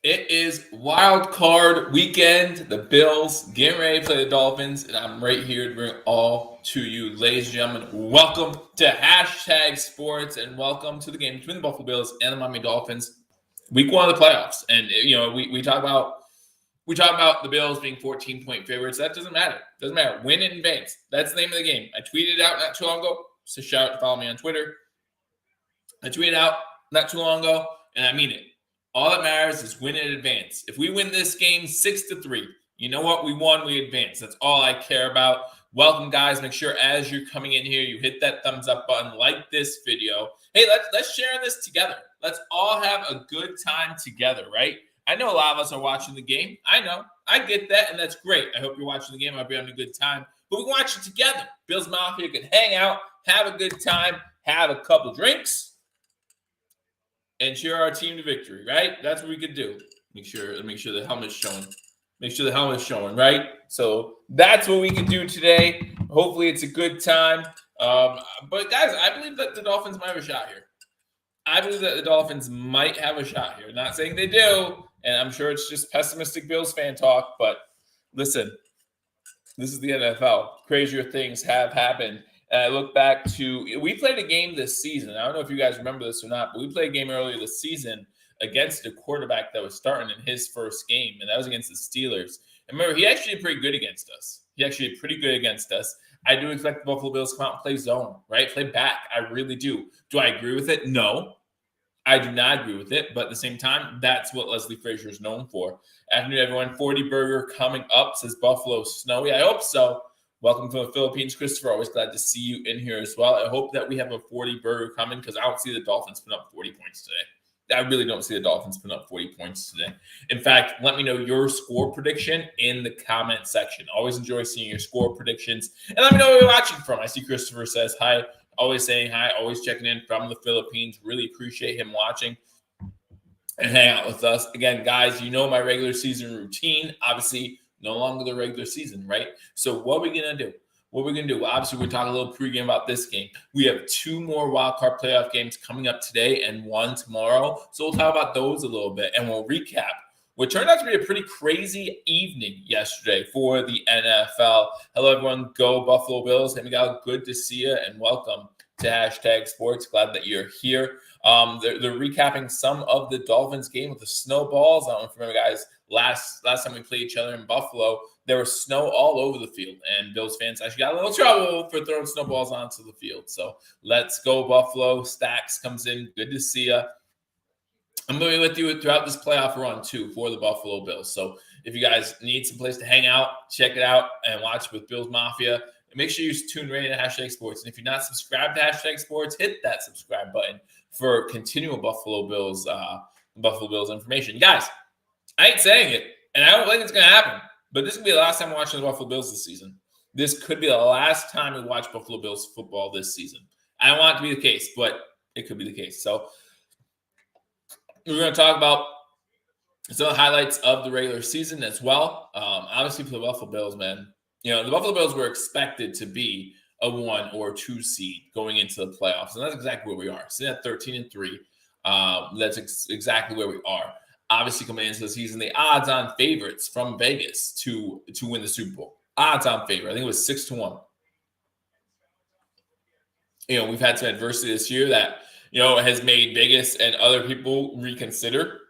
It is wild card weekend. The Bills getting ready to play the Dolphins, and I'm right here to bring all to you, ladies and gentlemen. Welcome to Hashtag Sports, and welcome to the game between the Buffalo Bills and the Miami Dolphins. Week one of the playoffs, and we talk about the Bills being 14-point favorites. That doesn't matter. Doesn't matter. Win in advance. That's the name of the game. I tweeted it out not too long ago. So shout out to follow me on Twitter. I tweeted out not too long ago, and I mean it. All that matters is win in advance. If we win this game 6-3, you know what? We won, we advance. That's all I care about. Welcome, guys. Make sure as you're coming in here, you hit that thumbs up button, like this video. Hey, let's share this together. Let's all have a good time together, right? I know a lot of us are watching the game. I know. I get that, and that's great. I hope you're watching the game. I hope you're having a good time. But we can watch it together. Bills Mafia can hang out, have a good time, have a couple drinks, and cheer our team to victory, right? That's what we could do. Make sure the helmet's showing. Make sure the helmet's showing, right? So that's what we can do today. Hopefully it's a good time. But guys, I believe that the Dolphins might have a shot here. I believe that the Dolphins might have a shot here. Not saying they do, and I'm sure it's just pessimistic Bills fan talk, but listen, this is the NFL. Crazier things have happened. And I look back to, we played a game this season. I don't know if you guys remember this or not, but we played a game earlier this season against a quarterback that was starting in his first game, and that was against the Steelers. And remember, he actually did pretty good against us. I do expect the Buffalo Bills to come out and play zone, right? Play back. I really do. Do I agree with it? No. I do not agree with it, but at the same time, that's what Leslie Frazier is known for. Afternoon, everyone. 40 Burger coming up, says Buffalo Snowy. I hope so. Welcome from the Philippines, Christopher. Always glad to see you in here as well. I hope that we have a 40 burger coming because I don't see the Dolphins putting up 40 points today. I really don't see the Dolphins putting up 40 points today. In fact, let me know your score prediction in the comment section. Always enjoy seeing your score predictions. And let me know where you're watching from. I see Christopher says hi. Always saying hi. Always checking in from the Philippines. Really appreciate him watching and hang out with us. Again, guys, you know my regular season routine. Obviously, no longer the regular season, right? So what are we going to do? Well, obviously, we're talking a little pregame about this game. We have two more wildcard playoff games coming up today and one tomorrow. So we'll talk about those a little bit, and we'll recap what turned out to be a pretty crazy evening yesterday for the NFL. Hello, everyone. Go Buffalo Bills. Hey, Miguel, good to see you, and welcome to Hashtag Sports. Glad that you're here. They're recapping some of the Dolphins game with the snowballs. I don't know if you remember, guys, last time we played each other in Buffalo, there was snow all over the field, and Bills fans actually got a little trouble for throwing snowballs onto the field. So let's go Buffalo. Stacks comes in. Good to see you. I'm going to be with you throughout this playoff run, too, for the Buffalo Bills. So if you guys need some place to hang out, check it out and watch with Bills Mafia. And make sure you tune right in to Hashtag Sports. And if you're not subscribed to Hashtag Sports, hit that subscribe button for continual Buffalo Bills information. Guys, I ain't saying it, and I don't think it's going to happen, but this could be the last time we're watching the Buffalo Bills this season. This could be the last time we watch Buffalo Bills football this season. I don't want it to be the case, but it could be the case. So we're going to talk about some of the highlights of the regular season as well. Obviously, for the Buffalo Bills, man, the Buffalo Bills were expected to be a 1 or 2 seed going into the playoffs, and that's exactly where we are. Sitting at 13-3, that's exactly where we are. Obviously, coming into the season, the odds-on favorites from Vegas to win the Super Bowl. Odds-on favorite. I think it was 6-1. We've had some adversity this year that, has made Vegas and other people reconsider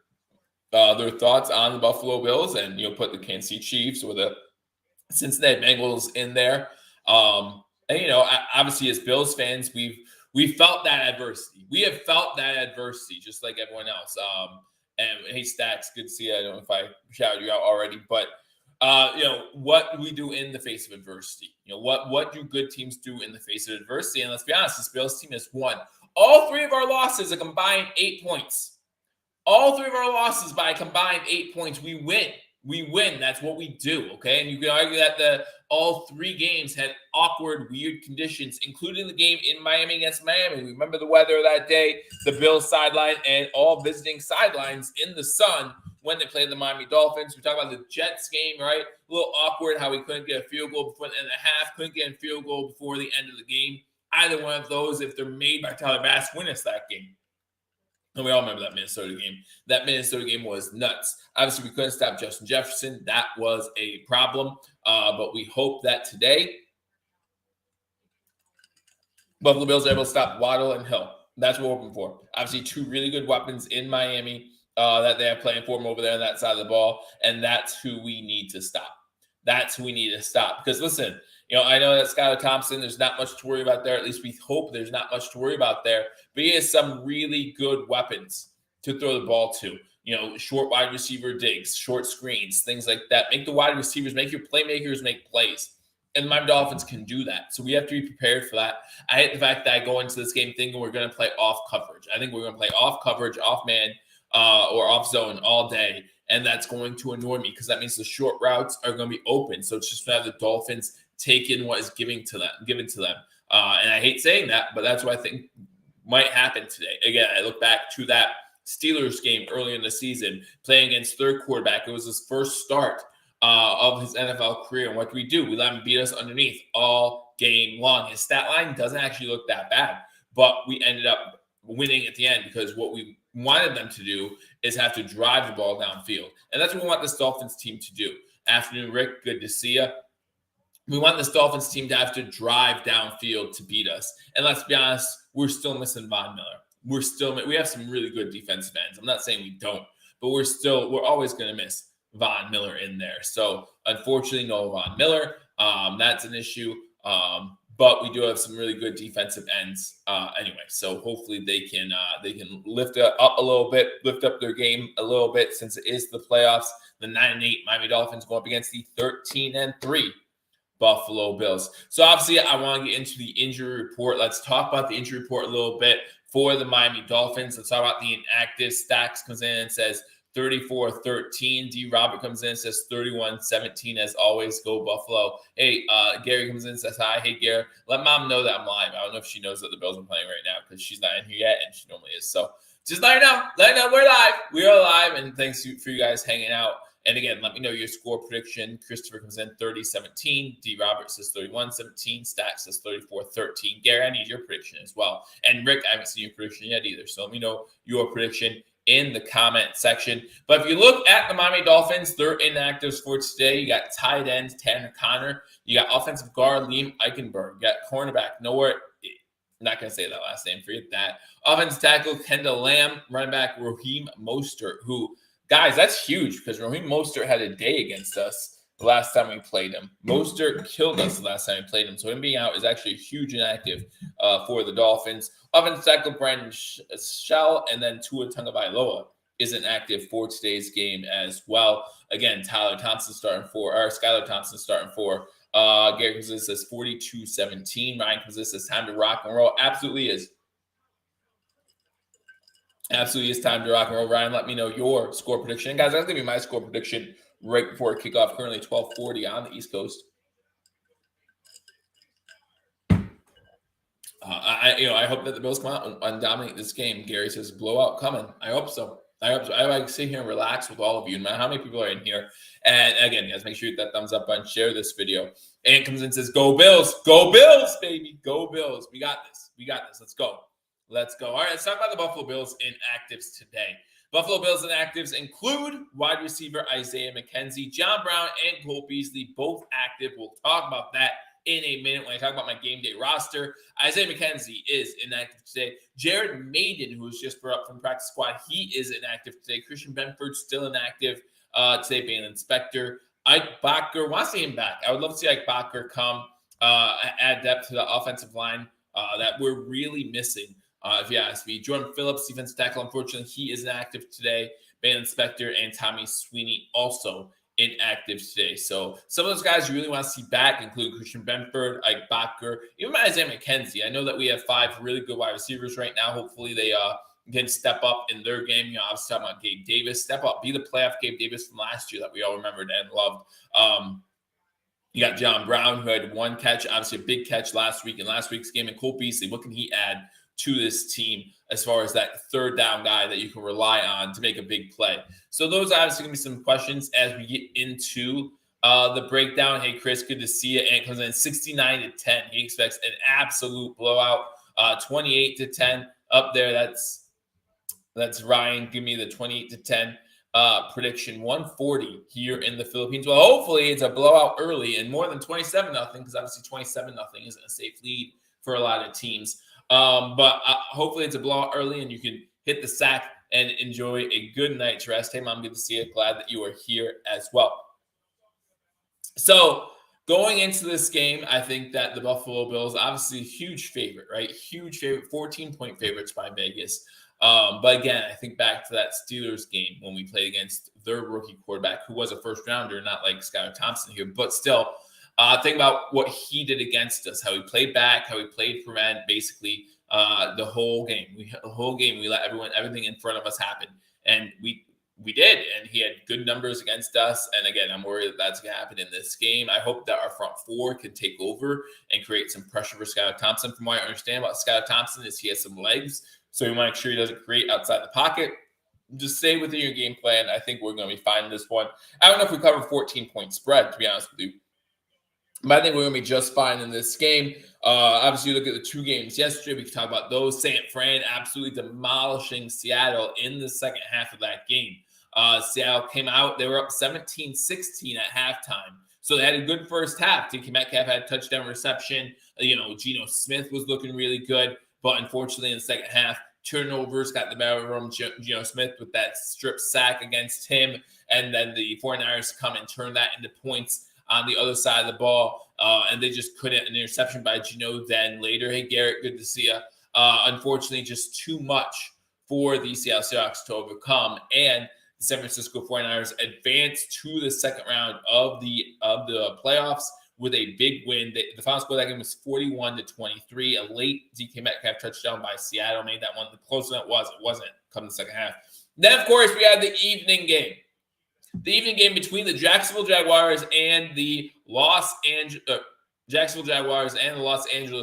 their thoughts on the Buffalo Bills and, put the Kansas City Chiefs or the Cincinnati Bengals in there. Obviously, as Bills fans, we've felt that adversity. We have felt that adversity just like everyone else. And hey, Stacks, good to see you. I don't know if I shouted you out already, but what do we do in the face of adversity? What do good teams do in the face of adversity? And let's be honest, this Bills team has won all 3 of our losses a combined 8 points. All 3 of our losses by a combined 8 points. We win. That's what we do. Okay, and you can argue that all 3 games had awkward, weird conditions, including the game in Miami against Miami. Remember the weather that day, the Bills sideline, and all visiting sidelines in the sun when they played the Miami Dolphins. We talk about the Jets game, right? A little awkward how we couldn't get a field goal before the end of the half, couldn't get a field goal before the end of the game. Either one of those, if they're made by Tyler Bass, win us that game. And we all remember that Minnesota game. That Minnesota game was nuts. Obviously, we couldn't stop Justin Jefferson. That was a problem. But we hope that today Buffalo Bills are able to stop Waddle and Hill. That's what we're hoping for. Obviously, two really good weapons in Miami that they have playing for them over there on that side of the ball, and that's who we need to stop. That's who we need to stop. Because listen, I know that Skyler Thompson, there's not much to worry about there. At least we hope there's not much to worry about there. But he has some really good weapons to throw the ball to. Short wide receiver digs, short screens, things like that. Make the wide receivers, make your playmakers make plays. And the Miami Dolphins can do that. So we have to be prepared for that. I hate the fact that I go into this game thinking we're going to play off coverage. I think we're going to play off coverage, off man, or off zone all day. And that's going to annoy me because that means the short routes are going to be open. So it's just going to have the Dolphins take in what is given to them. And I hate saying that, but that's what I think might happen today. Again, I look back to that Steelers game early in the season, playing against third quarterback. It was his first start of his NFL career. And what do? We let him beat us underneath all game long. His stat line doesn't actually look that bad, but we ended up winning at the end because what we wanted them to do is have to drive the ball downfield. And that's what we want this Dolphins team to do. Afternoon, Rick. Good to see you. We want this Dolphins team to have to drive downfield to beat us. And let's be honest, we're still missing Von Miller. We have some really good defensive ends. I'm not saying we don't, but we're always going to miss Von Miller in there. So unfortunately, no Von Miller. That's an issue. But we do have some really good defensive ends anyway. So hopefully they can lift up a little bit, lift up their game a little bit since it is the playoffs. The 9-8 Miami Dolphins go up against the 13-3 Buffalo Bills. So obviously I want to get into the injury report. Let's talk about the injury report a little bit for the Miami Dolphins. Let's talk about the inactive. Stacks comes in and says 34-13. D. Robert comes in and says 31-17. As always, go Buffalo. Hey, Gary comes in and says hi. Hey, Gary. Let mom know that I'm live. I don't know if she knows that the Bills are playing right now because she's not in here yet, and she normally is. So just let her know. Let her know we're live. We are live, and thanks for you guys hanging out. And again, let me know your score prediction. Christopher comes in 30-17. D. Robert says 31-17. Stack says 34-13. Gary, I need your prediction as well. And Rick, I haven't seen your prediction yet either. So let me know your prediction in the comment section. But if you look at the Miami Dolphins, their inactives for today, you got tight end Tanner Connor. You got offensive guard Liam Eichenberg. You got cornerback nowhere. I'm not going to say that last name. Forget that. Offensive tackle Kendall Lamb. Running back Raheem Mostert, who, guys, that's huge because Raheem Mostert had a day against us the last time we played him. Mostert killed us the last time we played him. So him being out is actually a huge inactive for the Dolphins. Offensive tackle Brandon Shell and then Tua Tagovailoa is inactive for today's game as well. Again, Skyler Thompson starting for. Gary comes in says 42-17. Ryan comes in says time to rock and roll. Absolutely is. Absolutely is time to rock and roll. Ryan, let me know your score prediction. And guys, that's going to be my score prediction right before kickoff, currently 12:40 on the East Coast. I hope that the Bills come out and dominate this game. Gary says blowout coming. I hope so. I like to sit here and relax with all of you, no matter how many people are in here. And again, guys, make sure you hit that thumbs up button, share this video. And comes in and says, "Go Bills, baby, go Bills. We got this. Let's go. All right, let's talk about the Buffalo Bills inactives today. Buffalo Bills inactives include wide receiver Isaiah McKenzie, John Brown, and Cole Beasley, both active. We'll talk about that in a minute when I talk about my game day roster. Isaiah McKenzie is inactive today. Jared Maiden, who was just brought up from practice squad, he is inactive today. Christian Benford still inactive today, being an inspector. Ike Bacher, want to see him back. I would love to see Ike Bacher come add depth to the offensive line that we're really missing. If you ask me, Jordan Phillips, defensive tackle, unfortunately, he is inactive today. Van Inspector and Tommy Sweeney also inactive today. So some of those guys you really want to see back, including Christian Benford, Ike Bacher, even Isaiah McKenzie. I know that we have 5 really good wide receivers right now. Hopefully they can step up in their game. Obviously talking about Gabe Davis, step up, be the playoff Gabe Davis from last year that we all remembered and loved. You got John Brown, who had 1 catch, obviously a big catch last week in last week's game, and Cole Beasley. What can he add to this team as far as that third down guy that you can rely on to make a big play? So those are obviously going to be some questions as we get into the breakdown. Hey, Chris, good to see you. And it comes in 69-10. He expects an absolute blowout, 28-10 up there. That's That's Ryan. Give me the 28-10 prediction. 140 here in the Philippines. Well, hopefully it's a blowout early and more than 27-0, because obviously 27-0 isn't a safe lead for a lot of teams. But hopefully it's a blowout early and you can hit the sack and enjoy a good night's rest. Hey, Mom, good to see you. Glad that you are here as well. So going into this game, I think that the Buffalo Bills, obviously a huge favorite, right? Huge favorite, 14-point favorites by Vegas. But again, I think back to that Steelers game when we played against their rookie quarterback, who was a first rounder, not like Skyler Thompson here, but still, think about what he did against us, how he played back, how he played prevent, basically the whole game. We let everything in front of us happen, and we did, and he had good numbers against us. And again, I'm worried that that's going to happen in this game. I hope that our front four can take over and create some pressure for Skyler Thompson. From what I understand about Skyler Thompson is he has some legs, so you want to make sure he doesn't create outside the pocket. Just stay within your game plan. I think we're going to be fine in this one. I don't know if we cover 14-point spread, to be honest with you, but I think we're going to be just fine in this game. Obviously, you look at the two games yesterday. We can talk about those. San Fran absolutely demolishing Seattle in the second half of that game. Seattle came out. They were up 17-16 at halftime. So they had a good first half. DK Metcalf had a touchdown reception. Geno Smith was looking really good. But unfortunately, in the second half, turnovers got the better from Geno Smith with that strip sack against him. And then the 49ers come and turn that into points on the other side of the ball. And they just couldn't. An interception by Geno then later. Hey, Garrett, good to see you. Unfortunately, just too much for the Seattle Seahawks to overcome. And the San Francisco 49ers advanced to the second round of the playoffs with a big win. The final score of that game was 41-23. A late DK Metcalf touchdown by Seattle made that one. The closer that was, it wasn't come the second half. Then, of course, we had the evening game. The evening game between the Jacksonville Jaguars and the Los Angeles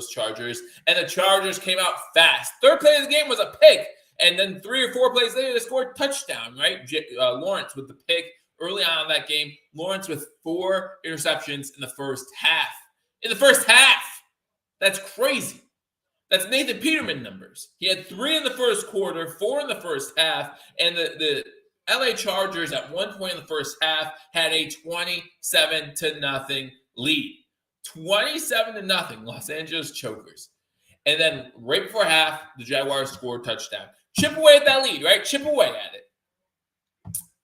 Chargers. And the Chargers came out fast. Third play of the game was a pick. And then 3 or 4 plays later, they scored a touchdown, right? Lawrence with the pick early on in that game. Lawrence with 4 interceptions in the first half. In the first half! That's crazy. That's Nathan Peterman numbers. He had 3 in the first quarter, 4 in the first half, and the LA Chargers at one point in the first half had a 27-0 lead. 27-0, Los Angeles Chokers. And then right before half, the Jaguars scored a touchdown. Chip away at that lead, right? Chip away at it.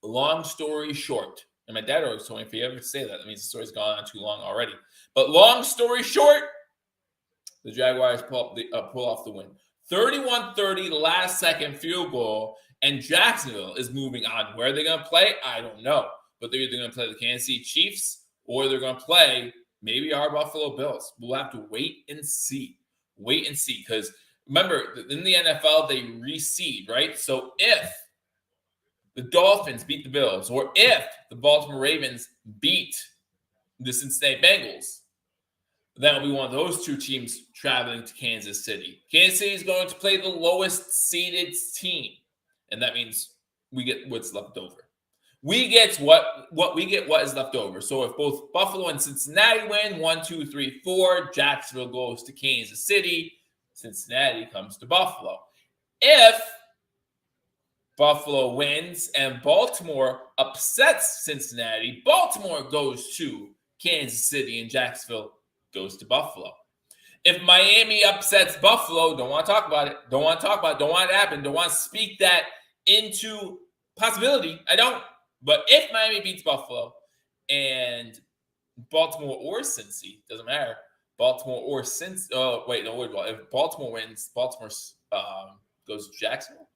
Long story short, and my dad always told me, if you ever say that means the story's gone on too long already. But long story short, the Jaguars pull off the win. 31-30, last-second field goal, and Jacksonville is moving on. Where are they going to play? I don't know. But they're either going to play the Kansas City Chiefs or they're going to play maybe our Buffalo Bills. We'll have to wait and see. Because remember, in the NFL, they reseed, right? So if the Dolphins beat the Bills, or if the Baltimore Ravens beat the Cincinnati Bengals, that will be one of those two teams traveling to Kansas City. Kansas City is going to play the lowest seeded team, and that means we get what's left over. We get what is left over. So if both Buffalo and Cincinnati win, 1, 2, 3, 4, Jacksonville goes to Kansas City, Cincinnati comes to Buffalo. If Buffalo wins and Baltimore upsets Cincinnati, Baltimore goes to Kansas City and Jacksonville goes to Buffalo. If Miami upsets Buffalo, don't want to talk about it. Don't want it to happen. Don't want to speak that into possibility. I don't. But if Miami beats Buffalo and Baltimore or Cincy, doesn't matter. Baltimore or Cincy. If Baltimore wins, Baltimore goes to Jacksonville,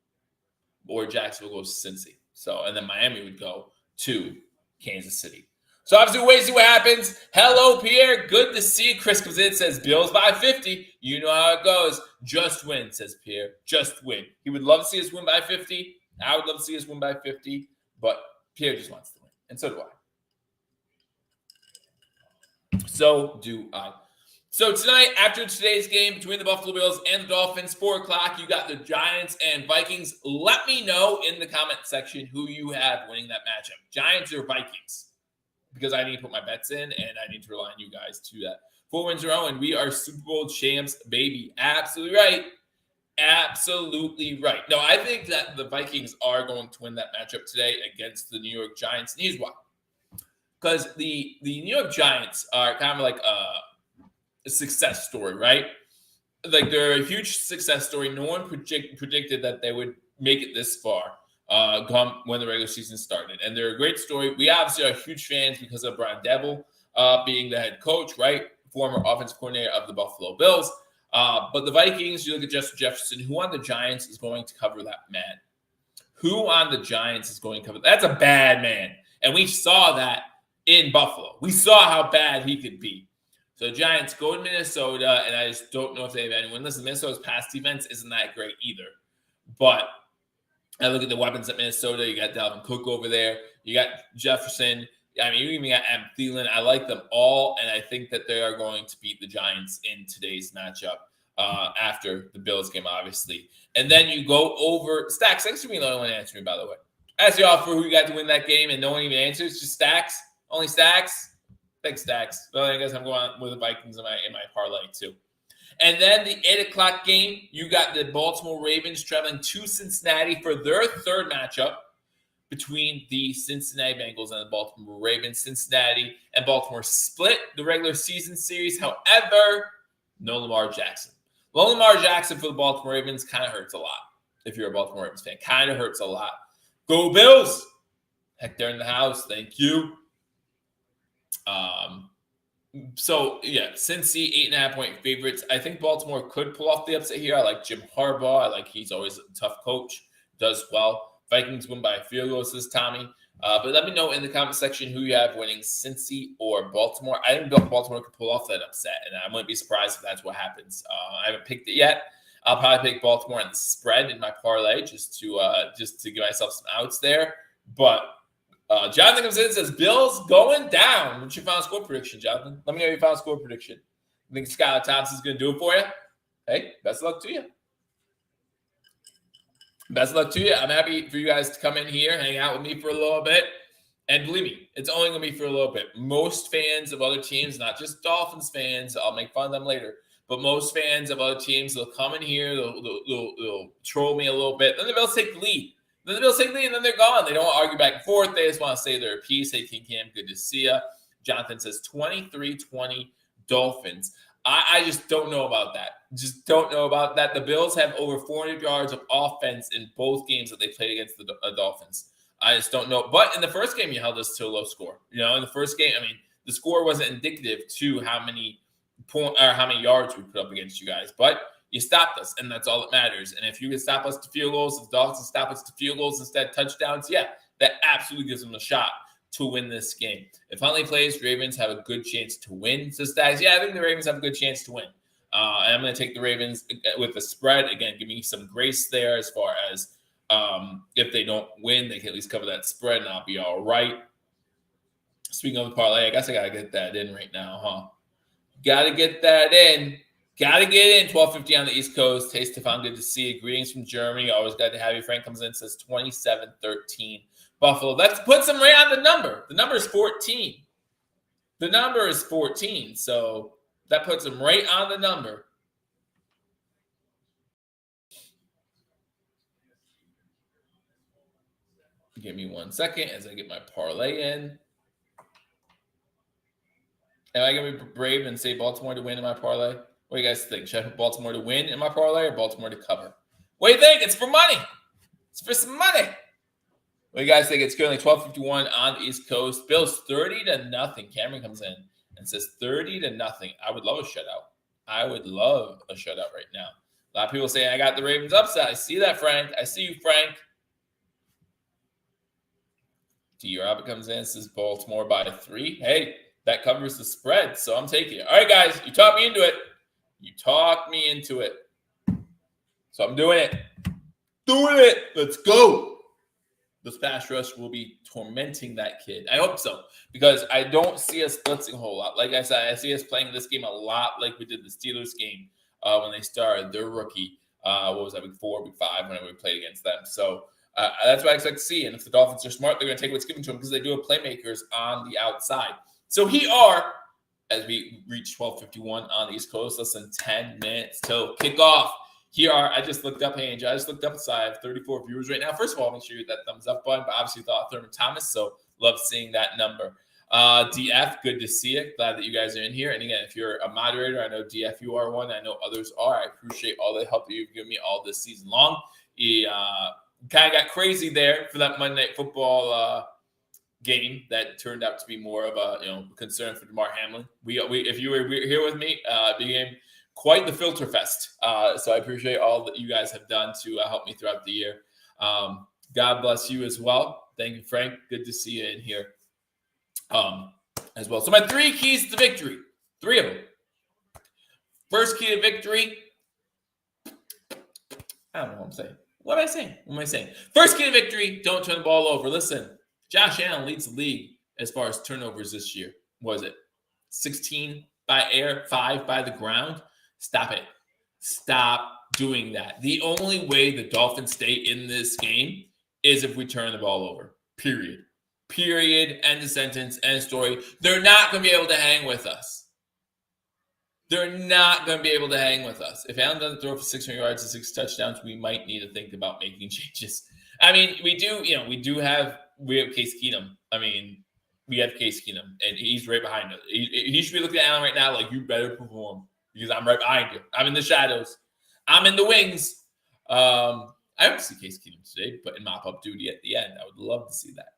or Jacksonville goes to Cincy. So, and then Miami would go to Kansas City. So obviously, we'll wait to see what happens. Hello, Pierre. Good to see you. Chris comes in, says Bills by 50. You know how it goes. Just win, says Pierre. Just win. He would love to see us win by 50. I would love to see us win by 50. But Pierre just wants to win. And so do I. So do I. So tonight, after today's game between the Buffalo Bills and the Dolphins, 4 o'clock, you got the Giants and Vikings. Let me know in the comment section who you have winning that matchup, Giants or Vikings, because I need to put my bets in, and I need to rely on you guys to do that. 4 wins in a row, and we are Super Bowl champs, baby. Absolutely right. Absolutely right. No, I think that the Vikings are going to win that matchup today against the New York Giants. And here's why. Because the New York Giants are kind of like a success story, right? Like they're a huge success story. No one predicted that they would make it this far come when the regular season started. And they're a great story. We obviously are huge fans because of Brian Daboll being the head coach, right? Former offensive coordinator of the Buffalo Bills. But the Vikings, you look at Justin Jefferson, who on the Giants is going to cover that man? Who on the Giants is going to cover? That's a bad man. And we saw that in Buffalo. We saw how bad he could be. So the Giants go to Minnesota, and I just don't know if they have anyone. Listen, Minnesota's pass defense isn't that great either. But I look at the weapons at Minnesota. You got Dalvin Cook over there. You got Jefferson. I mean, you even got Adam Thielen. I like them all, and I think that they are going to beat the Giants in today's matchup after the Bills game, obviously. And then you go over – Stacks, thanks for being the only one answering, by the way. I asked you all for who you got to win that game, and no one even answers. Just Stacks. Only Stacks. Thanks, Stacks. Well, I guess I'm going with the Vikings in my parlay, too. And then the 8 o'clock game, you got the Baltimore Ravens traveling to Cincinnati for their third matchup between the Cincinnati Bengals and the Baltimore Ravens. Cincinnati and Baltimore split the regular season series. However, no Lamar Jackson. Well, Lamar Jackson for the Baltimore Ravens kind of hurts a lot if you're a Baltimore Ravens fan. Kind of hurts a lot. Go Bills! Heck, they're in the house. Thank you. So, yeah, Cincy, 8.5-point favorites. I think Baltimore could pull off the upset here. I like Jim Harbaugh. I like he's always a tough coach. Does well. Vikings win by a field goal, says Tommy. But let me know in the comment section who you have winning, Cincy or Baltimore. I think Baltimore could pull off that upset, and I wouldn't be surprised if that's what happens. I haven't picked it yet. I'll probably pick Baltimore on the spread in my parlay just to give myself some outs there. But Jonathan comes in and says, Bills going down. What's your final score prediction, Jonathan? Let me know your final score prediction. You think Skyler Thompson's going to do it for you? Hey, best of luck to you. Best of luck to you. I'm happy for you guys to come in here, hang out with me for a little bit. And believe me, it's only going to be for a little bit. Most fans of other teams, not just Dolphins fans, I'll make fun of them later, but most fans of other teams, they'll come in here, they'll troll me a little bit. Then the Bills take the lead. And then they're gone. They don't argue back and forth. They just want to say their piece. Hey, King Cam, good to see you. Jonathan says 23-20 Dolphins. I just don't know about that. Just don't know about that. The Bills have over 400 yards of offense in both games that they played against the Dolphins. I just don't know. But in the first game, you held us to a low score. You know, in the first game, I mean, the score wasn't indicative to how many yards we put up against you guys. But you stopped us, and that's all that matters. And if you can stop us to field goals, if the Dolphins stop us to field goals instead of touchdowns, yeah, that absolutely gives them a shot to win this game. If Huntley plays, Ravens have a good chance to win. So, Stags, yeah, I think the Ravens have a good chance to win. And I'm going to take the Ravens with the spread. Again, give me some grace there as far as if they don't win, they can at least cover that spread, and I'll be all right. Speaking of the parlay, I guess I got to get that in right now, huh? Got to get that in. Got to get in. 12:50 on the East Coast. Hey, Stefan, good to see you. Greetings from Germany. Always glad to have you. Frank comes in and says 27-13 Buffalo. That puts them right on the number. The number is 14. The number is 14. So that puts them right on the number. Give me 1 second as I get my parlay in. Am I going to be brave and say Baltimore to win in my parlay? What do you guys think? Should I put Baltimore to win in my parlay or Baltimore to cover? What do you think? It's for money. It's for some money. What do you guys think? It's currently 12:51 on the East Coast. Bills 30-0. Cameron comes in and says 30-0. I would love a shutout. I would love a shutout right now. A lot of people saying I got the Ravens upset. I see that, Frank. I see you, Frank. D. Robert comes in and says Baltimore by 3. Hey, that covers the spread, so I'm taking it. All right, guys, you talked me into it. You talked me into it. So I'm doing it. Doing it. Let's go. This pass rush will be tormenting that kid. I hope so, because I don't see us blitzing a whole lot. Like I said, I see us playing this game a lot like we did the Steelers game when they started their rookie. What was that, week 4, week 5, whenever we played against them. So that's what I expect to see. And if the Dolphins are smart, they're going to take what's given to them because they do have playmakers on the outside. So here are, as we reach 12:51 on the East Coast, less than 10 minutes till kickoff. Here are, I just looked up, hey, Angel, I just looked up, so I have 34 viewers right now. First of all, make sure you hit that thumbs up button, but obviously thought Thurman Thomas, so love seeing that number. DF, good to see you. Glad that you guys are in here. And again, if you're a moderator, I know DF, you are one. I know others are. I appreciate all the help that you've given me all this season long. He kind of got crazy there for that Monday Night Football game that turned out to be more of a concern for DeMar Hamlin. If you were here with me, it became quite the filter fest. So I appreciate all that you guys have done to help me throughout the year. God bless you as well. Thank you, Frank. Good to see you in here as well. So my 3 keys to victory, 3 of them. First key to victory, I don't know what I'm saying. What am I saying? First key to victory, don't turn the ball over. Listen, Josh Allen leads the league as far as turnovers this year. What was it? 16 by air, 5 by the ground. Stop it. Stop doing that. The only way the Dolphins stay in this game is if we turn the ball over. Period. End of sentence. End of story. They're not going to be able to hang with us. They're not going to be able to hang with us. If Allen doesn't throw for 600 yards and 6 touchdowns, we might need to think about making changes. I mean, we have Case Keenum. I mean, we have Case Keenum, and he's right behind us. He should be looking at Allen right now like, you better perform because I'm right behind you. I'm in the shadows. I'm in the wings. I hope to see Case Keenum today, but in mop-up duty at the end. I would love to see that.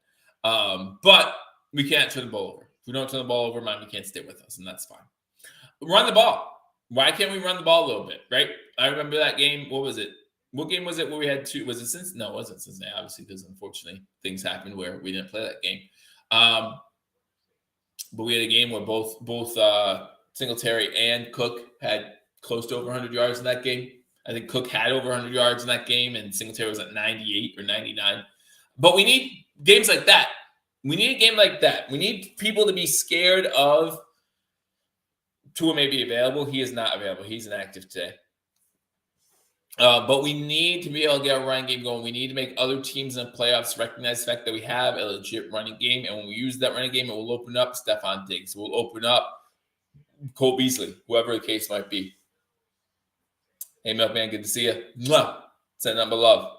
But we can't turn the ball over. If we don't turn the ball over, Miami can't stay with us, and that's fine. Run the ball. Why can't we run the ball a little bit, right? I remember that game. What was it? What game was it where we had 2? Was it Cincinnati? No, it wasn't Cincinnati, obviously, because unfortunately things happened where we didn't play that game. But we had a game where both Singletary and Cook had close to over 100 yards in that game. I think Cook had over 100 yards in that game, and Singletary was at 98 or 99. But we need games like that. We need a game like that. We need people to be scared of. Tua may be available. He is not available. He's inactive today. But we need to be able to get a running game going. We need to make other teams in the playoffs recognize the fact that we have a legit running game. And when we use that running game, it will open up Stephon Diggs. It will open up Cole Beasley, whoever the case might be. Hey, Milkman, good to see you. Mwah. Send number love.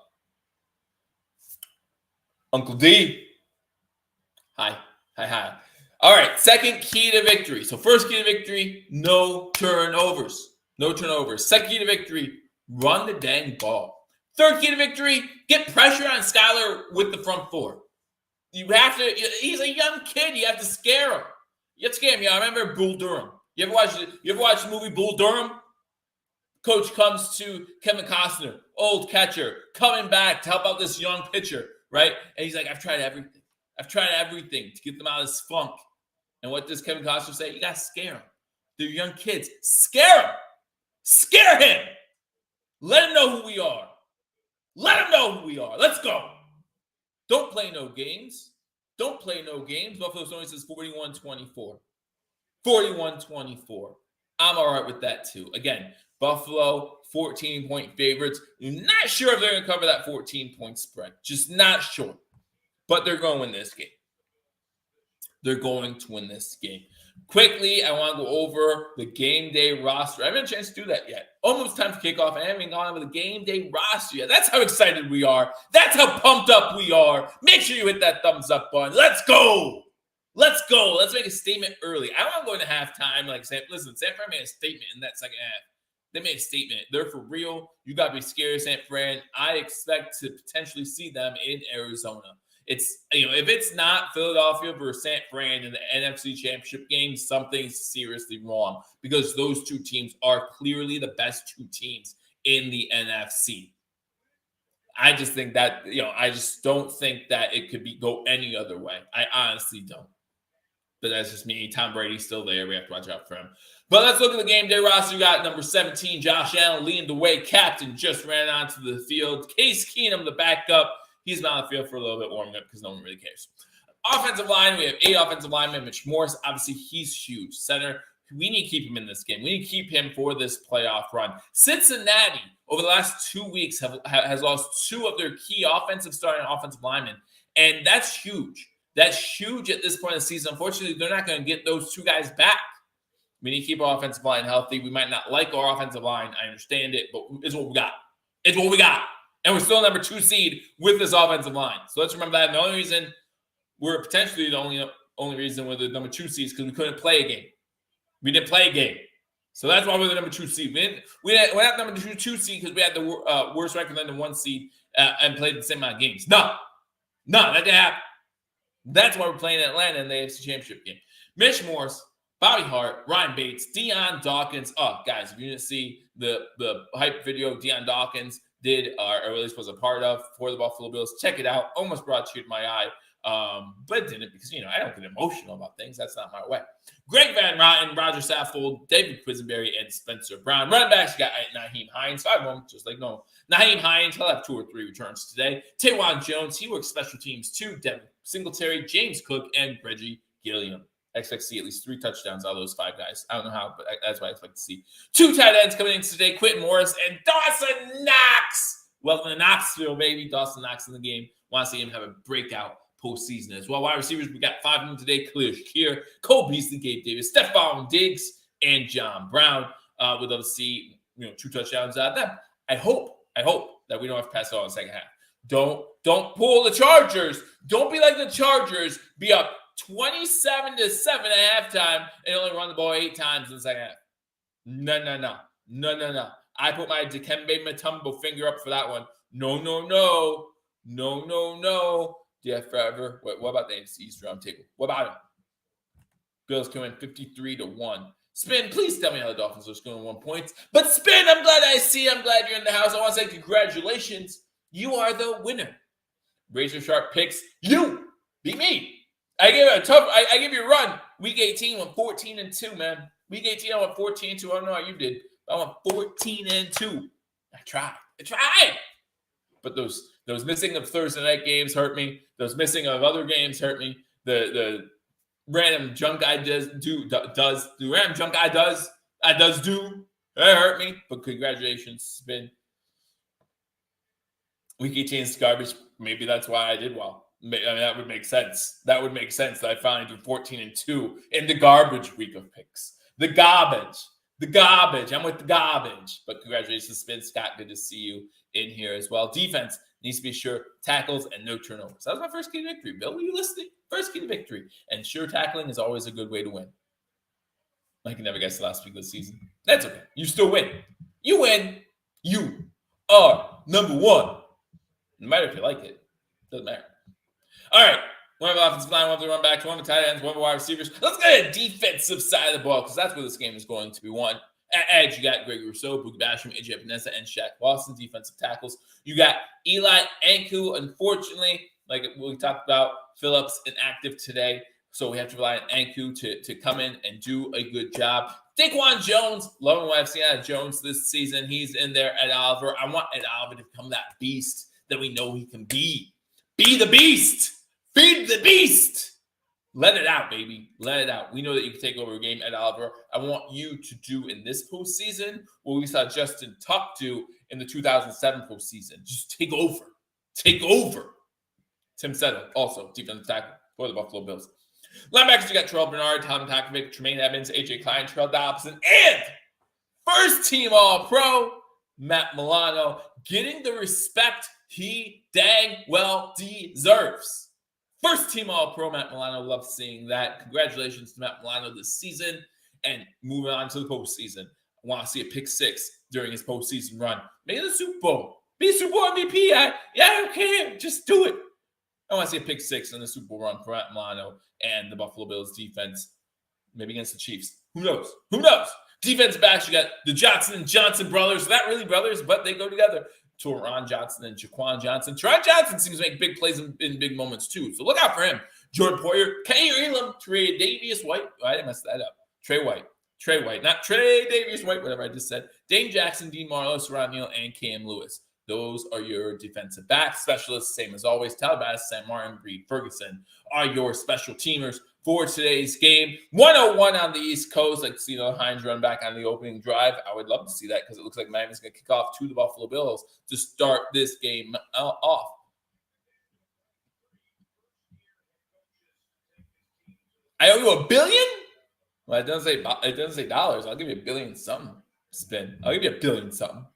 Uncle D. Hi. All right, second key to victory. So first key to victory, no turnovers. Second key to victory, run the dang ball. Third key to victory, get pressure on Skyler with the front 4. You have to, he's a young kid. You have to scare him. I remember Bull Durham. You ever watch the movie Bull Durham? Coach comes to Kevin Costner, old catcher, coming back to help out this young pitcher, right? And he's like, I've tried everything to get them out of this funk. And what does Kevin Costner say? You got to scare them. They're young kids. Scare them. Scare him. Let him know who we are. Let's go. Don't play no games. Buffalo only says 41-24. 41-24. I'm all right with that too. Again, Buffalo, 14-point favorites. Not sure if they're going to cover that 14-point spread. Just not sure. But they're going to win this game. Quickly, I want to go over the game day roster. I haven't had a chance to do that yet. Almost time for kickoff. I haven't gone over the game day roster yet. That's how excited we are. That's how pumped up we are. Make sure you hit that thumbs up button. Let's go. Let's make a statement early. I don't want to go into halftime like San Fran made a statement in that second half. They made a statement. They're for real. You got to be scared, San Fran. I expect to potentially see them in Arizona. It's, if it's not Philadelphia versus San Fran in the NFC Championship game, something's seriously wrong because those two teams are clearly the best 2 teams in the NFC. I just think that, I just don't think that it could go any other way. I honestly don't. But that's just me. Tom Brady's still there. We have to watch out for him. But let's look at the game day roster. You got number 17, Josh Allen leading the way. Captain just ran onto the field. Case Keenum, the backup. He's been on the field for a little bit warming up because no one really cares. Offensive line, we have 8 offensive linemen. Mitch Morse, obviously, he's huge. Center, we need to keep him in this game. We need to keep him for this playoff run. Cincinnati, over the last 2 weeks, has lost 2 of their key starting offensive linemen, and that's huge. That's huge at this point in the season. Unfortunately, they're not going to get those 2 guys back. We need to keep our offensive line healthy. We might not like our offensive line. I understand it, but it's what we got. It's what we got. And we're still number 2 seed with this offensive line. So let's remember that. And the only reason we're potentially the only reason we're the number 2 seed is because we couldn't play a game. We didn't play a game. So that's why we're the number 2 seed. We're not number 2 seed because we had the worst record than the 1 seed and played the same amount of games. No, that didn't happen. That's why we're playing Atlanta in the AFC Championship game. Mitch Morse, Bobby Hart, Ryan Bates, Deion Dawkins. Oh, guys, if you didn't see the hype video Deion Dawkins did, or at least was a part of for the Buffalo Bills, check it out. Almost brought a tear to my eye. But didn't because, I don't get emotional about things. That's not my way. Greg Van Rotten, Roger Saffold, David Quisenberry, and Spencer Brown. Running backs, you got Naheem Hines. 5 of them, just like no. Naheem Hines, he'll have 2 or 3 returns today. Tawan Jones, he works special teams too. Devin Singletary, James Cook, and Reggie Gilliam. I expect to see at least 3 touchdowns out of those 5 guys. I don't know how, but that's what I expect to see. 2 tight ends coming in today, Quentin Morris and Dawson Knox. Welcome to Knoxville, baby. Dawson Knox in the game. Want to see him have a breakout postseason as well. Wide receivers, we got 5 of them today. Khalil Shakir, Cole Beasley, Gabe Davis, Stephon Diggs, and John Brown. We'd love to see 2 touchdowns out of them. I hope that we don't have to pass it all in the second half. Don't pull the Chargers. Don't be like the Chargers. Be up 27-7 at halftime and only run the ball 8 times in the second half. No. I put my Dikembe Mutombo finger up for that one. No. Yeah, forever. What about the AFC East round table? What about it? Bills can win 53-1. Spin, please tell me how the Dolphins are scoring 1 point. But Spin, I'm glad I'm glad you're in the house. I want to say congratulations. You are the winner. Razor Sharp picks. You beat me. I gave you a run. Week 18 went 14-2, man. Week 18 I went 14-2. I don't know how you did. I went 14-2. I tried. But those missing of Thursday night games hurt me. Those missing of other games hurt me. The random junk I does. The random junk I does. That hurt me. But congratulations, Spin. Week 18 is garbage. Maybe that's why I did well. I mean, that would make sense. That I finally did 14-2 in the garbage week of picks. The garbage. I'm with the garbage. But congratulations, Spin. Scott, good to see you in here as well. Defense needs to be sure tackles and no turnovers. That was my first key to victory. Bill, were you listening? First key to victory. And sure tackling is always a good way to win. I can never guess the last week of the season. That's okay. You still win. You win. You are number 1. No matter if you like it. Doesn't matter. All right. One of the offensive line, one of the run backs, one of the tight ends, one of the wide receivers. Let's get a defensive side of the ball because that's where this game is going to be won. At edge, you got Greg Rousseau, Boogie Basham, AJ Epinesa, and Shaq Lawson, defensive tackles. You got Eli Anku. Unfortunately, like we talked about, Phillips inactive today, so we have to rely on Anku to come in and do a good job. Daquan Jones, loving what I've seen out of Jones this season. He's in there at Oliver. I want Ed Oliver to become that beast that we know he can be. Be the beast. Feed the beast. Let it out, baby. Let it out. We know that you can take over a game at Oliver. I want you to do in this postseason what we saw Justin Tuck do in the 2007 postseason. Just take over. Take over. Tim Settle, also defensive tackle for the Buffalo Bills. Linebackers, you got Terrell Bernard, Tom Takovic, Tremaine Evans, AJ Klein, Terrell Dobson, and first team All-Pro, Matt Milano, getting the respect he dang well deserves. First team All-Pro, Matt Milano. Love seeing that. Congratulations to Matt Milano this season. And moving on to the postseason. I want to see a pick 6 during his postseason run. Maybe the Super Bowl. Be a Super Bowl MVP. I don't care. Just do it. I want to see a pick 6 in the Super Bowl run for Matt Milano and the Buffalo Bills defense. Maybe against the Chiefs. Who knows? Defensive backs, you got the Johnson and Johnson brothers. Not really brothers, but they go together. Teron Johnson and Jaquan Johnson. Teron Johnson seems to make big plays in big moments too. So look out for him. Jordan Poyer, Kenny Elam, Trey Davius White. Oh, I didn't mess that up. Trey White. Not Trey Davius White, whatever I just said. Dane Jackson, Dean Marlowe, Saran Neal, and Cam Lewis. Those are your defensive backs. Specialists, same as always. Talibas, Sam Martin, Reed Ferguson are your special teamers for today's game. 101 on the East Coast. Like to see the Hines run back on the opening drive. I would love to see that because it looks like Miami's going to kick off to the Buffalo Bills to start this game off. I owe you $1 billion? Well, it doesn't say dollars. I'll give you $1 billion something spin. I'll give you $1 billion something.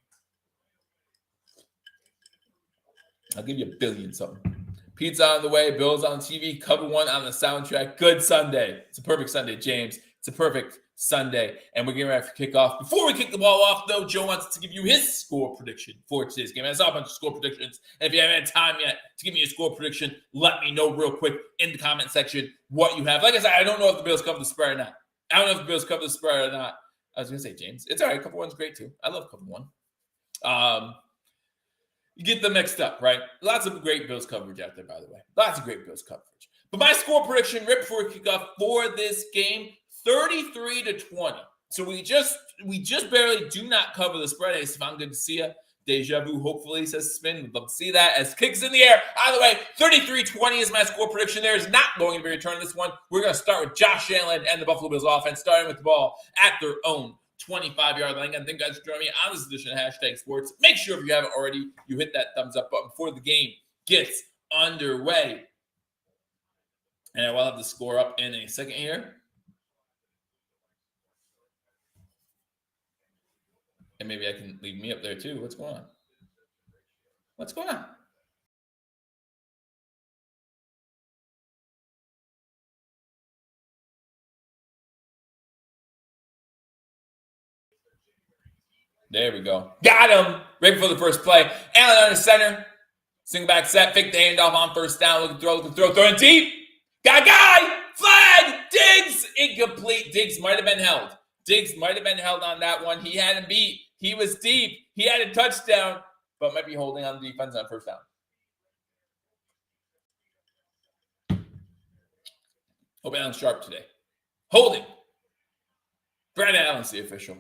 I'll give you $1 billion something. Pizza on the way. Bills on TV. Cover one on the soundtrack. Good Sunday. It's a perfect Sunday, James. It's a perfect Sunday. And we're getting ready for kickoff. Before we kick the ball off, though, Joe wants to give you his score prediction for today's game. I saw a bunch of score predictions. And if you haven't had time yet to give me a score prediction, let me know real quick in the comment section what you have. Like I said, I don't know if the Bills cover the spread or not. I don't know if the Bills cover the spread or not. I was going to say, James, it's all right. Cover one's great, too. I love cover one. You get them mixed up, right? Lots of great Bills coverage out there, by the way. Lots of great Bills coverage. But my score prediction right before kickoff for this game, 33-20. So we just barely do not cover the spread. Hey, Stefan, good to see you. Deja vu, hopefully, says Spin. We'd love to see that as kicks in the air. Either way, 33-20 is my score prediction. There is not going to be a return to this one. We're going to start with Josh Allen and the Buffalo Bills offense, starting with the ball at their own 25-yard line. And thank you guys for joining me on this edition of Hashtag Sports. Make sure if you haven't already, you hit that thumbs up button before the game gets underway. And I will have the score up in a second here. And maybe I can leave me up there too. What's going on? What's going on? There we go. Got him! Right before the first play. Allen under center. Single back set. Fake the handoff on first down. Looking throw. Throwing deep. Got a guy! Flag! Diggs! Incomplete. Diggs might have been held. Diggs might have been held on that one. He had him beat. He was deep. He had a touchdown, but might be holding on the defense on first down. Hope Allen's sharp today. Holding. Brad Allen's the official.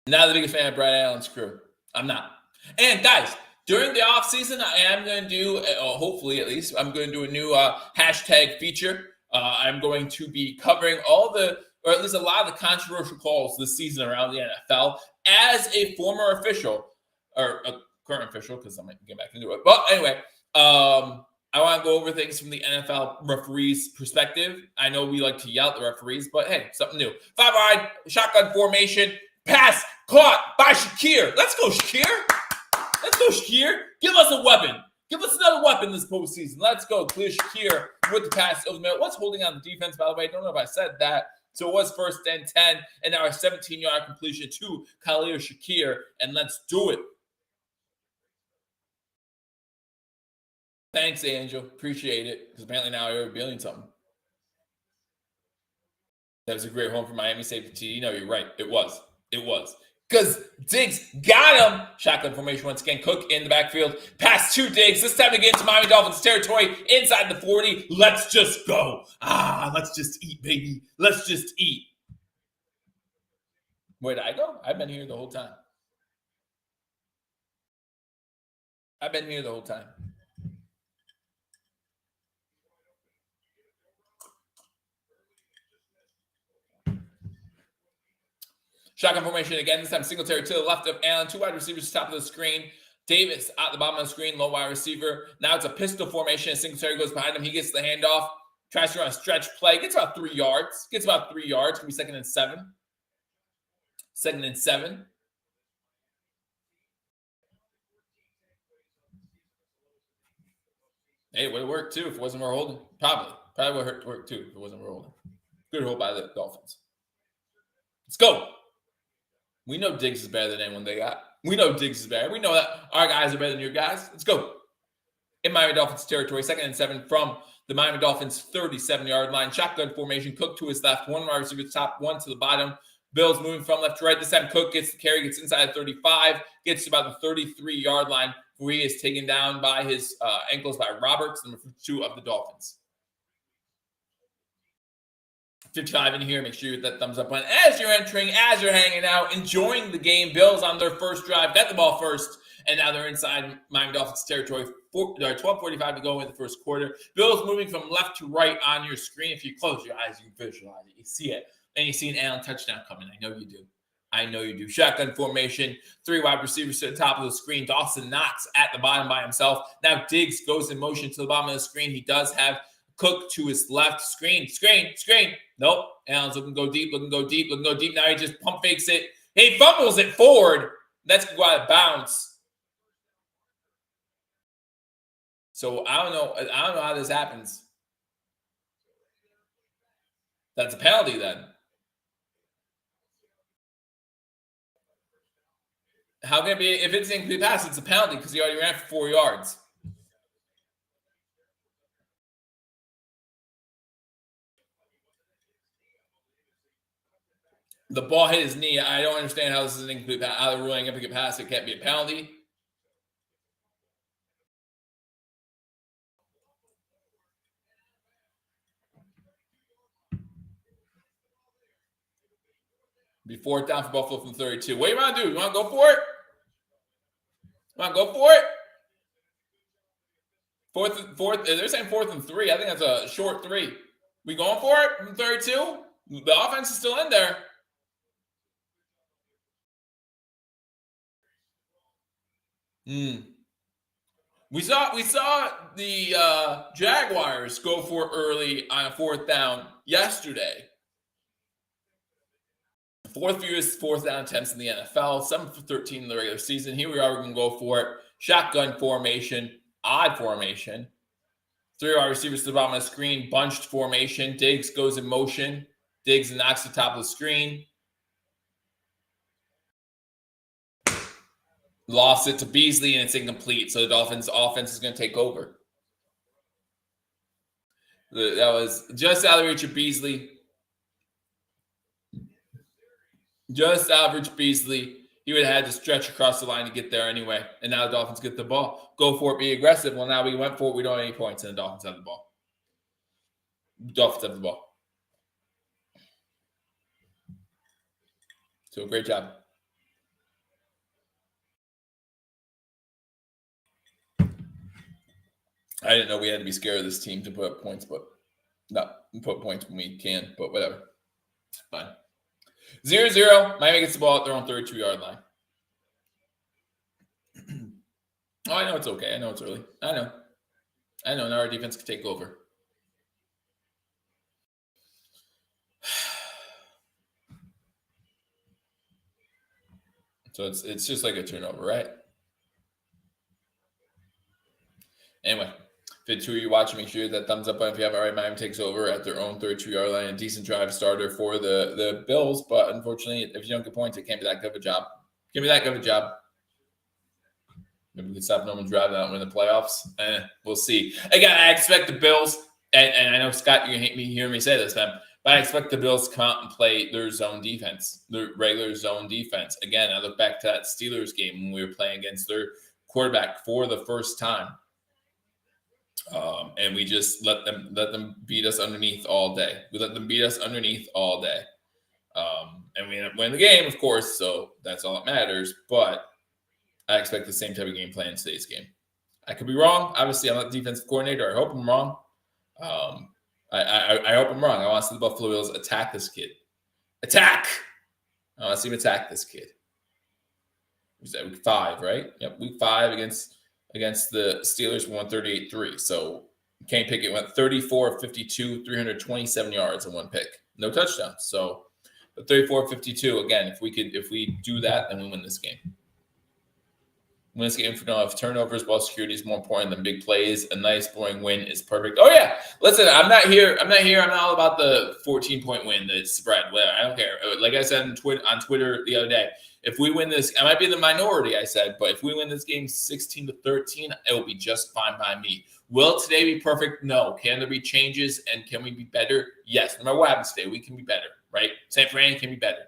Not the biggest fan of Brad Allen's crew. I'm not. And guys, during the offseason, I am going to do, hopefully at least, I'm going to do a new hashtag feature. I'm going to be covering or at least a lot of the controversial calls this season around the NFL as a former official, or a current official, because I might get back into it. But anyway, I want to go over things from the NFL referees' perspective. I know we like to yell at the referees, but hey, something new. 5-wide, shotgun formation, pass caught by Shakir. Let's go, Shakir. Let's go, Shakir. Give us a weapon. Give us another weapon this postseason. Let's go. Clear Shakir with the pass over the middle. What's holding on the defense, by the way? I don't know if I said that. So it was first and 10, and now a 17-yard completion to Khalil Shakir, and let's do it. Thanks, Angel. Appreciate it, because apparently now you're revealing something. That was a great home for Miami safety. You know, you're right. It was. Because Diggs got him. Shotgun formation once again. Cook in the backfield. Pass to Diggs. This time to get into Miami Dolphins territory inside the 40. Let's just go. Let's just eat, baby. Let's just eat. Where did I go? I've been here the whole time. Shotgun formation again. This time Singletary to the left of Allen. 2 wide receivers top of the screen. Davis at the bottom of the screen. Low wide receiver. Now it's a pistol formation. Singletary goes behind him. He gets the handoff. Tries to run a stretch play. Gets about 3 yards. Gonna be second and 7. Hey, it would have worked too if it wasn't more holding. Probably would have worked too if it wasn't more holding. Good hold by the Dolphins. Let's go. We know Diggs is better than anyone they got. We know Diggs is better. We know that our guys are better than your guys. Let's go. In Miami Dolphins territory, second and 7 from the Miami Dolphins 37-yard line. Shotgun formation. Cook to his left. 1 wide receiver top, 1 to the bottom. Bills moving from left to right. This time Cook gets the carry, gets inside 35, gets to about the 33-yard line where he is taken down by his ankles by Roberts, number 2 of the Dolphins. 55 in here. Make sure you hit that thumbs up button as you're entering, as you're hanging out, enjoying the game. Bills on their first drive, got the ball first, and now they're inside Miami Dolphins territory. 12:45 to go in the first quarter. Bills moving from left to right on your screen. If you close your eyes, you can visualize it. You see it. And you see an Allen touchdown coming. I know you do. Shotgun formation. 3 wide receivers to the top of the screen. Dawson Knox at the bottom by himself. Now Diggs goes in motion to the bottom of the screen. He does have Cook to his left. Screen. Nope. Allen's looking to go deep. Now he just pump fakes it. He fumbles it forward. That's going to go out of bounds. So I don't know how this happens. That's a penalty then. How can it be? If it's an incomplete pass, it's a penalty because he already ran for 4 yards. The ball hit his knee. I don't understand how this is an incomplete pass. How they're ruling incomplete pass. It can't be a penalty. Be 4th down for Buffalo from 32. What do you want to do? You want to go for it? Fourth. They're saying 4th and 3. I think that's a short 3. We going for it from 32? The offense is still in there. We saw the Jaguars go for it early on a 4th down yesterday. Fourth fewest 4th down attempts in the NFL, 7 for 13 in the regular season. Here we are, we're going to go for it. Shotgun formation, odd formation. 3 wide receivers to the bottom of the screen, bunched formation. Diggs goes in motion. Diggs knocks the top of the screen. Lost it to Beasley, and it's incomplete. So the Dolphins' offense is going to take over. That was just out of reach of Beasley. Just average Beasley. He would have had to stretch across the line to get there anyway. And now the Dolphins get the ball. Go for it, be aggressive. Well, now we went for it. We don't have any points, and the Dolphins have the ball. So great job. I didn't know we had to be scared of this team to put up points, but not put points when we can, but whatever. Fine. 0-0. Miami gets the ball at their own 32-yard line. Oh, I know it's okay. I know it's early. I know. Now our defense can take over. So it's just like a turnover, right? Anyway, if it's who you're watching, make sure that thumbs up button if you haven't already. Miami takes over at their own 32-yard line. A decent drive starter for the Bills, but unfortunately, if you don't get points, it can't be that good of a job. Maybe we can stop Norman driving out and win the playoffs. We'll see. Again, I expect the Bills, and I know, Scott, you're going to hate me hearing me say this, man, but I expect the Bills to come out and play their zone defense, their regular zone defense. Again, I look back to that Steelers game when we were playing against their quarterback for the first time. And we just let them beat us underneath all day. And we ended up winning the game, of course, so that's all that matters. But I expect the same type of game plan in today's game. I could be wrong. Obviously, I'm not the defensive coordinator. I hope I'm wrong. I hope I'm wrong. I want to see the Buffalo Bills attack this kid. I want to see him attack this kid. Was that week 5, right? Yep, week 5 against the Steelers, we won 38-3. So Kenny Pickett went 34 of 52, 327 yards and 1 pick. No touchdowns. So, but 34 of 52, again, if we do that, then we win this game. Win this game for no turnovers. Ball security is more important than big plays. A nice, boring win is perfect. Oh yeah, listen, I'm not all about the 14-point win, the spread. Well, I don't care. Like I said on Twitter the other day, if we win this, I might be the minority. I said, but if we win this game 16-13, it will be just fine by me. Will today be perfect? No. Can there be changes and can we be better? Yes. No matter what happens today, we can be better. Right? San Fran can be better.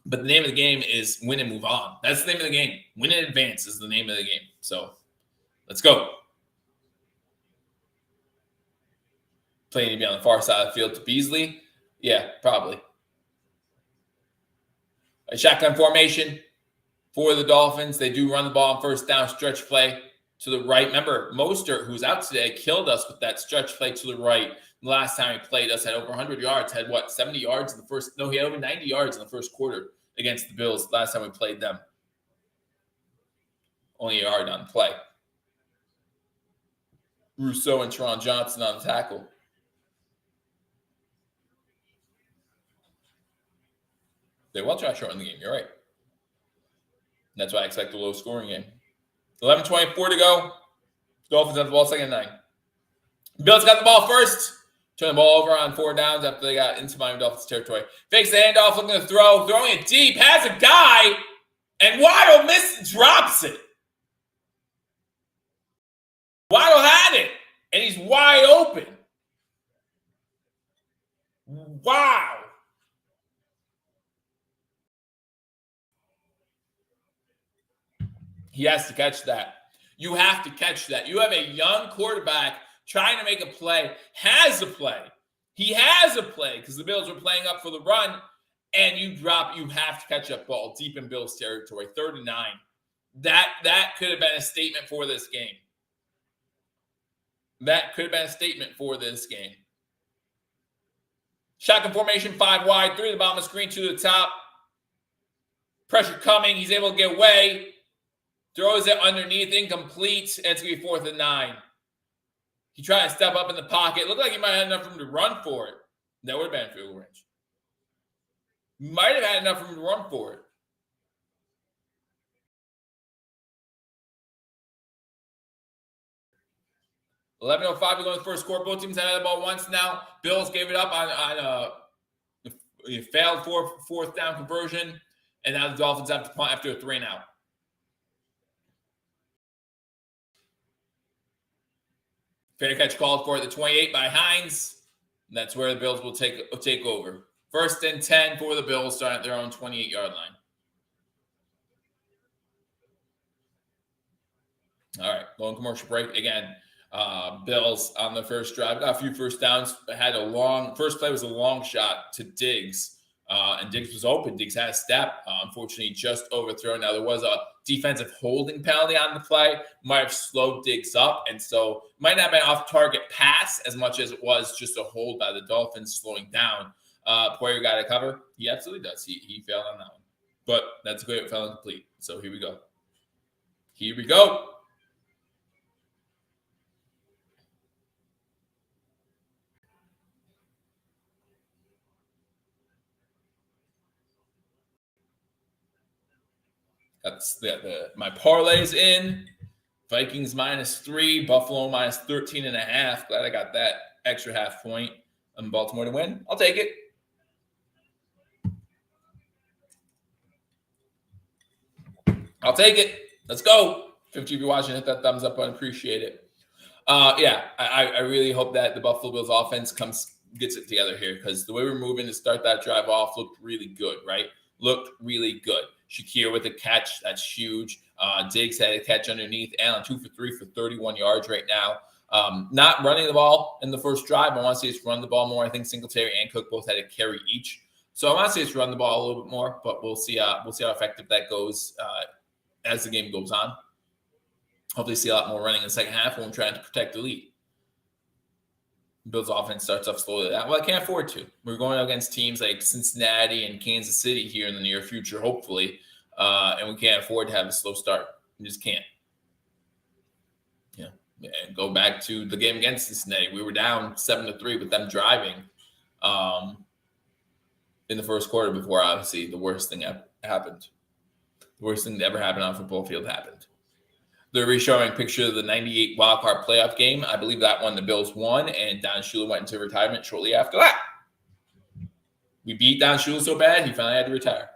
But the name of the game is win and move on. That's the name of the game. Win and advance is the name of the game. So let's go. Playing to be on the far side of the field to Beasley? Yeah, probably. A shotgun formation for the Dolphins. They do run the ball on first down, stretch play to the right. Remember, Mostert, who's out today, killed us with that stretch play to the right. The last time he played us, had over 100 yards, had 70 yards in the first? No, he had over 90 yards in the first quarter against the Bills last time we played them. Only a yard on the play. Rousseau and Teron Johnson on the tackle. They will try to shorten the game. You're right. That's why I expect a low-scoring game. 11:24 to go. Dolphins have the ball, second and 9. Bills got the ball first. Turn the ball over on 4 downs after they got into Miami Dolphins territory. Fakes the handoff, looking to throw. Throwing it deep. Has a guy. And Waddle drops it. Waddle had it. And he's wide open. Wow. He has to catch that. You have to catch that. You have a young quarterback trying to make a play, has a play. He has a play because the Bills were playing up for the run, and you have to catch that ball deep in Bills territory, 3rd and 9. That could have been a statement for this game. That could have been a statement for this game. Shotgun formation, 5 wide, 3 to the bottom of the screen, 2 to the top. Pressure coming. He's able to get away. Throws it underneath, incomplete, and it's going to be 4th and 9. He tried to step up in the pocket. Looked like he might have enough room to run for it. That would have been field goal range. Might have had enough room to run for it. $11:05 to go in the first quarter. Both teams have had the ball once now. Bills gave it up on a failed fourth down conversion, and now the Dolphins have to punt after a 3-and-out. Fair catch called for at the 28 by Hines. And that's where the Bills will take over. 1st and 10 for the Bills, starting at their own 28-yard line. All right, going commercial break again. Bills on the first drive got a few first downs. First play was a long shot to Diggs, and Diggs was open. Diggs had a step, unfortunately, just overthrown. Now there was a defensive holding penalty on the play, might have slowed Diggs up, and so might not have been off-target pass as much as it was just a hold by the Dolphins slowing down. Poyer got a cover. He absolutely does. He failed on that one. But that's good. It fell incomplete. So here we go. Here we go. That's my parlays in. Vikings -3, Buffalo -13.5. Glad I got that extra half point on Baltimore to win. I'll take it. I'll take it. Let's go. If you're watching, hit that thumbs up. I appreciate it. I really hope that the Buffalo Bills offense gets it together here, because the way we're moving to start that drive off looked really good, right? Looked really good. Shakir with a catch. That's huge. Diggs had a catch underneath. Allen 2 for 3 for 31 yards right now. Not running the ball in the first drive. I want to see us run the ball more. I think Singletary and Cook both had a carry each. So I want to see us run the ball a little bit more, but we'll see how effective that goes as the game goes on. Hopefully see a lot more running in the second half when we're trying to protect the lead. Bills offense starts off slowly. Well, I can't afford to. We're going against teams like Cincinnati and Kansas City here in the near future, hopefully, and we can't afford to have a slow start. We just can't. And go back to the game against Cincinnati. We were down 7-3 with them driving in the first quarter before, obviously, the worst thing happened. The worst thing that ever happened on a football field happened. They're re-showing a picture of the 98 wildcard playoff game. I believe that one the Bills won, and Don Shula went into retirement shortly after that. We beat Don Shula so bad, he finally had to retire.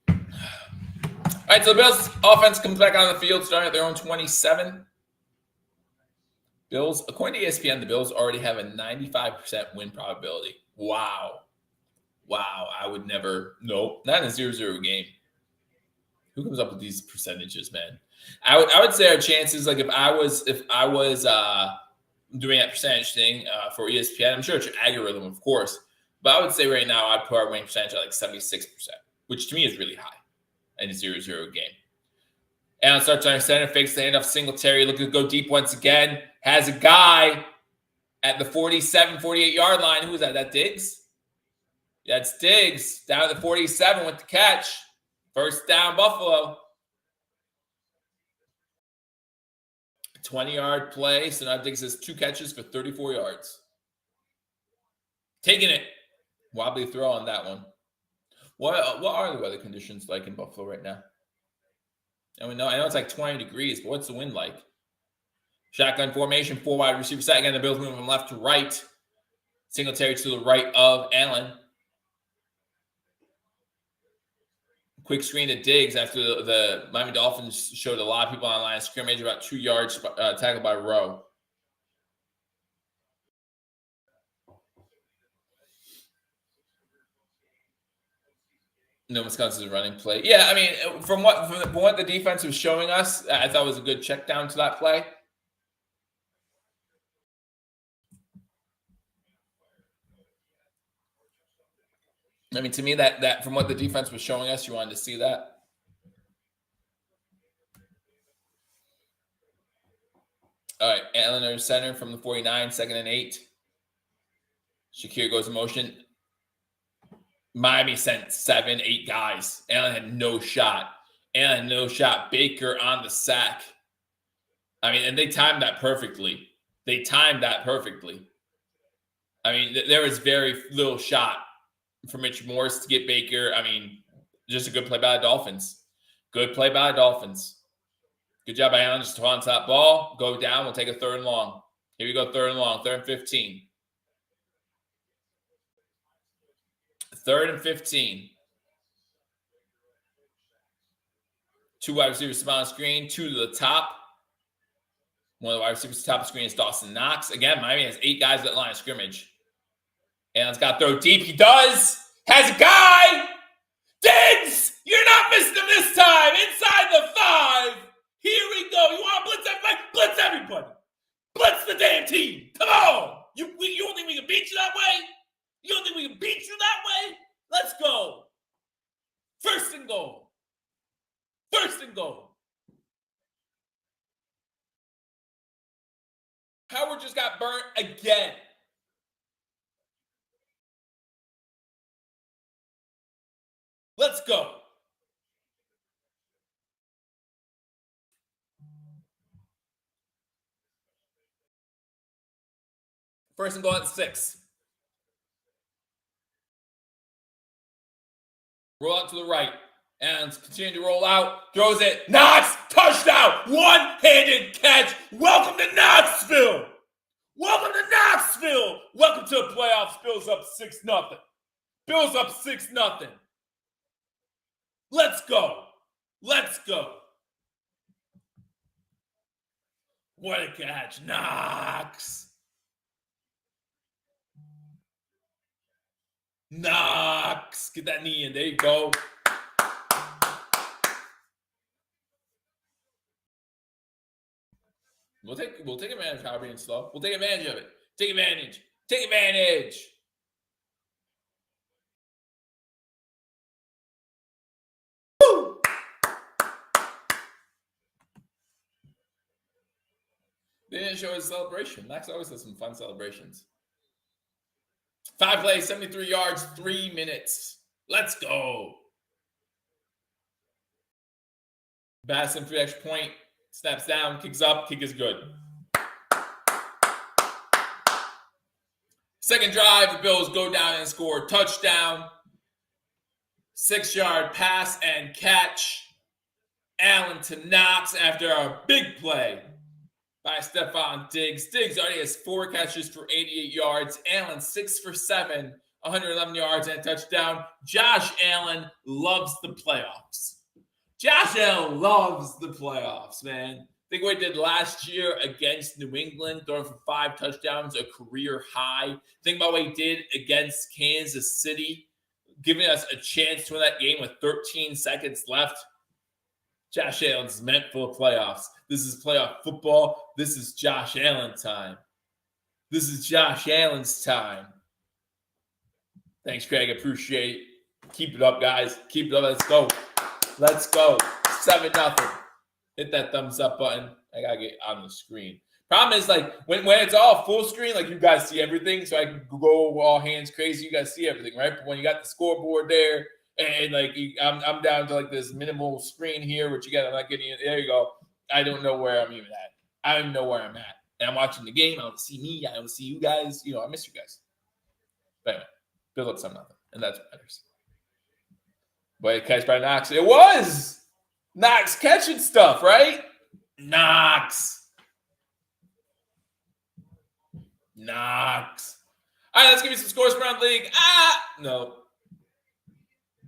All right, so the Bills offense comes back on the field, starting at their own 27. Bills, according to ESPN, the Bills already have a 95% win probability. Wow, I would never, nope, not in a 0-0 game. Who comes up with these percentages, man? I would say our chances, like if I was doing that percentage thing for ESPN, I'm sure it's an algorithm, of course, but I would say right now I'd put our winning percentage at like 76%, which to me is really high in a 0-0 game. And starts on center, fakes the handoff, Singletary, looking to go deep once again, has a guy at the 47, 48-yard line. Who is that? That Diggs? Yeah, it's Diggs down at the 47 with the catch. First down, Buffalo. 20-yard play. So now Diggs has 2 catches for 34 yards. Taking it. Wobbly throw on that one. What are the weather conditions like in Buffalo right now? I know it's like 20 degrees, but what's the wind like? Shotgun formation, 4 wide receiver set. Again, the Bills moving from left to right. Singletary to the right of Allen. Quick screen to Diggs after the Miami Dolphins showed a lot of people on line of scrimmage, about 2 yards, tackled by Rowe. No, Wisconsin's running play. Yeah, I mean, from what the defense was showing us, I thought it was a good check down to that play. I mean, to me, that from what the defense was showing us, you wanted to see that. All right, Allen under center from the 49, 2nd and 8. Shakir goes in motion. Miami sent 7, 8 guys. Allen had no shot. Baker on the sack. I mean, and they timed that perfectly. I mean, there was very little shot for Mitch Morse to get Baker. I mean, just a good play by the Dolphins. Good job by Allen, just on top ball. Go down. We'll take a 3rd and long. Here we go, 3rd and long. 3rd and 15. 3rd and 15. 2 wide receivers spot on screen. 2 to the top. One of the wide receivers to the top of the screen is Dawson Knox. Again, Miami has 8 guys at line of scrimmage. Allen's got to throw deep. He does. Has a guy. Diggs! You're not missing him this time. Inside the 5. Here we go. You want to blitz everybody? Blitz everybody. Blitz the damn team. Come on. You don't think we can beat you that way? You don't think we can beat you that way? Let's go. 1st and goal. Howard just got burnt again. Let's go. First and goal at 6. Roll out to the right. And continue to roll out. Throws it. Knox! Touchdown! One-handed catch. Welcome to Knoxville! Welcome to the playoffs. Bills up 6-0. Let's go. What a catch. Knox. Get that knee in. There you go. We'll take advantage of how being slow. We'll take advantage of it. Take advantage. Woo! They didn't show his celebration. Max always has some fun celebrations. 5 plays, 73 yards, 3 minutes. Let's go. Basson for the extra point. Snaps down, kicks up, kick is good. Second drive, the Bills go down and score. Touchdown. 6-yard pass and catch. Allen to Knox after a big play by Stephon Diggs. Diggs already has 4 catches for 88 yards. Allen 6 for 7, 111 yards and a touchdown. Josh Allen loves the playoffs. Man. Think what he did last year against New England, throwing for 5 touchdowns, a career high. Think about what he did against Kansas City, giving us a chance to win that game with 13 seconds left. Josh Allen's meant for the playoffs. This is playoff football. This is Josh Allen time. Thanks, Craig. Appreciate it. Keep it up, guys. Let's go. 7-0. Hit that thumbs up button. I gotta get on the screen. Problem is, like, when it's all full screen, like, you guys see everything, so I can go all hands crazy. You guys see everything, right? But when you got the scoreboard there, and like I'm down to like this minimal screen here, which again I'm not getting. There you go. I don't know where I'm even at. I don't even know where I'm at. And I'm watching the game. I don't see me. I don't see you guys. I miss you guys. But anyway, build up 7-0. And that's what matters. But a catch by Knox. It was Knox catching stuff, right? Knox. All right, let's give you some scores from around the league. No.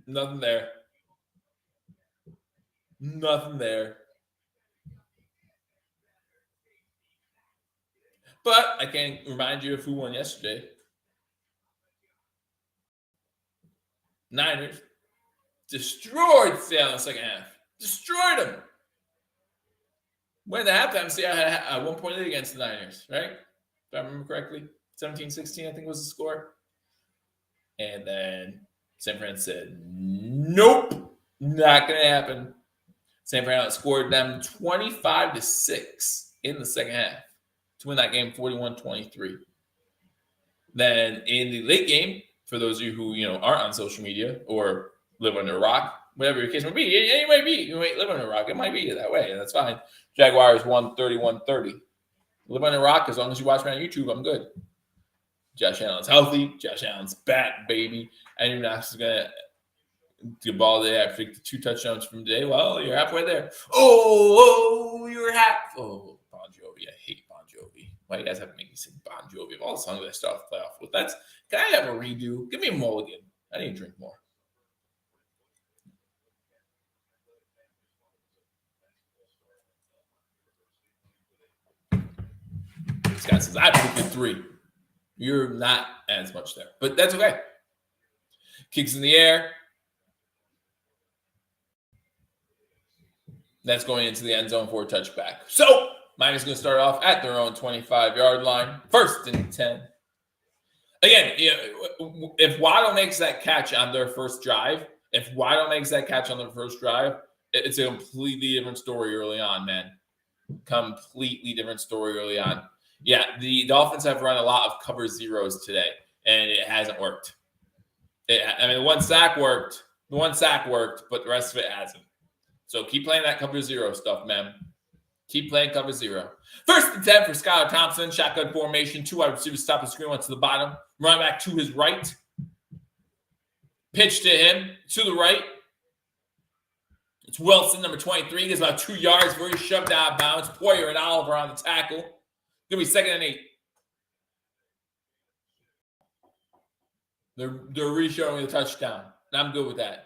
Nothing there. But I can remind you of who won yesterday. Niners destroyed Seattle in the second half. Destroyed them. Went to halftime. Seattle had a 1-point lead against the Niners, right? If I remember correctly. 17-16, I think was the score. And then San Fran said, nope, not going to happen. San Fran scored them 25-6 in the second half to win that game 41-23. Then in the late game, for those of you who aren't on social media or live under a rock, whatever your case might be, you might live under a rock. It might be that way, and that's fine. Jaguars won 31-30. Live under a rock, as long as you watch me on YouTube, I'm good. Josh Allen's healthy. Josh Allen's back, baby. I knew Knox was going to get the ball today. I predicted 2 touchdowns from today. Well, you're halfway there. You're half. Oh, Bon Jovi. I hate Bon Jovi. Why do you guys have to make me sing Bon Jovi of all the songs I start off the playoff with? Can I have a redo? Give me a mulligan. I need to drink more. This guy says, I predicted 3. You're not as much there, but that's okay. Kicks in the air. That's going into the end zone for a touchback. So Miami's going to start off at their own 25-yard line. 1st and 10. Again, if Waddle makes that catch on their first drive, it's a completely different story early on, man. Completely different story early on. Yeah, the Dolphins have run a lot of cover zeros today, and it hasn't worked. The one sack worked, but the rest of it hasn't. So keep playing that cover zero stuff, man. Keep playing cover zero. 1st and 10 for Skyler Thompson. Shotgun formation. 2 wide receivers stop the screen, one to the bottom. Running back to his right. Pitch to him to the right. It's Wilson, number 23. He gets about 2 yards before he's shoved out of bounds. Poyer and Oliver on the tackle. Going to be 2nd and 8. They're re-showing the touchdown. And I'm good with that.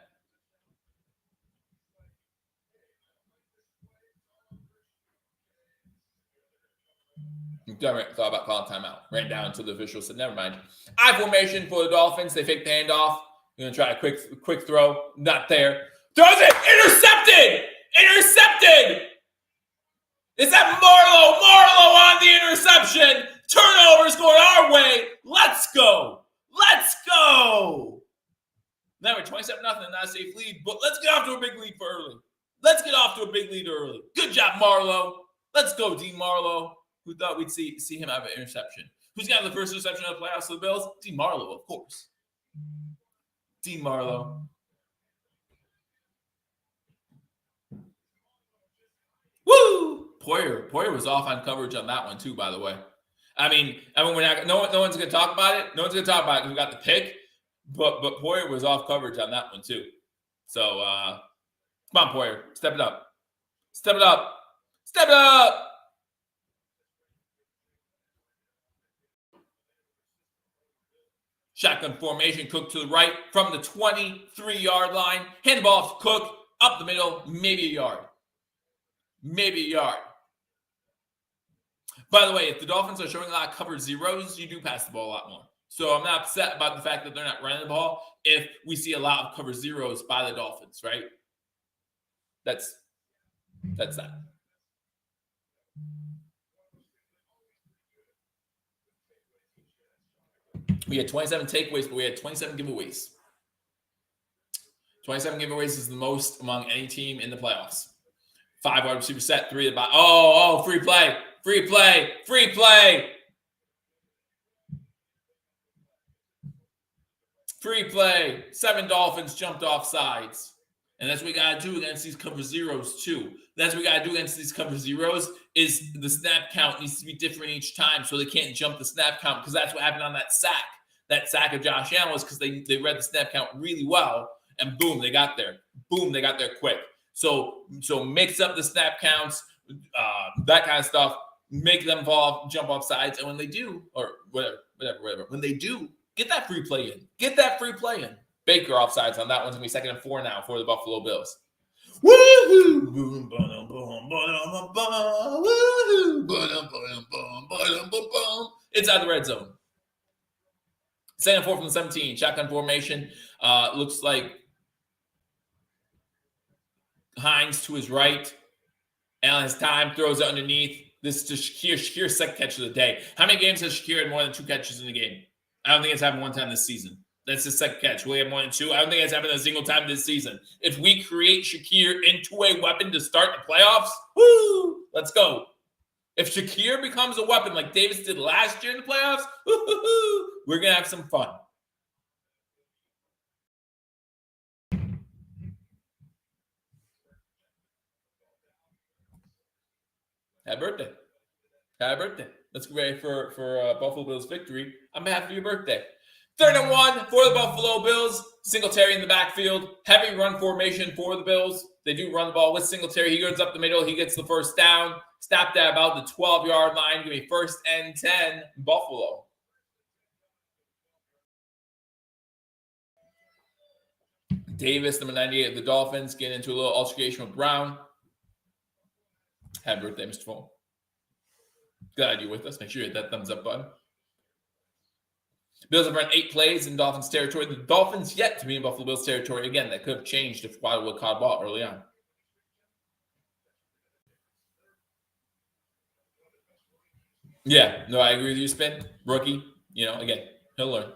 Thought about calling timeout. Ran down until the official said, never mind. I formation for the Dolphins. They fake the handoff. They're going to try a quick throw. Not there. Throws it. Intercepted. Is that Marlowe on the interception? Turnovers going our way. Let's go. Now we're 27-0, not a safe lead, but let's get off to a big lead early. Good job, Marlowe. Let's go, D. Marlowe. Who thought we'd see him have an interception? Who's got the first interception of the playoffs for the Bills? D. Marlowe, of course. D. Marlowe. Woo! Poyer was off on coverage on that one too, by the way. I mean, we're not. No one's going to talk about it. No one's going to talk about it because we got the pick. But Poyer was off coverage on that one too. So come on, Poyer, step it up. Shotgun formation. Cook to the right from the 23-yard line. Hand the ball off to Cook up the middle, maybe a yard. By the way, if the Dolphins are showing a lot of cover zeros, you do pass the ball a lot more. So I'm not upset about the fact that they're not running the ball if we see a lot of cover zeros by the Dolphins, right? That's that. We had 27 takeaways, but we had 27 giveaways. 27 giveaways is the most among any team in the playoffs. 5 wide receiver set, 3 at the bottom. Oh, free play. 7 Dolphins jumped off sides. And that's what we got to do against these cover zeros too. That's what we got to do against these cover zeros is the snap count needs to be different each time so they can't jump the snap count because that's what happened on that sack. That sack of Josh Allen was because they read the snap count really well, and boom, they got there. Boom, they got there quick. So mix up the snap counts, that kind of stuff. Make them jump off sides, and when they do, or whatever, when they do, get that free play in. Get that free play in. Baker offsides on that one's gonna be 2nd and 4 now for the Buffalo Bills. Woohoo! Boom, boom, boom, boom, boom, woohoo! Boom, boom, boom, boom, boom, boom. Inside the red zone. 2nd and 4 from the 17. Shotgun formation. Looks like Hines to his right. Allen has time, throws it underneath. This is Shakir's second catch of the day. How many games has Shakir had more than 2 catches in the game? I don't think it's happened one time this season. That's his second catch. Will he have more than 2? I don't think it's happened a single time this season. If we create Shakir into a weapon to start the playoffs, woo, let's go. If Shakir becomes a weapon like Davis did last year in the playoffs, we're going to have some fun. Happy birthday. Happy birthday. Let's get ready for Buffalo Bills victory on behalf of your birthday. 3rd and 1 for the Buffalo Bills. Singletary in the backfield. Heavy run formation for the Bills. They do run the ball with Singletary. He goes up the middle. He gets the first down. Stopped at about the 12-yard line. Give me 1st and 10, Buffalo. Davis, number 98 of the Dolphins, getting into a little altercation with Brown. Happy birthday, Mr. Fulton. Glad you're with us. Make sure you hit that thumbs up button. Bills have run 8 plays in Dolphins territory. The Dolphins yet to be in Buffalo Bills territory. Again, that could have changed if Wildwood caught a ball early on. Yeah, no, I agree with you, Spin. Rookie, again, he'll learn.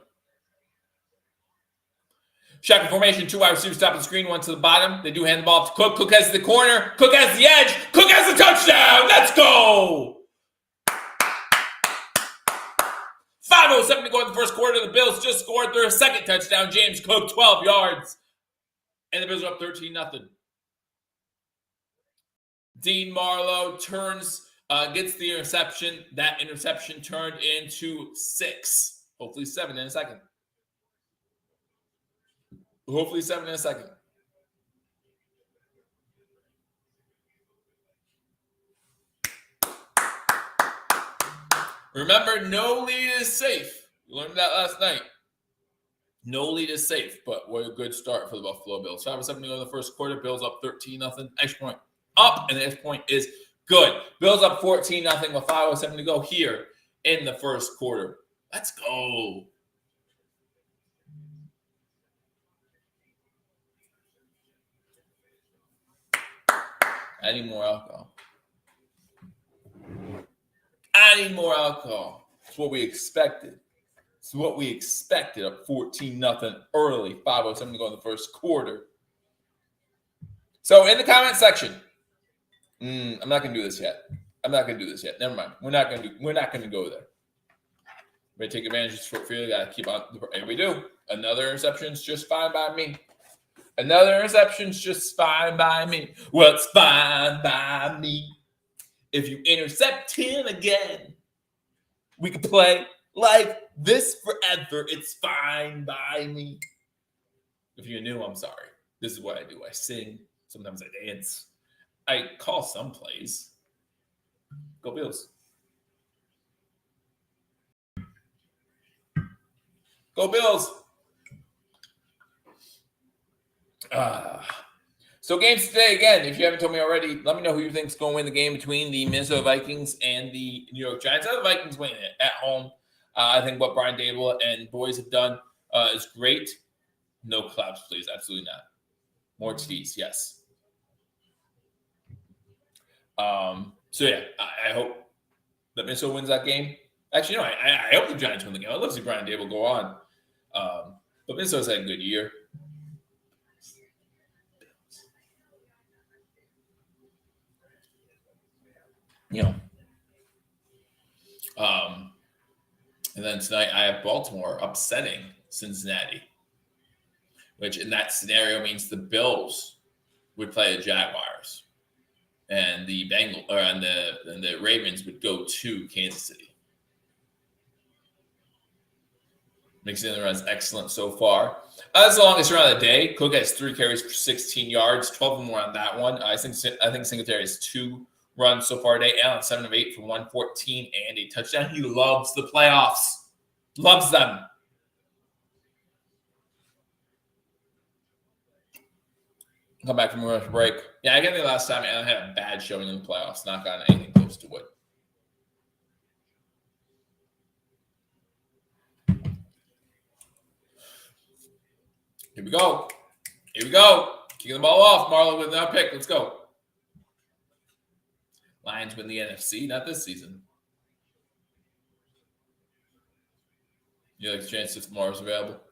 Shotgun formation, 2 wide receivers top of the screen, 1 to the bottom. They do hand the ball to Cook. Cook has the corner. Cook has the edge. Cook has the touchdown. Let's go. 5:07 to go in the first quarter. The Bills just scored their second touchdown. James Cook, 12 yards. And the Bills are up 13-0. Dean Marlowe gets the interception. That interception turned into 6. Hopefully 7 in a second. Remember, no lead is safe. We learned that last night. No lead is safe, but what a good start for the Buffalo Bills. 5:07 to go in the first quarter. Bills up 13-0. Extra point up, and the extra point is good. Bills up 14-0 with 5:07 to go here in the first quarter. Let's go. I need more alcohol. It's what we expected. Up 14-0 early. 5:07 to go in the first quarter. So in the comment section, I'm not going to do this yet. Never mind. We're not going to go there. We're going to take advantage of this short field. Got to keep on. And we do. Another interception's just fine by me. Well, it's fine by me. If you intercept 10 again, we can play like this forever. It's fine by me. If you're new, I'm sorry. This is what I do. I sing. Sometimes I dance. I call some plays. Go Bills. Go Bills. So games today, again, if you haven't told me already, let me know who you think is going to win the game between the Minnesota Vikings and the New York Giants. The Vikings winning it at home. I think what Brian Dable and boys have done is great. No claps, please. Absolutely not. More T's, yes. So, yeah, I hope that Minnesota wins that game. Actually, no, I hope the Giants win the game. I'd love to see Brian Dable go on. But Minnesota's had a good year. And then tonight I have Baltimore upsetting Cincinnati, which in that scenario means the Bills would play the Jaguars. and the the Ravens would go to Kansas City. Mixing in the runs excellent so far. That's the longest run of the day. Cook has 3 carries for 16 yards, 12 of them were on that one. I think Singletary has 2 runs so far today. Allen 7 of 8 for 114 and a touchdown. He loves the playoffs. Loves them. Come back from a rush break. Yeah, I get the last time Allen had a bad showing in the playoffs. Not gotten anything close to it. Here we go. Here we go. Kicking the ball off. Marlon with another pick. Let's go. Lions win the NFC. Not this season. You like the chance if tomorrow's available?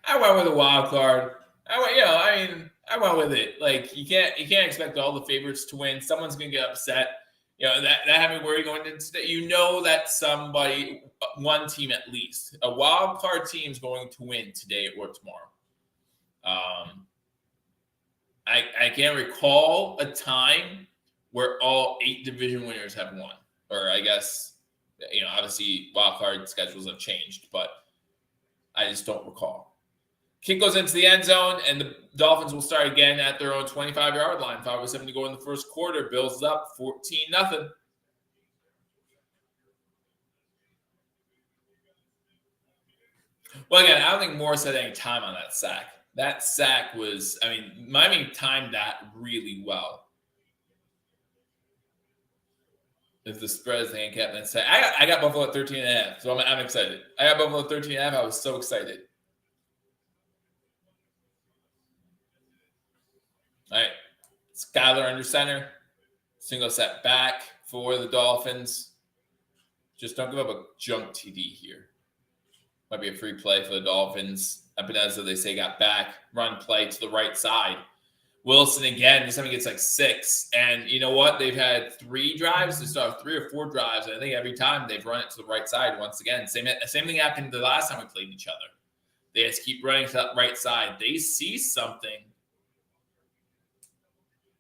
I went with a wild card. I went with it. Like you can't expect all the favorites to win. Someone's gonna get upset. That had me worried going into today. That somebody, one team at least, a wild card team is going to win today or tomorrow. I can't recall a time where all 8 division winners have won. Or I guess, obviously wild card schedules have changed, but I just don't recall. Kick goes into the end zone, and the Dolphins will start again at their own 25-yard line. 5:07 to go in the first quarter. Bills up 14-0. Well, again, I don't think Morris had any time on that sack. That sack was, Miami timed that really well. If the spread is the handicap, then say I got Buffalo at 13.5, so I'm excited. I got Buffalo at 13.5. I was so excited. All right, Skyler under center, single set back for the Dolphins. Just don't give up a jump TD here. Might be a free play for the Dolphins. Epineza, they say, got back. Run play to the right side. Wilson again. This time he gets like 6. And you know what? They've had 3 drives. They still have 3 or 4 drives. And I think every time they've run it to the right side once again. Same thing happened the last time we played each other. They just keep running to that right side. They see something.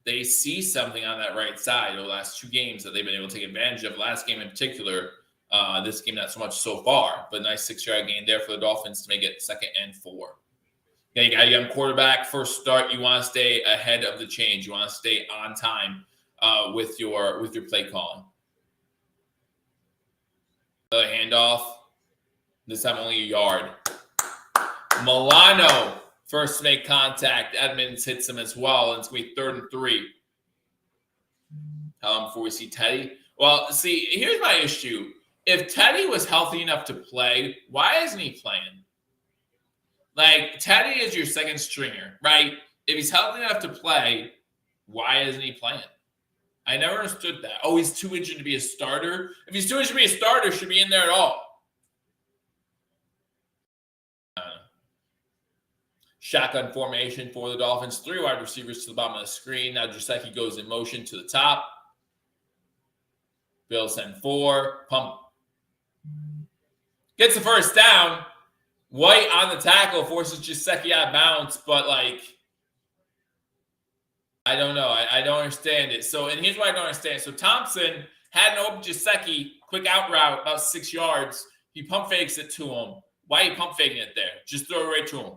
They see something on that right side over the last 2 games that they've been able to take advantage of. Last game in particular. This game, not so much so far, but nice 6-yard gain there for the Dolphins to make it 2nd and 4. Yeah, you got a young quarterback. First start, you want to stay ahead of the change. You want to stay on time with your play calling. The handoff. This time only a yard. Milano first to make contact. Edmonds hits him as well, and it's going to be 3rd and 3. Before we see Teddy. Well, see, here's my issue. If Teddy was healthy enough to play, why isn't he playing? Like, Teddy is your second stringer, right? If he's healthy enough to play, why isn't he playing? I never understood that. Oh, he's too injured to be a starter? If he's too injured to be a starter, should be in there at all. Shotgun formation for the Dolphins. 3 wide receivers to the bottom of the screen. Now Jaceki goes in motion to the top. Bills send 4. Pump. Gets the first down. White on the tackle forces Jaceki out of bounds, but I don't know. I don't understand it. So, and here's what I don't understand. So Thompson had an open Jaceki, quick out route, about 6 yards. He pump fakes it to him. Why are you pump faking it there? Just throw it right to him.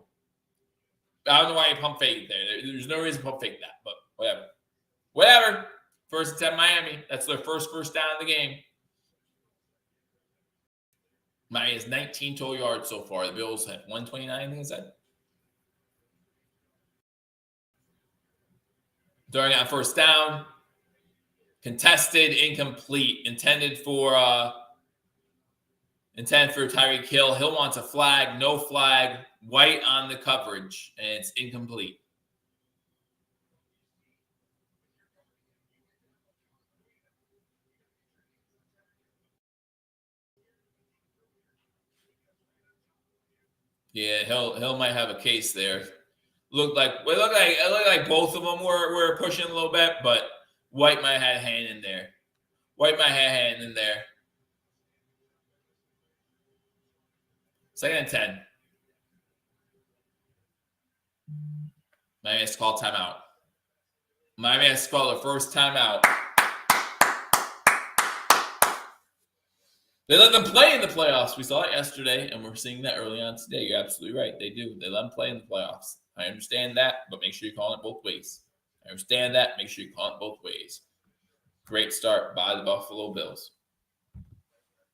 I don't know why you pump fake it there. There's no reason to pump fake that, but whatever. Whatever. First attempt Miami. That's their first down of the game. Miami has 19 total yards so far. The Bills have 129, I think I said. Throwing out first down. Contested, incomplete. Intended for Tyreek Hill. Hill wants a flag. No flag. White on the coverage. And it's incomplete. Yeah, Hill might have a case there. It looked like both of them were pushing a little bit, but White might have had a hand in there. 2nd and 10. Miami has to call timeout. Miami has to call their first timeout. They let them play in the playoffs. We saw it yesterday, and we're seeing that early on today. You're absolutely right. They do. They let them play in the playoffs. I understand that, but make sure you call it both ways. I understand that. Make sure you call it both ways. Great start by the Buffalo Bills.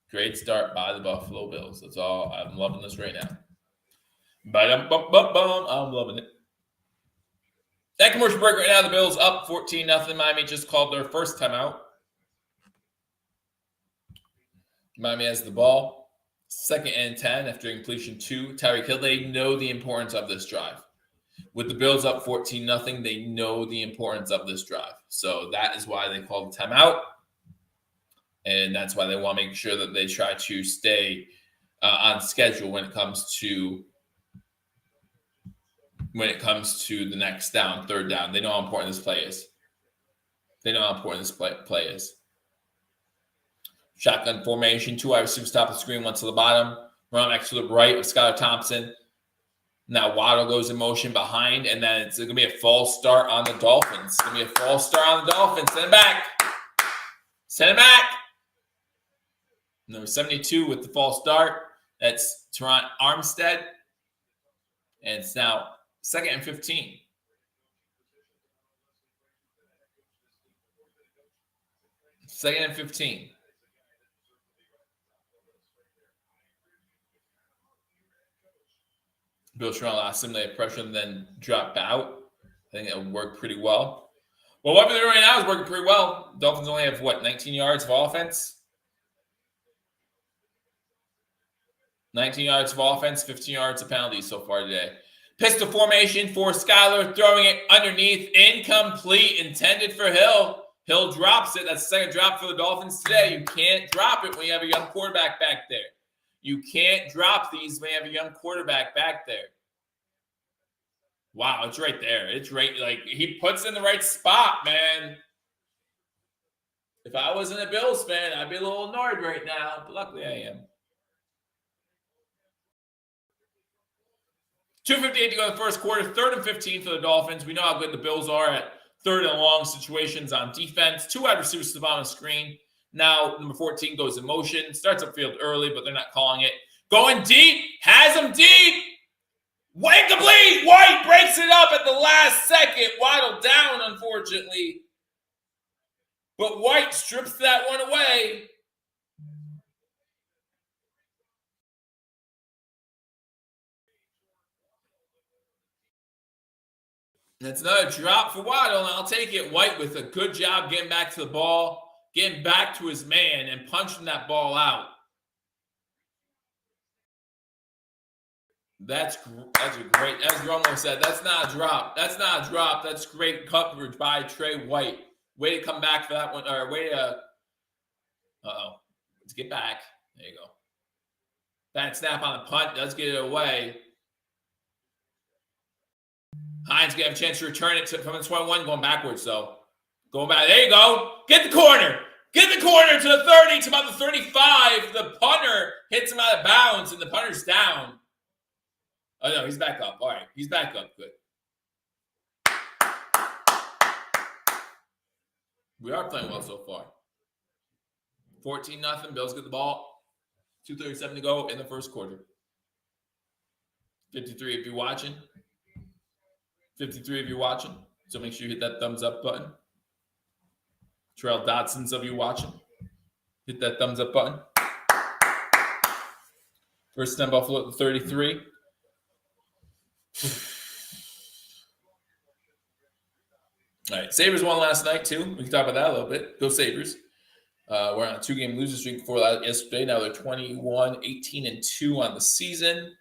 Great start by the Buffalo Bills. That's all. I'm loving this right now. I'm loving it. That commercial break right now, the Bills up 14-0. Miami just called their first timeout. Miami has the ball. 2nd and 10 after completion 2. Tyreek Hill, they know the importance of this drive. With the Bills up 14-0, they know the importance of this drive. So that is why they called the timeout. And that's why they want to make sure that they try to stay on schedule when it comes to the next down, 3rd down. They know how important this play is. Play is. Shotgun formation, 2 wide receivers top of the screen, 1 to the bottom. Run back to the right with Skyler Thompson. Now Waddle goes in motion behind, and then it's going to be a false start on the Dolphins. Send him back. Send him back. Number 72 with the false start. That's Teron Armstead. And it's now 2nd and 15. Second and 15. Bills trying to simulate pressure and then drop out. I think that would work pretty well. Well, what they're doing right now is working pretty well. Dolphins only have, 19 yards of offense? 19 yards of offense, 15 yards of penalties so far today. Pistol formation for Skyler, throwing it underneath, incomplete, intended for Hill. Hill drops it. That's the 2nd drop for the Dolphins today. You can't drop it when you have a young quarterback back there. You can't drop these when you have a young quarterback back there. Wow, it's right there. It's right, he puts it in the right spot, man. If I wasn't a Bills fan, I'd be a little annoyed right now, but luckily I am. 2:58 to go in the first quarter, 3rd and 15 for the Dolphins. We know how good the Bills are at 3rd and long situations on defense. 2 wide receivers to the bottom of the screen. Now, number 14 goes in motion. Starts upfield early, but they're not calling it. Going deep. Has him deep. White complete. White breaks it up at the last second. Waddle down, unfortunately. But White strips that one away. That's another drop for Waddle, and I'll take it. White with a good job getting back to the ball, getting back to his man, and punching that ball out. That's a great, as Romo said, that's not a drop. That's not a drop. That's great coverage by Trey White. Way to come back for that one, or way to, let's get back. There you go. Bad snap on the punt, does get it away. Hines gonna have a chance to return it from the 21, going backwards, though. Going back. There you go. Get the corner. Get the corner to the 30, to about the 35. The punter hits him out of bounds, and the punter's down. Oh, no, he's back up. All right, he's back up. Good. We are playing well so far. 14-0. Bills get the ball. 2:37 to go in the first quarter. 53 if you're watching. 53 if you're watching. So make sure you hit that thumbs up button. Terrell Dodson's of you watching. Hit that thumbs up button. First time Buffalo at the 33. All right. Sabres won last night, too. We can talk about that a little bit. Go Sabres. We're on a 2-game losing streak before that yesterday. Now they're 21-18-2 on the season.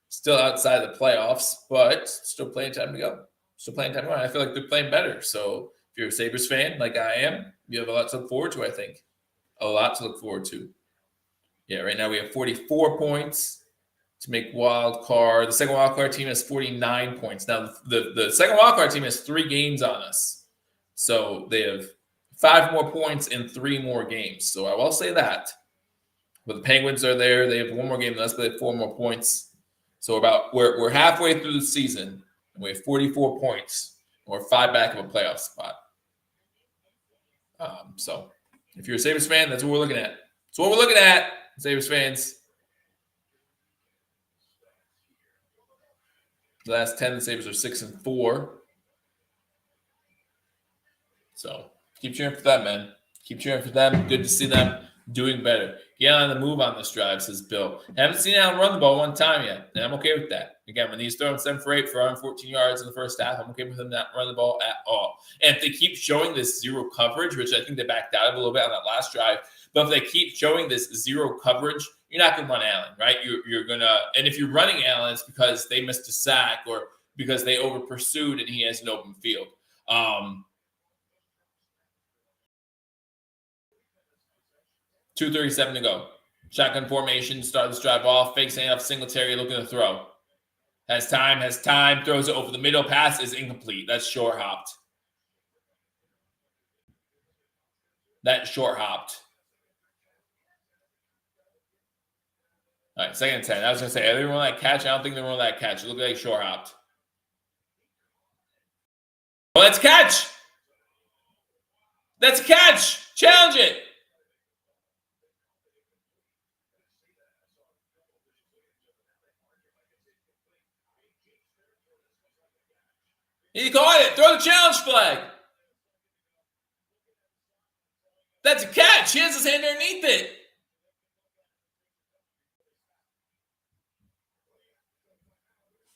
Still outside the playoffs, but still plenty of time to go. I feel like they're playing better. So if you're a Sabres fan like I am, you have a lot to look forward to, I think. A lot to look forward to. Yeah, right now we have 44 points to make wild card. The second wild card team has 49 points. Now, the second wild card team has 3 games on us. So they have 5 more points in 3 more games. So I will say that. But the Penguins are there. They have 1 more game than us, but they have 4 more points. So we're halfway through the season, and we have 44 points. We're 5 back of a playoff spot. So if you're a Sabres fan, that's what we're looking at. That's what we're looking at, Sabres fans. The last 10, the Sabres are 6-4. So keep cheering for them, man. Keep cheering for them. Good to see them doing better. Get on the move on this drive, says Bill. I haven't seen Allen run the ball one time yet, and I'm okay with that. Again, when he's throwing 7 for 8 for 114 yards in the first half, I'm okay with him not running the ball at all. And if they keep showing this zero coverage, which I think they backed out of a little bit on that last drive, but if they keep showing this zero coverage, you're not going to run Allen, right? You're going to – and if you're running Allen, it's because they missed a sack or because they over-pursued and he has an open field. 2:37 to go. Shotgun formation, start this drive off. Fakes handoff, Singletary looking to throw. Has time, throws it over the middle. Pass is incomplete. That's short hopped. All right, 2nd and 10. I was going to say, are they running that catch? I don't think they're running that catch. It looked like short hopped. Oh, that's a catch. That's a catch. Challenge it. He caught it. Throw the challenge flag. That's a catch. He has his hand underneath it.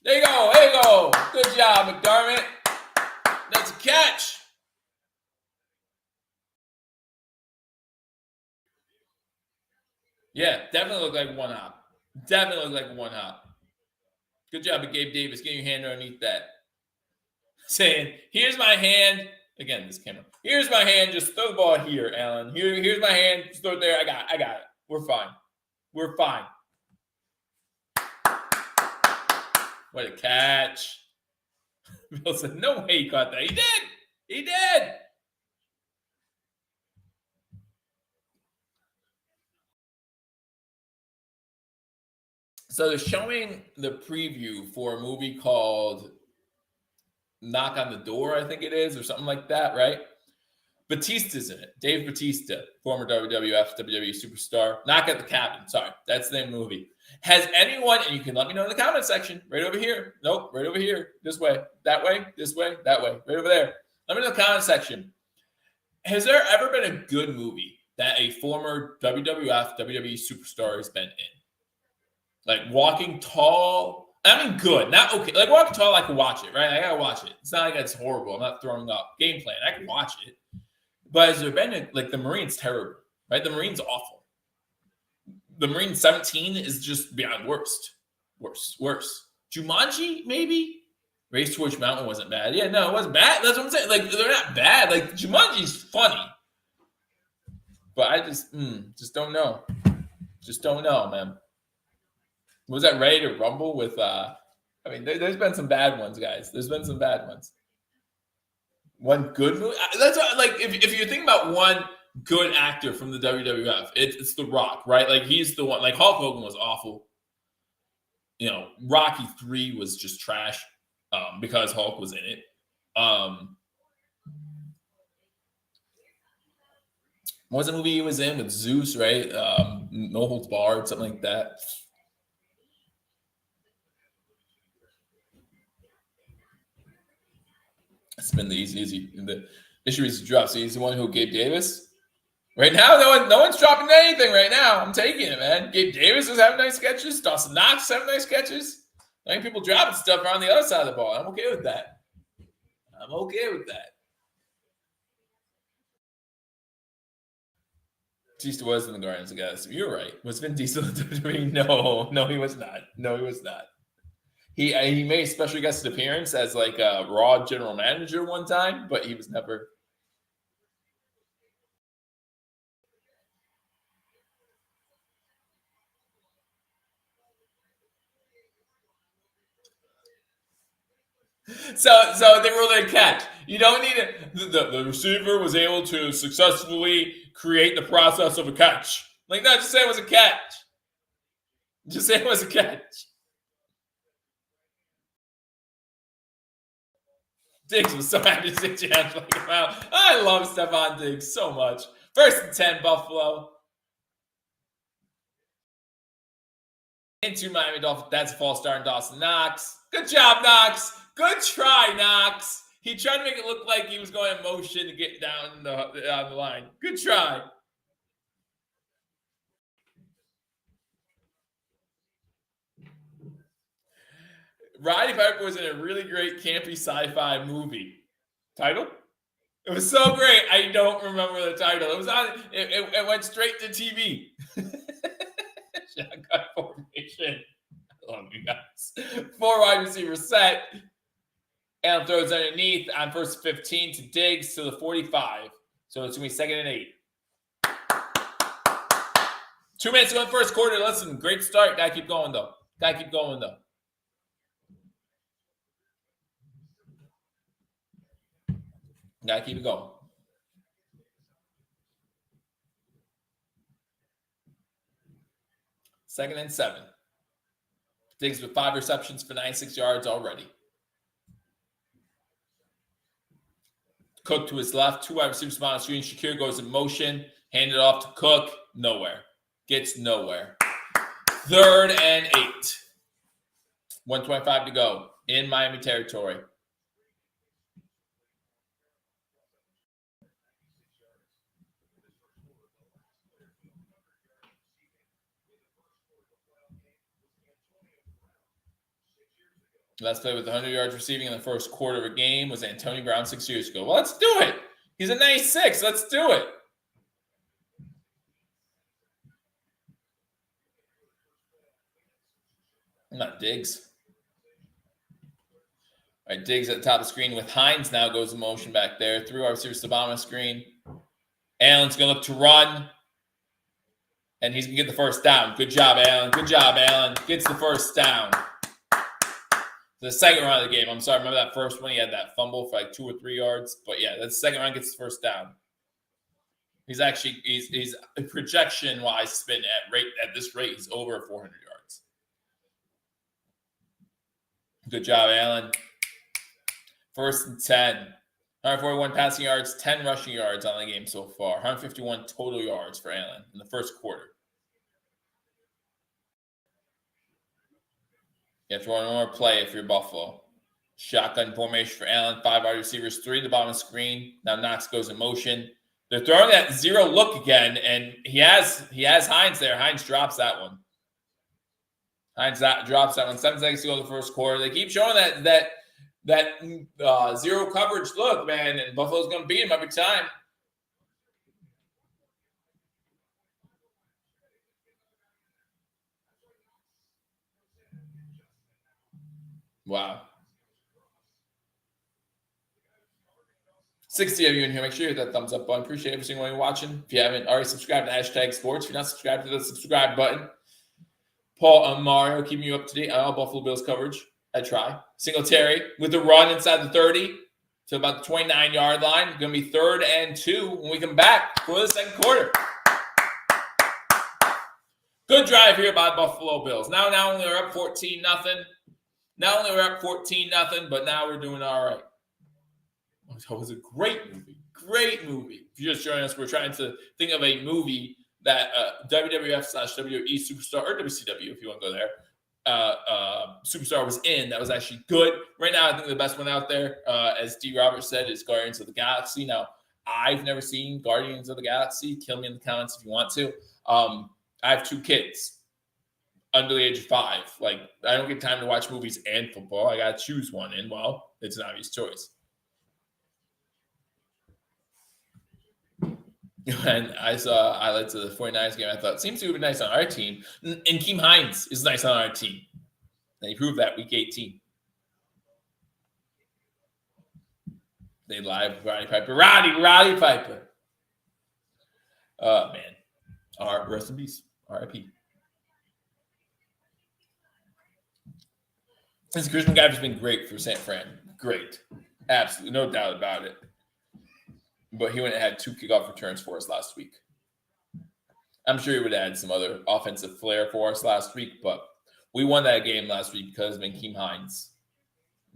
There you go. Good job, McDermott. That's a catch. Yeah, definitely looked like one hop. Good job at Gabe Davis getting your hand underneath that. Saying, here's my hand. Again, this camera. Here's my hand. Just throw the ball here, Allen. Here's my hand. Just throw it there. I got it. We're fine. What a catch. Bill said, no way he caught that. He did. So they're showing the preview for a movie called Knock on the Door, I think it is, or something like that, right? Batista's in it. Dave Batista, former WWF, WWE superstar. Knock at the Cabin. Sorry, that's the name of the movie. Has anyone, and you can let me know in the comment section, right over here. Nope, right over here. This way, that way, this way, that way, right over there. Let me know in the comment section. Has there ever been a good movie that a former WWF, WWE superstar has been in? Like Walking Tall. I mean, good, not okay. Like Walking Tall, I can watch it, right? I gotta watch it. It's not like it's horrible. I'm not throwing up. Game plan, I can watch it. But has there been like the Marine's terrible, right? The Marine's awful. The Marine 17 is just beyond worst. Jumanji, maybe? Race Towards Mountain wasn't bad. Yeah, no, it wasn't bad. That's what I'm saying. Like, they're not bad. Like, Jumanji's funny. But I just don't know. Just don't know, man. Was that Ready to Rumble with, there's been some bad ones, guys. There's been some bad ones. One good movie? That's like, if you're thinking about one good actor from the WWF, it's The Rock, right? Like, he's the one. Like, Hulk Hogan was awful. You know, Rocky 3 was just trash because Hulk was in it. What was the movie he was in with Zeus, right? No Holds Barred, something like that. It's been the easy. The issue is drop. So he's the one who Gabe Davis. Right now, no one's dropping anything right now. I'm taking it, man. Gabe Davis is having nice catches. Dawson Knox having nice catches. I think people dropping stuff around the other side of the ball. I'm okay with that. Batista was in the Guardians of the Galaxy. You're right. Was Vin Diesel in WWE? No, he was not. He made a special guest appearance as like a Raw general manager one time, but he was never. So they ruled it a catch. You don't need it. The receiver was able to successfully create the process of a catch. Like, no, just say it was a catch. Just say it was a catch. Diggs was so happy to see Jams like him out. I love Stephon Diggs so much. 1st and 10, Buffalo. Into Miami Dolphins. That's a false start in Dawson Knox. Good job, Knox. Good try, Knox. He tried to make it look like he was going in motion to get down on the line. Good try. Roddy Piper was in a really great campy sci-fi movie. Title? It was so great. I don't remember the title. It was on. It went straight to TV. Shotgun formation. I love you guys. 4 wide receiver set. Allen throws underneath on 1st 15 to Diggs to the 45. So it's going to be 2nd and 8. 2 minutes to go in the 1st quarter. Listen, great start. Gotta keep going, though. Gotta keep it going. 2nd and 7. Diggs with 5 receptions for 96 yards already. Cook to his left. 2 wide receivers spot on screen. Shakir goes in motion. Hand it off to Cook. Nowhere. Gets nowhere. 3rd and 8. 1:25 to go in Miami territory. Last play with 100 yards receiving in the 1st quarter of a game was Antonio Brown 6 years ago. Well, let's do it. He's a 96. Let's do it. Not Diggs. All right, Diggs at the top of the screen with Hines now goes in motion back there. 3 wide receivers to the bottom of the screen. Allen's going to look to run. And he's going to get the 1st down. Good job, Allen. Good job, Allen. Gets the 1st down. The 2nd round of the game. I'm sorry. Remember that 1st one? He had that fumble for like 2 or 3 yards. But yeah, that 2nd round gets the 1st down. He's actually he's projection wise spin at this rate. He's over 400 yards. Good job, Allen. 1st and 10. 141 passing yards, 10 rushing yards on the game so far. 151 total yards for Allen in the 1st quarter. You have to run one more play if you're Buffalo. Shotgun formation for Allen. 5 wide receivers, 3 at the bottom of the screen. Now Knox goes in motion. They're throwing that 0 look again, and he has Hines there. Hines drops that one. Drops that one. 7 seconds to go in the 1st quarter. They keep showing that 0 coverage look, man, and Buffalo's going to beat him every time. Wow. 60 of you in here. Make sure you hit that thumbs up button. Appreciate every single one you're watching. If you haven't already subscribed to Hashtag Sports, if you're not subscribed to the subscribe button. Paul and Mario keeping you up to date on all Buffalo Bills coverage. I try. Singletary with the run inside the 30 to about the 29-yard line. Going to be 3rd and 2 when we come back for the 2nd quarter. Good drive here by Buffalo Bills. Now only we're up 14-0. Not only we're up 14-0, but now we're doing all right. It was a great movie. Great movie. If you're just joining us, we're trying to think of a movie that WWF/WWE Superstar, or WCW, if you want to go there, Superstar was in that was actually good. Right now, I think the best one out there, as D. Roberts said, is Guardians of the Galaxy. Now, I've never seen Guardians of the Galaxy. Kill me in the comments if you want to. I have 2 kids under the age of 5. Like, I don't get time to watch movies and football. I got to choose one, and, well, it's an obvious choice. And I saw highlights of the 49ers game. I thought, seems to be nice on our team. And Keem Hines is nice on our team. And he proved that week 18. They live Roddy Piper. Roddy Piper. Oh, man. Rest in peace. R.I.P. This Chris McGaffrey's been great for San Fran. Great. Absolutely. No doubt about it. But he went and had 2 kickoff returns for us last week. I'm sure he would add some other offensive flair for us last week, but we won that game last week because of Keem Hines.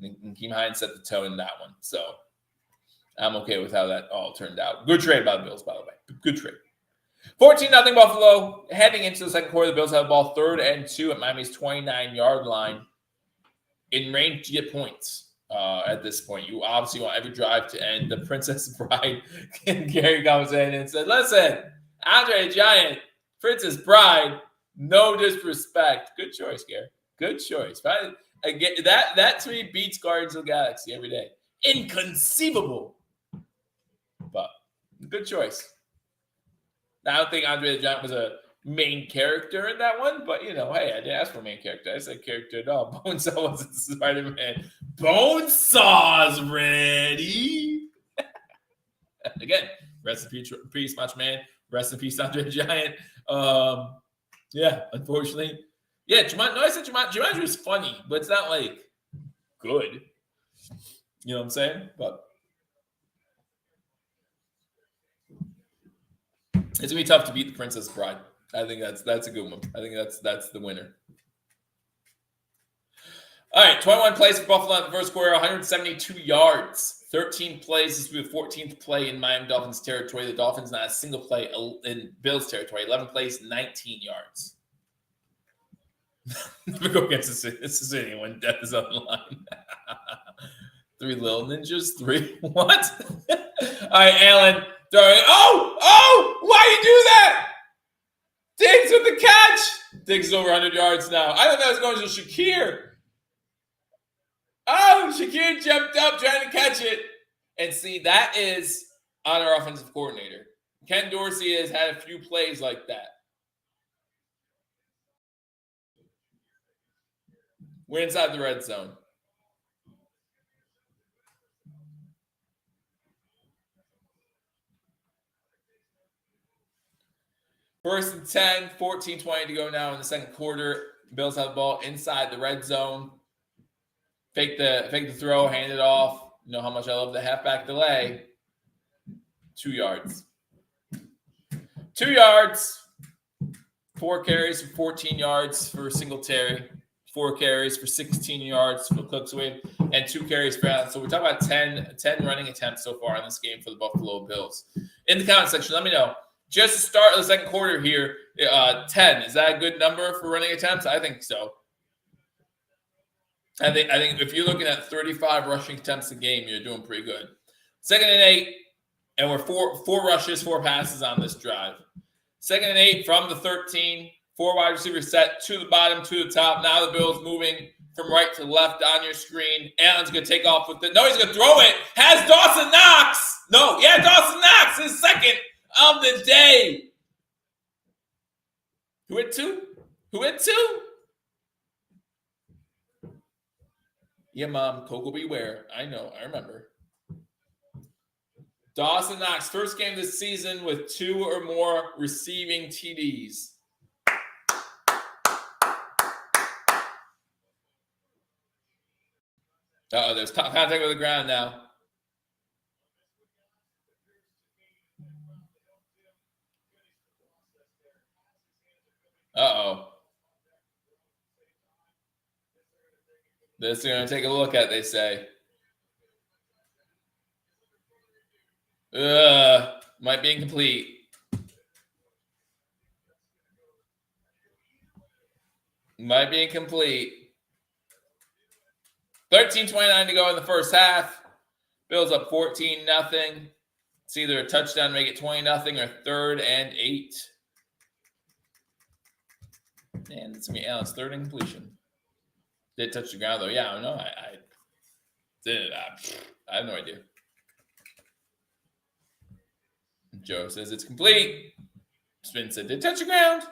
And Keem Hines set the tone in that one. So I'm okay with how that all turned out. Good trade by the Bills, by the way. Good trade. 14-0 Buffalo. Heading into the second quarter, the Bills have the ball 3rd and 2 at Miami's 29-yard line. In range to get points at this point. You obviously want every drive to end. The Princess Bride, Gary comes in and said, listen, Andre the Giant, Princess Bride, no disrespect. Good choice, Gary. Good choice. But again, that to me beats Guardians of the Galaxy every day. Inconceivable. But good choice. Now, I don't think Andre the Giant was a main character in that one, but hey, I didn't ask for main character. I said character at all. Bonesaw wasn't Spider-Man. Bonesaw's ready. Again, rest in peace, Macho Man. Rest in peace, Andre the Giant. Yeah, unfortunately. Yeah, Jumanji. No, I said Jumanji. Jumanji was funny, but it's not like good. You know what I'm saying? But it's gonna be tough to beat the Princess Bride. I think that's a good one. I think that's the winner. All right, 21 plays for Buffalo in the first quarter, 172 yards. 13 plays. This will be the 14th play in Miami Dolphins territory. The Dolphins not a single play in Bills territory. 11 plays, 19 yards. Never go against the City when death is on the line. 3 little ninjas. 3 what? All right, Allen. Oh! Why you do that? Diggs with the catch. Diggs is over 100 yards now. I thought that was going to Shakir. Oh, Shakir jumped up trying to catch it. And see, that is on our offensive coordinator. Ken Dorsey has had a few plays like that. We're inside the red zone. First and 10, 14-20 to go now in the second quarter. Bills have the ball inside the red zone. Fake the throw, hand it off. You know how much I love the halfback delay. 2 yards. 2 yards. 4 carries for 14 yards for Singletary. 4 carries for 16 yards for Cooksway. And 2 carries for Allen. So we're talking about 10 running attempts so far in this game for the Buffalo Bills. In the comment section, let me know. Just to start the second quarter here, 10. Is that a good number for running attempts? I think so. I think if you're looking at 35 rushing attempts a game, you're doing pretty good. 2nd and 8, and we're four rushes, 4 passes on this drive. 2nd and 8 from the 13, 4 wide receivers set to the bottom, to the top. Now the Bills moving from right to left on your screen. Allen's going to take off with it. No, he's going to throw it. Has Dawson Knox. No, yeah, Dawson Knox, his second of the day. Who hit 2? Yeah, Mom, Coco beware. I know, I remember. Dawson Knox, first game this season with 2 or more receiving TDs. There's contact with the ground now. This is going to take a look at, they say. Might be incomplete. Might be incomplete. 13:29 to go in the first half. Bills up 14-0. It's either a touchdown to make it 20-0 or 3rd and 8. Man, it's going to be Allen's 3rd incompletion. Did touch the ground, though. Yeah, I don't know. I have no idea. Joe says it's complete. Spin said, did touch the ground?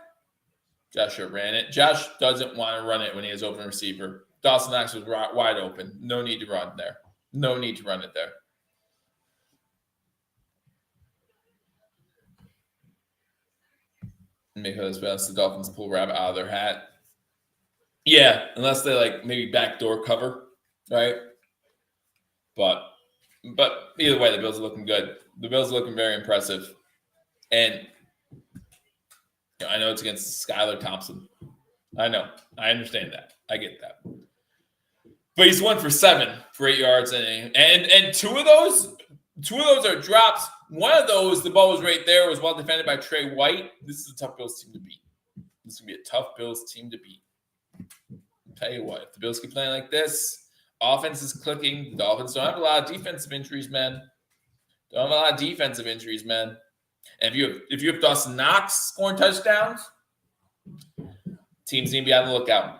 Josh ran it. Josh doesn't want to run it when he has open receiver. Dawson Knox was wide open. No need to run there. No need to run it there. Because the Dolphins pull rabbit out of their hat. Yeah, unless they maybe backdoor cover, right? But either way, the Bills are looking good. The Bills are looking very impressive. And I know it's against Skyler Thompson. I know. I understand that. I get that. But he's 1 for 7 for 8 yards, and two of those are drops. One of those, the ball was right there, was well defended by Trey White. This is a tough Bills team to beat. This is gonna be a tough Bills team to beat. I'll tell you what, if the Bills keep playing like this, offense is clicking. The Dolphins don't have a lot of defensive injuries, man. And if you have Dawson Knox scoring touchdowns, teams need to be on the lookout.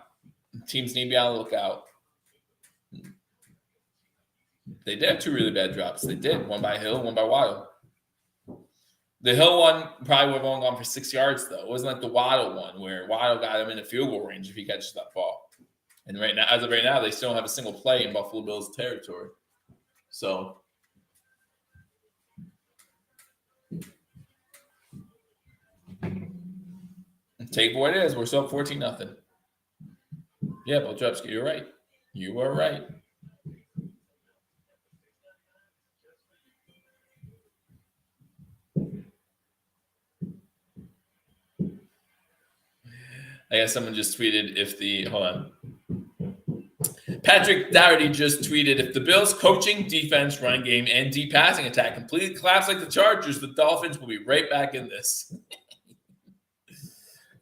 They did have 2 really bad drops. They did. One by Hill, one by Waddle. The Hill one probably would have only gone for 6 yards, though. It wasn't like the Waddle one where Waddle got him in the field goal range if he catches that ball. And as of right now, they still don't have a single play in Buffalo Bills territory. So take what it is. We're still up 14-0. Yeah, Boljubski, you're right. You are right. I guess someone just tweeted hold on. Patrick Dougherty just tweeted, if the Bills' coaching, defense, running game, and deep passing attack completely collapse like the Chargers, the Dolphins will be right back in this.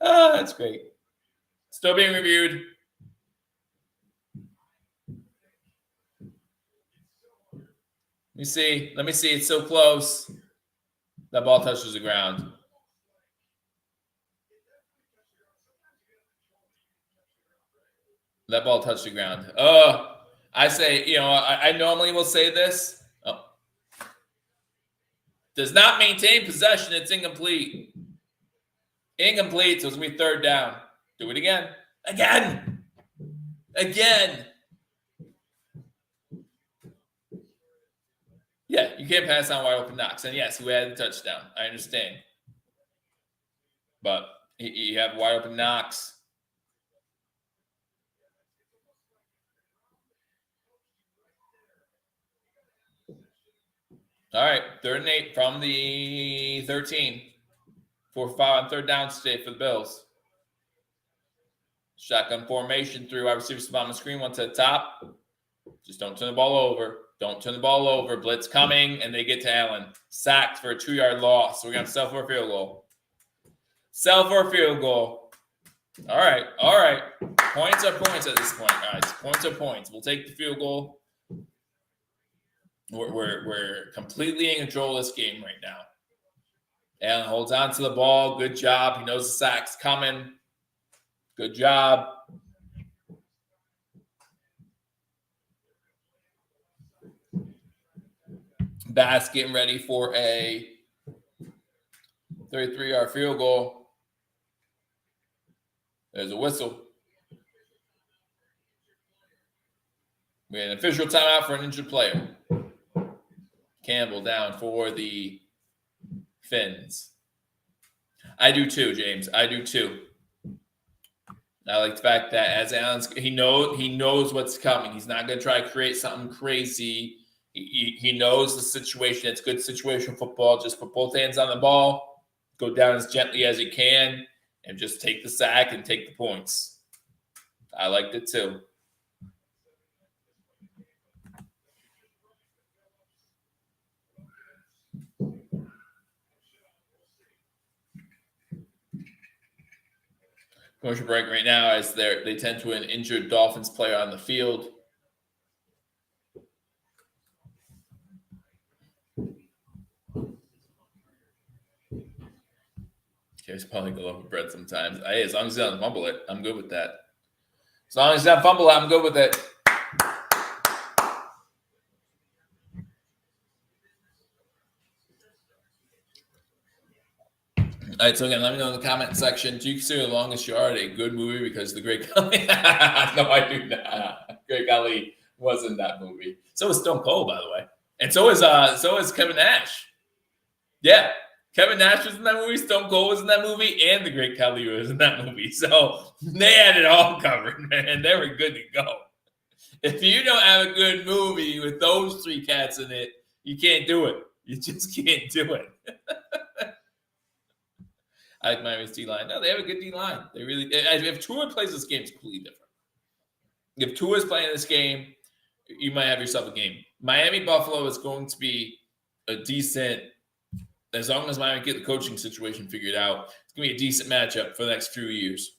Oh, that's great. Still being reviewed. Let me see. It's so close. That ball touches the ground. That ball touched the ground. I say, I normally will say this. Oh. Does not maintain possession. It's incomplete. So it's going to be 3rd down. Do it again. Again. Yeah, you can't pass on wide open Knox. And yes, we had the touchdown. I understand. But you have wide open Knox. All right, 3rd and 8 from the 13. 4-5 on 3rd down today for the Bills. Shotgun formation, 3 wide receivers on the screen, 1 to the top. Just don't turn the ball over. Blitz coming, and they get to Allen. Sacked for a 2-yard loss. So we're going to sell for a field goal. All right. Points are points at this point, guys. Points are points. We'll take the field goal. We're completely in control of this game right now. Allen holds on to the ball. Good job. He knows the sack's coming. Good job. Bass getting ready for a 33-yard field goal. There's a whistle. We had an official timeout for an injured player. Campbell down for the Fins. I do too, James. I do too. I like the fact that as Allen's, he knows what's coming. He's not going to try to create something crazy. He knows the situation. It's good situation football. Just put both hands on the ball, go down as gently as you can, and just take the sack and take the points. I liked it too. Commercial break right now as they tend to an injured Dolphins player on the field. He's probably go over bread sometimes. Hey, as long as he doesn't fumble it, I'm good with that. As long as he doesn't fumble it, I'm good with it. All right, so again, let me know in the comment section. Do you consider The Longest Yard a good movie because the Great Khali? No, I do not. Great Khali was in that movie. So was Stone Cold, by the way, and so is Kevin Nash. Yeah, Kevin Nash was in that movie. Stone Cold was in that movie, and the Great Khali was in that movie. So they had it all covered, man. They were good to go. If you don't have a good movie with those 3 cats in it, you can't do it. You just can't do it. I like Miami's D-line. No, they have a good D-line. They really – if Tua plays this game, it's completely different. If Tua is playing this game, you might have yourself a game. Miami-Buffalo is going to be a decent, as long as Miami get the coaching situation figured out, it's going to be a decent matchup for the next few years.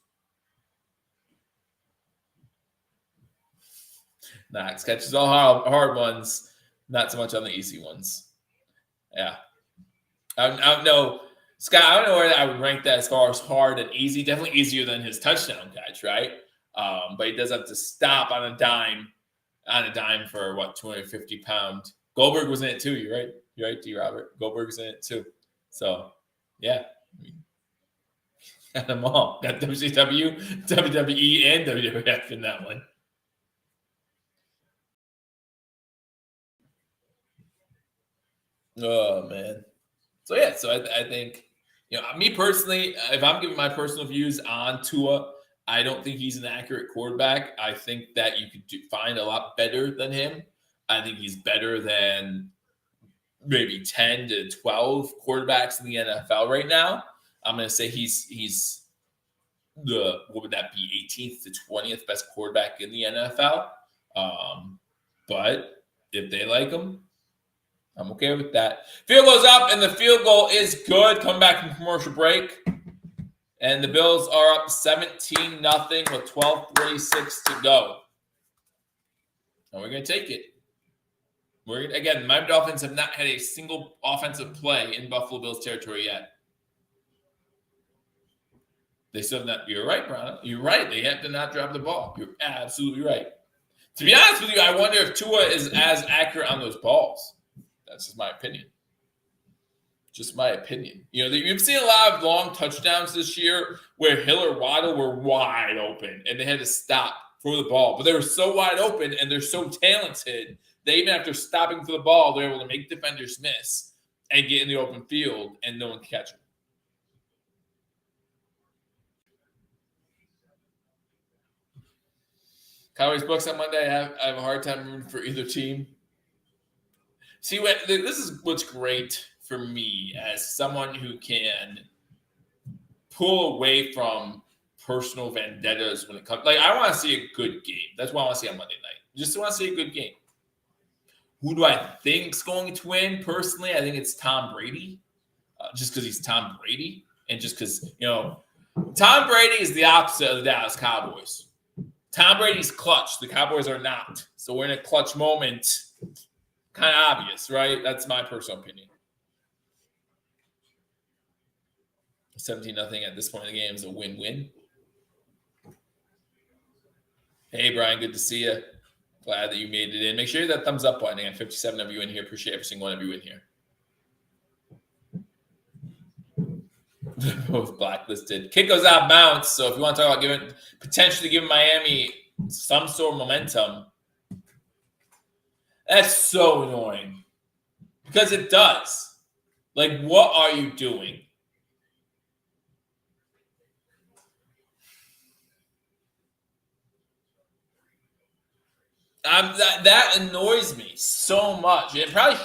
Knox catches all hard ones, not so much on the easy ones. Yeah. I don't know. Scott, I don't know where I would rank that as far as hard and easy. Definitely easier than his touchdown catch, right? But he does have to stop on a dime for, 250-pound. Goldberg was in it too, you're right, D. Robert. Goldberg was in it too. So, yeah. Got them all. Got WCW, WWE, and WWF in that one. Oh, man. So, yeah. So, I think, me personally, if I'm giving my personal views on Tua, I don't think he's an accurate quarterback. I think that you could find a lot better than him. I think he's better than maybe 10 to 12 quarterbacks in the NFL right now. I'm going to say he's the, what would that be, 18th to 20th best quarterback in the NFL. But if they like him, I'm okay with that. Field goes up, and the field goal is good. Coming back from commercial break. And the Bills are up 17-0 with 12:46 to go. And we're going to take it. Again, Miami Dolphins have not had a single offensive play in Buffalo Bills territory yet. They still have not. You're right, Brian. You're right. They have to not drop the ball. You're absolutely right. To be honest with you, I wonder if Tua is as accurate on those balls. That's just my opinion. Just my opinion. You've seen a lot of long touchdowns this year where Hill or Waddle were wide open and they had to stop for the ball. But they were so wide open and they're so talented that even after stopping for the ball, they're able to make defenders miss and get in the open field and no one can catch them. Cowboys Bucks on Monday. I have a hard time rooting for either team. See, this is what's great for me as someone who can pull away from personal vendettas when it comes. Like, I want to see a good game. That's what I want to see on Monday night. Just want to see a good game. Who do I think's going to win? Personally, I think it's Tom Brady, just because he's Tom Brady, and just because Tom Brady is the opposite of the Dallas Cowboys. Tom Brady's clutch. The Cowboys are not. So we're in a clutch moment. Kind of obvious, right? That's my personal opinion. 17-0 at this point in the game is a win-win. Hey, Brian, good to see you. Glad that you made it in. Make sure you hit that thumbs up button. I got 57 of you in here. Appreciate every single one of you in here. They're both blacklisted. Kick goes out of bounds. So if you want to talk about potentially giving Miami some sort of momentum, that's so annoying. Because it does. Like, what are you doing? That annoys me so much. It probably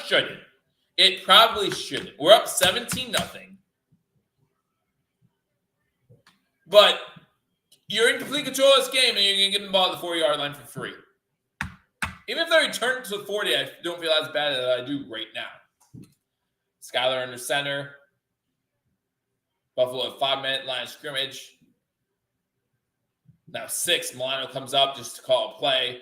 shouldn't. We're up 17-0. But you're in complete control of this game, and you're going to give them the ball at the 4-yard line for free. Even if they return to the 40, I don't feel as bad as I do right now. Skyler under center. Buffalo at 5-minute line of scrimmage. Now 6. Milano comes up just to call a play.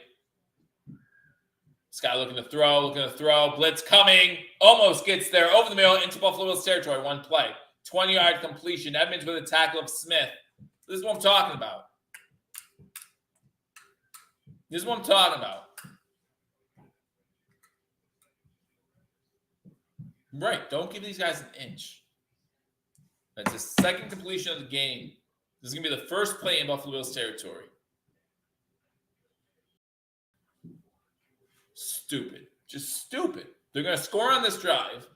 Sky looking to throw. Blitz coming. Almost gets there. Over the middle into Buffalo Bills territory. One play. 20-yard completion. Edmonds with a tackle of Smith. This is what I'm talking about. Right. Don't give these guys an inch. That's the second completion of the game. This is going to be the first play in Buffalo Bills territory. Stupid. Just stupid. They're going to score on this drive.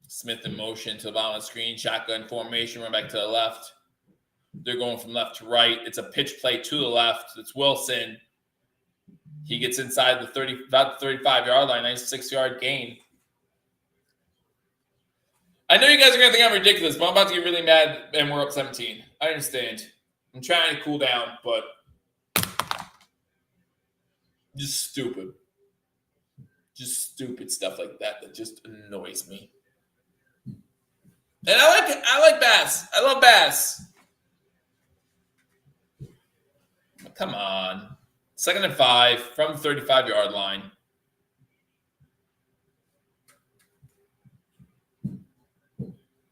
Smith in motion to the bottom of the screen. Shotgun formation. Run back to the left. They're going from left to right. It's a pitch play to the left. It's Wilson. He gets inside about the 35-yard line. Nice 6-yard gain. I know you guys are going to think I'm ridiculous, but I'm about to get really mad and we're up 17. I understand. I'm trying to cool down, but just stupid. Just stupid stuff like that just annoys me. And I like Bass. I love Bass. Come on. 2nd and 5 from the 35-yard line.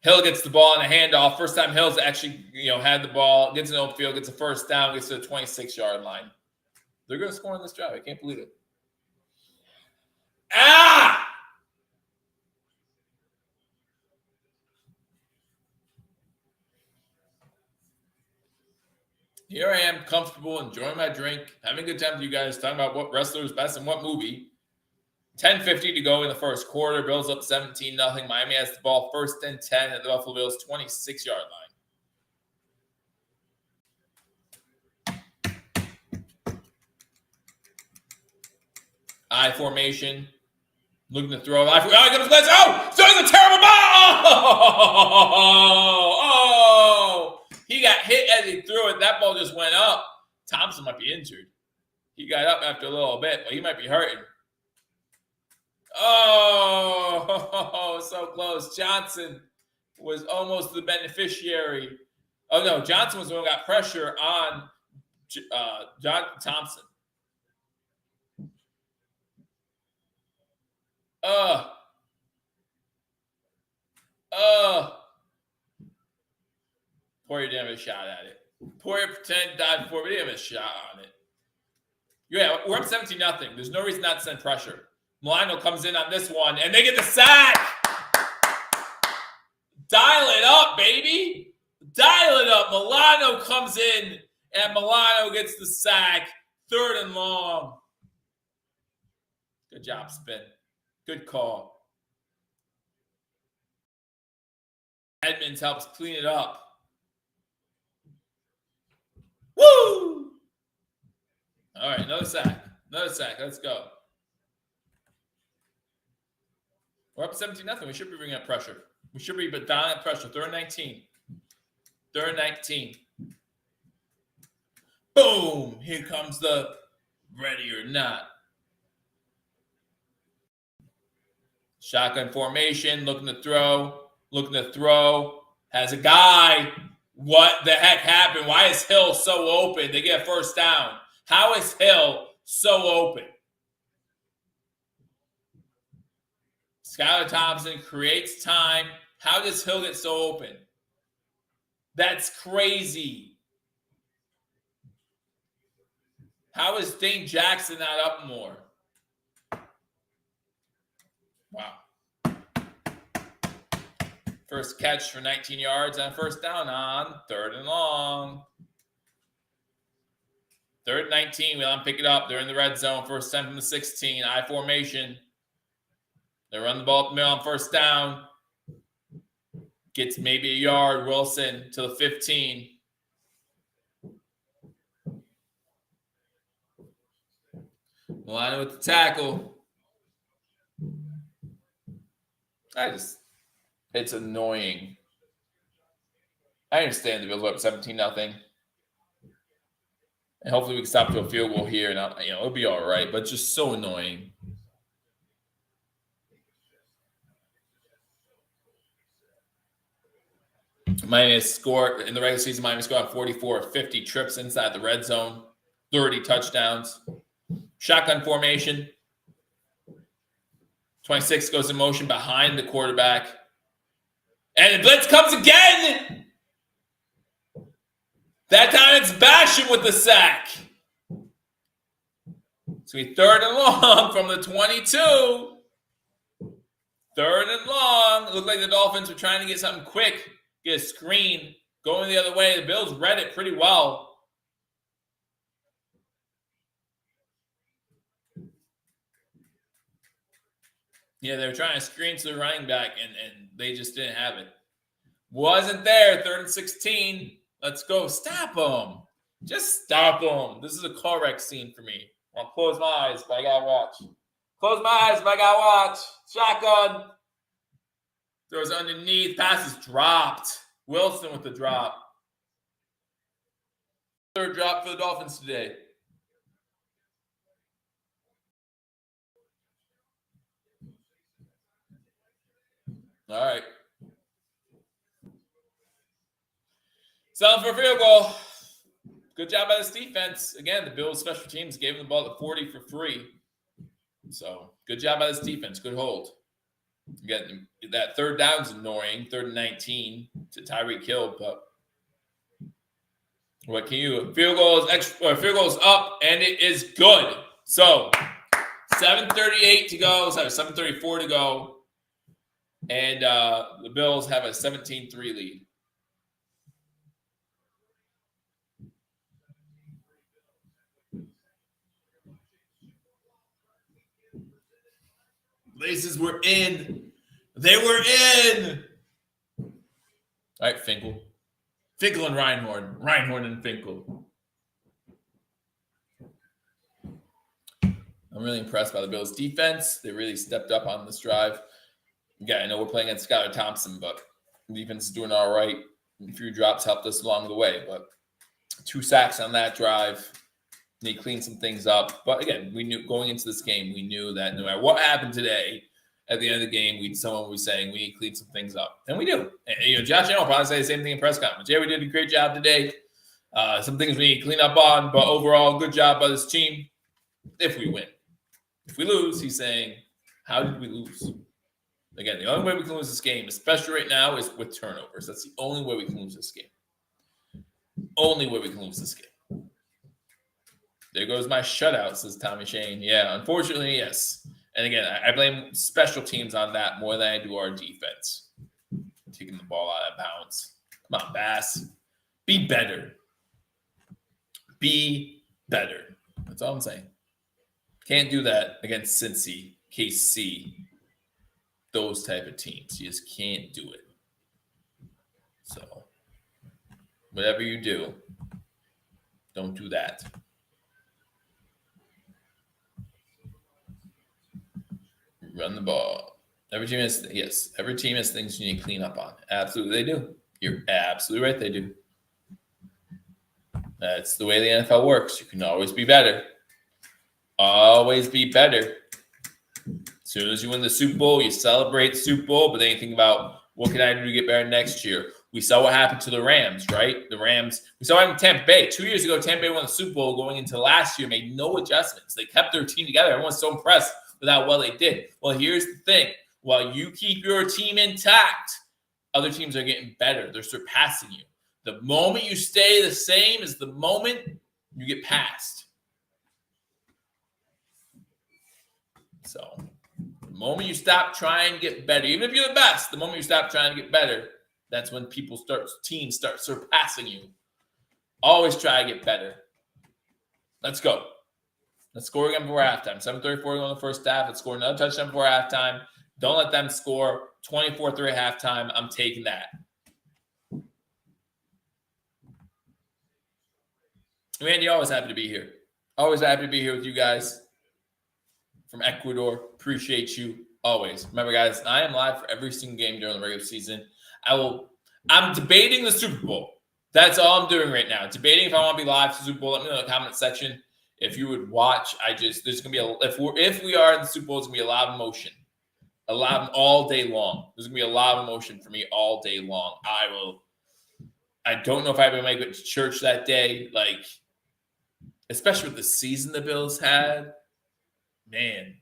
Hill gets the ball on a handoff. First time Hill's actually, had the ball, gets in the open field, gets a first down, gets to the 26-yard line. They're going to score on this drive. I can't believe it. Ah! Here I am, comfortable, enjoying my drink, having a good time with you guys, talking about what wrestler is best in what movie. 10:50 to go in the first quarter. Bills up 17-0. Miami has the ball 1st and 10 at the Buffalo Bills' 26-yard line. I formation. Looking to throw. Oh, throwing a terrible ball. Oh, he got hit as he threw it. That ball just went up. Thompson might be injured. He got up after a little bit, but he might be hurting. Oh, so close. Johnson was almost the beneficiary. Oh, no, Johnson was the one who got pressure on John Thompson. Poirier didn't have a shot at it. Poirier pretended to dive before, but he didn't have a shot on it. Yeah, we're up 17-0. There's no reason not to send pressure. Milano comes in on this one, and they get the sack. Dial it up, baby. Dial it up. Milano comes in, and Milano gets the sack. 3rd and long. Good job, Spin. Good call. Edmonds helps clean it up. Woo! All right, another sack. Let's go. We're up 17-0. We should be bringing up pressure. We should be down at pressure. 3rd and 19. 3rd and 19. Boom! Here comes the ready or not. Shotgun formation. Looking to throw. Has a guy. What the heck happened? Why is Hill so open? They get a first down. How is Hill so open? Skyler Thompson creates time. How does Hill get so open? That's crazy. How is Dane Jackson not up more? Wow. First catch for 19 yards and first down on 3rd and long. 3rd and 19. We let them pick it up. They're in the red zone. First time from the 16. I formation. They run the ball up the middle on first down. Gets maybe a yard. Wilson to the 15. Milano with the tackle. It's annoying. I understand the Bills are up 17-0. And hopefully we can stop to a field goal here and it'll be all right, but it's just so annoying. Miami scored in the regular season. Miami scored 44 of 50 trips inside the red zone, 30 touchdowns. Shotgun formation. 26 goes in motion behind the quarterback. And the blitz comes again. That time it's Basham with the sack. It's going to be 3rd and long from the 22. 3rd and long. It looked like the Dolphins were trying to get something quick. Get a screen. Going the other way. The Bills read it pretty well. Yeah, they were trying to screen to the running back, and they just didn't have it. Wasn't there. 3rd and 16. Let's go. Stop them. Just stop them. This is a car wreck scene for me. I'll close my eyes, but I got to watch. Close my eyes, but I got to watch. Shotgun. Throws underneath. Pass is dropped. Wilson with the drop. Third drop for the Dolphins today. All right. Selling for a field goal. Good job by this defense. Again, the Bills special teams gave them the ball at 40 for free. So good job by this defense. Good hold. Again, that third down's annoying. 3rd and 19 to Tyreek Hill, but what can you? Field goal is up, and it is good. So 7:38 to go. Sorry, 7:34 to go. And the Bills have a 17-3 lead. Laces were in. They were in. All right, Finkel. Finkel and Reinhorn. Reinhorn and Finkel. I'm really impressed by the Bills' defense. They really stepped up on this drive. Yeah, I know we're playing against Skyler Thompson, but the defense is doing all right. A few drops helped us along the way, but 2 sacks on that drive. They cleaned some things up. But again, we knew going into this game, we knew that no matter what happened today, at the end of the game, someone was saying we need to clean some things up. And we do. And, Josh Allen will probably say the same thing in press conference. Yeah, we did a great job today. Some things we need to clean up on, but overall, good job by this team if we win. If we lose, he's saying, how did we lose? Again, the only way we can lose this game, especially right now, is with turnovers. That's the only way we can lose this game. Only way we can lose this game. There goes my shutout, says Tommy Shane. Yeah, unfortunately, yes. And again, I blame special teams on that more than I do our defense. Taking the ball out of bounds. Come on, Bass. Be better. Be better. That's all I'm saying. Can't do that against Cincy, KC, those type of teams. You just can't do it. So, whatever you do, don't do that. Run the ball. Every team has things you need to clean up on. Absolutely, they do. You're absolutely right, they do. That's the way the NFL works. You can always be better. Always be better. As soon as you win the Super Bowl, you celebrate the Super Bowl, but then you think about what can I do to get better next year? We saw what happened to the Rams, right? The Rams, we saw it in Tampa Bay. 2 years ago, Tampa Bay won the Super Bowl. Going into last year, made no adjustments. They kept their team together. Everyone's so impressed with how well they did. Well, here's the thing. While you keep your team intact, other teams are getting better. They're surpassing you. The moment you stay the same is the moment you get passed. So, the moment you stop trying to get better, even if you're the best, the moment you stop trying to get better, that's when teams start surpassing you. Always try to get better. Let's go. Let's score again before halftime. 7:34 on the first half. Let's score another touchdown before halftime. Don't let them score 24-3 at halftime. I'm taking that. Randy, always happy to be here. Always happy to be here with you guys from Ecuador. Appreciate you always. Remember, guys, I am live for every single game during the regular season. I'm debating the Super Bowl. That's all I'm doing right now. Debating if I want to be live for the Super Bowl. Let me know in the comment section if you would watch. There's gonna be if we are in the Super Bowl, it's gonna be a lot of emotion. A lot all day long. There's gonna be a lot of emotion for me all day long. I don't know if I'm gonna make it to church that day. Like, especially with the season the Bills had. Man.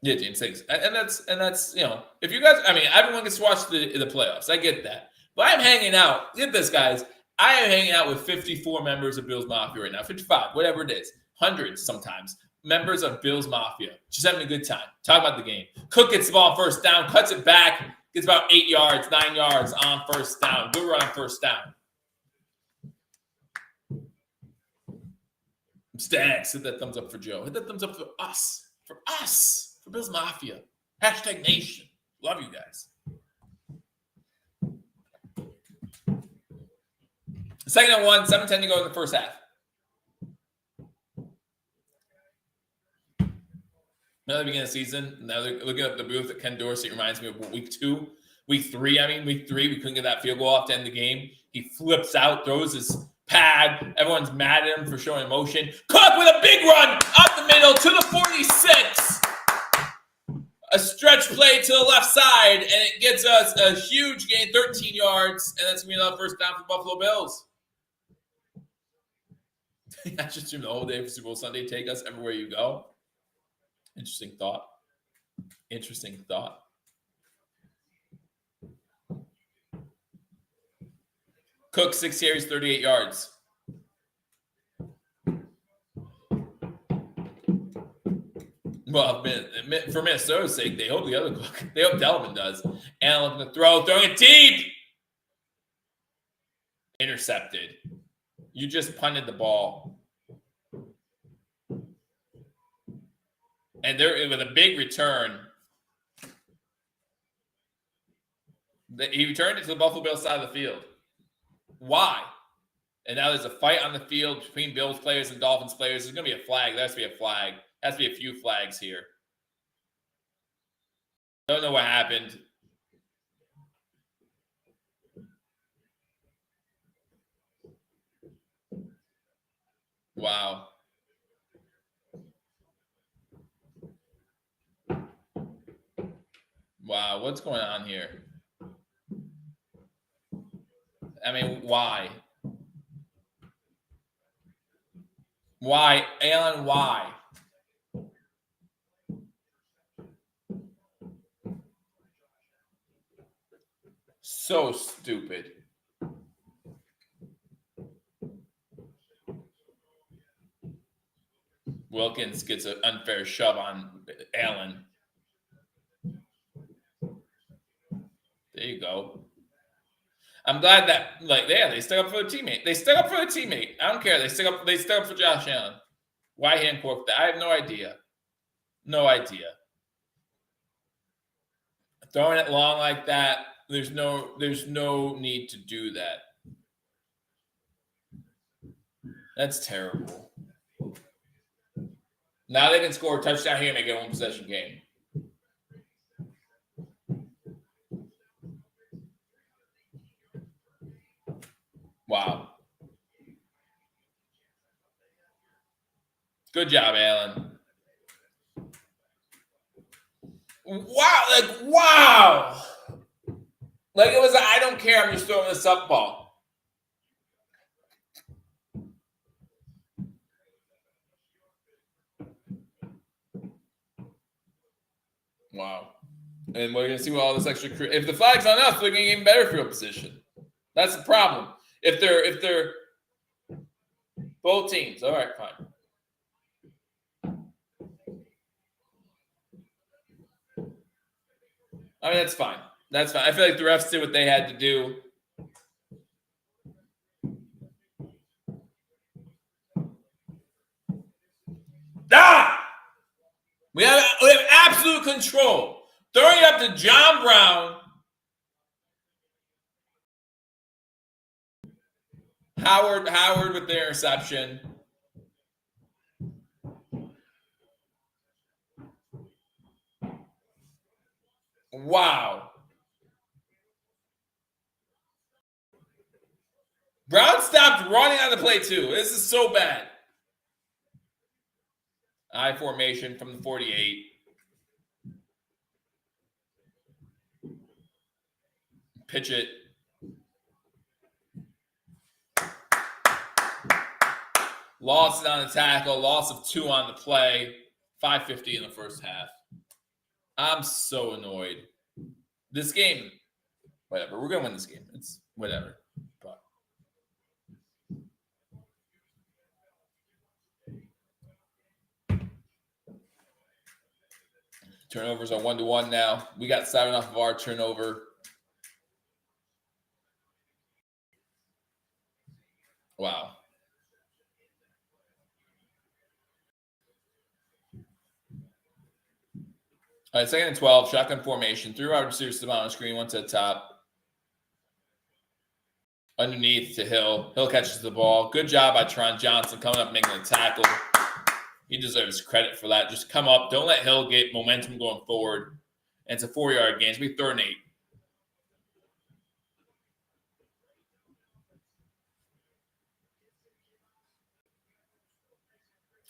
Yeah, James, thanks. And that's if you guys, everyone gets to watch the playoffs. I get that. But I'm hanging out. Get this, guys. I am hanging out with 54 members of Bills Mafia right now. 55, whatever it is. Hundreds sometimes. Members of Bills Mafia. Just having a good time. Talk about the game. Cook gets the ball on first down, cuts it back, gets about 8 yards, 9 yards on first down. Good run on first down. Stags, hit that thumbs up for Joe. Hit that thumbs up for us. For us. For Bills Mafia. Hashtag Nation. Love you guys. Second and 1, 7:10 to go in the first half. Another beginning of the season. Now they're looking at the booth at Ken Dorsey. Reminds me of week 3, we couldn't get that field goal off to end the game. He flips out, throws his pad. Everyone's mad at him for showing emotion. Cook with a big run up the middle to the 46. A stretch play to the left side, and it gets us a huge gain, 13 yards, and that's going to be another first down for Buffalo Bills. I just assume the whole day for Super Bowl Sunday, take us everywhere you go. Interesting thought. Interesting thought. Cook, 6 carries, 38 yards. Well, for Minnesota's sake, they hope the other Cook. They hope Delvin does. Allen looking to throw, throwing it deep. Intercepted. You just punted the ball. And they're with a big return. He returned it to the Buffalo Bills side of the field. Why? And now there's a fight on the field between Bills players and Dolphins players. There's going to be a flag. There has to be a flag. There has to be a few flags here. Don't know what happened. Wow. Wow, what's going on here? I mean, why? Why? Allen, why? So stupid. Wilkins gets an unfair shove on Allen. There you go. I'm glad that, they stuck up for the teammate. They stuck up for the teammate. I don't care. They stuck up for Josh Allen. Why hand fork that? I have no idea. No idea. Throwing it long like that, there's no need to do that. That's terrible. Now they can score a touchdown here and make it a one-possession game. Wow. Good job, Allen. Wow. Wow. It was I don't care. I'm just throwing this up ball. Wow. And we're going to see what all this extra – if the flag's on us, we're going to get even better field position. That's the problem. If they're both teams, all right, fine. I mean, that's fine. That's fine. I feel like the refs did what they had to do. We have absolute control. Throwing it up to John Brown. Howard with the interception. Wow. Brown stopped running on the play too. This is so bad. I formation from the 48. Pitch it. Loss on the tackle. Loss of 2 on the play. 5:50 in the first half. I'm so annoyed. This game, whatever. We're going to win this game. It's whatever. But turnovers are 1-1 now. We got 7 off of our turnover. Wow. All right, 2nd and 12, shotgun formation. 3 wide receivers to on the screen, 1 to the top. Underneath to Hill. Hill catches the ball. Good job by Tron Johnson coming up making a tackle. He deserves credit for that. Just come up. Don't let Hill get momentum going forward. And it's a 4-yard gain. It's going to be 3rd and 8.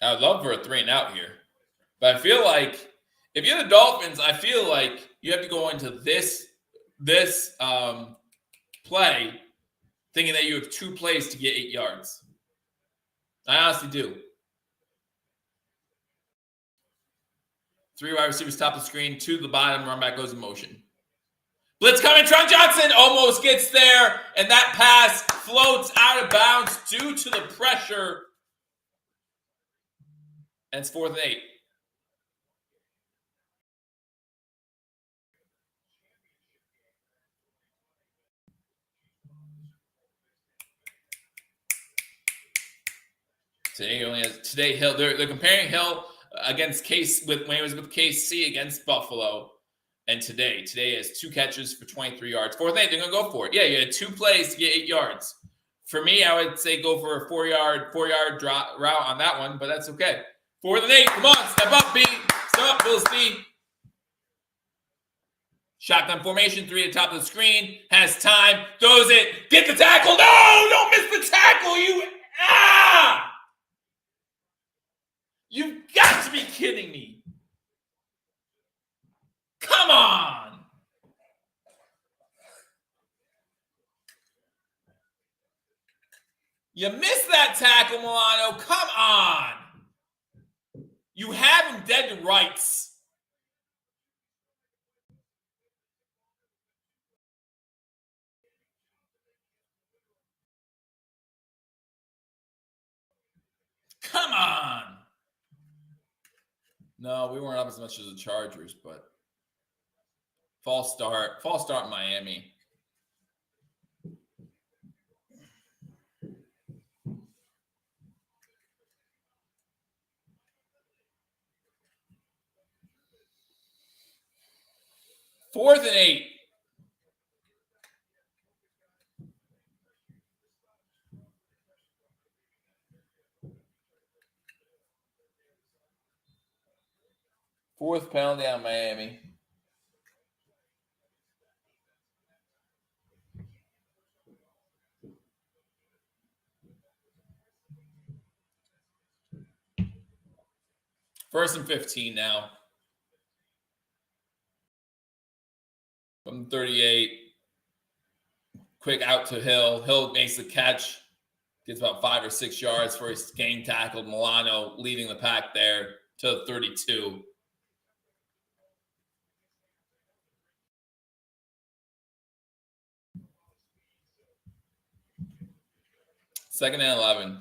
I would love for a 3-and-out here. But I feel like if you're the Dolphins, I feel like you have to go into this play thinking that you have 2 plays to get 8 yards. I honestly do. 3 wide receivers top of the screen, 2 to the bottom, run back goes in motion. Blitz coming, Tron Johnson almost gets there, and that pass floats out of bounds due to the pressure. And it's 4th and 8. Today Hill. They're comparing Hill against Case when he was with KC against Buffalo, and today has 2 catches for 23 yards. 4th and 8, they're gonna go for it. Yeah, you had 2 plays to get 8 yards. For me, I would say go for a 4-yard drop route on that one, but that's okay. 4th and 8, come on, step up, B. Step up, Bills B. Shotgun formation, 3 at the top of the screen, has time, throws it, get the tackle. No, don't miss the tackle, You've got to be kidding me. Come on. You missed that tackle, Milano. Come on. You have him dead to rights. Come on. No, we weren't up as much as the Chargers, but false start in Miami. Fourth and 8. Fourth penalty on Miami. First and 15 now. From 38. Quick out to Hill. Hill makes the catch. Gets about 5 or 6 yards for his gang tackle. Milano leading the pack there to 32. Second and 11.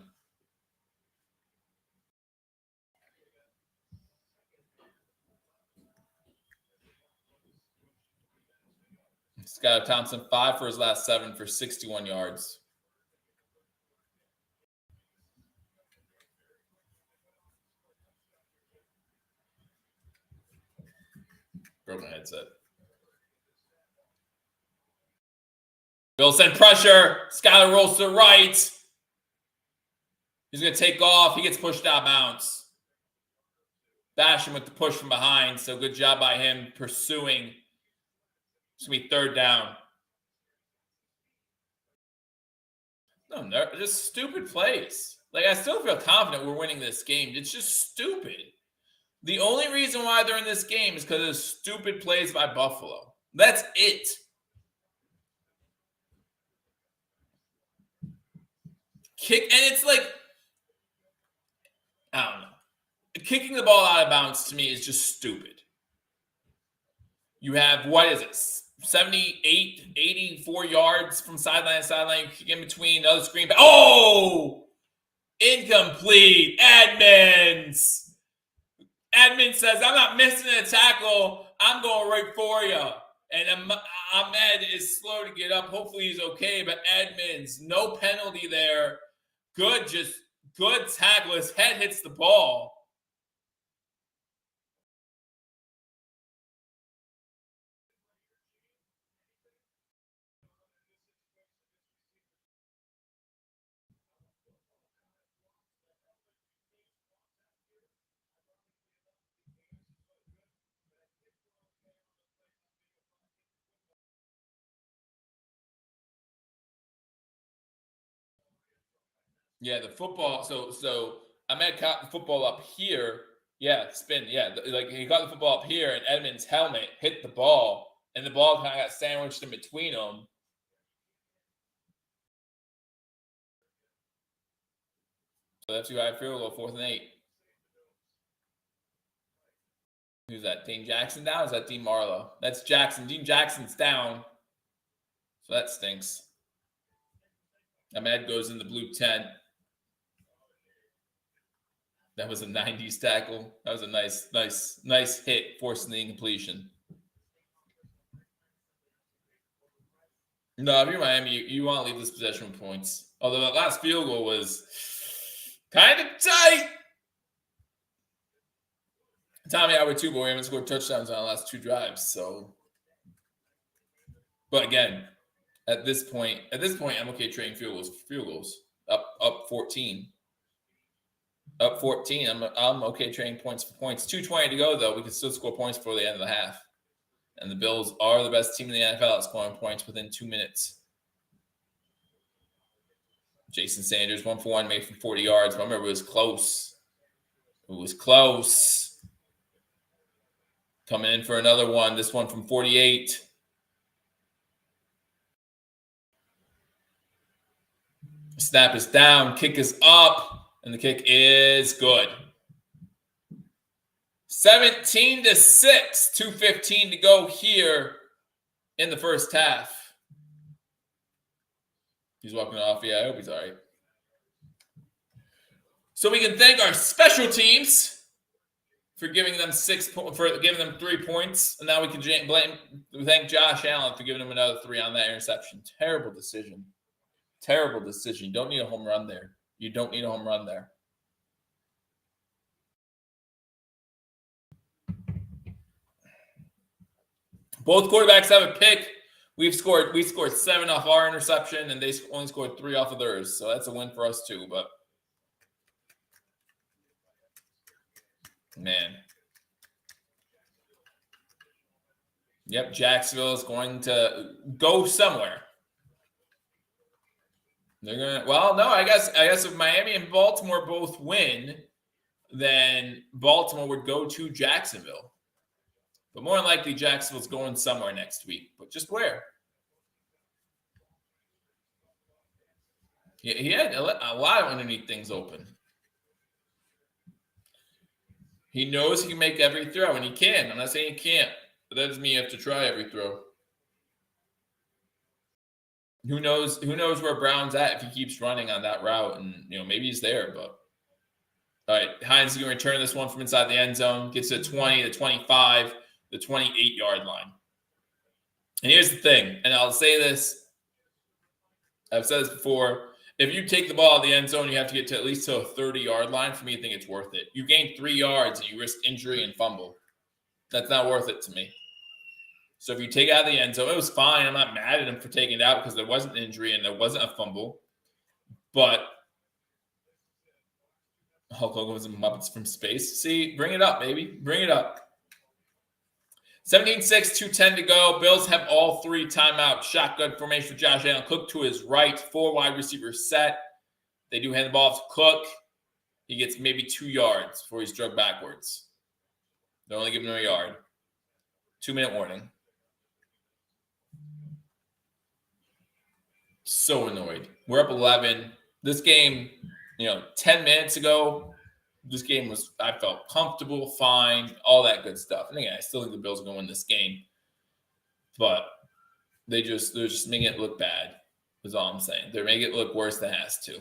Skyler Thompson, 5 for his last 7 for 61 yards. Broke my headset. Bill sent pressure. Skyler rolls to the right. He's going to take off. He gets pushed out of bounds. Basham with the push from behind. So good job by him pursuing. It's going to be 3rd down. No, just stupid plays. Like, I still feel confident we're winning this game. It's just stupid. The only reason why they're in this game is because of stupid plays by Buffalo. That's it. And it's like, I don't know. Kicking the ball out of bounds to me is just stupid. You have, 78, 84 yards from sideline to sideline. You kick in between, another screen. Oh! Incomplete. Edmonds. Edmonds says, I'm not missing a tackle. I'm going right for you. And Ahmed is slow to get up. Hopefully he's okay. But Edmonds, no penalty there. Good tackle. His head hits the ball. Yeah, the football. So Ahmed caught the football up here. Yeah, spin. Yeah, like he caught the football up here, and Edmonds' helmet hit the ball, and the ball kind of got sandwiched in between them. So that's who I field goal, 4th and 8. Who's that? Dean Jackson down? Or is that Dean Marlowe? That's Jackson. Dean Jackson's down. So that stinks. Ahmed goes in the blue tent. That was a 90s tackle. That was a nice hit, forcing the incompletion. No, if you're Miami, you want to leave this possession with points. Although that last field goal was kind of tight. Tommy Howard too, but we haven't scored touchdowns on the last 2 drives. So, but again, at this point, I'm okay trading field goals. Up 14. Up 14. I'm okay trading points for points. 2:20 to go though. We can still score points before the end of the half. And the Bills are the best team in the NFL at scoring points within 2 minutes. Jason Sanders, 1-for-1, made from 40 yards. Remember, it was close. It was close. Coming in for another one. This one from 48. Snap is down. Kick is up. And the kick is good. 17-6. 2:15 to go here in the first half. He's walking off. Yeah, I hope he's all right. So we can thank our special teams for giving them 3 points, and now we can thank Josh Allen for giving him another 3 on that interception. Terrible decision. Terrible decision. You don't need a home run there. You don't need a home run there. Both quarterbacks have a pick. We scored 7 off our interception, and they only scored 3 off of theirs. So that's a win for us too. But man, yep, Jacksonville is going to go somewhere. They're gonna. Well, no, I guess if Miami and Baltimore both win, then Baltimore would go to Jacksonville. But more than likely, Jacksonville's going somewhere next week. But just where? He had a lot of underneath things open. He knows he can make every throw, and he can. I'm not saying he can't, but that doesn't mean you have to try every throw. Who knows where Brown's at if he keeps running on that route, and maybe he's there. But all right, Hines is going to return this one from inside the end zone, gets to the 20, the 25, the 28-yard line. And here's the thing, and I'll say this, I've said this before, if you take the ball out of the end zone, you have to get to at least to a 30-yard line. For me, I think it's worth it. You gain 3 yards and you risk injury and fumble. That's not worth it to me. So if you take it out of the end zone, it was fine. I'm not mad at him for taking it out because there wasn't an injury and there wasn't a fumble. But Hulk Hogan was in Muppets from Space. See, bring it up, baby. Bring it up. 17-6, 2:10 to go. Bills have all 3 timeouts. Shotgun formation for Josh Allen. Cook to his right. 4 wide receivers set. They do hand the ball off to Cook. He gets maybe 2 yards before he's drugged backwards. They're only giving him a yard. 2-minute warning. So annoyed. We're up 11. This game, 10 minutes ago, this game was, I felt comfortable, fine, all that good stuff. And again, I still think the Bills are going to win this game. But they're just making it look bad, is all I'm saying. They're making it look worse than it has to.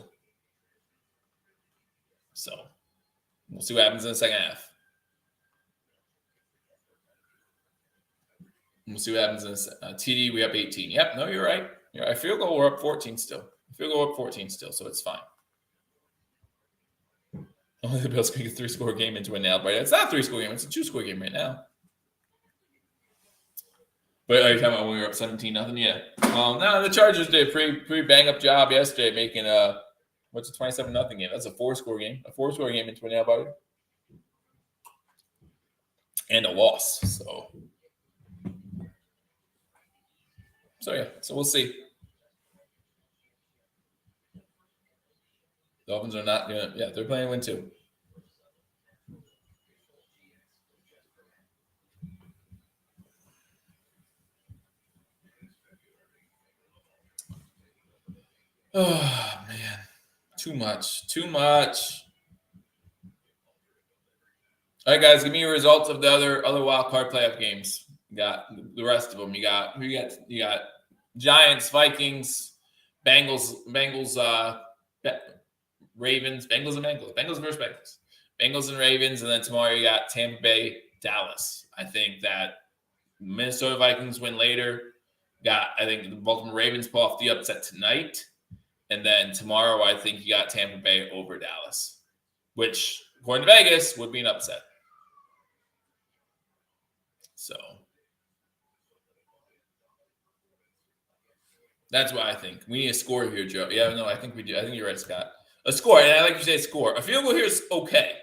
So we'll see what happens in the second half. We'll see what happens in the TD. We up 18. Yep, no, you're right. I field goal, we're up 14 still. Field goal up 14 still, so it's fine. Only the Bills can get a 3-score game into a nail biter. It's not a 3-score game. It's a 2-score game right now. But are you talking about when we were up 17-0? Yeah. Well, no, the Chargers did a pretty bang-up job yesterday making what's a 27-0 game? That's a 4-score game. A 4-score game into a nail biter. And a loss. So yeah. So we'll see. Dolphins are not going to, yeah, they're playing to win too. Oh, man. Too much. All right, guys, give me your results of the other wild card playoff games. You got the rest of them. You got Giants, Vikings, Bengals, Ravens, Bengals versus Bengals and Ravens, and then tomorrow you got Tampa Bay, Dallas. I think that Minnesota Vikings win later. I think the Baltimore Ravens pull off the upset tonight, and then tomorrow I think you got Tampa Bay over Dallas, which according to Vegas would be an upset. So that's what I think. We need a score here, Joe. Yeah, no, I think we do. I think you're right, Scott. A score, and I like you say score. A field goal here is okay.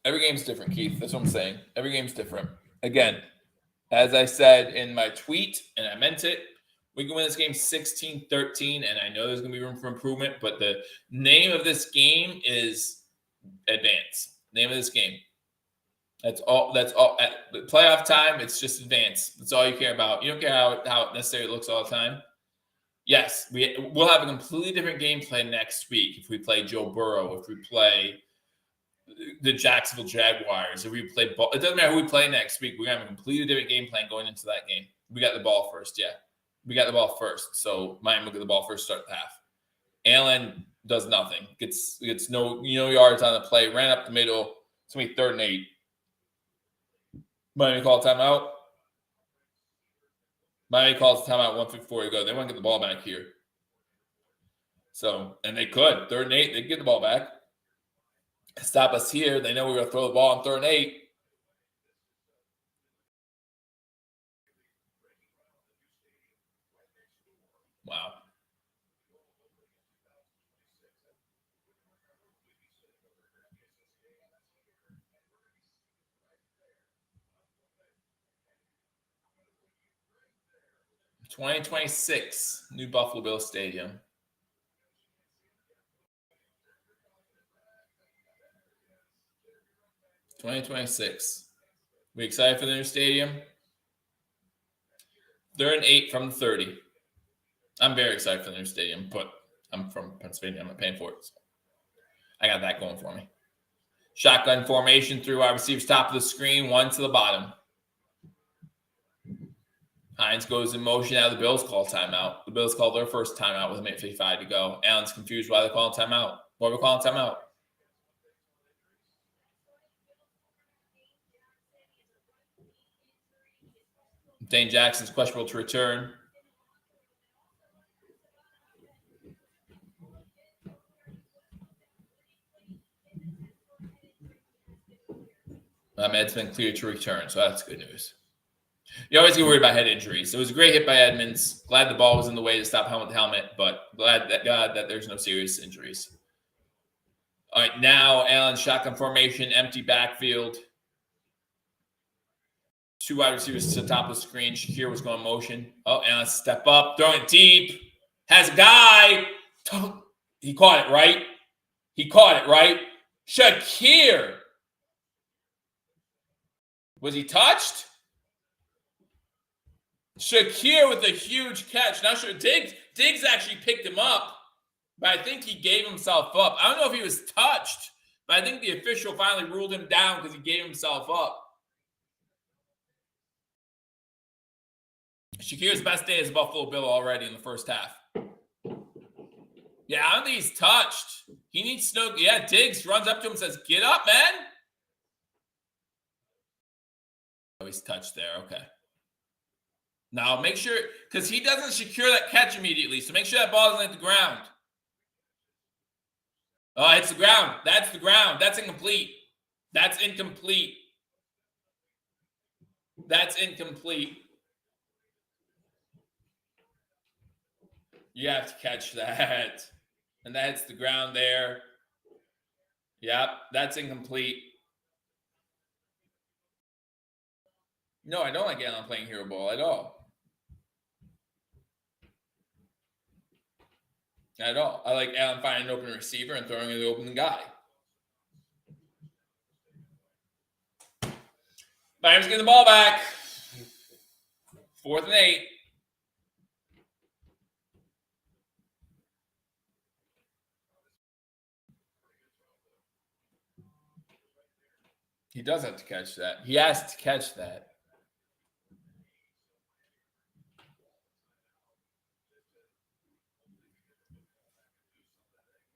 Every game's different, Keith. That's what I'm saying. Every game's different. Again, as I said in my tweet, and I meant it, we can win this game 16-13, and I know there's going to be room for improvement, but the name of this game is advance. Name of this game. That's all. At playoff time, it's just advance. That's all you care about. You don't care how it necessarily looks all the time. Yes, we'll have a completely different game plan next week if we play Joe Burrow, if we play the Jacksonville Jaguars, if we play it doesn't matter who we play next week. We're going to have a completely different game plan going into that game. We got the ball first, yeah. We got the ball first. So Miami will get the ball first, start the half. Allen does nothing. Gets no yards on the play. Ran up the middle. It's going to be 3rd and 8. Miami calls timeout. Miami calls timeout 1:54 to go. They want to get the ball back here. So, and they could. 3rd and 8, they can get the ball back. Stop us here. They know we're going to throw the ball on 3rd and 8. Wow. $2026, New Buffalo Bills Stadium. $2026. We excited for the new stadium? 3rd and 8 from the 30. I'm very excited for the new stadium, but I'm from Pennsylvania. I'm not paying for it. So I got that going for me. Shotgun formation through wide receivers, top of the screen, 1 to the bottom. Hines goes in motion. Now the Bills call timeout. The Bills call their first timeout with a minute 55 to go. Allen's confused why they're calling timeout. Why are we calling timeout? Dane Jackson's questionable to return. Ed's been cleared to return, so that's good news. You always get worried about head injuries. It was a great hit by Edmonds. Glad the ball was in the way to stop helmet to helmet, but glad that there's no serious injuries. All right, now Allen shotgun formation, empty backfield. 2 wide receivers to the top of the screen. Shakir was going motion. Oh, Allen step up, throwing it deep. Has a guy. He caught it, right? Shakir. Was he touched? Shakir with a huge catch. Not sure. Diggs actually picked him up, but I think he gave himself up. I don't know if he was touched, but I think the official finally ruled him down because he gave himself up. Shakir's best day is Buffalo Bill already in the first half. Yeah, I don't think he's touched. He needs snow. Yeah, Diggs runs up to him and says, "Get up, man." Oh, he's touched there. Okay. Now make sure, because he doesn't secure that catch immediately, so make sure that ball isn't at the ground. Oh, it's the ground. That's the ground. That's incomplete. That's incomplete. You have to catch that. And that's the ground there. Yep, that's incomplete. No, I don't like Allen playing hero ball at all. Not at all. I like Allen finding an open receiver and throwing it to the open guy. Miami's getting the ball back. 4th and 8. He does have to catch that. He has to catch that.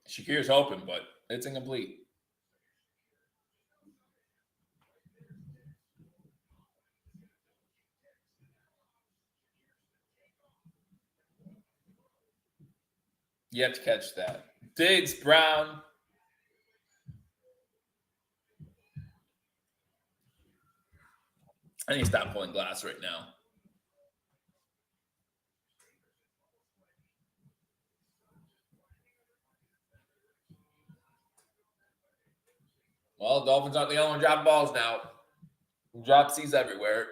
Shakir's open, but it's incomplete. You have to catch that. Diggs, Brown. I need to stop pulling glass right now. Well, Dolphins aren't the only one dropping balls now. Drop C's everywhere.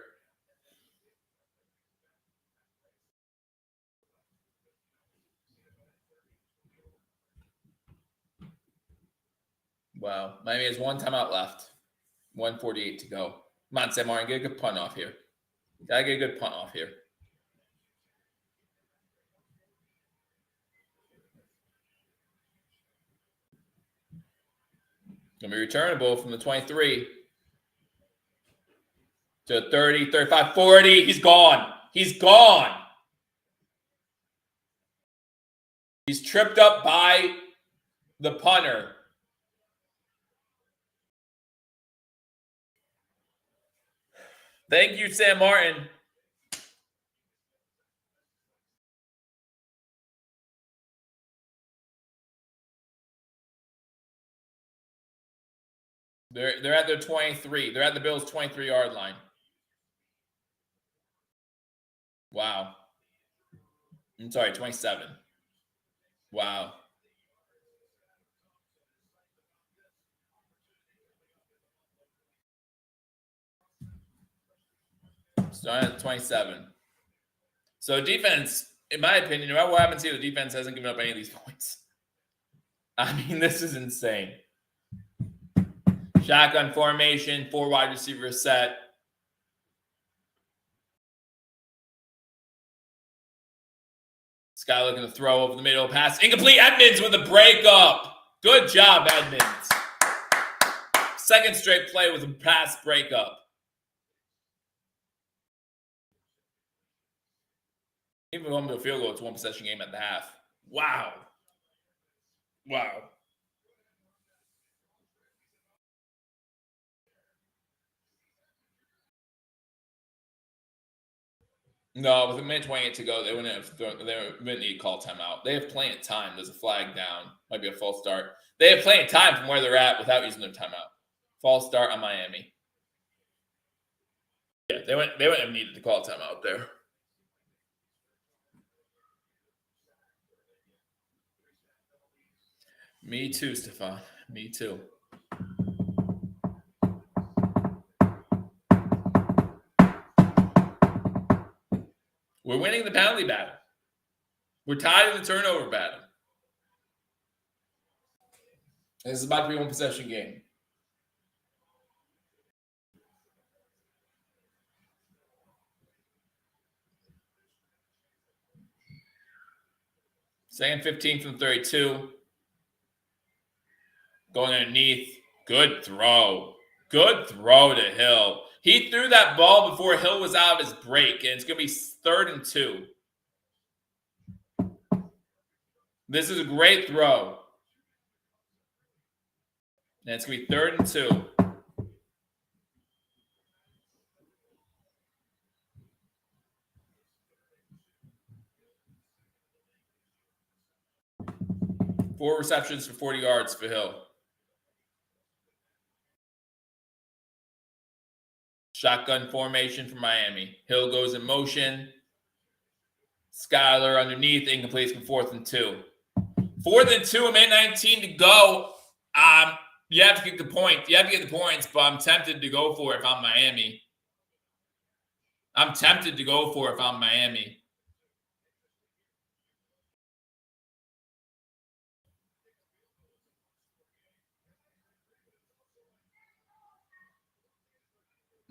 Wow. Miami has 1 timeout left. 1:48 to go. Come on, Sam Martin, get a good punt off here. Gotta get a good punt off here. Gonna be returnable from the 23 to 30, 35, 40. He's gone. He's gone. He's tripped up by the punter. Thank you, Sam Martin. They're at their 23. They're at the Bills' 23-yard line. Wow. I'm sorry, 27. Wow. Starting at 27. So defense, in my opinion, no matter what happens here, the defense hasn't given up any of these points. I mean, this is insane. Shotgun formation, 4 wide receivers set. Skyler looking to throw over the middle, pass incomplete. Edmonds with a breakup. Good job, Edmonds. Second straight play with a pass breakup. Even home to a field goal, it's 1 possession game at the half. Wow. Wow. No, with a minute 28 to go, they wouldn't have thrown. They wouldn't need to call timeout. They have plenty of time. There's a flag down. Might be a false start. They have plenty of time from where they're at without using their timeout. False start on Miami. Yeah, they wouldn't have needed to call timeout there. Me too, Stefan. Me too. We're winning the penalty battle. We're tied in the turnover battle. This is about to be a 1 possession game. Second 15 from 32. Going underneath. Good throw. Good throw to Hill. He threw that ball before Hill was out of his break, and it's going to be 3rd and 2. This is a great throw. And it's going to be 3rd and 2. Four receptions for 40 yards for Hill. Shotgun formation for Miami. Hill goes in motion. Skyler underneath, incomplete for 4th and 2. 4th and 2, a minute 19 to go. You have to get the point. You have to get the points, but I'm tempted to go for it if I'm Miami.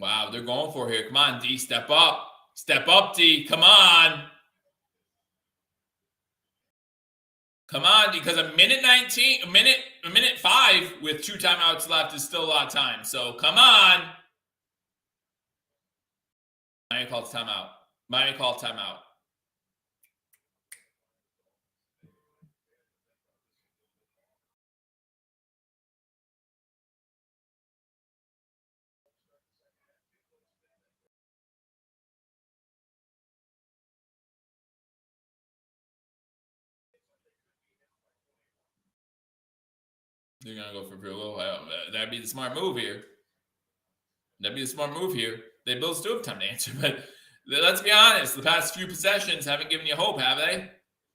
Wow, they're going for it here. Come on, D, step up. Step up, D. Come on. Come on, because a minute 5 with 2 timeouts left is still a lot of time. So come on. Miami calls timeout. Miami calls timeout. They're going to go for field goal. That'd be the smart move here. They both still have time to answer, but let's be honest. The past few possessions haven't given you hope, have they?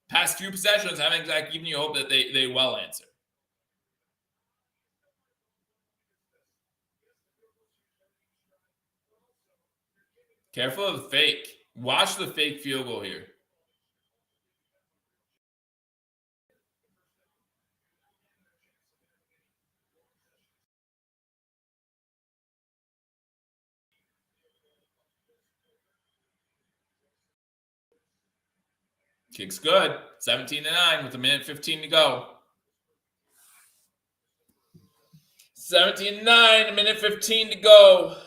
Past few possessions haven't exactly given you hope that they will answer. Careful of the fake. Watch the fake field goal here. Kick's good. 17-9 with a minute 15 to go. 17-9, a minute 15 to go.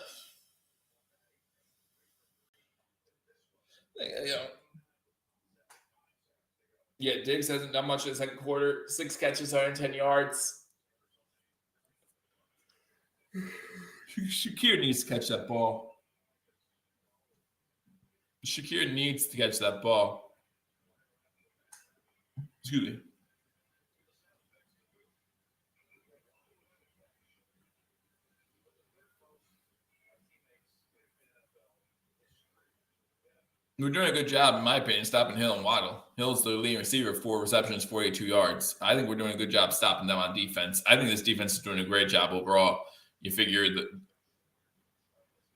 Yeah, Diggs hasn't done much in the second quarter. 6 catches, 110 yards. Shakir needs to catch that ball. Shakir needs to catch that ball. Excuse me. We're doing a good job, in my opinion, stopping Hill and Waddle. Hill's the leading receiver, 4 receptions, 42 yards. I think we're doing a good job stopping them on defense. I think this defense is doing a great job overall. You figure that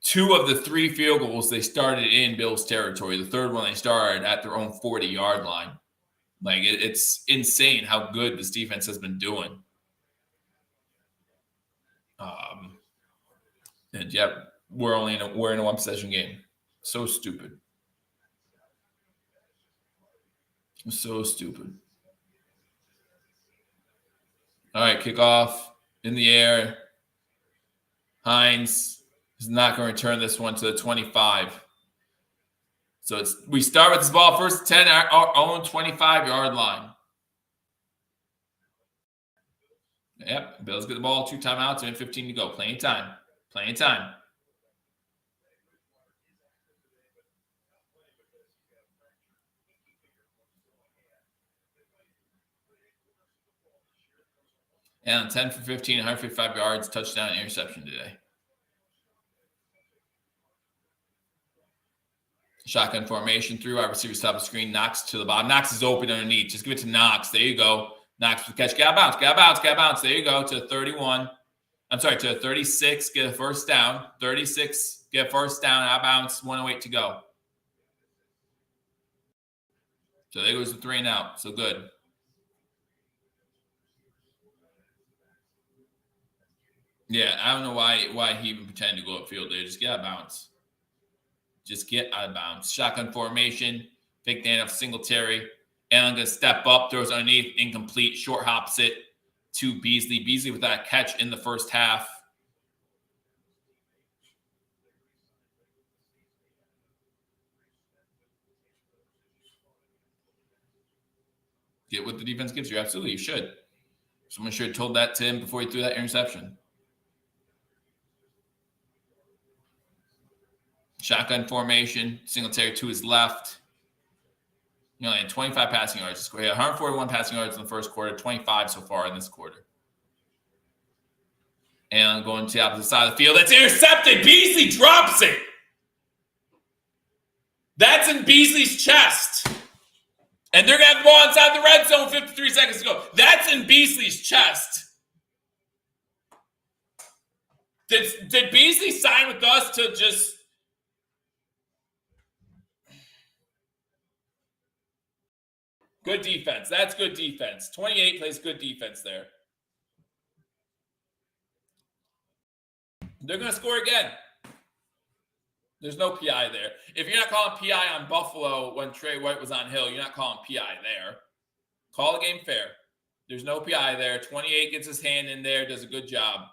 2 of the 3 field goals they started in Bills territory. The third one they started at their own 40-yard line. Like, it's insane how good this defense has been doing. And yeah, we're in a 1-possession game. So stupid. So stupid. All right, kickoff in the air. Hines is not going to return this one to the 25. So we start with this ball first 10, our own 25-yard line. Yep, Bills get the ball, 2 timeouts, and 15 to go. Plenty of time. And 10 for 15, 155 yards, touchdown, and interception today. Shotgun formation, 3 wide receivers top of the screen. Knox to the bottom. Knox is open underneath. Just give it to Knox. There you go. Knox with the catch. Get out of bounds. There you go. To 31. I'm sorry, to 36. Get a first down. 36. Get first down. Out of bounds. 1:08 to go. So there goes the 3 and out. So good. Yeah, I don't know why he even pretended to go upfield there. Just get out of bounds. Shotgun formation. Fake handoff, Singletary. Allen going to step up, throws underneath, incomplete, short hops it to Beasley. Beasley with that catch in the first half. Get what the defense gives you. Absolutely, you should. Someone should have told that to him before he threw that interception. Shotgun formation. Singletary to his left. He only had 25 passing yards this quarter. He had 141 passing yards in the first quarter, 25 so far in this quarter. And going to the opposite side of the field. That's intercepted. Beasley drops it. That's in Beasley's chest. And they're going to have the ball inside the red zone, 53 seconds to go. That's in Beasley's chest. Did Beasley sign with us to just... Good defense. That's good defense. 28 plays good defense there. They're going to score again. There's no PI there. If you're not calling PI on Buffalo when Trey White was on Hill, you're not calling PI there. Call the game fair. There's no PI there. 28 gets his hand in there, does a good job.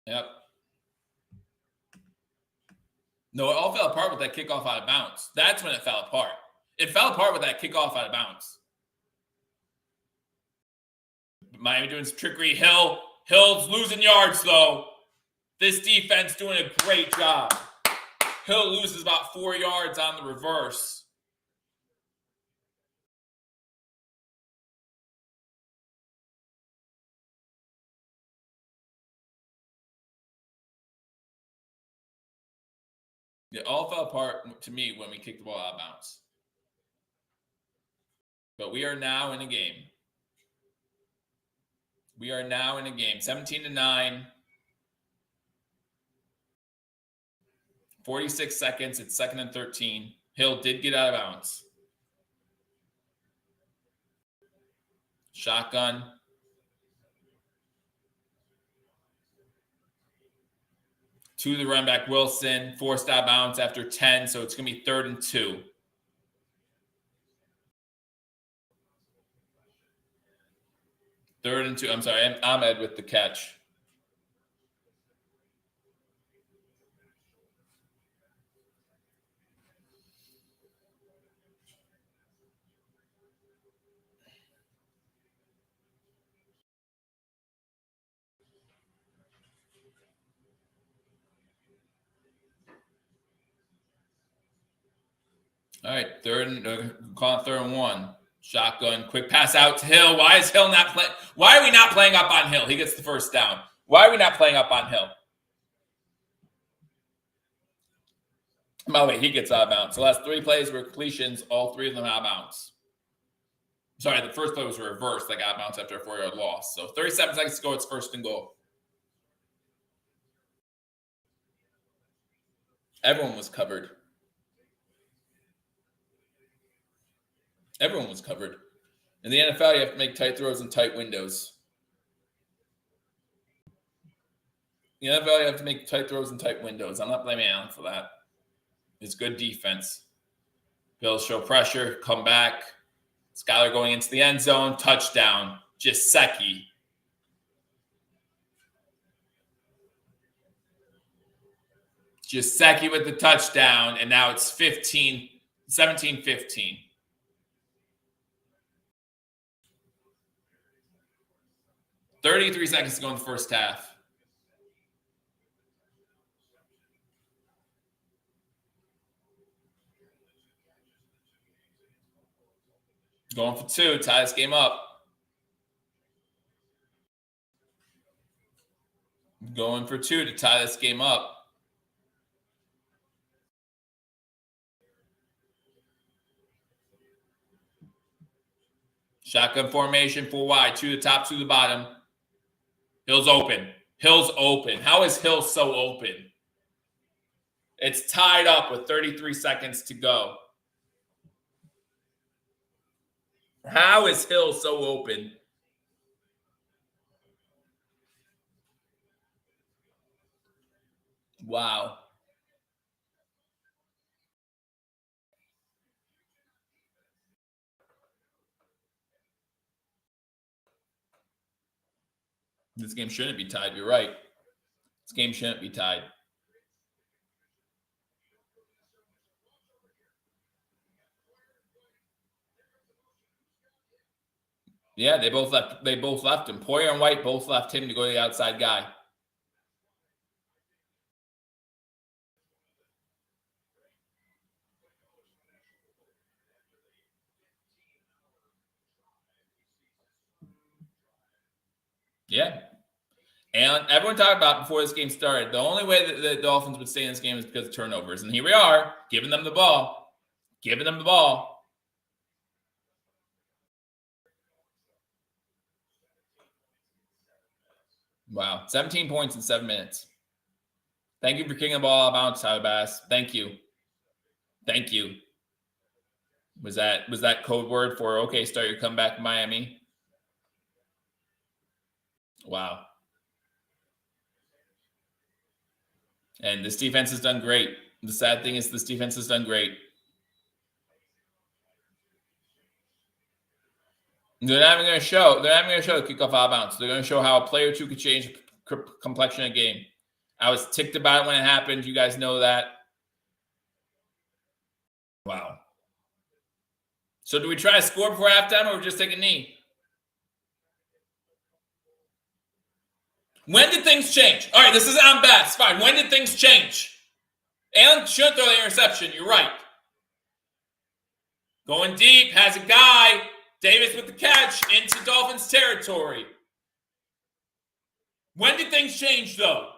Yep. No, it all fell apart with that kickoff out of bounds. That's when it fell apart. It fell apart with that kickoff out of bounds. Miami doing some trickery. Hill's losing yards, though. This defense doing a great job. Hill loses about 4 yards on the reverse. It all fell apart to me when we kicked the ball out of bounds. But we are now in a game. We are now in a game. 17-9. 46 seconds. It's 2nd and 13. Hill did get out of bounds. Shotgun. To the run back, Wilson. Forced out of bounds after 10, so it's going to be 3rd and 2. Third and 2. I'm sorry, Ahmed with the catch. All right, call it 3rd and 1. Shotgun, quick pass out to Hill. Why is Hill not playing? Why are we not playing up on Hill? He gets the first down. Why are we not playing up on Hill? By the way, he gets out of bounds. The last 3 plays were completions, all 3 of them out of bounds. Sorry, the first play was a reverse. They got out of bounds after a 4-yard loss. So 37 seconds to go, it's 1st and goal. Everyone was covered. Everyone was covered. In the NFL, you have to make tight throws in tight windows. In the NFL, you have to make tight throws in tight windows. I'm not blaming Allen for that. It's good defense. Bills show pressure, come back. Skyler going into the end zone, touchdown. Gesicki. Gesicki with the touchdown, and now it's 17-15. 33 seconds to go in the first half. Going for 2, tie this game up. Going for 2 to tie this game up. Shotgun formation, 4 wide, 2 to the top, 2 to the bottom. Hill's open. Hill's open. How is Hill so open? It's tied up with 33 seconds to go. How is Hill so open? Wow. This game shouldn't be tied. You're right. This game shouldn't be tied. Yeah, they both left. They both left him. Poyer and White both left him to go to the outside guy. Yeah. And everyone talked about before this game started, the only way that the Dolphins would stay in this game is because of turnovers. And here we are, giving them the ball. Giving them the ball. Wow. 17 points in 7 minutes. Thank you for kicking the ball out of bounds, Tyler Bass. Thank you. Thank you. Was that code word for, okay, start your comeback, Miami? Wow. And this defense has done great. The sad thing is this defense has done great. They're not even going to show. They're not even going to show the kickoff out of bounds. They're going to show how a play or two could change the complexion of the game. I was ticked about it when it happened. You guys know that. Wow. So do we try to score before halftime, or we just take a knee? When did things change? All right, this is on bats. Fine. When did things change? Allen shouldn't throw the interception. You're right. Going deep, has a guy. Davis with the catch into Dolphins territory. When did things change, though?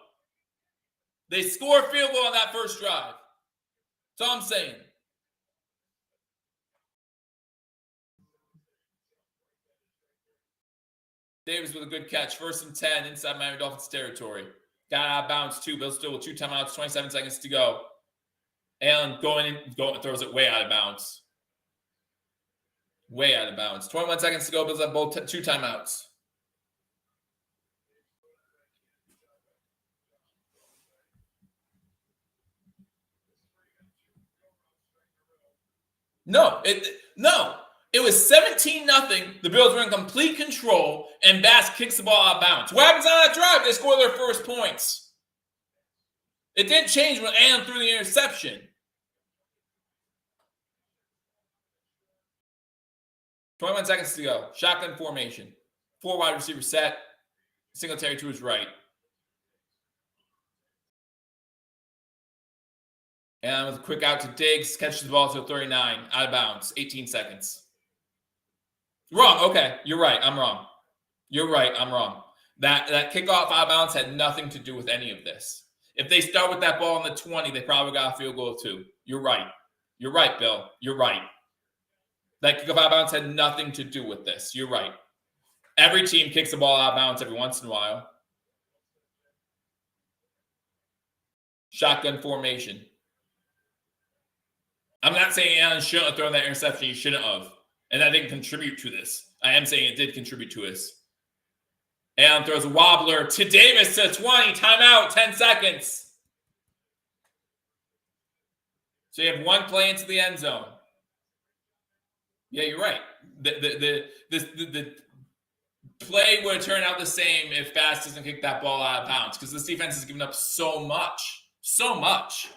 They score a field goal on that first drive. That's all I'm saying. Davis with a good catch. 1st and 10 inside Miami Dolphins territory. Got out of bounds, too. Bills still with 2 timeouts, 27 seconds to go. Allen throws it way out of bounds. Way out of bounds. 21 seconds to go. Bills have both 2 timeouts. No. It was 17-0. The Bills were in complete control, and Bass kicks the ball out of bounds. What happens on that drive? They score their first points. It didn't change when Allen threw the interception. 21 seconds to go. Shotgun formation. 4 wide receivers set. Singletary to his right. And with a quick out to Diggs, catches the ball to 39, out of bounds, 18 seconds. Wrong. Okay, you're right. I'm wrong. You're right. I'm wrong. That kickoff out of bounds had nothing to do with any of this. If they start with that ball on the 20, they probably got a field goal too. You're right. You're right, Bill. You're right. That kickoff out of bounds had nothing to do with this. You're right. Every team kicks the ball out of bounds every once in a while. Shotgun formation. I'm not saying Allen shouldn't have thrown that interception. He shouldn't have. And that didn't contribute to this. I am saying it did contribute to this. Allen throws a wobbler to Davis to 20. Timeout, 10 seconds. So you have 1 play into the end zone. Yeah, you're right. The play would have turned out the same if Bass doesn't kick that ball out of bounds, because this defense has given up so much. So much.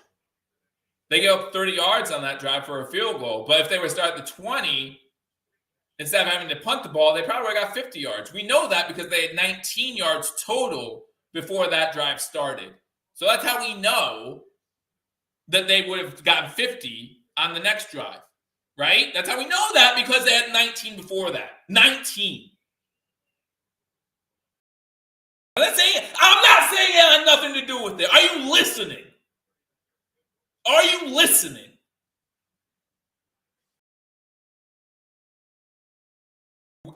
They gave up 30 yards on that drive for a field goal. But if they were to start at the 20, instead of having to punt the ball, they probably would have got 50 yards. We know that because they had 19 yards total before that drive started. So that's how we know that they would have gotten 50 on the next drive, right? That's how we know that, because they had 19 before that. 19. I'm not saying it had nothing to do with it. Are you listening? Are you listening?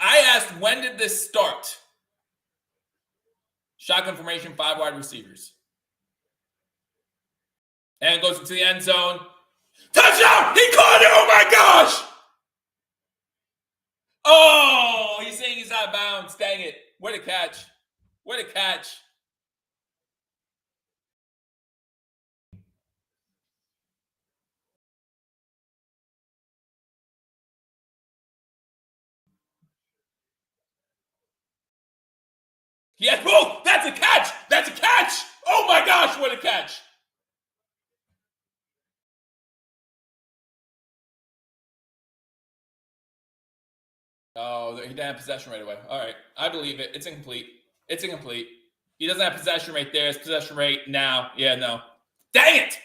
I asked, when did this start? Shotgun formation, 5 wide receivers. And goes into the end zone. Touchdown! He caught it! Oh my gosh! Oh, he's saying he's out of bounds. Dang it. What a catch. What a catch. Yes, both. That's a catch. That's a catch. Oh my gosh, what a catch. Oh, he didn't have possession right away. All right, I believe it. It's incomplete. It's incomplete. He doesn't have possession right there. His possession rate now. Yeah, no. Dang it.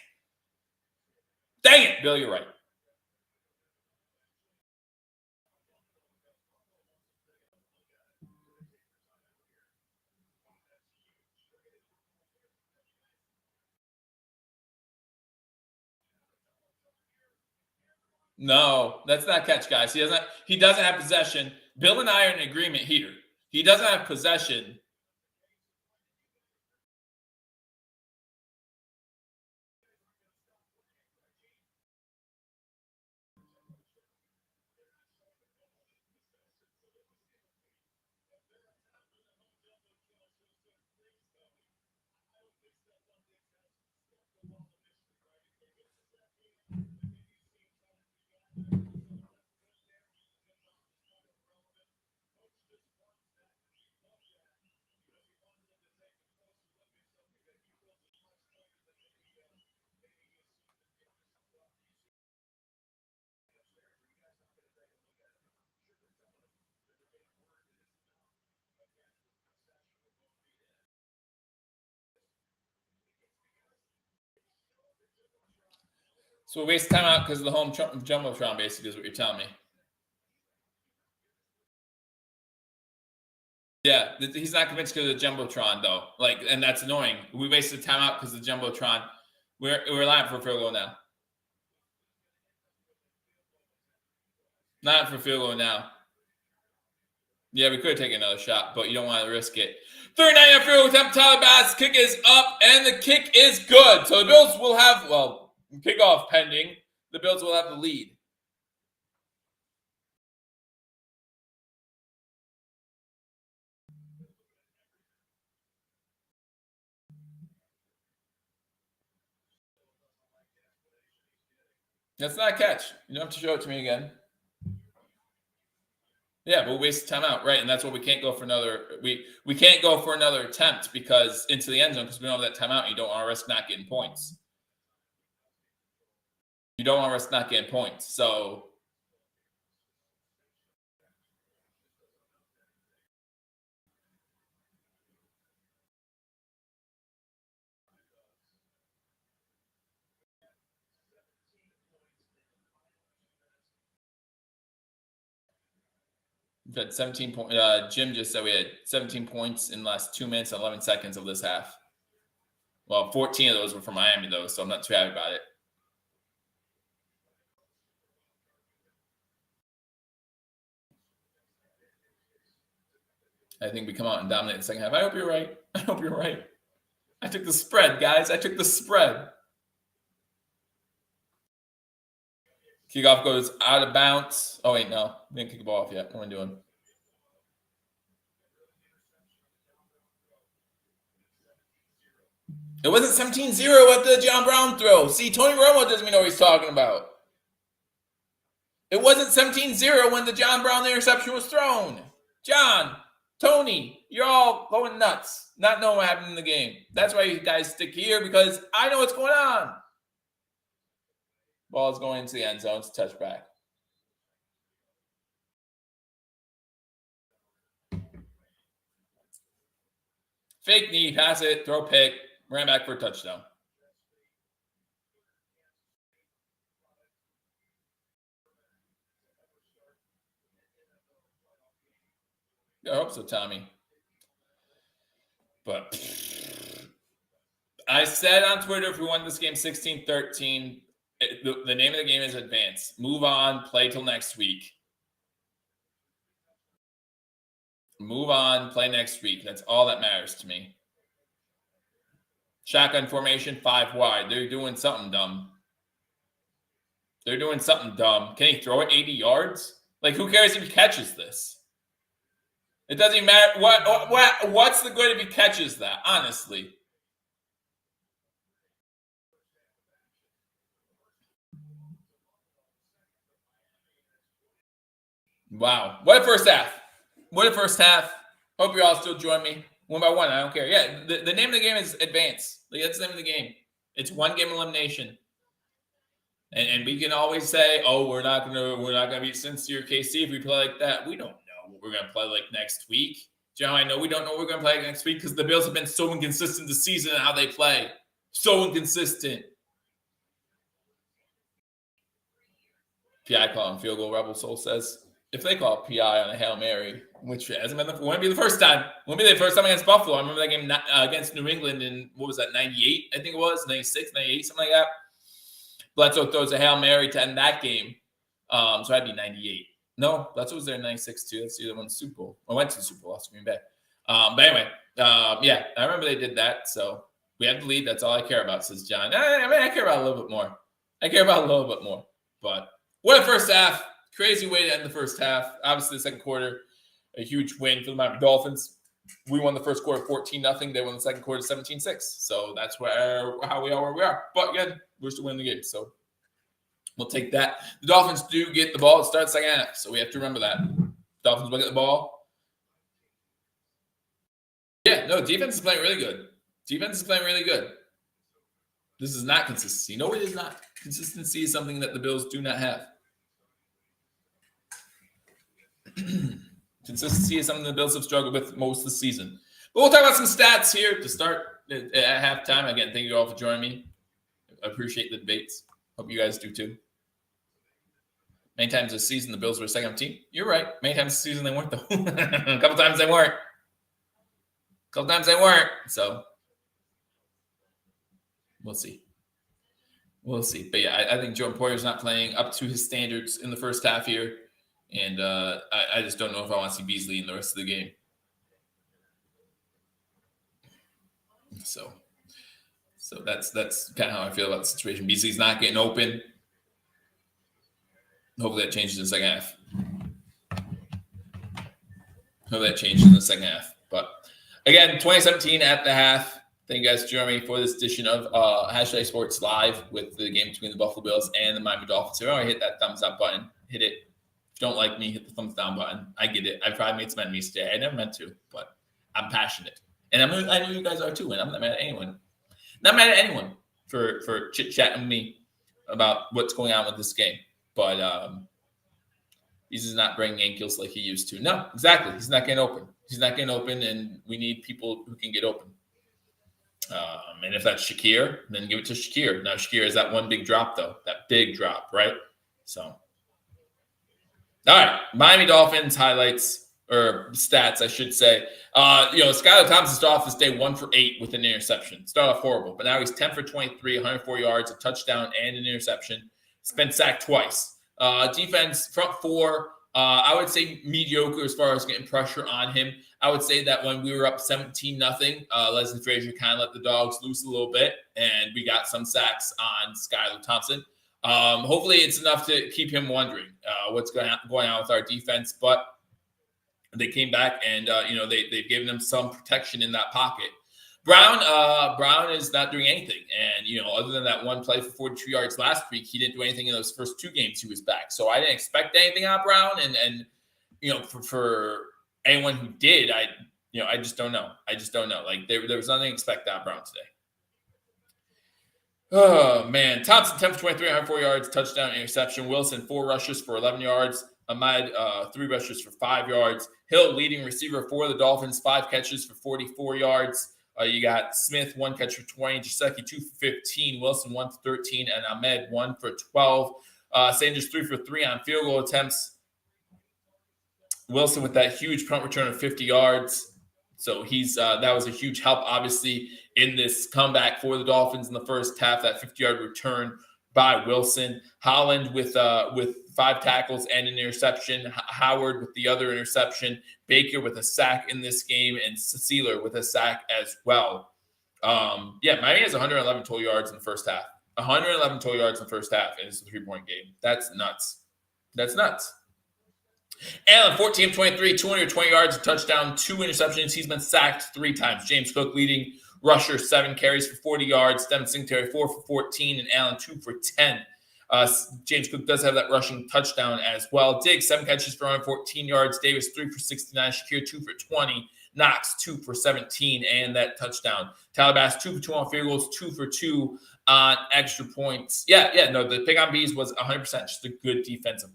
Dang it. Bill, you're right. No, that's not catch, guys. He doesn't have possession. Bill and I are in agreement here. He doesn't have possession. So we waste time out because of the home jumbotron, basically, is what you're telling me. Yeah, he's not convinced because of the jumbotron, though. And that's annoying. We wasted time out because of the jumbotron. We're live for field goal now. Not for field goal now. Yeah, we could take another shot, but you don't want to risk it. 39 field goal attempt. Tyler Bass. Kick is up, and the kick is good. So the Bills will have, kickoff pending. The Bills will have the lead. That's not a catch. You don't have to show it to me again. Yeah, but we wasted time out, right? And that's what we can't go for another. We can't go for another attempt because into the end zone because we don't have that timeout. You don't want to risk not getting points. You don't want to risk not getting points. So we've had 17 points. Jim just said we had 17 points in the last 2 minutes and 11 seconds of this half. Well, 14 of those were from Miami, though, so I'm not too happy about it. I think we come out and dominate the second half. I hope you're right. I hope you're right. I took the spread, guys. I took the spread. Kickoff goes out of bounds. Oh, wait, no. We didn't kick the ball off yet. What am I doing? It wasn't 17-0 at the John Brown throw. See, Tony Romo doesn't even know what he's talking about. It wasn't 17-0 when the John Brown interception was thrown. John, Tony, you're all going nuts, not knowing what happened in the game. That's why you guys stick here, because I know what's going on. Ball is going into the end zone. It's a touchback. Fake knee, pass it, throw pick, ran back for a touchdown. I hope so, Tommy. But I said on Twitter, if we won this game 16-13, the name of the game is advance. Move on, play till next week. Move on, play next week. That's all that matters to me. Shotgun formation, 5 wide. They're doing something dumb. They're doing something dumb. Can he throw it 80 yards? Who cares if he catches this? It doesn't even matter. What's the good if he catches that, honestly? Wow. What a first half. What a first half. Hope you all still join me. 1 by 1. I don't care. Yeah, the name of the game is advance. That's the name of the game. It's 1 game elimination. And we can always say, oh, we're not gonna beat Cincy or KC if we play like that. We don't know what we're gonna play like next week. John, I know we don't know what we're gonna play next week because the Bills have been so inconsistent this season in how they play. So inconsistent. PI calling field goal, Rebel Soul says. If they call PI on a Hail Mary, which hasn't been wouldn't be the first time. Wouldn't be the first time against Buffalo. I remember that game against New England in, what was that, 98, I think it was, 96, 98, something like that. Bledsoe throws a Hail Mary to end that game. So that'd be 98. No, Bledsoe was there in 96 too. That's the other one, Super Bowl. I went to the Super Bowl, lost Green Bay. But anyway, yeah, I remember they did that. So we have the lead. That's all I care about, says John. I care about a little bit more. But what a first half. Crazy way to end the first half. Obviously, the second quarter, a huge win for the Miami Dolphins. We won the first quarter 14-0. They won the second quarter 17-6. So that's how we are where we are. But again, we're still winning the game. So we'll take that. The Dolphins do get the ball to start the second half. So we have to remember that. Dolphins will get the ball. Yeah, no, defense is playing really good. This is not consistency. No, it is not. Consistency is something that the Bills do not have. Consistency is something the Bills have struggled with most of the season. But we'll talk about some stats here to start at halftime. Again, thank you all for joining me. I appreciate the debates. Hope you guys do too. Many times this season, the Bills were a second team. You're right. Many times this season, they weren't, though. A couple times they weren't. So we'll see. But yeah, I think Jordan Poyer's not playing up to his standards in the first half here. And I just don't know if I want to see Beasley in the rest of the game. So that's kind of how I feel about the situation. Beasley's not getting open. Hopefully that changes in the second half. But again, 2017 at the half. Thank you guys, Jeremy, for this edition of Hashtag Sports Live with the game between the Buffalo Bills and the Miami Dolphins. So hit that thumbs up button. Hit it. If you don't like me, hit the thumbs down button. I get it. I probably made some enemies today. I never meant to, but I'm passionate. And I know you guys are too, and I'm not mad at anyone. Not mad at anyone for chit-chatting with me about what's going on with this game. But he's not bringing ankles like he used to. No, exactly. He's not getting open. And we need people who can get open. And if that's Shakir, then give it to Shakir. Now, Shakir is that one big drop, though. That big drop, right? So, all right. Miami Dolphins highlights, or stats, I should say. Skyler Thompson started off this day 1 for 8 with an interception. Started off horrible, but now he's 10 for 23, 104 yards, a touchdown, and an interception. He's been sacked twice. Defense, front four, I would say mediocre as far as getting pressure on him. I would say that when we were up 17-0, Leslie Frazier kind of let the dogs loose a little bit, and we got some sacks on Skyler Thompson. Hopefully it's enough to keep him wondering what's going on with our defense, but they came back and, they've given him some protection in that pocket. Brown is not doing anything. And, other than that one play for 42 yards last week, he didn't do anything in those first 2 games he was back. So I didn't expect anything out of Brown. And for anyone who did, I just don't know. Like there was nothing to expect out of Brown today. Oh, man. Thompson, 10 for 23, 104 yards, touchdown, interception. Wilson, 4 rushes for 11 yards. Ahmad, 3 rushes for 5 yards. Hill, leading receiver for the Dolphins, 5 catches for 44 yards. You got Smith, 1 catch for 20. Jaceki, 2 for 15. Wilson, 1 for 13. And Ahmed, 1 for 12. Sanders, 3 for 3 on field goal attempts. Wilson with that huge punt return of 50 yards. So he's that was a huge help, obviously, in this comeback for the Dolphins in the first half. That 50-yard return by Wilson. Holland with 5 tackles and an interception. Howard with the other interception. Baker with a sack in this game, and Sealer with a sack as well. Miami has 111 total yards in the first half. 111 total yards in the first half, and it's a 3-point game. That's nuts. Allen, 14 of 23, 220 yards, a touchdown, 2 interceptions. He's been sacked 3 times. James Cook leading rusher, 7 carries for 40 yards. Devin Singletary, 4 for 14, and Allen, 2 for 10. James Cook does have that rushing touchdown as well. Diggs, 7 catches for 114 yards. Davis, 3 for 69. Shakir, 2 for 20. Knox, 2 for 17, and that touchdown. Tyler Bass, 2 for 2 on field goals, 2 for 2 on extra points. The pick on Bees was 100% just a good defensive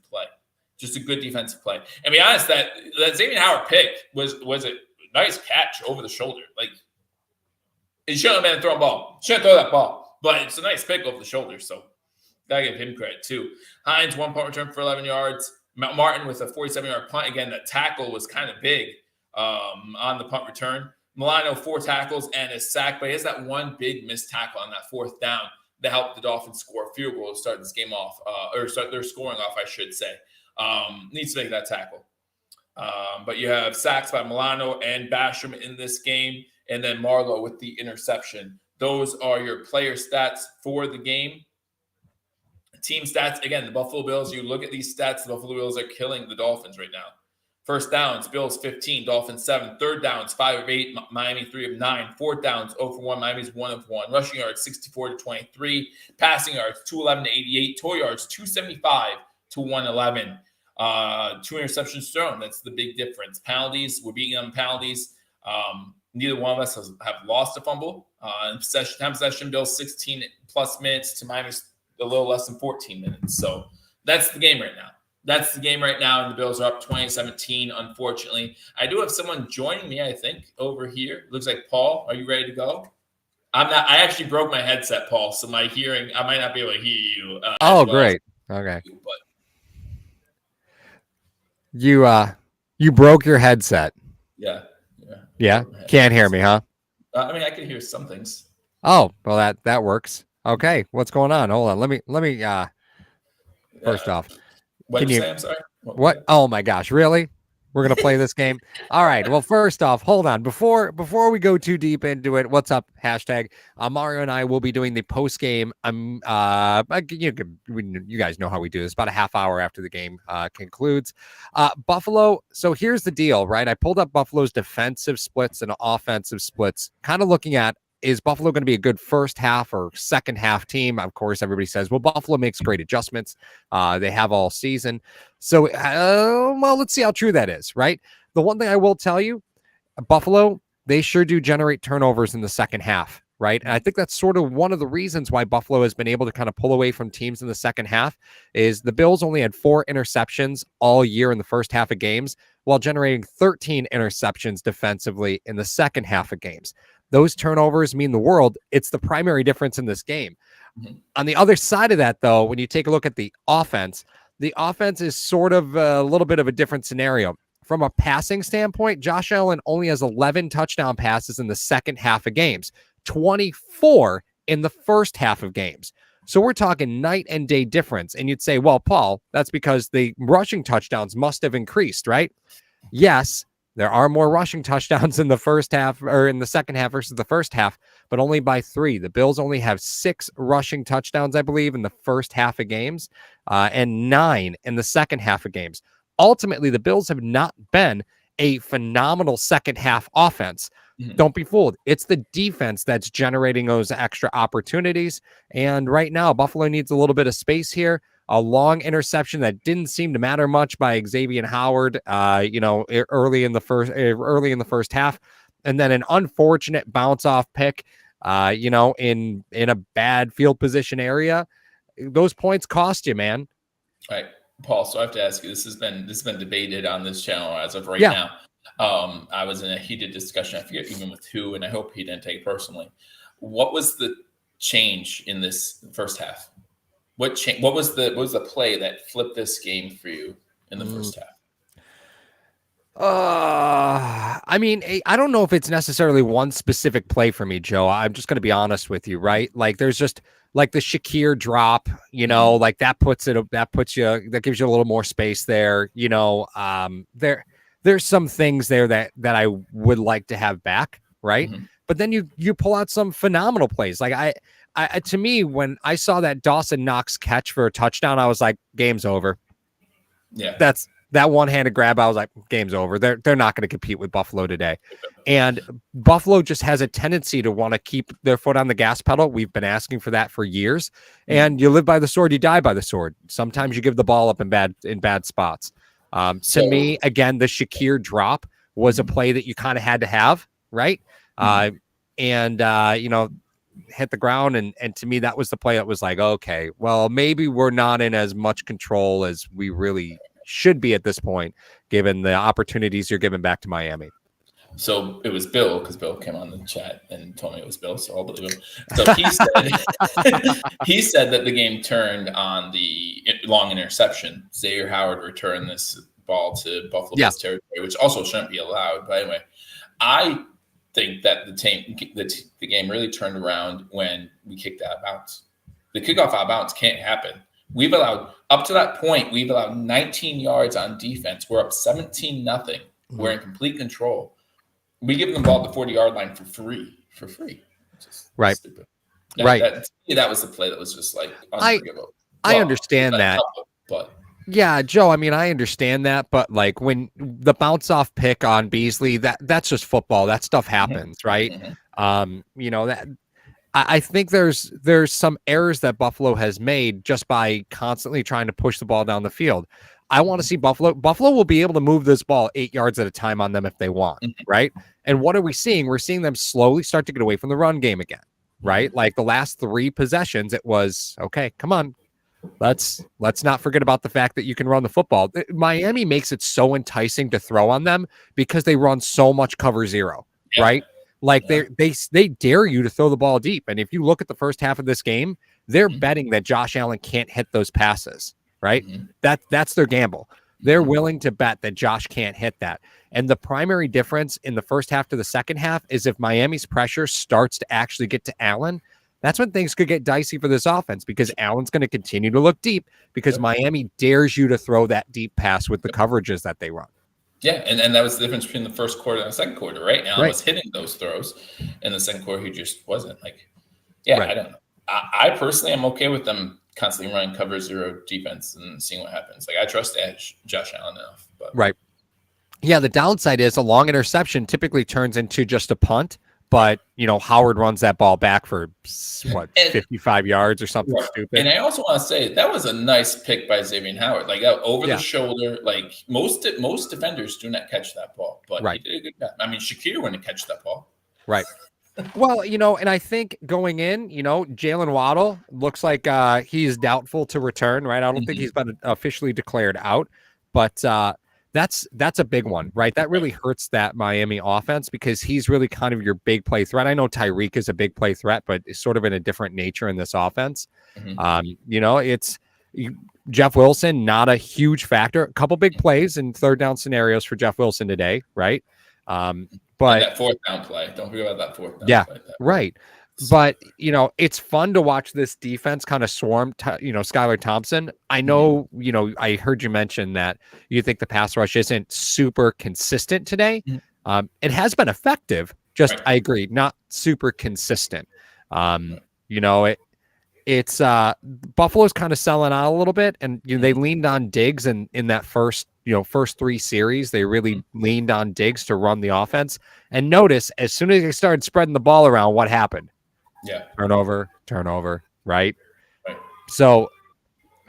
play. And be honest, that Xavier Howard pick was a nice catch over the shoulder. Like, it shouldn't have been a thrown ball. Shouldn't throw that ball. But it's a nice pick over the shoulder, so gotta give him credit too. Hines, 1 punt return for 11 yards. Martin with a 47-yard punt. Again, that tackle was kind of big on the punt return. Milano, 4 tackles and a sack, but he has that one big missed tackle on that 4th down that helped the Dolphins score a field goal to start this game off, or start their scoring off, I should say. Needs to make that tackle. But you have sacks by Milano and Basham in this game, and then Marlowe with the interception. Those are your player stats for the game. Team stats, again, the Buffalo Bills, you look at these stats, the Buffalo Bills are killing the Dolphins right now. First downs, Bills 15, Dolphins 7. Third downs, 5 of 8, Miami 3 of 9. Fourth downs, 0 for 1, Miami's 1 of 1. Rushing yards, 64 to 23. Passing yards, 211 to 88. Total yards, 275 to 111. 2 interceptions thrown. That's the big difference. Penalties, we're beating them penalties. Neither one of us have lost a fumble. Possession, Bills 16 plus minutes to Miami's a little less than 14 minutes. So that's the game right now. And the Bills are up 20-17, unfortunately. I do have someone joining me, I think, over here. Looks like Paul. Are you ready to go? I actually broke my headset, Paul, so my hearing, I might not be able to hear you. Great. Okay. But you broke your headset. yeah. Yeah. Can't hear me, huh? I mean, I can hear some things. Oh, well, that works. Okay. What's going on? Hold on. Let me first off. What did you say? I'm sorry. What? Oh my gosh, really? We're gonna play this game. All right. Well, first off, hold on. Before we go too deep into it, what's up? Hashtag Mario and I will be doing the post game. You guys know how we do this. About a half hour after the game concludes. Buffalo. So here's the deal, right? I pulled up Buffalo's defensive splits and offensive splits, kind of looking at, is Buffalo going to be a good first half or second half team? Of course, everybody says, well, Buffalo makes great adjustments. They have all season. So, well, let's see how true that is, right? The one thing I will tell you, Buffalo, they sure do generate turnovers in the second half, right? And I think that's sort of one of the reasons why Buffalo has been able to kind of pull away from teams in the second half is the Bills only had 4 interceptions all year in the first half of games while generating 13 interceptions defensively in the second half of games. Those turnovers mean the world. It's the primary difference in this game. Mm-hmm. On the other side of that, though, when you take a look at the offense is sort of a little bit of a different scenario. From a passing standpoint, Josh Allen only has 11 touchdown passes in the second half of games, 24 in the first half of games. So we're talking night and day difference. And you'd say, well, Paul, that's because the rushing touchdowns must have increased, right? Yes. There are more rushing touchdowns in the first half or in the second half versus the first half, but only by 3. The Bills only have 6 rushing touchdowns, I believe, in the first half of games and 9 in the second half of games. Ultimately, the Bills have not been a phenomenal second half offense. Mm-hmm. Don't be fooled. It's the defense that's generating those extra opportunities. And right now, Buffalo needs a little bit of space here. A long interception that didn't seem to matter much by Xavier Howard, early in the first half, and then an unfortunate bounce off pick, in a bad field position area. Those points cost you, man. All right, Paul. So I have to ask you. This has been debated on this channel as of right now. I was in a heated discussion. I forget even with who, and I hope he didn't take it personally. What was the change in this first half? What was the play that flipped this game for you in the first half? I mean, I don't know if it's necessarily one specific play for me, Joe. I'm just going to be honest with you, right? Like there's just like the Shakir drop, like that gives you a little more space there. There's some things there that I would like to have back, right? Mm-hmm. But then you pull out some phenomenal plays. Like I to me, when I saw that Dawson Knox catch for a touchdown, I was like, game's over. Yeah. That's that one-handed grab. I was like, game's over. They're not going to compete with Buffalo today. And Buffalo just has a tendency to want to keep their foot on the gas pedal. We've been asking for that for years. And you live by the sword, you die by the sword. Sometimes you give the ball up in bad spots. To me, again, the Shakir drop was a play that you kind of had to have, right? Hit the ground. And to me, that was the play that was like, okay, well, maybe we're not in as much control as we really should be at this point, given the opportunities you're giving back to Miami. So it was Bill, because Bill came on the chat and told me it was Bill, so I'll believe him. So he said that the game turned on the long interception. Xavier Howard returned this ball to Buffalo Bills territory, which also shouldn't be allowed. But anyway, I think that the game really turned around when we kicked out of bounds. The kickoff out of bounds can't happen. We've allowed, up to that point, 19 yards on defense. We're up 17-0. Mm-hmm. We're in complete control. We give them the ball at the 40-yard line for free. Just right. Stupid. Right. That was the play that was just like unforgivable. I understand that. But yeah, Joe, I mean, I understand that, but like when the bounce off pick on Beasley, that's just football. That stuff happens, mm-hmm. right? Mm-hmm. That I think there's some errors that Buffalo has made just by constantly trying to push the ball down the field. I want to see Buffalo. Buffalo will be able to move this ball 8 yards at a time on them if they want, right? And what are we seeing? We're seeing them slowly start to get away from the run game again, right? Like the last 3 possessions, it was, okay, come on. Let's not forget about the fact that you can run the football. Miami makes it so enticing to throw on them because they run so much cover zero, right? Like they dare you to throw the ball deep. And if you look at the first half of this game, they're betting that Josh Allen can't hit those passes, right? That's their gamble. They're willing to bet that Josh can't hit that. And the primary difference in the first half to the second half is if Miami's pressure starts to actually get to Allen, that's when things could get dicey for this offense, because Allen's going to continue to look deep because Miami dares you to throw that deep pass with the coverages that they run. Yeah, and that was the difference between the first quarter and the second quarter, right? Allen was hitting those throws. In the second quarter, he just wasn't. I don't know. I personally am okay with them constantly running cover zero defense and seeing what happens. I trust Josh Allen enough. But. Right. Yeah, the downside is a long interception typically turns into just a punt, but, Howard runs that ball back for, 55 yards or something stupid. And I also want to say that was a nice pick by Xavier Howard, over the shoulder. Most defenders do not catch that ball, but he did a good job. I mean, Shakir wouldn't catch that ball. Right. Well, and I think going in, Jalen Waddle looks like he's doubtful to return, right? I don't think he's been officially declared out, but that's a big one, right? That really hurts that Miami offense because he's really kind of your big play threat. I know Tyreek is a big play threat, but it's sort of in a different nature in this offense. It's Jeff Wilson, not a huge factor. A couple big plays and third down scenarios for Jeff Wilson today, right? But that fourth down play, don't forget about that fourth down play. Right. But, it's fun to watch this defense kind of swarm, Skyler Thompson. I know, I heard you mention that you think the pass rush isn't super consistent today. It has been effective. I agree, not super consistent. It's Buffalo's kind of selling out a little bit, and they leaned on Diggs in that first three series. They really leaned on Diggs to run the offense. And notice, as soon as they started spreading the ball around, what happened? Yeah. Turnover, right? So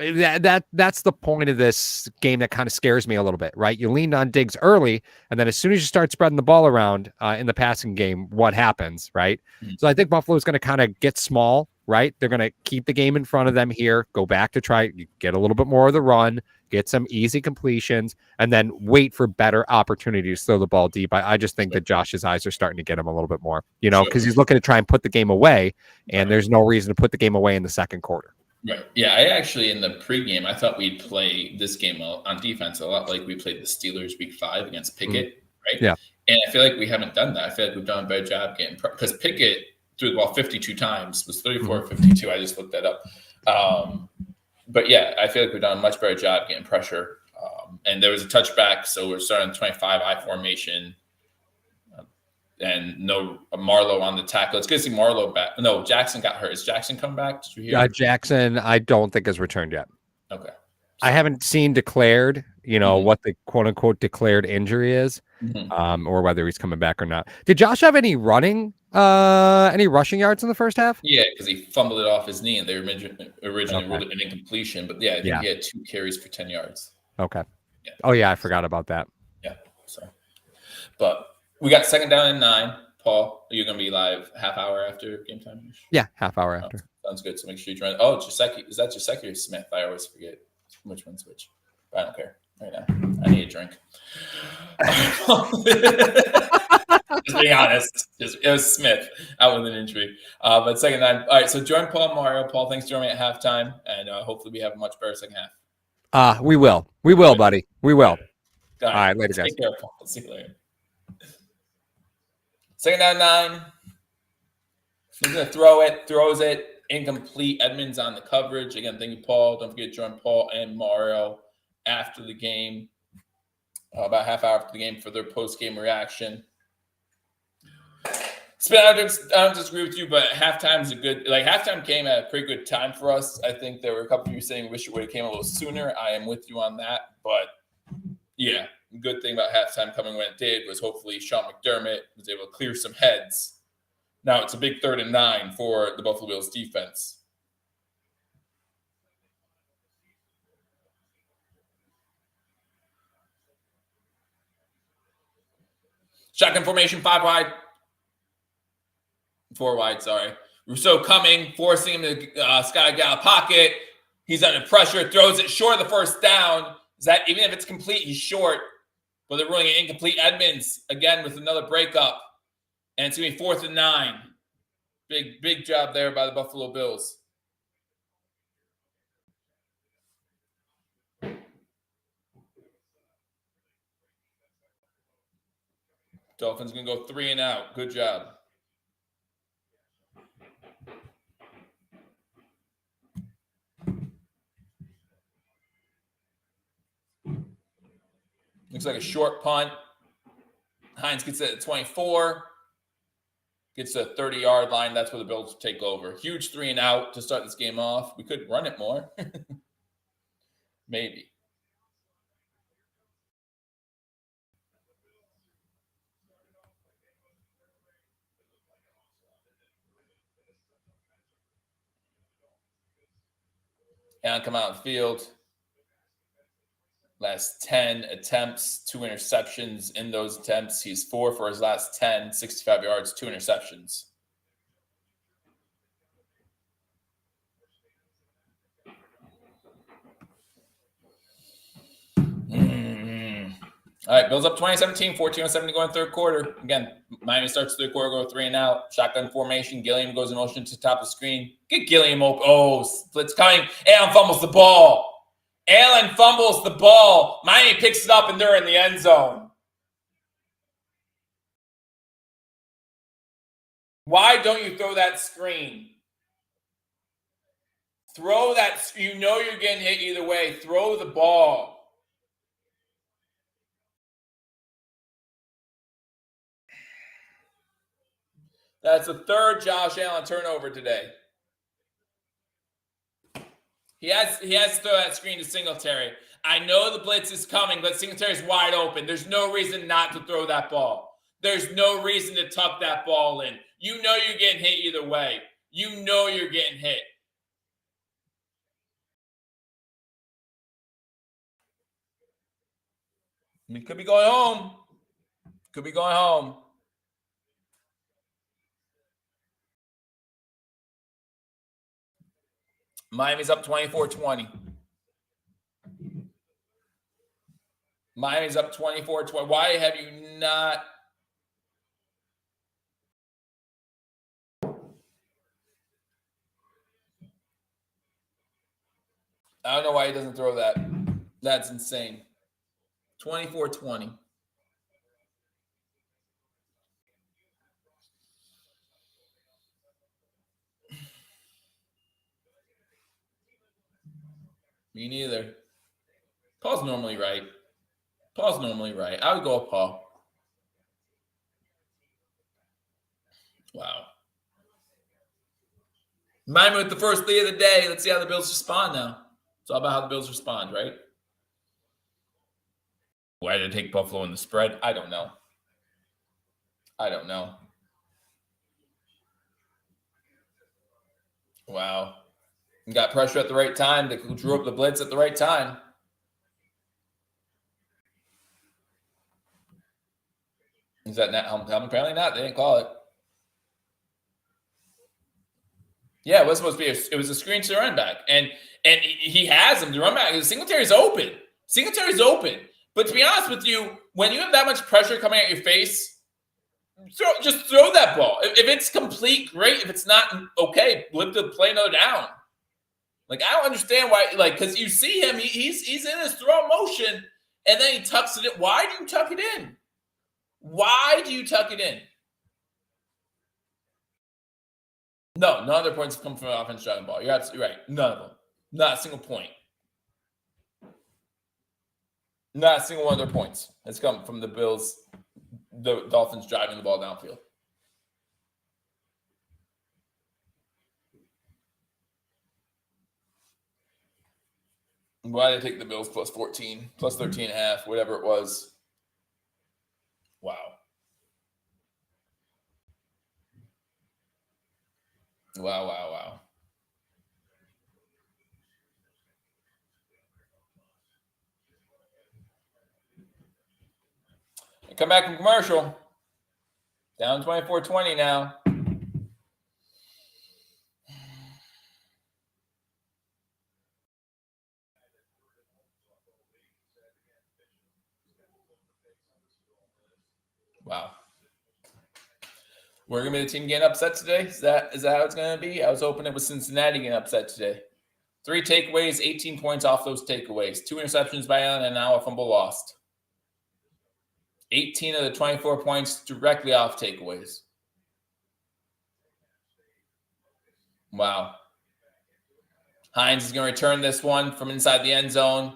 that's the point of this game that kind of scares me a little bit, right? You leaned on Diggs early, and then as soon as you start spreading the ball around in the passing game, what happens, right? So I think Buffalo's going to kind of get small, right? They're going to keep the game in front of them here, go back to try get a little bit more of the run, get some easy completions, and then wait for better opportunities to throw the ball deep. I just think that Josh's eyes are starting to get him a little bit more, because he's looking to try and put the game away, and there's no reason to put the game away in the second quarter. Right. Yeah, I actually, in the pregame, I thought we'd play this game on defense a lot like we played the Steelers week 5 against Pickett, right? Yeah. And I feel like we haven't done that. I feel like we've done a better job getting – because Pickett threw the ball 52 times, was 34 or 52. I just looked that up. But, yeah, I feel like we've done a much better job getting pressure. And there was a touchback, so we're starting 25 I formation. And no Marlowe on the tackle. It's good to see Marlowe back. No, Jackson got hurt. Is Jackson come back? Did you hear? Jackson, I don't think has returned yet. Okay. So, I haven't seen declared, what the quote unquote declared injury is, or whether he's coming back or not. Did Josh have any rushing yards in the first half? Yeah, because he fumbled it off his knee, and they originally ruled it an incompletion. But I think he had 2 carries for 10 yards. Okay. Yeah. Oh yeah, I forgot about that. Yeah. So, but. We got second down and 9. Paul, are you going to be live half hour after game time? Yeah, half hour after. Sounds good. So make sure you join. Oh, Jaceki. Is that Jaceki or Smith? I always forget which one's which. But I don't care right now. I need a drink. Just being honest. It was Smith out with an injury. But second 9. All right, so join Paul and Mario. Paul, thanks for joining me at halftime. And hopefully we have a much better second half. We will. We will, buddy. We will. All right, later, guys. Take care, Paul. See you later. Second down 9. He's going to throw it. Throws it. Incomplete. Edmonds on the coverage. Again, thank you, Paul. Don't forget to join Paul and Mario after the game, about half hour after the game for their post-game reaction. I don't disagree with you, but halftime is a good – halftime came at a pretty good time for us. I think there were a couple of you saying wish it would have came a little sooner. I am with you on that. But, yeah. The good thing about halftime coming when it did was hopefully Sean McDermott was able to clear some heads. Now it's a big 3rd and 9 for the Buffalo Bills defense. Shotgun formation, 5 wide. 4 wide, sorry. Rousseau coming, forcing him to Scott get out of pocket. He's under pressure, throws it short of the first down. Is that even if it's complete, he's short. But they're ruling it incomplete. Edmonds, again, with another breakup. And it's going to be 4th and 9. Big job there by the Buffalo Bills. Dolphins going to go 3 and out. Good job. Looks like a short punt. Hines gets it at 24. Gets to the 30-yard line. That's where the Bills take over. Huge 3 and out to start this game off. We could run it more. Maybe. And come out of the field. Last 10 attempts, 2 interceptions. In those attempts, he's 4 for his last 10, 65 yards, 2 interceptions. All right, Bills up 2017, 14-7 to go in third quarter. Again, Miami starts third quarter, go 3 and out. Shotgun formation. Gilliam goes in motion to the top of the screen. Get Gilliam open. Oh, split's coming. Allen fumbles the ball. Allen fumbles the ball. Miami picks it up, and they're in the end zone. Why don't you throw that screen? Throw that. You know you're getting hit either way. Throw the ball. That's the third Josh Allen turnover today. He has to throw that screen to Singletary. I know the blitz is coming, but Singletary's wide open. There's no reason not to throw that ball. There's no reason to tuck that ball in. You know you're getting hit either way. You know you're getting hit. He could be going home. Could be going home. Miami's up 24-20. Miami's up 24-20. Why have you not? I don't know why he doesn't throw that. That's insane. 24-20. Me neither. Paul's normally right. I would go with Paul. Wow. Miami with the first lead of the day. Let's see how the Bills respond now. It's all about how the Bills respond, right? Why did it take Buffalo in the spread? I don't know. Wow. You got pressure at the right time. They drew up the blitz at the right time. Is that not? Apparently not. They didn't call it. Yeah, it was supposed to be. It was a screen to the running back, and he has him. The running back. Singletary's open. But to be honest with you, when you have that much pressure coming at your face, just throw that ball. If it's complete, great. If it's not, okay, live to play another down. Like, I don't understand why. Like, because you see him, he's in his throw motion, and then he tucks it in. Why do you tuck it in? No, none of their points come from offense driving the ball. You're absolutely right. None of them. Not a single point. Not a single one of their points has come from the Bills, the Dolphins driving the ball downfield. Why did they take the Bills plus 14, plus 13.5, whatever it was? Wow. Come back from commercial. Down 24-20 now. Wow. We're going to be the team getting upset today? Is that how it's going to be? I was hoping it was Cincinnati getting upset today. 3 takeaways, 18 points off those takeaways. 2 interceptions by Allen and now a fumble lost. 18 of the 24 points directly off takeaways. Wow. Hines is going to return this one from inside the end zone.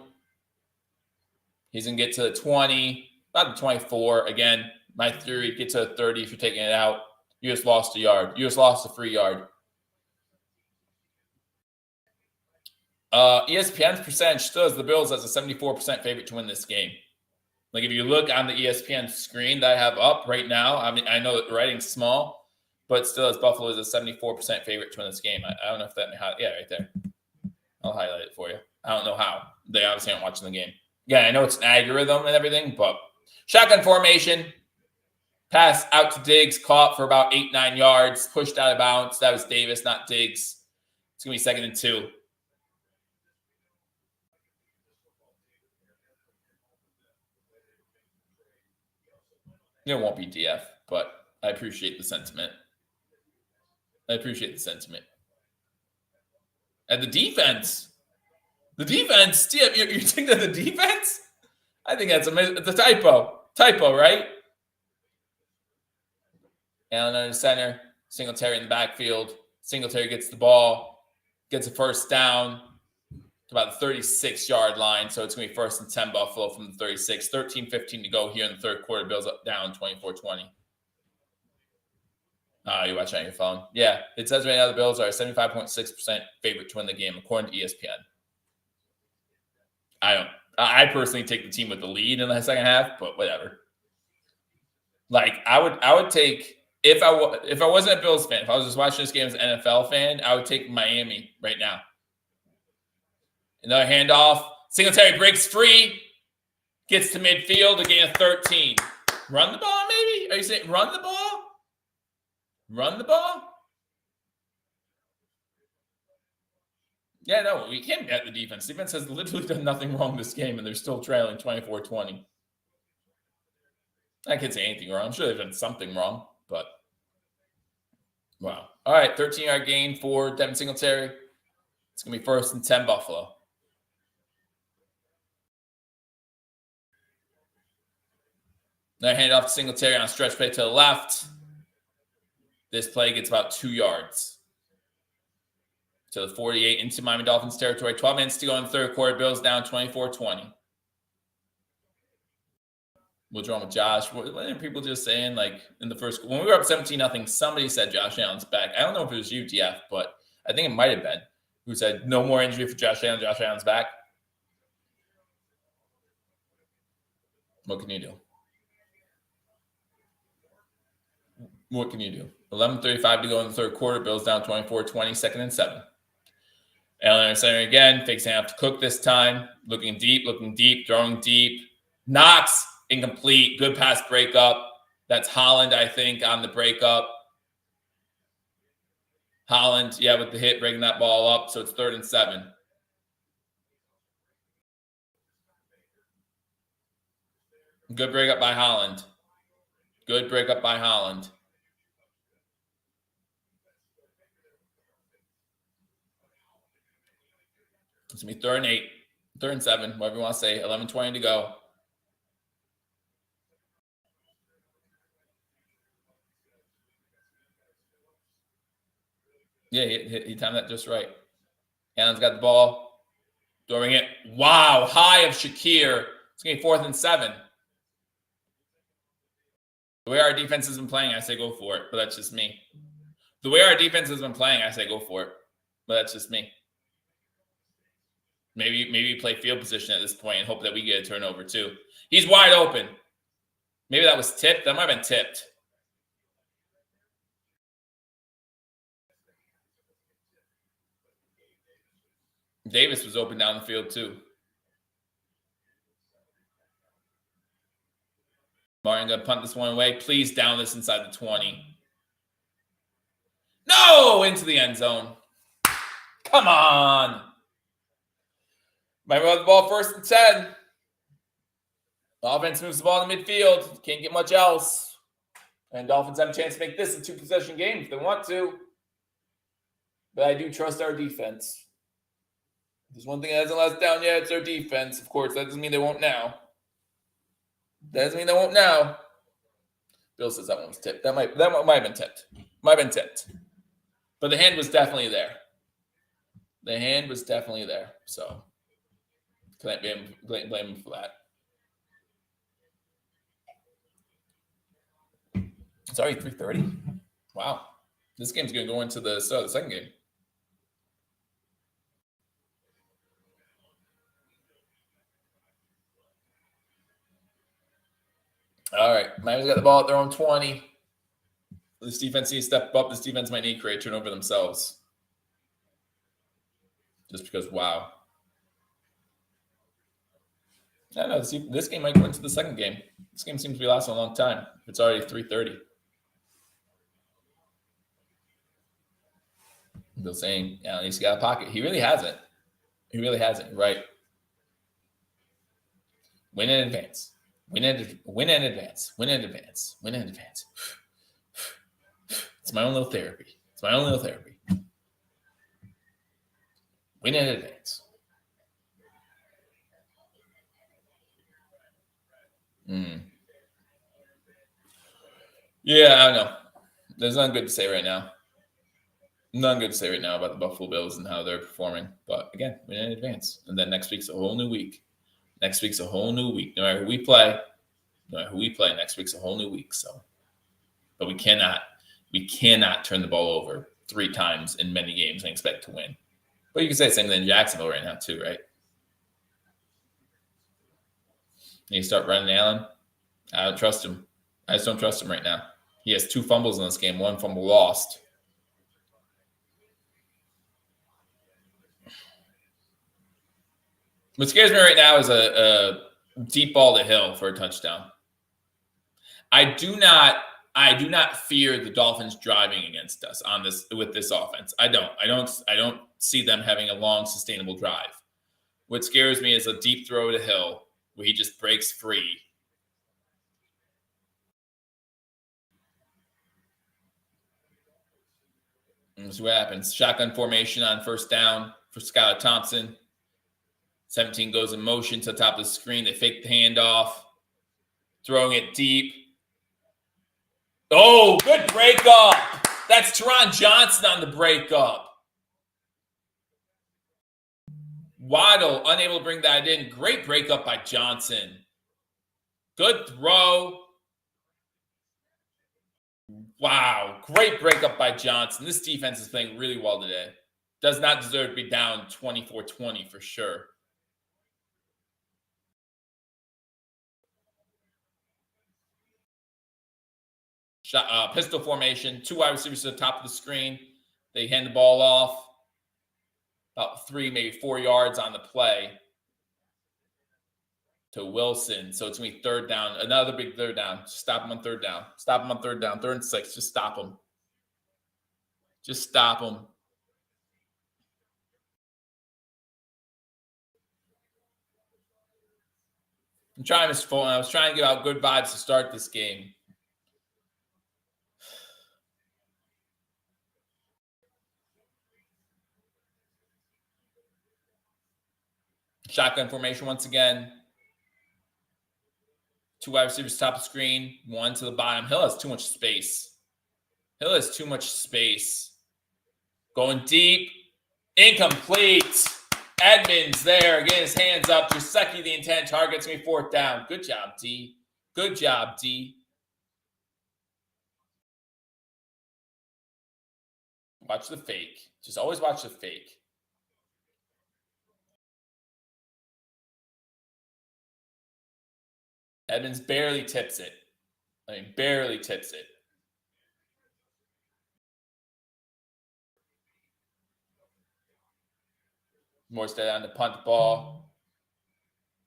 He's going to get to the 20, about the 24. Again, my theory, get to the 30 if you're taking it out. You just lost a yard. You just lost a free yard. ESPN's percentage still has the Bills as a 74% favorite to win this game. Like, if you look on the ESPN screen that I have up right now, I mean, I know that the writing's small, but still has Buffalo as a 74% favorite to win this game. I don't know if that, yeah, right there. I'll highlight it for you. I don't know how. They obviously aren't watching the game. Yeah, I know it's an algorithm and everything, but shotgun formation, pass out to Diggs, caught for about 8-9 yards, pushed out of bounds. That was Davis, not Diggs. It's going to be 2nd and 2. It won't be DF, but I appreciate the sentiment. And the defense, Steve, you think that the defense? I think that's a typo. Typo, right? Allen under center, Singletary in the backfield. Singletary gets the ball, gets a first down to about the 36-yard line. So it's going to be 1st and 10 Buffalo from the 36. 13-15 to go here in the third quarter. Bills up down 24-20. You're watching on your phone. Yeah, it says right now the Bills are a 75.6% favorite to win the game, according to ESPN. I personally take the team with the lead in the second half, but whatever. Like, I would take, if I wasn't a Bills fan, if I was just watching this game as an NFL fan, I would take Miami right now. Another handoff. Singletary breaks free, gets to midfield, a gain of 13. Run the ball, maybe? Are you saying run the ball? Run the ball? Yeah, no, we can't bet the defense. Defense has literally done nothing wrong this game, and they're still trailing 24-20. I can't say anything wrong. I'm sure they've done something wrong, but wow. All right, 13-yard gain for Devin Singletary. It's going to be 1st and 10 Buffalo. Another handoff to Singletary on a stretch play to the left. This play gets about 2 yards. To the 48 into Miami Dolphins territory. 12 minutes to go in the third quarter. Bills down 24-20. What's wrong with Josh? What are people just saying? Like, in the first, when we were up 17-0, somebody said Josh Allen's back. I don't know if it was UTF, but I think it might have been, who said no more injury for Josh Allen. Josh Allen's back. What can you do? What can you do? 11:35 to go in the third quarter. Bills down 24-20, 2nd and 7. Allen in center again. Fakes half to Cook this time. Looking deep, throwing deep. Knox, incomplete. Good pass breakup. That's Holland, I think, on the breakup. Holland, yeah, with the hit, breaking that ball up. So it's 3rd and 7. Good breakup by Holland. It's going to be 3rd and 8, 3rd and 7, whatever you want to say. 11:20 to go. Yeah, he timed that just right. Allen's got the ball. Throwing it. Wow, high of Shakir. It's going to be 4th and 7. The way our defense has been playing, I say go for it, but that's just me. Maybe play field position at this point and hope that we get a turnover too. He's wide open. Maybe that was tipped. That might have been tipped. Davis was open down the field too. Martin going to punt this one away. Please down this inside the 20. No! Into the end zone. Come on. Might run the ball 1st and 10. The offense moves the ball in the midfield. Can't get much else. And Dolphins have a chance to make this a 2-possession game if they want to. But I do trust our defense. There's one thing that hasn't let us down yet. It's our defense. Of course, that doesn't mean they won't now. That doesn't mean they won't now. Bill says that one was tipped. That might have been tipped. Might have been tipped. But the hand was definitely there. The hand was definitely there. So can't blame him for that. It's already 3:30. Wow. This game's going to go into the start of the second game. All right. Miami's got the ball at their own 20. This defense needs to step up. This defense might need to create turnover themselves. Just because, wow. I don't know. This game might go into the second game. This game seems to be lasting a long time. It's already 3:30. Bill saying, yeah, he's got a pocket. He really hasn't. He really hasn't. Right. Win in advance. Win in advance. Win in advance. Win in advance. It's my own little therapy. It's my own little therapy. Win in advance. Yeah, I don't know. There's nothing good to say right now. Nothing good to say right now about the Buffalo Bills and how they're performing. But again, win in advance. And then next week's a whole new week. Next week's a whole new week. No matter who we play, next week's a whole new week. So, but we cannot turn the ball over 3 times in many games and expect to win. But you can say the same thing in Jacksonville right now too, right? You start running Allen. I don't trust him. I just don't trust him right now. He has 2 fumbles in this game, 1 fumble lost. What scares me right now is a deep ball to Hill for a touchdown. I do not fear the Dolphins driving against us with this offense. I don't see them having a long, sustainable drive. What scares me is a deep throw to Hill where he just breaks free. And this is what happens. Shotgun formation on first down for Skyler Thompson. 17 goes in motion to the top of the screen. They fake the handoff. Throwing it deep. Oh, good breakup. That's Teron Johnson on the breakup. Waddle unable to bring that in. Great breakup by Johnson. Good throw. Wow, great breakup by Johnson. This defense is playing really well today. Does not deserve to be down 24-20 for sure. Pistol formation, 2 wide receivers to the top of the screen. They hand the ball off about 3, maybe 4 yards on the play to Wilson. So it's going to be third down, another big third down. Just stop him on third down. Stop him on third down. 3rd and 6. Just stop him. Just stop him. I'm trying this phone. I was trying to give out good vibes to start this game. Shotgun formation once again. 2 wide receivers top of the screen, 1 to the bottom. Hill has too much space. Going deep. Incomplete. Edmonds there, getting his hands up. Jaceki, the intent targets me 4th down. Good job, D. Good job, D. Watch the fake. Just always watch the fake. Edmonds barely tips it. Barely tips it. Morstead on the punt ball.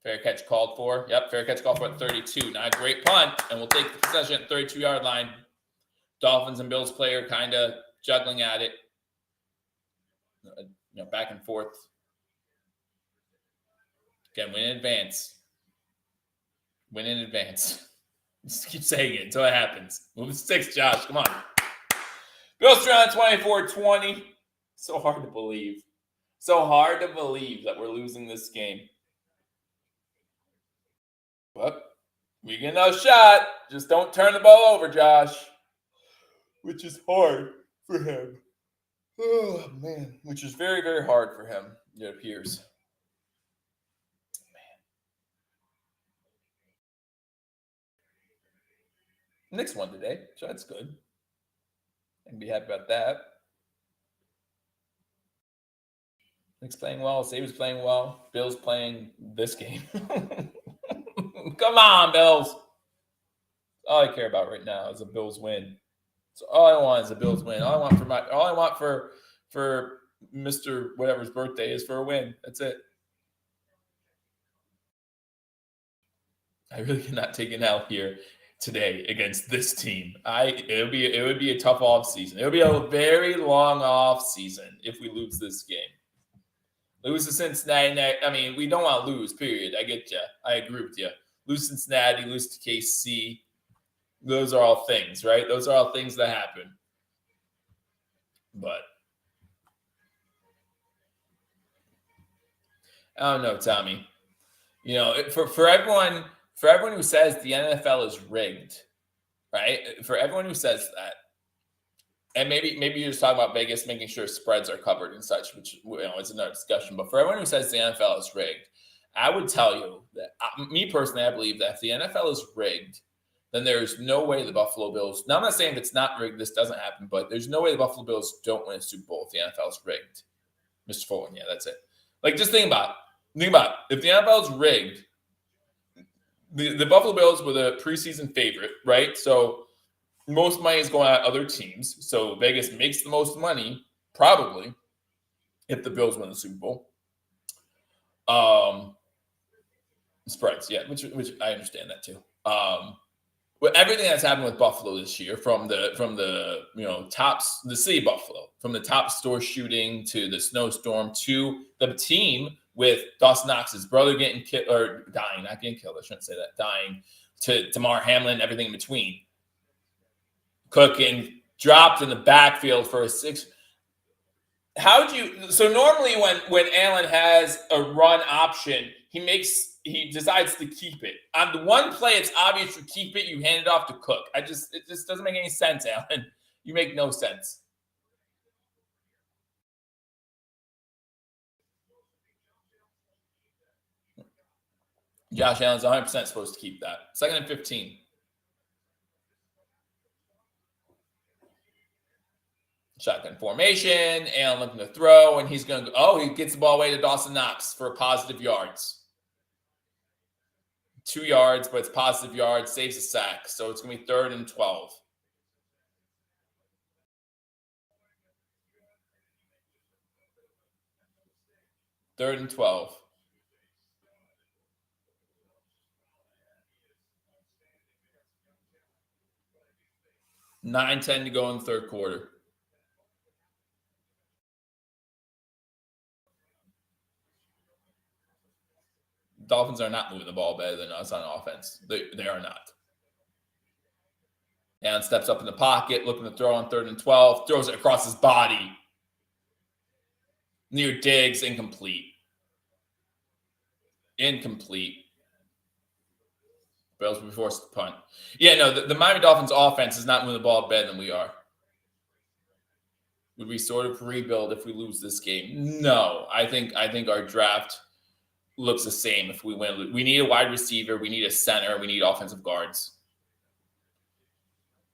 Fair catch called for. Yep, fair catch called for at 32. Not a great punt, and we'll take the possession at 32-yard line. Dolphins and Bills player kind of juggling at it. Back and forth. Again, win in advance. Win in advance. Just keep saying it until it happens. Move the sticks, Josh. Come on. Bills around 24-20. So hard to believe. So hard to believe that we're losing this game. But we get another shot. Just don't turn the ball over, Josh. Which is hard for him. Oh, man. Which is very, very hard for him, it appears. Man. Knicks won today, so that's good. I can be happy about that. Knicks playing well. Sabres playing well. Bills playing this game. Come on, Bills. All I care about right now is a Bills win. So all I want is a Bills win. All I want for Mr. Whatever's birthday is for a win. That's it. I really cannot take an L here today against this team. It would be a tough off season. It would be a very long off season if we lose this game. Lose to Cincinnati. I mean, we don't want to lose, period. I get you. I agree with you. Lose Cincinnati, lose to KC. Those are all things, right? Those are all things that happen. But I don't know, Tommy. You know, for everyone who says the NFL is rigged, right? For everyone who says that, and maybe you're just talking about Vegas making sure spreads are covered and such, which it's another discussion. But for everyone who says the NFL is rigged, I would tell you that me personally, I believe that if the NFL is rigged, then there's no way the Buffalo Bills. Now, I'm not saying if it's not rigged, this doesn't happen, but there's no way the Buffalo Bills don't win a Super Bowl if the NFL is rigged. Mr. Fulton, yeah, that's it. Like, just think about it. If the NFL is rigged, the Buffalo Bills were the preseason favorite, right? So most money is going out other teams. So Vegas makes the most money, probably, if the Bills win the Super Bowl. Spreads, yeah, which I understand that too. With everything that's happened with Buffalo this year, from the tops, the city of Buffalo, from the top store shooting to the snowstorm to the team with Dawson Knox's brother getting killed or dying, not getting killed. I shouldn't say that. Dying to Damar Hamlin, everything in between. Cook getting dropped in the backfield for a 6. So normally when Allen has a run option, he decides to keep it. On the one play, it's obvious you keep it, you hand it off to Cook. It just doesn't make any sense, Allen. You make no sense. Josh Allen's 100% supposed to keep that. 2nd and 15. Shotgun formation. Allen looking to throw, and he's going to go. He gets the ball away to Dawson Knox for positive yards. 2 yards, but it's positive yards. Saves a sack. So it's going to be 3rd and 12. Third and 12. 9:10 to go in the third quarter. Dolphins are not moving the ball better than us on offense. They are not. Allen steps up in the pocket, looking to throw on 3rd and 12. Throws it across his body. Near Diggs, incomplete. Bills will be forced to punt. Yeah, no, the Miami Dolphins offense is not moving the ball better than we are. Would we sort of rebuild if we lose this game? No. I think our draft looks the same if we win. We need a wide receiver. We need a center. We need offensive guards.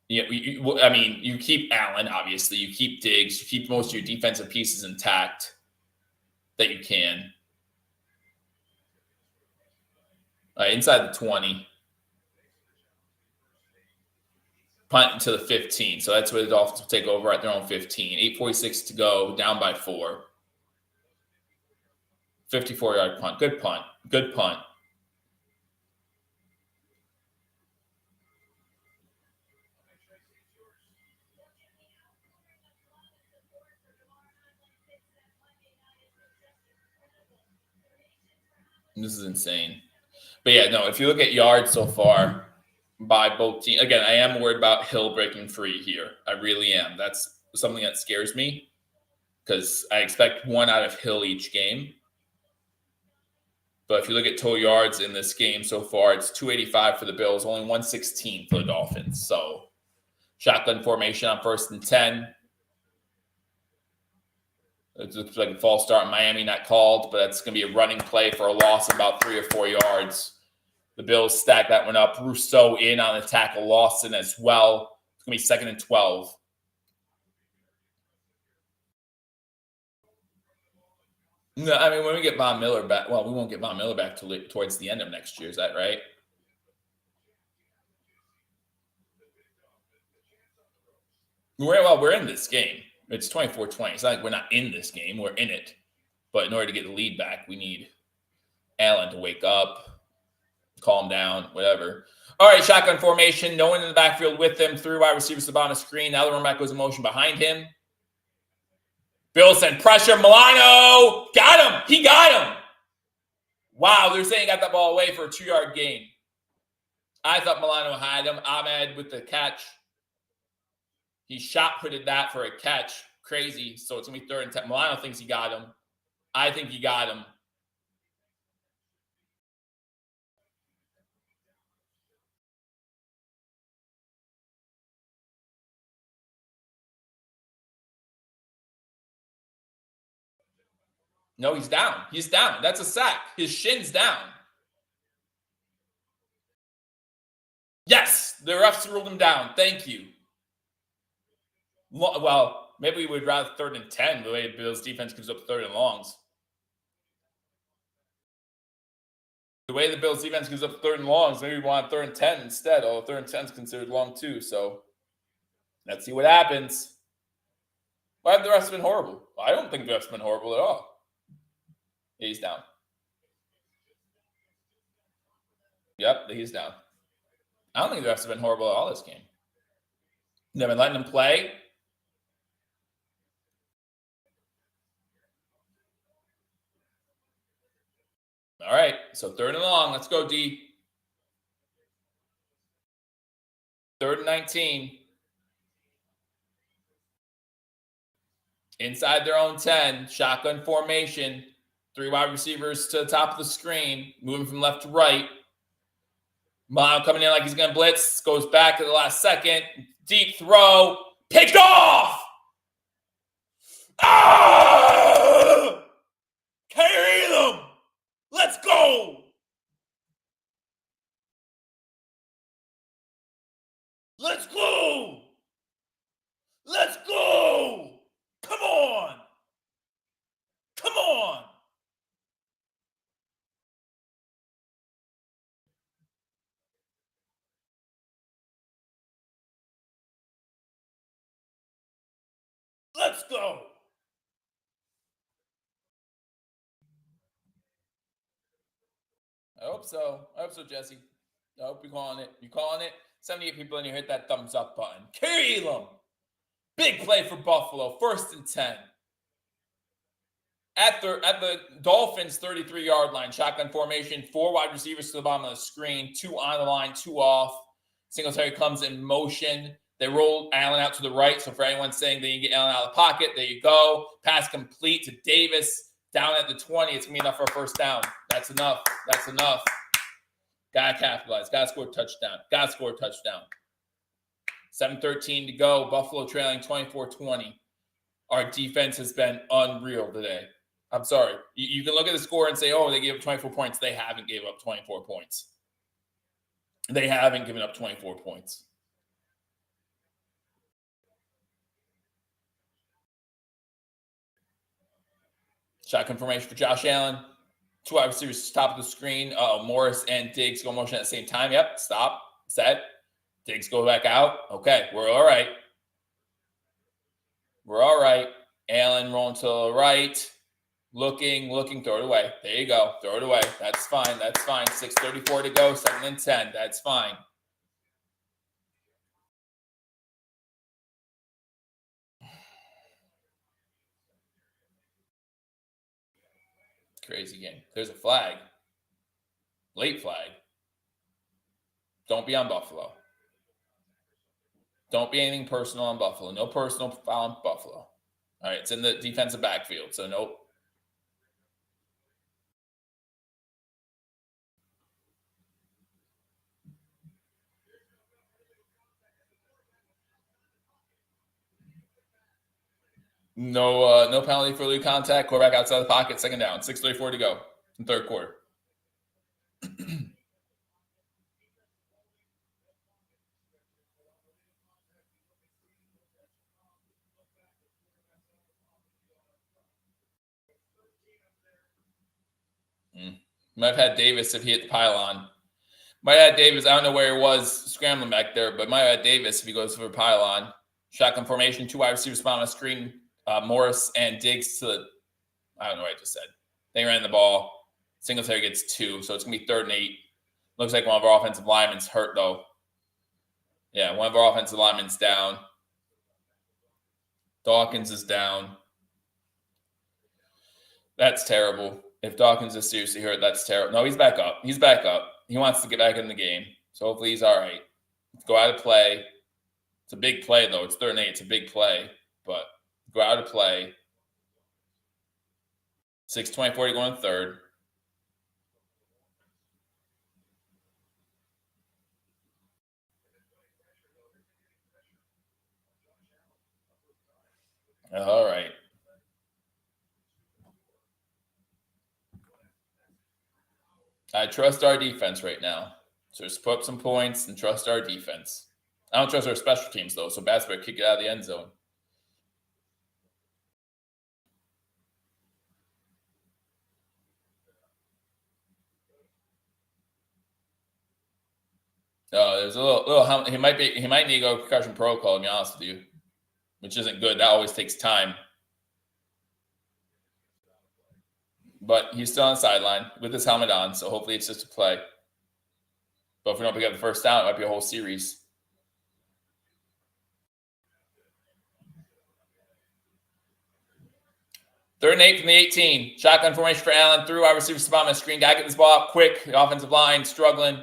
Yeah, you keep Allen, obviously. You keep Diggs. You keep most of your defensive pieces intact that you can. Inside the 20. Punt to the 15. So that's where the Dolphins will take over at their own 15. 8:46 to go, down by 4. 54-yard punt. Good punt. This is insane. But yeah, no, if you look at yards so far, by both teams. Again, I am worried about Hill breaking free here. I really am. That's something that scares me because I expect one out of Hill each game. But if you look at total yards in this game so far, it's 285 for the Bills, only 116 for the Dolphins. So shotgun formation on 1st and 10. It looks like a false start in Miami, not called, but that's going to be a running play for a loss of about 3 or 4 yards. The Bills stack that one up. Rousseau in on the tackle, Lawson as well. It's going to be 2nd and 12. No, I mean, when we get Von Miller back, well, we won't get Von Miller back towards the end of next year. Is that right? We're in this game. It's 24-20. It's not like we're not in this game. We're in it. But in order to get the lead back, we need Allen to wake up, calm down, whatever. All right, shotgun formation. No one in the backfield with him. 3 wide receivers to the bottom of the screen. Now the running back goes in motion behind him. Bill sent pressure. Milano got him. He got him. Wow, they're saying he got that ball away for a 2-yard gain. I thought Milano had him. Ahmed with the catch. He shot-putted that for a catch. Crazy. So it's going to be 3rd and 10. Milano thinks he got him. I think he got him. No, he's down. He's down. That's a sack. His shin's down. Yes, the refs ruled him down. Thank you. Well, maybe we would rather 3rd and 10 the way Bill's defense gives up 3rd and longs. The way the Bills defense gives up 3rd and longs, maybe we want 3rd and 10 instead. Although 3rd and 10 is considered long too. So let's see what happens. Why have the refs been horrible? I don't think the refs been horrible at all. He's down. Yep, he's down. I don't think the refs have been horrible at all this game. They've been letting him play. All right, so 3rd and long. Let's go, D. 3rd and 19. Inside their own 10. Shotgun formation. 3 wide receivers to the top of the screen. Moving from left to right. Milano coming in like he's going to blitz. Goes back at the last second. Deep throw. Picked off! Ah! Carry them! Let's go! Let's go! Let's go! Come on! Come on! Let's go! I hope so. I hope so, Jesse. I hope you're calling it. You calling it? 78 people in here, hit that thumbs up button. Carry them! Big play for Buffalo. 1st and 10. At the Dolphins' 33-yard line, shotgun formation, 4 wide receivers to the bottom of the screen, 2 on the line, 2 off. Singletary comes in motion. They roll Allen out to the right. So for anyone saying they can get Allen out of the pocket, there you go. Pass complete to Davis down at the 20. It's going to be enough for a 1st down. That's enough. That's enough. Got to capitalize. Got to score a touchdown. Got to score a touchdown. 7:13 to go. Buffalo trailing 24-20. Our defense has been unreal today. I'm sorry. You can look at the score and say, oh, they gave up 24 points. They haven't gave up 24 points. They haven't given up 24 points. Shotgun formation for Josh Allen. 2 wide receivers top of the screen. Morris and Diggs go motion at the same time. Yep. Stop. Set. Diggs go back out. Okay. We're all right. We're all right. Allen rolling to the right. Looking, throw it away. There you go. Throw it away. That's fine. That's fine. 6:34 to go. 2nd and 10. That's fine. Crazy game. There's a flag. Late flag. Don't be on Buffalo. Don't be anything personal on Buffalo. No personal foul on Buffalo. All right, it's in the defensive backfield, so nope. No penalty for illegal contact. Quarterback outside the pocket, second down. 6:34 to go in third quarter. Might have had Davis if he hit the pylon. Might have had Davis. I don't know where he was scrambling back there, but might have had Davis if he goes for a pylon. Shotgun formation, 2 wide receivers spot on a screen. Morris and Diggs to the, I don't know what I just said. They ran the ball. Singletary gets 2, so it's going to be 3rd and 8. Looks like one of our offensive linemen's hurt, though. Yeah, one of our offensive linemen's down. Dawkins is down. That's terrible. If Dawkins is seriously hurt, that's terrible. No, he's back up. He's back up. He wants to get back in the game. So hopefully he's all right. Let's go out of play. It's a big play, though. It's 3rd and 8. It's a big play. But go out of play. 6:24 to go in third. All right. I trust our defense right now. So just put up some points and trust our defense. I don't trust our special teams, though, so Bass better kick it out of the end zone. There's a little he might need to go concussion protocol, to be honest with you, which isn't good. That always takes time. But he's still on the sideline with his helmet on, so hopefully it's just a play. But if we don't pick up the first down, it might be a whole series. Third and 8 from the 18. Shotgun formation for Allen. Through wide receiver spot on the screen. Got to get this ball out quick. The offensive line struggling.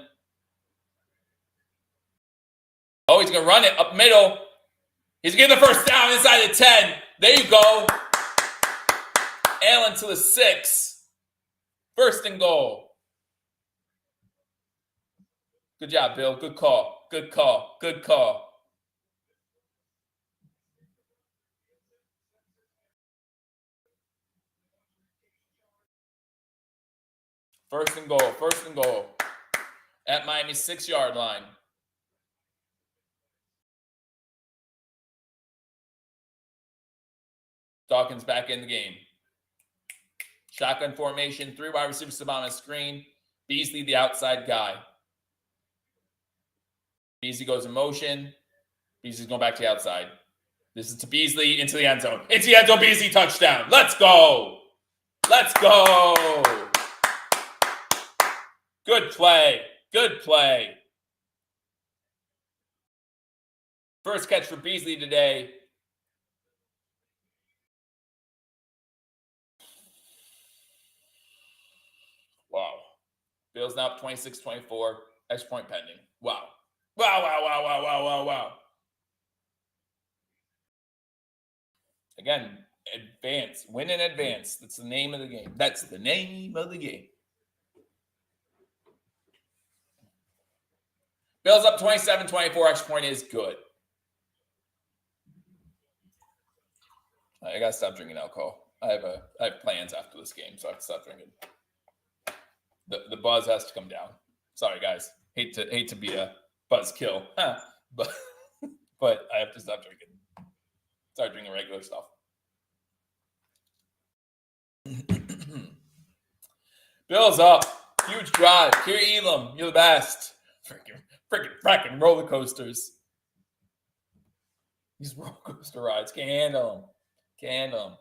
Oh, he's going to run it up middle. He's getting the first down inside the 10. There you go. Allen to the 6. 1st and goal. Good job, Bill. Good call. Good call. Good call. First and goal. 1st and goal. At Miami's 6-yard line. Dawkins back in the game. Shotgun formation. 3 wide receivers on the screen. Beasley, the outside guy. Beasley goes in motion. Beasley's going back to the outside. This is to Beasley into the end zone. Into the end zone. Beasley touchdown. Let's go. Let's go. Good play. Good play. First catch for Beasley today. Wow. Bills now up 26-24. Extra point pending. Wow. Wow. Again, advance. Win in advance. That's the name of the game. That's the name of the game. Bills up 27-24. Extra point is good. I got to stop drinking alcohol. I have plans after this game, so I have to stop drinking. The buzz has to come down. Sorry, guys. Hate to be a buzzkill, but I have to stop drinking. Start drinking regular stuff. Bills up. Huge drive. Kiri Elam, you're the best. Freaking roller coasters. These roller coaster rides. Can't handle them. Can't handle them.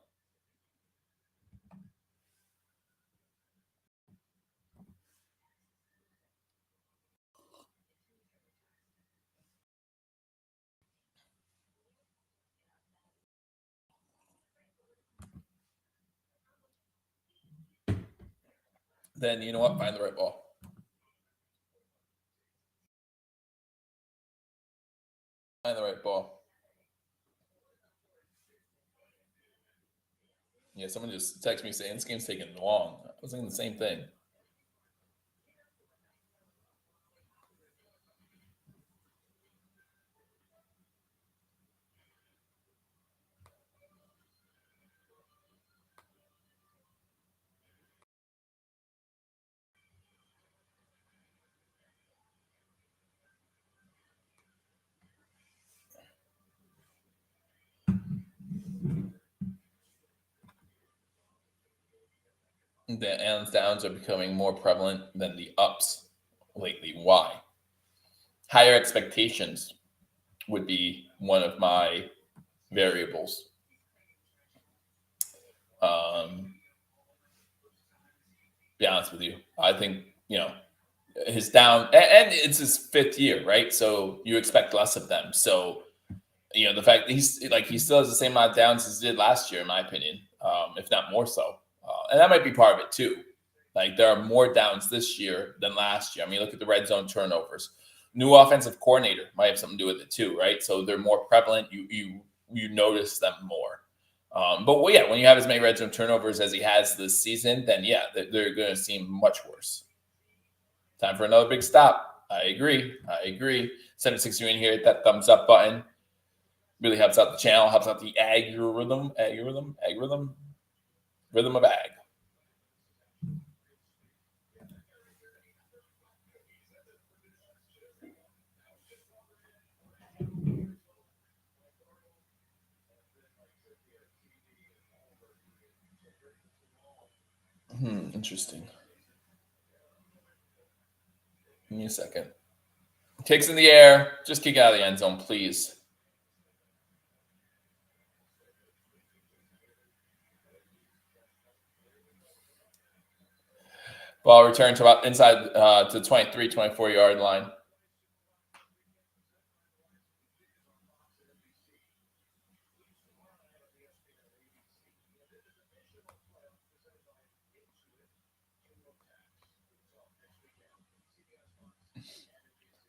Then you know what? Find the right ball. And the right ball. Yeah, someone just texted me saying this game's taking long. I was thinking the same thing. The downs are becoming more prevalent than the ups lately. Why? Higher expectations would be one of my variables. Be honest with you, I think his down, and it's his 5th year, right? So you expect less of them. So the fact that he still has the same amount of downs as he did last year, in my opinion, if not more so, and that might be part of it too. Like there are more downs this year than last year. I mean, look at the red zone turnovers. New offensive coordinator might have something to do with it too, right? So they're more prevalent. You notice them more. But yeah, when you have as many red zone turnovers as he has this season, then yeah, they're going to seem much worse. Time for another big stop. I agree. 760 in here. Hit that thumbs up button. Really helps out the channel. Helps out the algorithm. Rhythm of ag. Interesting. Give me a second. Kicks in the air. Just kick out of the end zone, please. Ball returned to about inside to the 23, 24-yard line.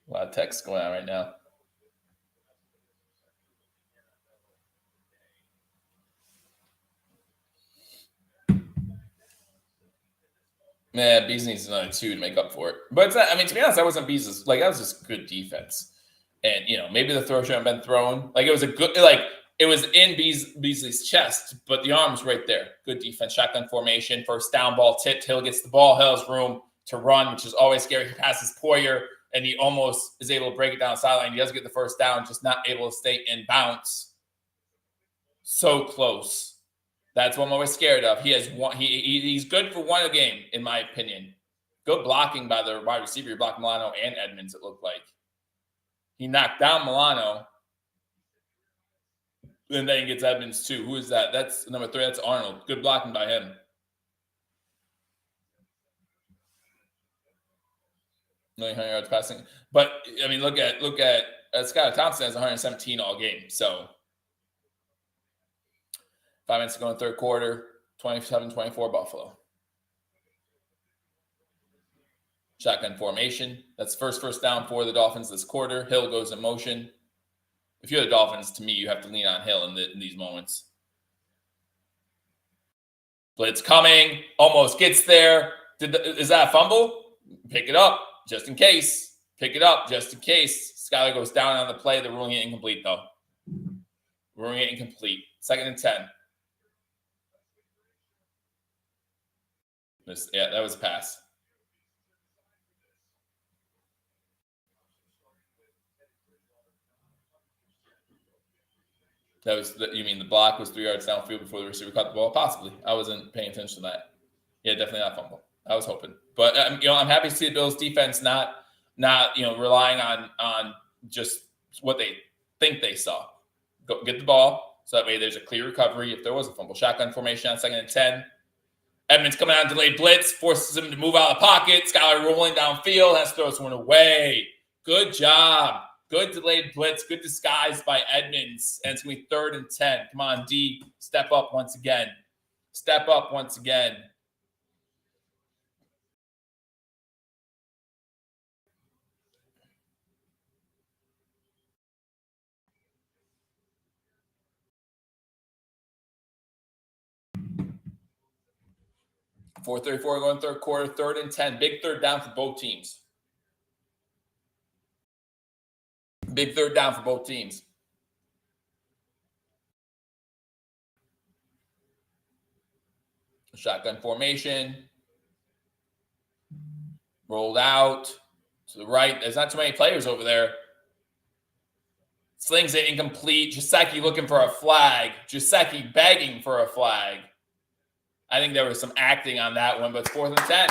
A lot of text going on right now. Man, Bees needs another 2 to make up for it. But it's not, I mean, to be honest, that wasn't Bees. Like, that was just good defense. And, maybe the throw shouldn't have been thrown. Like, it was it was in Beasley's chest, but the arm's right there. Good defense, shotgun formation, first down, ball tipped. Hill gets the ball. Hill has room to run, which is always scary. He passes Poyer, and he almost is able to break it down the sideline. He doesn't get the first down, just not able to stay in bounce. So close. That's what I'm always scared of. He has one. He's good for one a game, in my opinion. Good blocking by the wide receiver. He blocked Milano and Edmonds, it looked like. He knocked down Milano. And then he gets Edmonds too. Who is that? That's number 3. That's Arnold. Good blocking by him. No 100 yards passing. But I mean, look at Skyler Thompson has 117 all game. So 5 minutes to go in the 3rd quarter. 27-24 Buffalo. Shotgun formation. That's first down for the Dolphins this quarter. Hill goes in motion. If you're the Dolphins, to me, you have to lean on Hill in these moments. Blitz coming. Almost gets there. Is that a fumble? Pick it up just in case. Pick it up just in case. Skyler goes down on the play. They're ruling it incomplete, though. Ruling it incomplete. 2nd and 10. Yeah, that was a pass. You mean the block was 3 yards downfield before the receiver caught the ball? Possibly. I wasn't paying attention to that. Yeah, definitely not fumble. I was hoping, but I'm happy to see the Bills' defense not relying on just what they think they saw. Go get the ball so that way there's a clear recovery if there was a fumble. Shotgun formation on 2nd and 10. Edmonds coming out, delayed blitz, forces him to move out of the pocket. Skyler rolling downfield, has to throw this one away. Good job. Good delayed blitz. Good disguise by Edmonds. And it's going to be 3rd and 10. Come on, D. Step up once again. Step up once again. 4:34 going third quarter, 3rd and 10. Big third down for both teams. Big third down for both teams. Shotgun formation. Rolled out to the right. There's not too many players over there. Slings it incomplete. Gesicki looking for a flag. Gesicki begging for a flag. I think there was some acting on that one, but it's 4th and 10.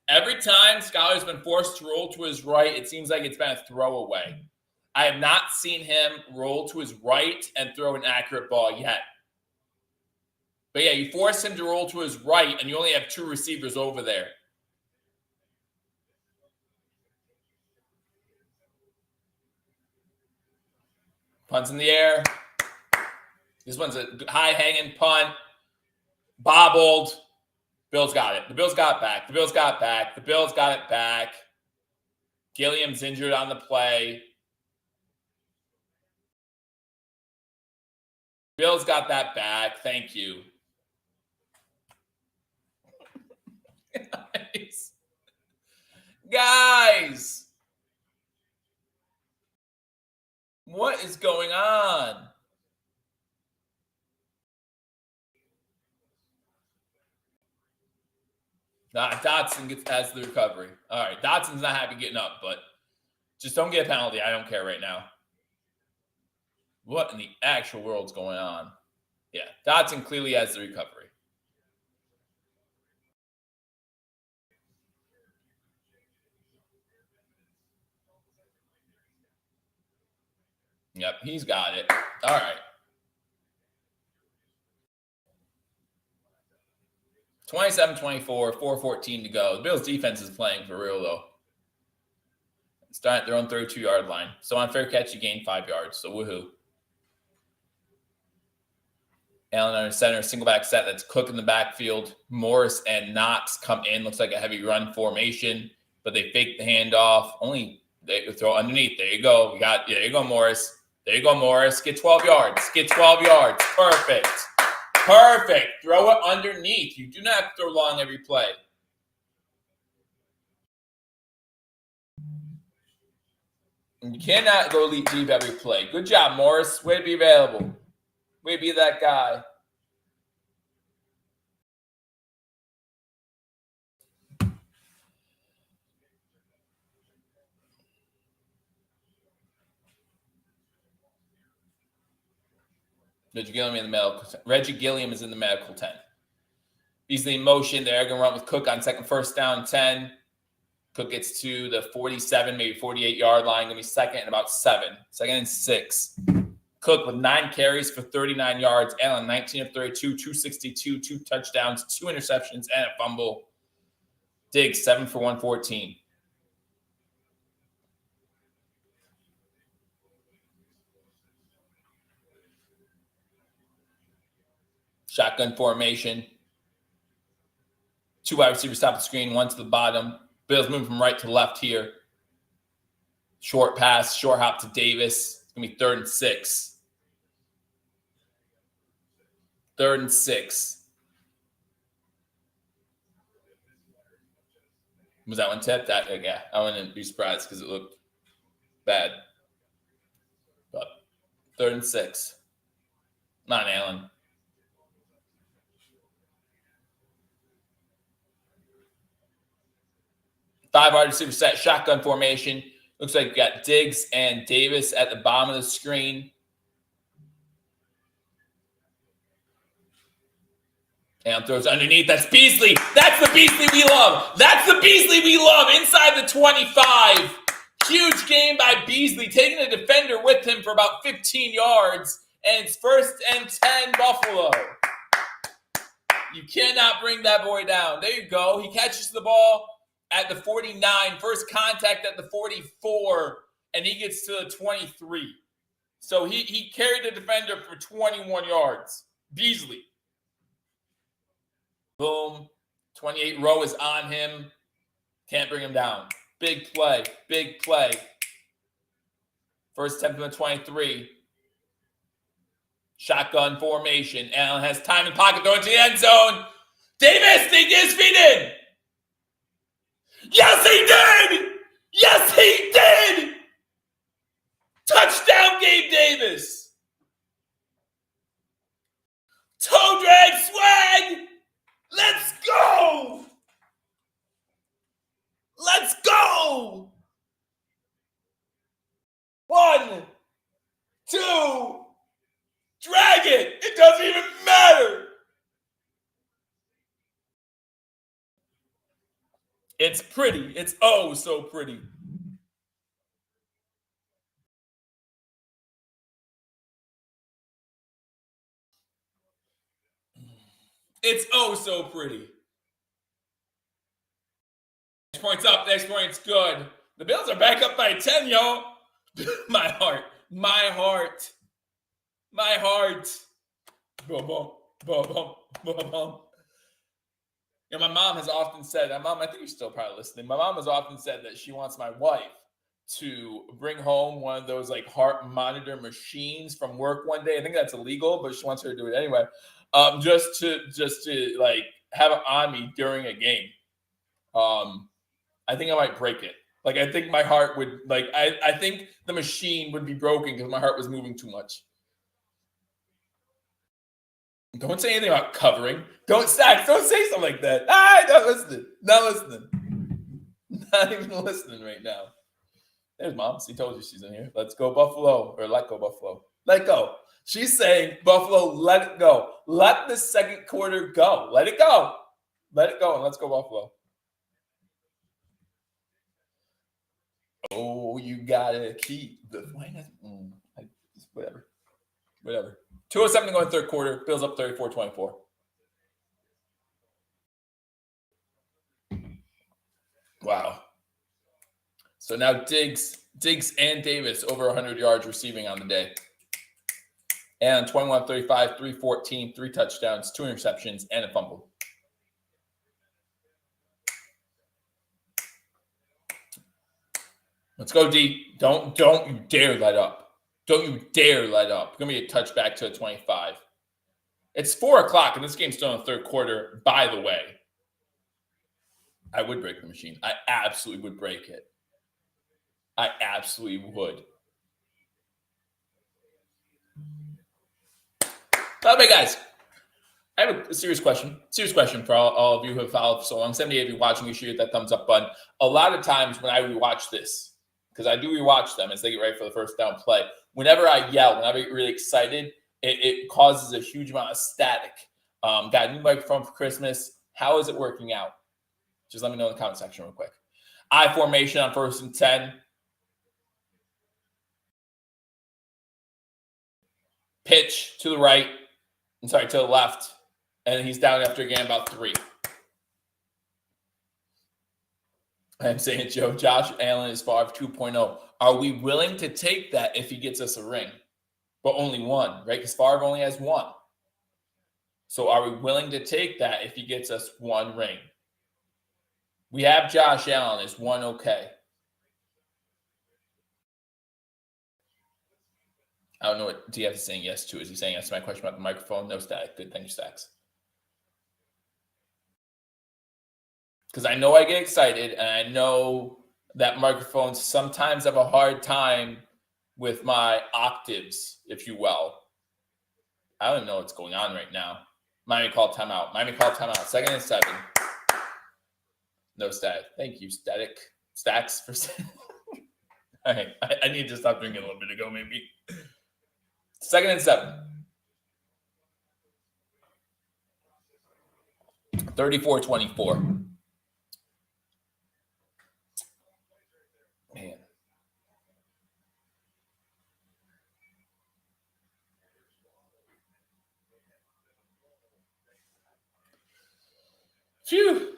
Every time Skyler's been forced to roll to his right, it seems like it's been a throwaway. I have not seen him roll to his right and throw an accurate ball yet. But yeah, you force him to roll to his right, and you only have 2 receivers over there. Punts in the air. This one's a high-hanging punt. Bobbled. Bills got it. The Bills got it back. The Bills got it back. The Bills got it back. Gilliam's injured on the play. Bills got that back. Thank you. Guys. What is going on? Dotson has the recovery. All right, Dotson's not happy getting up, but just don't get a penalty. I don't care right now. What in the actual world's going on? Yeah, Dotson clearly has the recovery. Yep, he's got it. All right. 27-24, 4:14 to go. The Bills' defense is playing for real, though. Starting at their own 32-yard line. So on fair catch, you gain 5 yards. So woohoo. Allen under center, single back set. That's Cook in the backfield. Morris and Knox come in. Looks like a heavy run formation, but they fake the handoff. Only they throw underneath. There you go. There you go, Morris. There you go, Morris. Get 12 yards. Get 12 yards. Perfect. Perfect. Throw it underneath. You do not have to throw long every play. You cannot go deep every play. Good job, Morris. Way to be available. Way to be that guy. Reggie Gilliam is in the medical tent. Beasley in motion. They're going to run with Cook on first down, 10. Cook gets to the 47, maybe 48-yard line. Going to be second and about 7. Second and 6. Cook with 9 carries for 39 yards. Allen, 19 of 32, 262, 2 touchdowns, 2 interceptions, and a fumble. Diggs, 7 for 114. Shotgun formation. 2 wide receivers top of the screen, 1 to the bottom. Bills moving from right to left here. Short pass, short hop to Davis. It's going to be 3rd and 6. 3rd and 6. Was that one tipped? Yeah, I wouldn't be surprised because it looked bad. But 3rd and 6. Not Allen. Five wide receiver set, shotgun formation. Looks like you got Diggs and Davis at the bottom of the screen. And throws underneath. That's Beasley. That's the Beasley we love. That's the Beasley we love. Inside the 25. Huge game by Beasley, taking a defender with him for about 15 yards. And it's 1st and 10 Buffalo. You cannot bring that boy down. There you go. He catches the ball at the 49, first contact at the 44, and he gets to the 23. So he carried the defender for 21 yards. Beasley. Boom. 28 row is on him. Can't bring him down. Big play. Big play. First attempt from the 23. Shotgun formation. Allen has time in pocket, throw into the end zone. Davis, they get his feet in. Yes, he did! Yes, he did! Touchdown, Gabe Davis! Toe drag swag! Let's go! Let's go! 1, 2, drag it! It doesn't even matter! It's pretty. It's oh so pretty. It's oh so pretty. Next point's up. Next point's good. The Bills are back up by 10, y'all. My heart. My heart. My heart. Boom, boom, boom, boom, boom, boom. You know, my mom has often said, I think you're still probably listening. My mom has often said that she wants my wife to bring home one of those like heart monitor machines from work one day. I think that's illegal, but she wants her to do it anyway. Just to like have it on me during a game. I think I might break it. Like I think my heart would like I think the machine would be broken because my heart was moving too much. Don't say anything about covering. Don't say something like that. Not listening. Not listening. Not even listening right now. There's Mom. She told you she's in here. Let's go Buffalo. Or let go Buffalo. Let go. She's saying, Buffalo, let it go. Let the second quarter go. Let it go. Let it go and let's go Buffalo. Oh, you gotta keep the whatever. 2:07 to go in third quarter. Bills up 34-24. Wow. So now Diggs and Davis over 100 yards receiving on the day. And 21-35, 314, 3 touchdowns, 2 interceptions, and a fumble. Let's go, D. Don't you dare let up. Don't you dare let up. It's going to be a touchback to a 25. It's 4 o'clock, and this game's still in the third quarter. By the way, I would break the machine. I absolutely would break it. I absolutely would. Okay, guys. I have a serious question. For all of you who have followed for so long. 78 of you watching, you should hit that thumbs up button. A lot of times when I rewatch this, because I do rewatch them as they get ready for the first down play, whenever I yell, whenever I get really excited, it causes a huge amount of static. Got a new microphone for Christmas. How is it working out? Just let me know in the comment section real quick. I formation on 1st and 10. Pitch to the right. To the left. And he's down after a game about 3. I'm saying, Joe, Josh Allen is Favre 2.0. Are we willing to take that if he gets us a ring? But only one, right? Because Favre only has 1. So are we willing to take that if he gets us 1 ring? We have Josh Allen. Is 1 okay? I don't know what DF is saying yes to. Is he saying yes to my question about the microphone? No static. Good. Thank you, Stacks. Because I know I get excited, and I know that microphones sometimes have a hard time with my octaves, if you will. I don't even know what's going on right now. Miami call timeout. 2nd and 7. No static. Thank you, Stacks, for saying. All right. I need to stop drinking a little bit ago, maybe. 2nd and 7. 34-24. Man. Phew.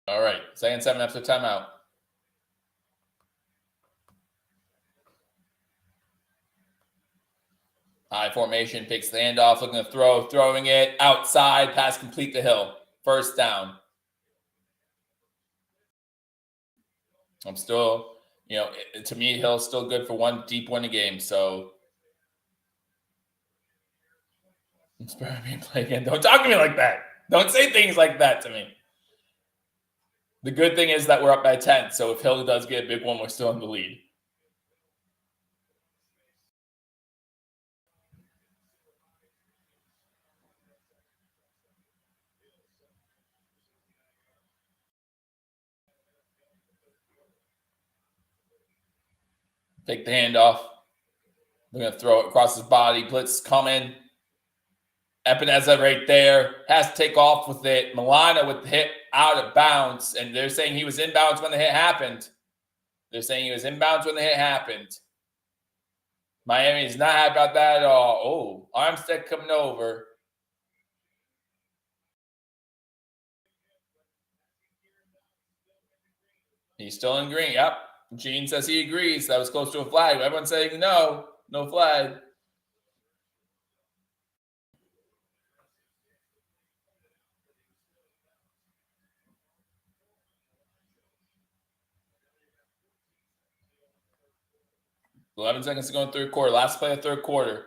All right. 2nd and 7 after timeout. I formation, takes the handoff, looking to throw, throwing it outside, pass complete to Hill. 1st down. I'm still, to me, Hill's still good for one deep win a game. So inspire me to play again. Don't talk to me like that. Don't say things like that to me. The good thing is that we're up by 10. So if Hill does get a big one, we're still in the lead. Take the handoff. They're going to throw it across his body. Blitz coming. Epineza right there. Has to take off with it. Milano with the hit out of bounds. And they're saying he was inbounds when the hit happened. Miami is not happy about that at all. Oh, Armstead coming over. He's still in green. Yep. Gene says he agrees. That was close to a flag. Everyone's saying no flag. $11 seconds to go in third quarter. Last play of third quarter.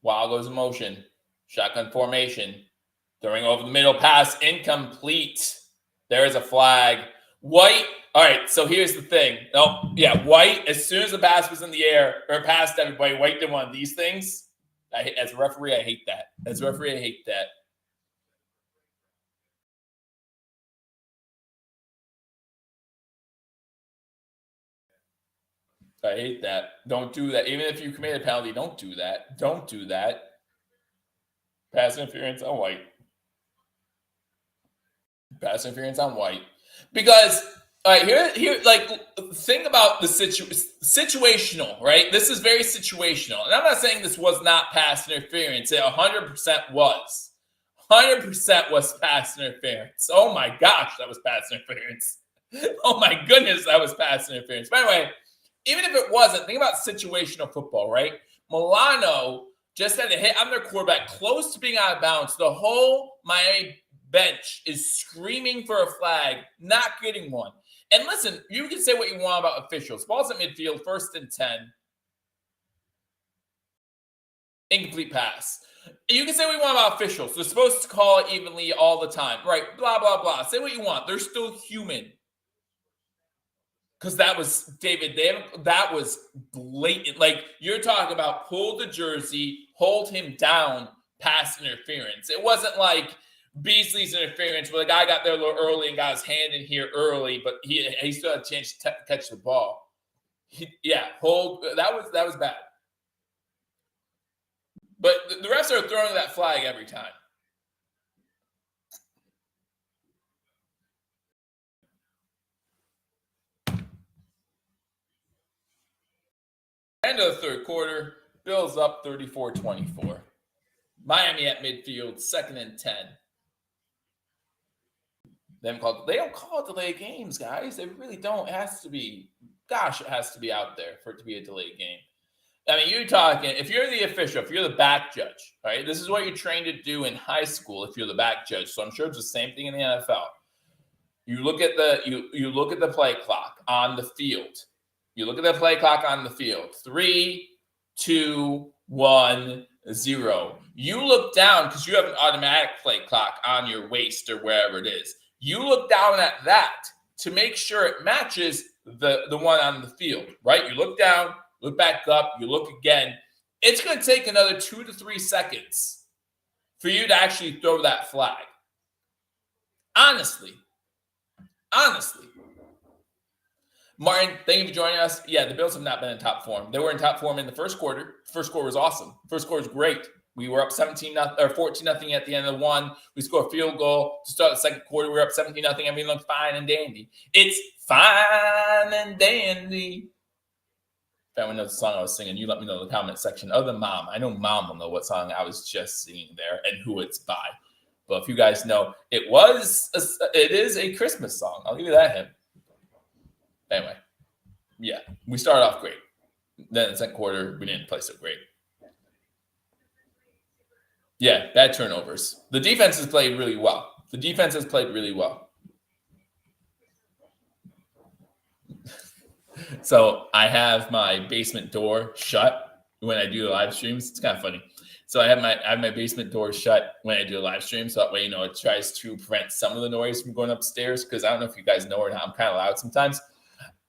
Wild goes in motion. Shotgun formation. Throwing over the middle pass. Incomplete. There is a flag. White. All right, so here's the thing. White, as soon as the pass was in the air or past everybody, White did one of these things. As a referee, I hate that. I hate that. Don't do that. Even if you commit a penalty, don't do that. Pass interference on White. Because, all right, here, like, think about the situational, right? This is very situational. And I'm not saying this was not pass interference. It 100% was. 100% was pass interference. Oh, my gosh, that was pass interference. Oh, my goodness, that was pass interference. By the way, even if it wasn't, think about situational football, right? Milano just had a hit on their quarterback close to being out of bounds. The whole Miami bench is screaming for a flag, not getting one. And listen, you can say what you want about officials. Ball's at midfield, 1st and 10. Incomplete pass. You can say what you want about officials. They're supposed to call it evenly all the time. Right, blah, blah, blah. Say what you want. They're still human. Because that was, David, that was blatant. Like, you're talking about pull the jersey, hold him down, pass interference. It wasn't like Beasley's interference where the guy got there a little early and got his hand in here early, but he still had a chance to catch the ball. That was bad. But the refs are throwing that flag every time. End of the third quarter, Bills up 34-24. Miami at midfield, 2nd and 10. They don't call delayed games, guys. They really don't. It has to be out there for it to be a delayed game. I mean, you're talking, if you're the official, if you're the back judge, right? This is what you're trained to do in high school if you're the back judge. So I'm sure it's the same thing in the NFL. You look at the play clock on the field. 3, 2, 1, 0. You look down because you have an automatic play clock on your waist or wherever it is. You look down at that to make sure it matches the one on the field, right? You look down, look back up, you look again. It's going to take another 2 to 3 seconds for you to actually throw that flag. Honestly. Martin, thank you for joining us. Yeah, the Bills have not been in top form. They were in top form in the first quarter. First quarter was awesome. First quarter was great. We were up 14-0 at the end of the one. We scored a field goal to start the second quarter. We were up 17-0. Everything looked fine and dandy. It's fine and dandy. If anyone knows the song I was singing, you let me know in the comment section. Other than Mom, I know Mom will know what song I was just singing there and who it's by. But if you guys know, it is a Christmas song. I'll give you that hint. Anyway, yeah, we started off great. Then in the second quarter, we didn't play so great. Yeah, bad turnovers. The defense has played really well. So I have my basement door shut when I do the live streams. It's kind of funny. So I have my basement door shut when I do a live stream. So that way, it tries to prevent some of the noise from going upstairs. Because I don't know if you guys know or not, I'm kind of loud sometimes.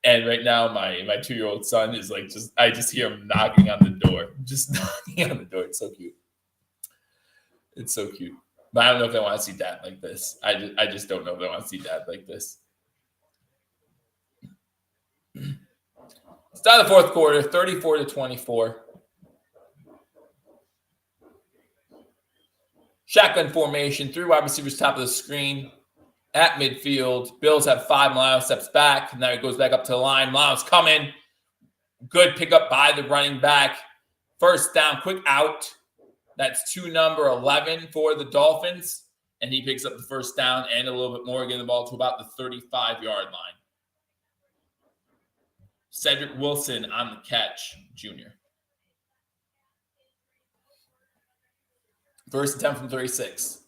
And right now, my 2-year-old son is like I just hear him knocking on the door, just knocking on the door. It's so cute. It's so cute. But I don't know if I want to see dad like this. I just don't know if I want to see dad like this. Start of the fourth quarter, 34-24. Shotgun formation, 3 wide receivers top of the screen at midfield. Bills have 5. Miles steps back. Now he goes back up to the line. Miles coming. Good pickup by the running back. First down, quick out. That's to number 11 for the Dolphins. And he picks up the first down and a little bit more, getting the ball to about the 35-yard line. Cedric Wilson on the catch, junior. First attempt from 36.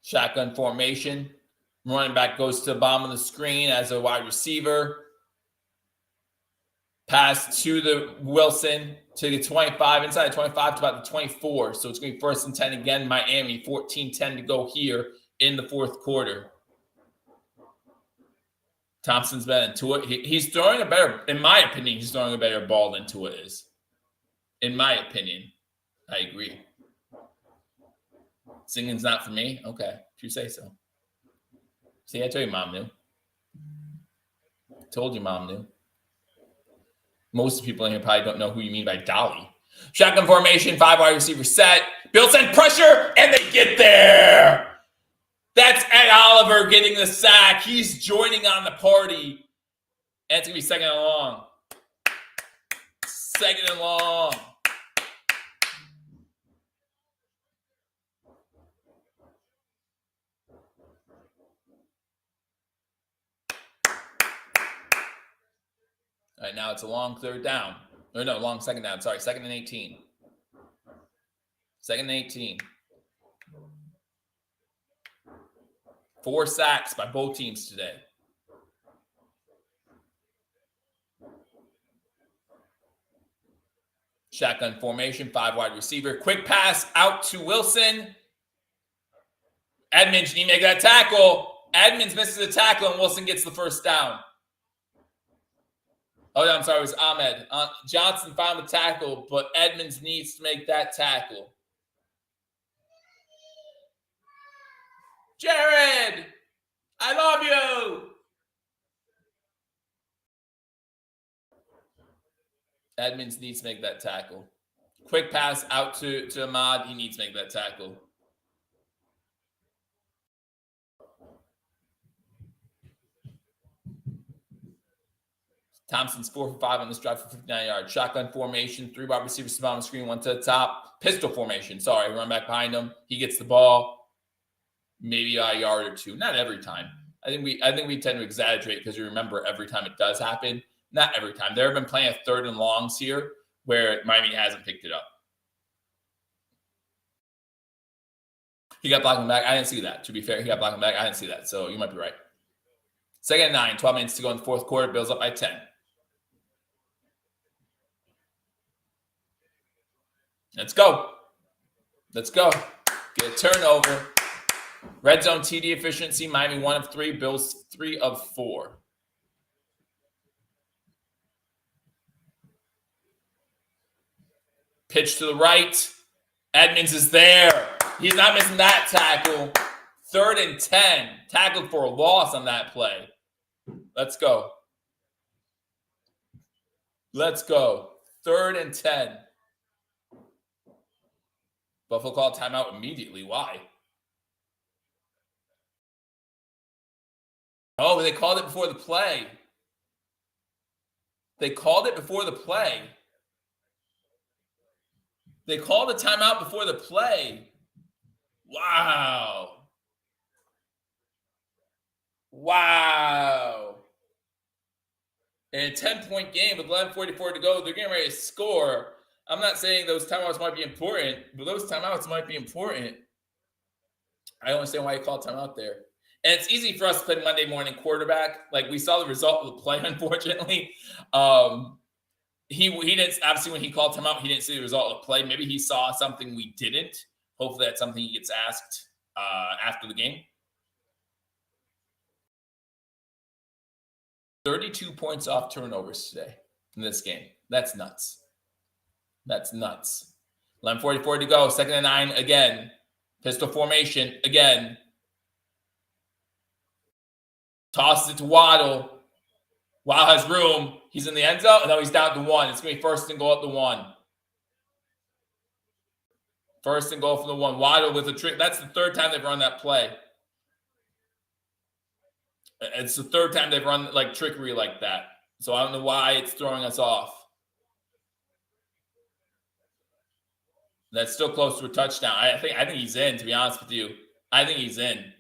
Shotgun formation. Running back goes to the bottom of the screen as a wide receiver. Pass to the Wilson to the 25, inside the 25 to about the 24. So it's going to be 1st and 10 again. Miami, 14-10 to go here in the fourth quarter. Thompson's been into it. He's throwing a better, in my opinion, he's throwing a better ball than Tua is. In my opinion, I agree. Singing's not for me? Okay, if you say so. See, I told you mom knew. Told you mom knew. Most people in here probably don't know who you mean by Dolly. Shotgun formation, 5 wide receiver set. Bill send pressure, and they get there. That's Ed Oliver getting the sack. He's joining on the party. And it's going to be 2nd and long. 2nd and long. All right, now it's a long 3rd down. Or no, long 2nd down. Sorry, 2nd and 18. 2nd and 18. 4 sacks by both teams today. Shotgun formation, 5 wide receiver. Quick pass out to Wilson. Edmonds, you make that tackle. Edmonds misses the tackle, and Wilson gets the first down. Oh, no, I'm sorry. It was Ahmed. Johnson found the tackle, but Edmonds needs to make that tackle. Jared, I love you. Edmonds needs to make that tackle. Quick pass out to Ahmad. He needs to make that tackle. Thompson's 4 for 5 on this drive for 59 yards. Shotgun formation, 3 wide receivers on the screen, 1 to the top. Pistol formation, run back behind him. He gets the ball, maybe a yard or 2. Not every time. I think we tend to exaggerate because you remember every time it does happen. Not every time. There have been plenty of 3rd and longs here where Miami hasn't picked it up. He got blocking back. I didn't see that. To be fair, he got blocking back. I didn't see that. So you might be right. 2nd and 9, 12 minutes to go in the fourth quarter. Bills up by 10. Let's go. Let's go. Get a turnover. Red zone TD efficiency, Miami 1 of 3, Bills 3 of 4. Pitch to the right. Edmonds is there. He's not missing that tackle. 3rd and 10. Tackled for a loss on that play. Let's go. Let's go. 3rd and 10. Buffalo called timeout immediately. Why? Oh, they called it before the play. They called it before the play. They called a timeout before the play. Wow. Wow. In a 10-point game with 11:44 to go, they're getting ready to score. I'm not saying those timeouts might be important, but those timeouts might be important. I don't understand why you called timeout there. And it's easy for us to play Monday morning quarterback. Like, we saw the result of the play, unfortunately. He didn't, obviously, when he called timeout, he didn't see the result of the play. Maybe he saw something we didn't. Hopefully that's something he gets asked after the game. 32 points off turnovers today in this game. That's nuts. That's nuts. 11:44 to go. 2nd and 9 again. Pistol formation again. Tosses it to Waddle. Waddle has room. He's in the end zone. No, he's down to 1. It's going to be 1st and goal at the 1. 1st and goal from the 1. Waddle with a trick. That's the 3rd time they've run that play. It's the 3rd time they've run like trickery like that. So I don't know why it's throwing us off. That's still close to a touchdown. I think he's in, to be honest with you. I think he's in.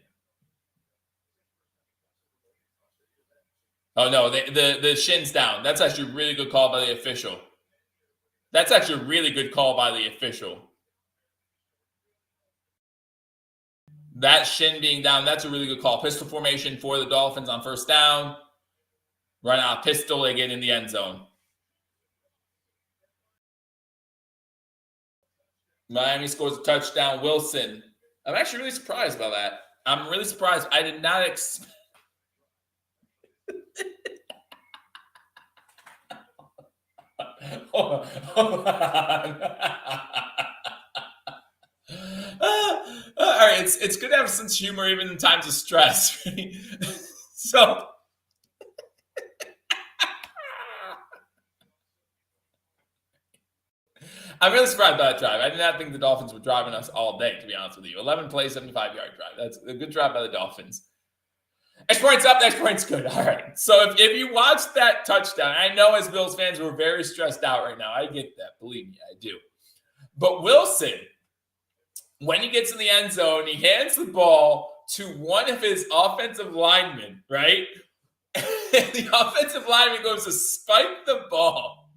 Oh, no, the shin's down. That's actually a really good call by the official. That's actually a really good call by the official. That shin being down, that's a really good call. Pistol formation for the Dolphins on 1st down. Run out pistol, they get in the end zone. Miami scores a touchdown. Wilson. I'm actually really surprised by that. I'm really surprised. I did not expect. Hold on. All right, it's good to have a sense of humor even in times of stress. Right? So, I'm really surprised by that drive. I did not think the Dolphins were driving us all day, to be honest with you. 11 plays, 75-yard drive. That's a good drive by the Dolphins. Next point's up. Next point's good. All right. So if you watched that touchdown, I know as Bills fans, we're very stressed out right now. I get that. Believe me, I do. But Wilson, when he gets in the end zone, he hands the ball to one of his offensive linemen, right? And the offensive lineman goes to spike the ball.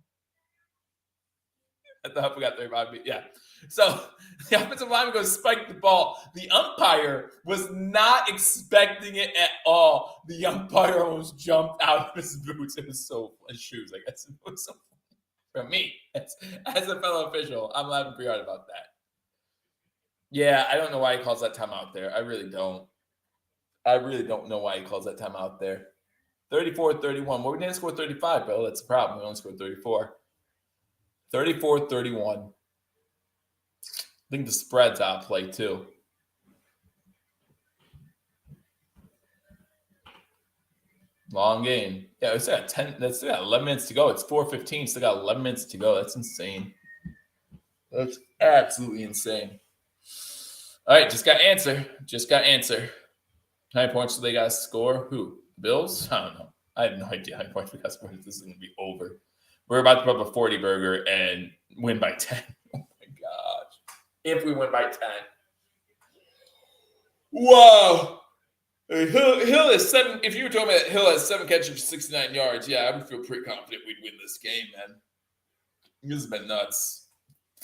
I thought I forgot there about me. Yeah. So the offensive lineman goes to spike the ball. The umpire was not expecting it at all. The umpire almost jumped out of his boots. It was so his shoes, I guess. It was so from me as a fellow official. I'm laughing pretty hard about that. Yeah, I don't know why he calls that timeout there. I really don't. I really don't know why he calls that timeout there. 34-31. Well, we didn't score 35, bro. That's the problem. We only scored 34. 34-31. I think the spread's out of play, too. Long game. Yeah, it's got 10. That's still got 11 minutes to go. It's 4:15. Still got 11 minutes to go. That's insane. That's absolutely insane. All right, just got answer. Just got answer. How many points do they got to score? Who? Bills? I don't know. I have no idea how many points we got to score. This is going to be over. We're about to put up a 40-burger and win by 10. Oh, my gosh. If we win by 10. Wow. Hill has 7. If you were telling me that Hill has 7 catches for 69 yards, yeah, I would feel pretty confident we'd win this game, man. This has been nuts.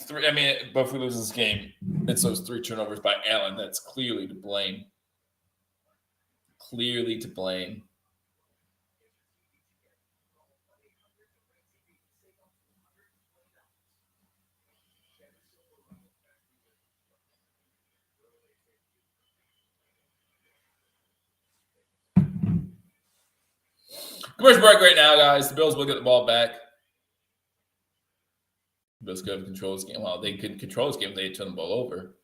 But if we lose this game, it's those 3 turnovers by Allen. That's clearly to blame. Clearly to blame. Commercial break right now, guys. The Bills will get the ball back. The Bills could have control this game. Well, they could control this game if they turn the ball over.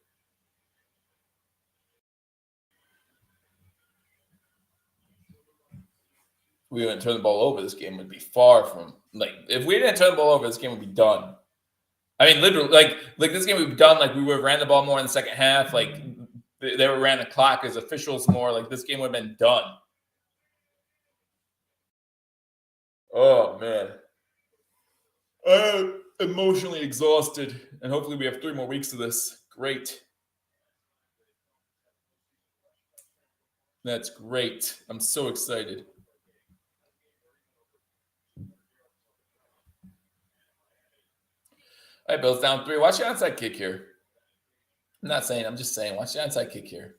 If we didn't turn the ball over, this game would be far from if we didn't turn the ball over, this game would be done. I mean, literally, like this game would be done. Like we would have ran the ball more in the second half. Like they would have ran the clock as officials more. Like this game would have been done. Oh man, I'm emotionally exhausted, and hopefully we have 3 more weeks of this. Great. That's great. I'm so excited. All right, Bills down 3. Watch the onside kick here. I'm not saying. I'm just saying. Watch the onside kick here.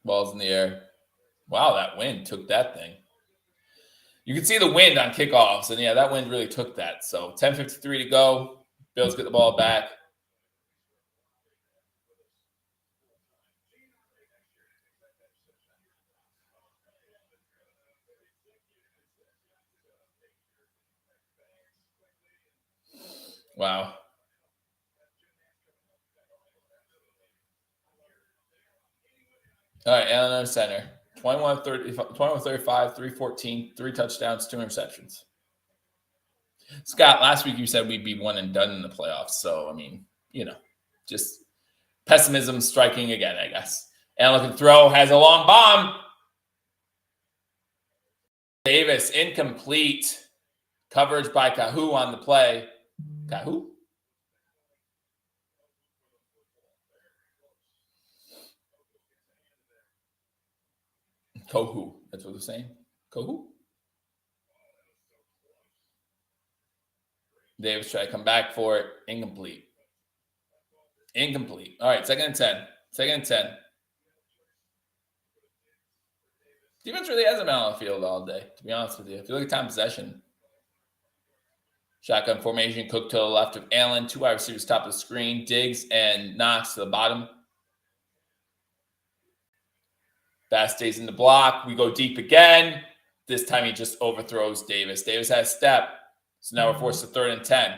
Ball's in the air. Wow, that wind took that thing. You can see the wind on kickoffs, and yeah, that wind really took that. So 10:53 to go. Bills get the ball back. Wow. All right, Allen center. 21-35, 314, 3 touchdowns, 2 interceptions. Scott, last week you said we'd be one and done in the playoffs. So, I mean, just pessimism striking again, I guess. Allen can throw, has a long bomb. Davis, incomplete. Coverage by Kahu on the play. Kahu? Kohu. That's what they're saying. Kohu? Davis try to come back for it. Incomplete. Incomplete. All right, 2nd and 10. 2nd and 10. Defense really hasn't been on the field all day, to be honest with you. If you look at time possession, shotgun formation, Cook to the left of Allen, 2 wide receivers top of the screen, Diggs and Knox to the bottom. Bass stays in the block. We go deep again. This time he just overthrows Davis. Davis has step. So now we're forced to 3rd and 10.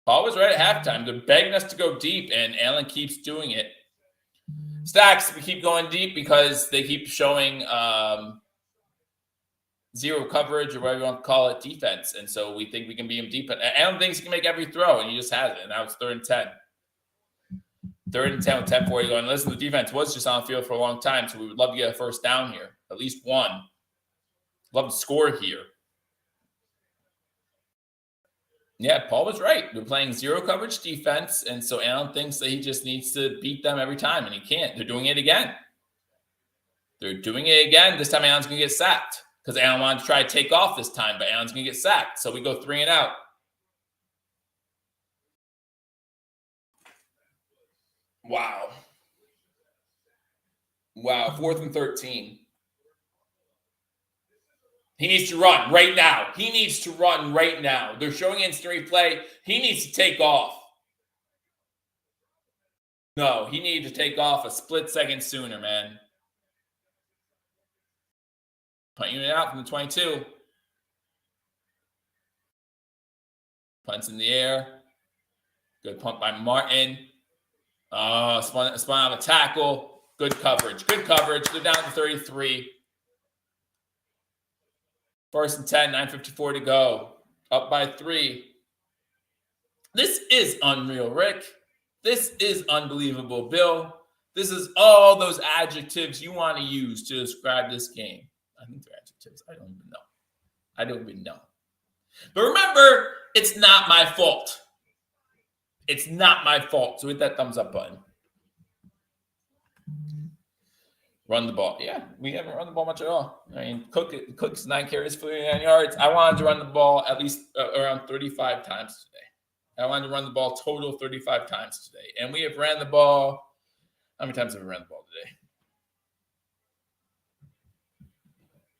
Paul was right at halftime. They're begging us to go deep, and Allen keeps doing it. Stacks, we keep going deep because they keep showing zero coverage or whatever you want to call it, defense. And so we think we can beat him deep. But Allen thinks he can make every throw, and he just has it. And now it's 3rd and 10. 3rd and 10 with 10:40 going. Listen, the defense was just on the field for a long time, so we would love to get a first down here. At least one. Love to score here. Yeah, Paul was right. They're playing zero coverage defense, and so Allen thinks that he just needs to beat them every time, and he can't. They're doing it again. They're doing it again. This time Allen's going to get sacked because Allen wanted to try to take off this time, but Allen's going to get sacked. So we go 3 and out. Wow. Wow, 4th and 13. He needs to run right now. He needs to run right now. They're showing instant replay. He needs to take off. No, he needed to take off a split second sooner, man. Punt unit out from the 22. Punts in the air. Good punt by Martin. Spun out of a tackle. Good coverage. Good coverage. They're down to 33. 1st and 10, 9:54 to go. Up by 3. This is unreal, Rick. This is unbelievable, Bill. This is all those adjectives you want to use to describe this game. I think they're adjectives. I don't even know. But remember, it's not my fault. It's not my fault. So hit that thumbs up button. Run the ball. Yeah, we haven't run the ball much at all. I mean, Cook's 9 carries for 39 yards. I wanted to run the ball at least around 35 times today. I wanted to run the ball total 35 times today. And we have ran the ball. How many times have we ran the ball today?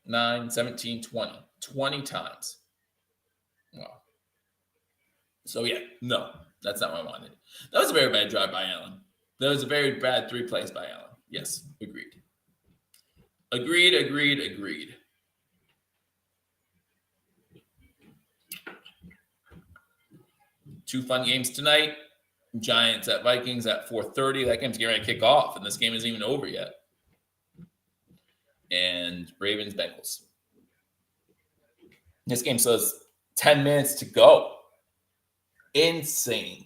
9, 17, 20. 20 times. Wow. So, yeah, no, that's not what I wanted. That was a very bad drive by Allen. That was a very bad 3 plays by Allen. Yes, agreed. Agreed. 2 fun games tonight. Giants at Vikings at 4:30. That game's getting ready to kick off, and this game isn't even over yet. And Ravens Bengals. This game says 10 minutes to go. Insane.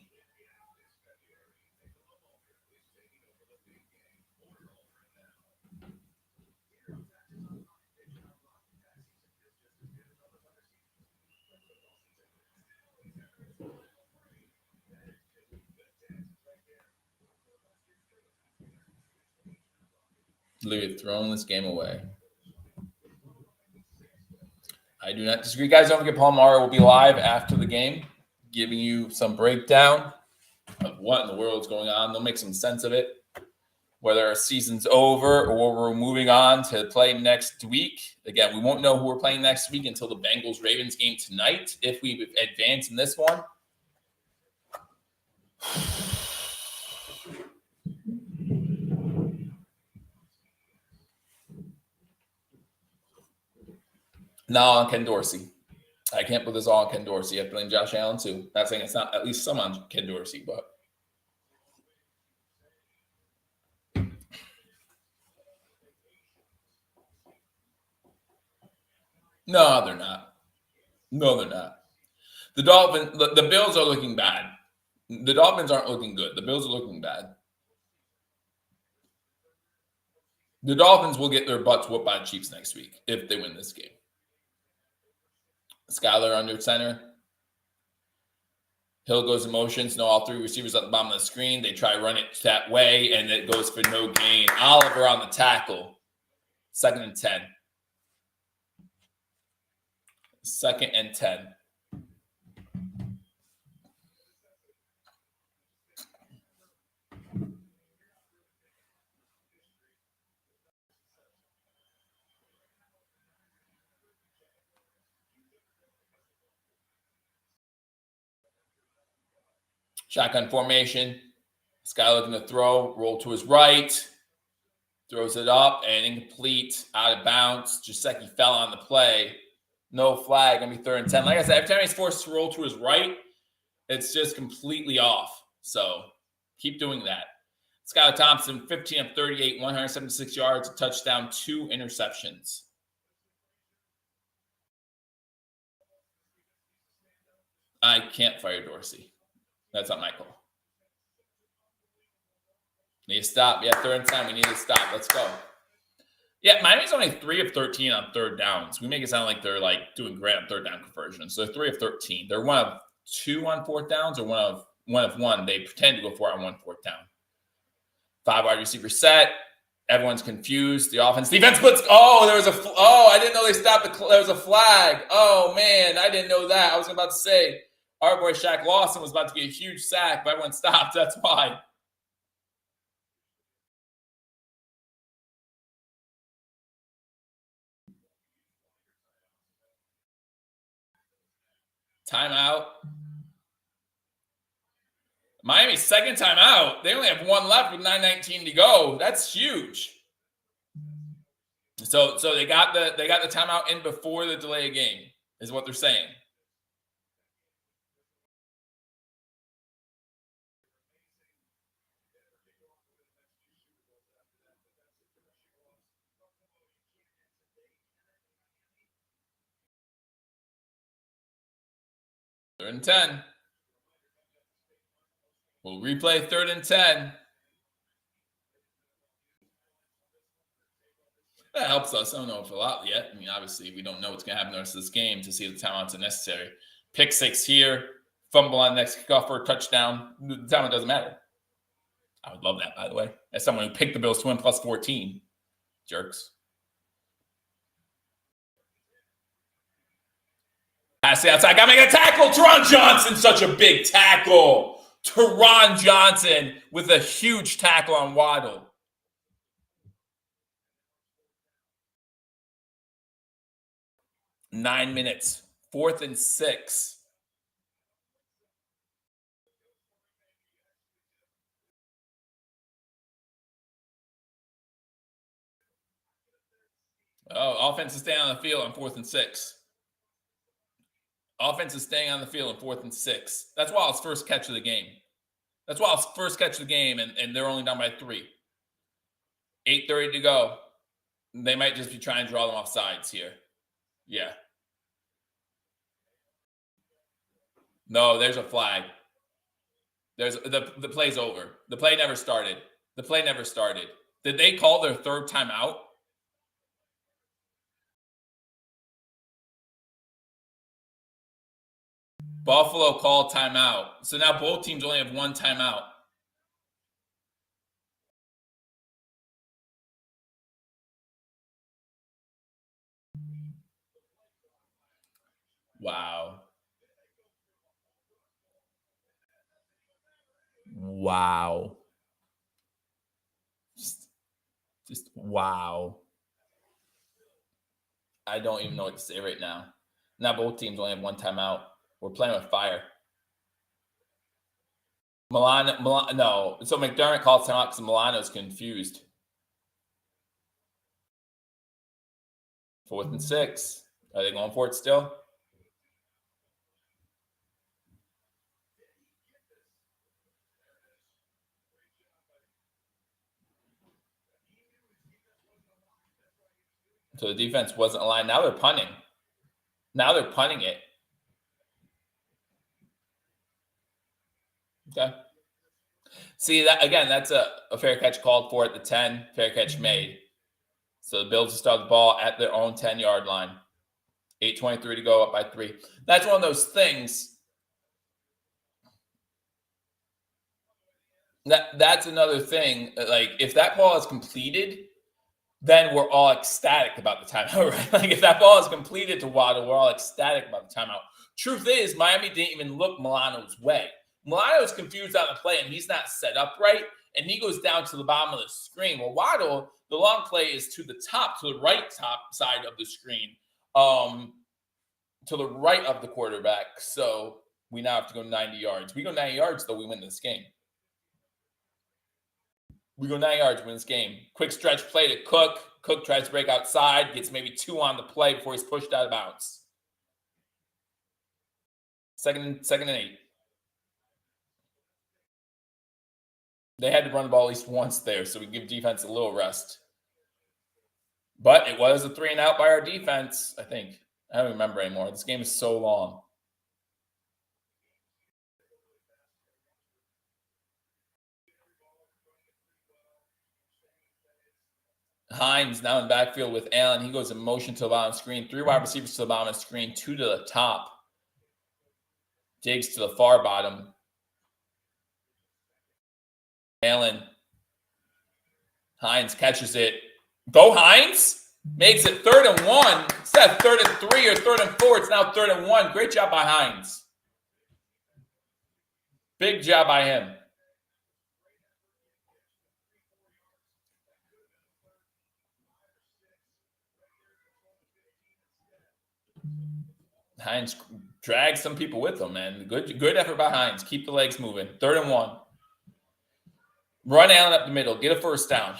Literally throwing this game away. I do not disagree. Guys, don't forget Paul Mara will be live after the game, giving you some breakdown of what in the world is going on. They'll make some sense of it. whether our season's over or we're moving on to play next week. Again, we won't know who we're playing next week until the Bengals-Ravens game tonight, if we advance in this one. No, on Ken Dorsey. I can't put this all on Ken Dorsey. I have to blame Josh Allen too. Not saying it's not at least some on Ken Dorsey, but no, they're not. No, they're not. The Dolphins, the Bills are looking bad. The Dolphins aren't looking good. The Bills are looking bad. The Dolphins will get their butts whooped by the Chiefs next week if they win this game. Skyler under center. Hill goes in motions. No, all three receivers at the bottom of the screen. They try to run it that way, and it goes for no gain. Oliver on the tackle. 2nd and 10. 2nd and 10. Shotgun formation. Sky looking to throw. Roll to his right. Throws it up and incomplete. Out of bounds. Jaceki fell on the play. No flag. Going to be 3rd and 10. Like I said, every time he's forced to roll to his right, it's just completely off. So keep doing that. Skyler Thompson, 15 of 38, 176 yards, a touchdown, 2 interceptions. I can't fire Dorsey. That's not my call. Need to stop. Yeah, 3rd and 10. We need to stop. Let's go. Yeah, Miami's only 3 of 13 on 3rd downs. We make it sound like they're like doing great on 3rd down conversions. So they're 3 of 13. They're 1 of 2 on 4th downs or 1 of 1. They pretend to go for it on 1 4th down. 5 wide receiver set. Everyone's confused. The offense, defense splits. Oh, there was I didn't know they stopped. There was a flag. Oh man, I didn't know that. I was about to say our boy Shaq Lawson was about to get a huge sack, but everyone stopped. That's why. Timeout. Miami's 2nd timeout. They only have 1 left with 9:19 to go. That's huge. So they got the timeout in before the delay of game, is what they're saying. Third and 10. We'll replay 3rd and 10. That helps us. I don't know if a lot yet. I mean, obviously, we don't know what's going to happen the rest of this game to see if the timeouts are necessary. Pick 6 here. Fumble on next kickoff for a touchdown. The timeout doesn't matter. I would love that, by the way. As someone who picked the Bills to win plus 14. Jerks. Pass the outside. Got to make a tackle. Teron Johnson, such a big tackle. Teron Johnson with a huge tackle on Waddle. 9 minutes. 4th and 6. Oh, offense is staying on the field on 4th and 6. Offense is staying on the field on 4th and 6. That's Wild's first catch of the game. And they're only down by 3. 8:30 to go. They might just be trying to draw them off sides here. Yeah. No, there's a flag. There's the play's over. The play never started. Did they call their 3rd timeout? Buffalo called timeout. So now both teams only have 1 timeout. Wow. Just wow. I don't even know what to say right now. Now both teams only have one timeout. We're playing with fire. Milano, no. So McDermott calls timeout because Milano's confused. 4th and 6. Are they going for it still? So the defense wasn't aligned. Now they're punting. Now they're punting it. Okay. See, that again, that's a fair catch called for at the 10. Fair catch made. So the Bills will start the ball at their own 10-yard line. 8:23 to go, up by 3. That's one of those things. That's another thing. Like, if that ball is completed, then we're all ecstatic about the timeout, right? Like, if that ball is completed to Waddle, we're all ecstatic about the timeout. Truth is, Miami didn't even look Milano's way. Milano's confused on the play, and he's not set up right, and he goes down to the bottom of the screen. Well, Waddle, the long play is to the top, to the right top side of the screen, to the right of the quarterback. So we now have to go 90 yards. We go 90 yards, though, we win this game. We go 9 yards, win this game. Quick stretch play to Cook. Cook tries to break outside, gets maybe 2 on the play before he's pushed out of bounds. Second and 8. They had to run the ball at least once there, so we give defense a little rest. But it was a 3-and-out by our defense, I think. I don't remember anymore. This game is so long. Hines now in backfield with Allen. He goes in motion to the bottom screen. 3 wide receivers to the bottom of the screen. 2 to the top. Diggs to the far bottom. Allen. Hines catches it. Go Hines! Makes it 3rd and 1. Instead of 3rd and 3 or 3rd and 4, it's now 3rd and 1. Great job by Hines. Big job by him. Hines drags some people with him, man. Good effort by Hines. Keep the legs moving. 3rd and 1. Run Allen up the middle. Get a first down.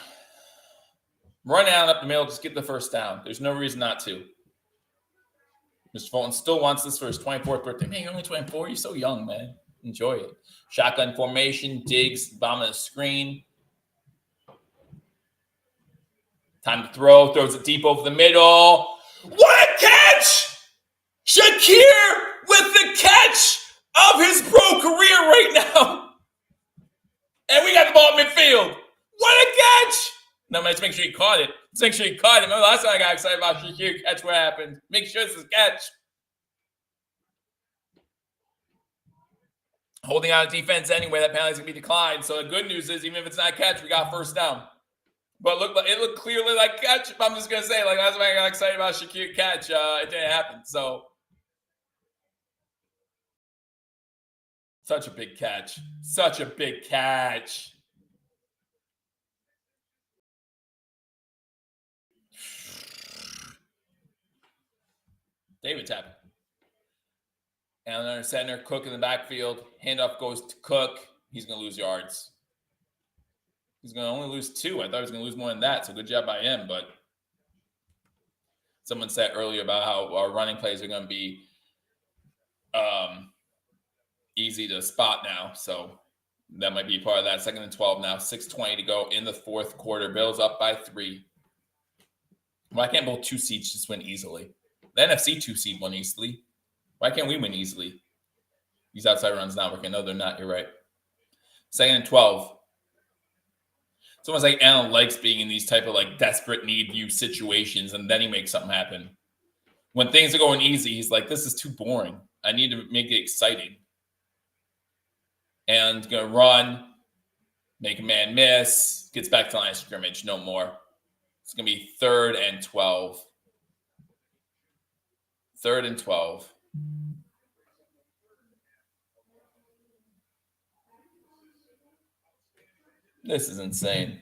Run Allen up the middle. Just get the first down. There's no reason not to. Mr. Fulton still wants this for his 24th birthday. Man, you're only 24. You're so young, man. Enjoy it. Shotgun formation. Diggs, bottom of the screen. Time to throw. Throws it deep over the middle. What a catch! Shakir with the catch of his pro career right now. And we got the ball at midfield. What a catch! No, let's make sure he caught it. Let's make sure he caught it. Remember last time I got excited about Shakir catch, what happened? Make sure it's his catch. Holding on to defense anyway, that penalty's going to be declined. So the good news is, even if it's not a catch, we got first down. But it looked clearly like a catch. I'm just going to say, like, last time I got excited about Shakir catch, it didn't happen. So such a big catch. Such a big catch. David tapping. Allen under center, Cook in the backfield. Handoff goes to Cook. He's going to lose yards. He's going to only lose 2. I thought he was going to lose more than that, so good job by him. But someone said earlier about how our running plays are going to be easy to spot now. So that might be part of that. 2nd and 12 now. 6:20 to go in the 4th quarter. Bills up by 3. Why can't both 2 seeds just win easily? The NFC 2 seed won easily. Why can't we win easily? These outside runs not working. No, they're not. You're right. 2nd and 12. It's almost like Allen likes being in these type of like desperate need view situations, and then he makes something happen. When things are going easy, he's like, this is too boring. I need to make it exciting. And going to run, make a man miss, gets back to line of scrimmage, no more. It's going to be 3rd and 12. 3rd and 12. This is insane.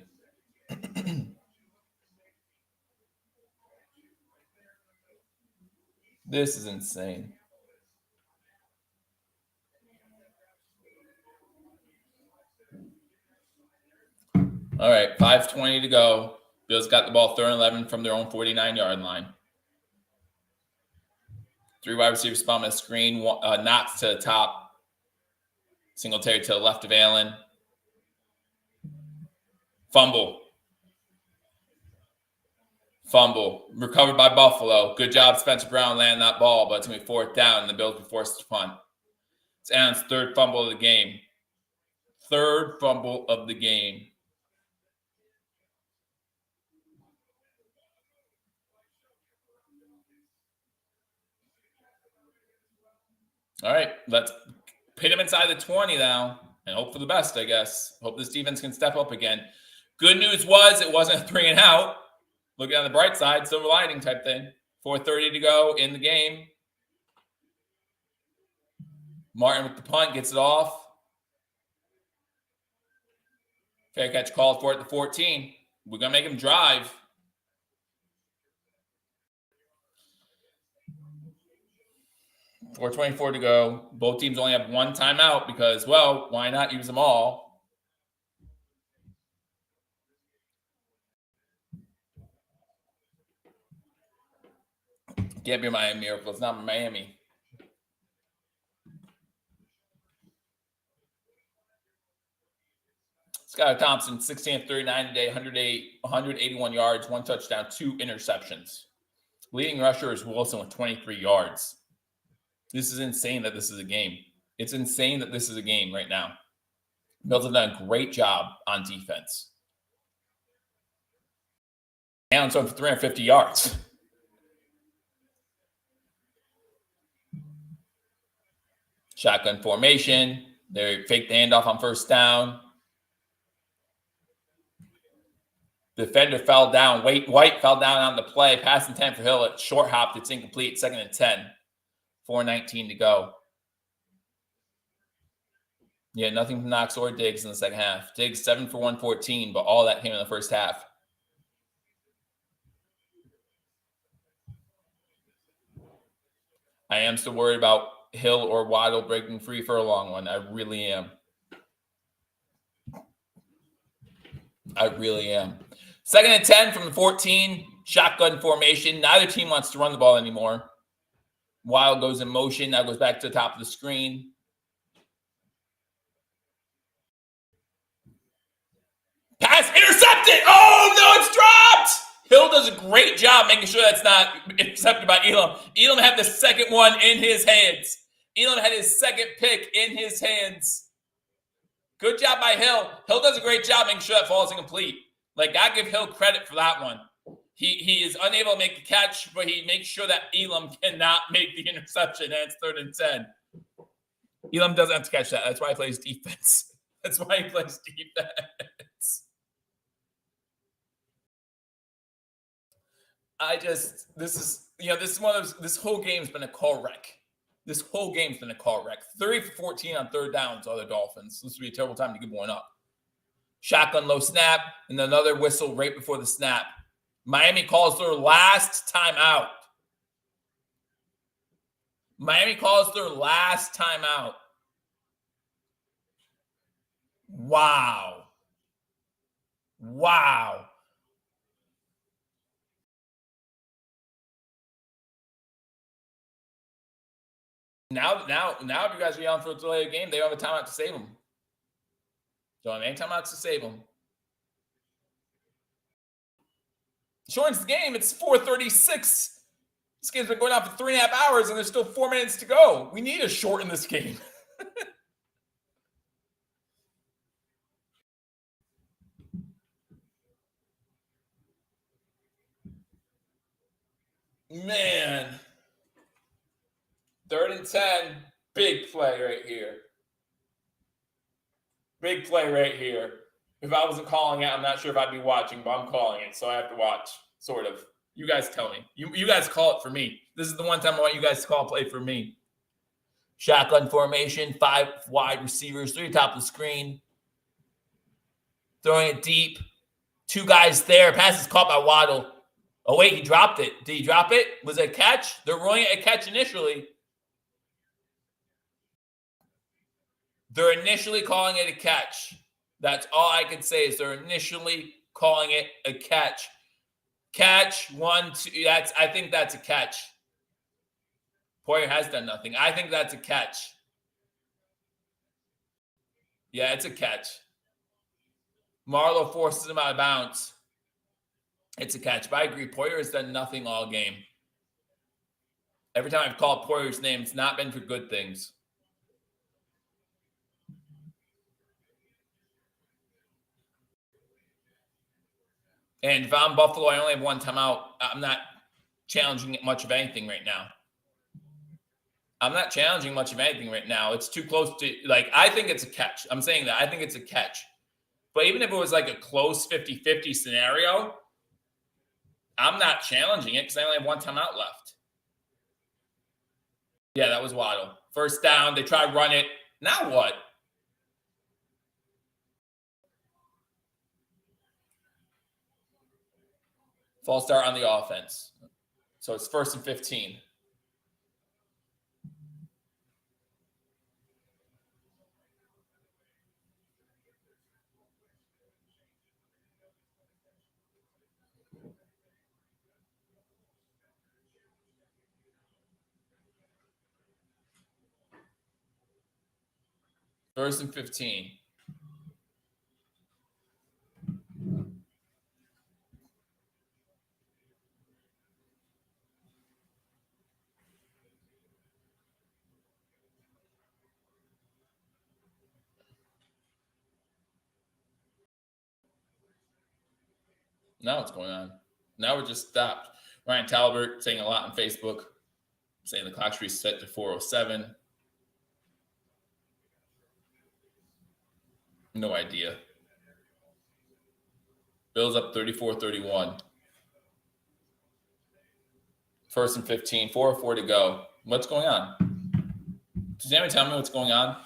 This is insane. All right, 5:20 to go. Bills got the ball 3rd and 11 from their own 49-yard line. 3 wide receivers spot on the screen. Knox to the top. Singletary to the left of Allen. Fumble. Recovered by Buffalo. Good job, Spencer Brown, landing that ball, but it's going to be 4th down, and the Bills will be forced to punt. It's Allen's 3rd fumble of the game. 3rd fumble of the game. All right, let's pit him inside the 20 now and hope for the best, I guess. Hope this defense can step up again. Good news was it wasn't a 3 and out. Looking on the bright side, silver lining type thing. 4:30 to go in the game. Martin with the punt gets it off. Fair catch called for at the 14. We're going to make him drive. $4:24 to go. Both teams only have 1 timeout because, well, why not use them all? Can't be a Miami Miracle. It's not Miami. Skyler Thompson, 16 of 39 today, 181 yards, 1 touchdown, 2 interceptions. Leading rusher is Wilson with 23 yards. This is insane that this is a game. It's insane that this is a game right now. Bills have done a great job on defense. Allen's on for 350 yards. Shotgun formation. They fake the handoff on 1st down. Defender fell down. White fell down on the play. Pass intent for Hill. It short hopped. It's incomplete. 2nd and 10. 4:19 to go. Yeah, nothing from Knox or Diggs in the second half. Diggs 7 for 114, but all that came in the first half. I am still worried about Hill or Waddle breaking free for a long one. I really am. 2nd and 10 from the 14. Shotgun formation. Neither team wants to run the ball anymore. Wild goes in motion. Now goes back to the top of the screen. Pass intercepted. Oh, no, it's dropped. Hill does a great job making sure that's not intercepted by Elam. Elam had the second one in his hands. Elam had his second pick in his hands. Good job by Hill. Hill does a great job making sure that falls incomplete. Like, I give Hill credit for that one. He is unable to make the catch, but he makes sure that Elam cannot make the interception, and it's 3rd and 10. Elam doesn't have to catch that. That's why he plays defense. This is one of those, this whole game's been a car wreck. 30 for 14 on 3rd downs are the Dolphins. This would be a terrible time to give one up. Shotgun low snap, and another whistle right before the snap. Miami calls their last timeout. Wow. Now, if you guys are yelling for a delay of game, they don't have a timeout to save them. Don't have any timeouts to save them. Shortens the game. It's 4:36. This game's been going on for 3.5 hours, and there's still 4 minutes to go. We need to shorten this game. Man. 3rd and 10. Big play right here. If I wasn't calling it, I'm not sure if I'd be watching, but I'm calling it, so I have to watch, sort of. You guys tell me. You guys call it for me. This is the one time I want you guys to call play for me. Shotgun formation, 5 wide receivers, 3 top of the screen. Throwing it deep. 2 guys there. Pass is caught by Waddle. Oh, wait, he dropped it. Did he drop it? Was it a catch? They're ruling it a catch initially. They're initially calling it a catch. That's all I can say is they're initially calling it a catch. Catch, 1, 2. I think that's a catch. Poyer has done nothing. I think that's a catch. Yeah, it's a catch. Marlowe forces him out of bounds. It's a catch. But I agree, Poyer has done nothing all game. Every time I've called Poyer's name, it's not been for good things. And if I'm Buffalo, I only have one timeout. I'm not challenging much of anything right now. It's too close to, I think it's a catch. I'm saying that. I think it's a catch. But even if it was like a close 50-50 scenario, I'm not challenging it because I only have one timeout left. Yeah, that was Waddle. First down. They try to run it. Now what? False start on the offense. So it's 1st and 15. First and 15. Now what's going on? Now we're just stopped. Ryan Talbert saying a lot on Facebook, saying the clock's reset to 4:07. No idea. Bills up 34-31. 1st and 15, 4:04 to go. What's going on? Does anyone tell me what's going on?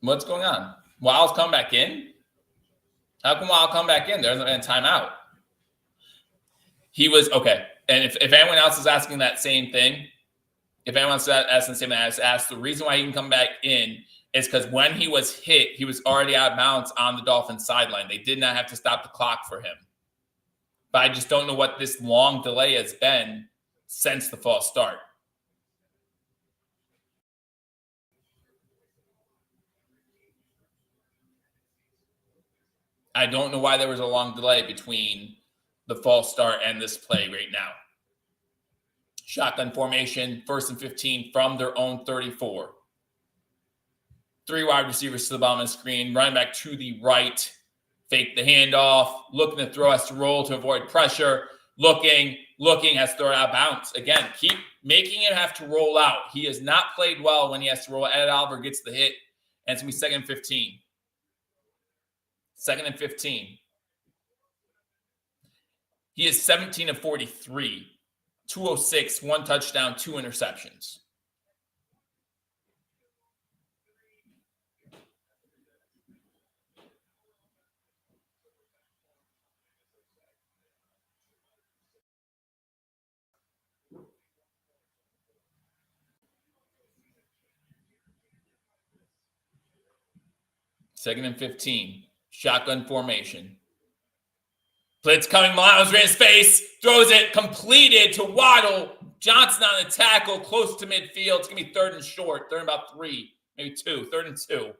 What's going on? Wild's come back in? How come Wild come back in? There's a timeout. He was okay. And if anyone else is asking that same thing, if anyone's asking the same thing, I just asked, the reason why he can come back in is because when he was hit, he was already out of bounds on the Dolphins sideline. They did not have to stop the clock for him. But I just don't know what this long delay has been since the false start. I don't know why there was a long delay between the false start and this play right now. Shotgun formation, 1st and 15 from their own 34. 3 wide receivers to the bottom of the screen, running back to the right, fake the handoff, looking to throw, has to roll to avoid pressure, looking, has to throw it out of bounds. Again, keep making it have to roll out. He has not played well when he has to roll. Ed Oliver gets the hit, and it's going to be 2nd and 15. 2nd and 15. He is 17 of 43, 206, 1 touchdown, 2 interceptions. Second and 15. Shotgun formation. Blitz coming. Miles in his face. Throws it. Completed to Waddle. Johnson on the tackle. Close to midfield. It's going to be 3rd and short. 3rd and about 3. Maybe 2. 3rd and 2.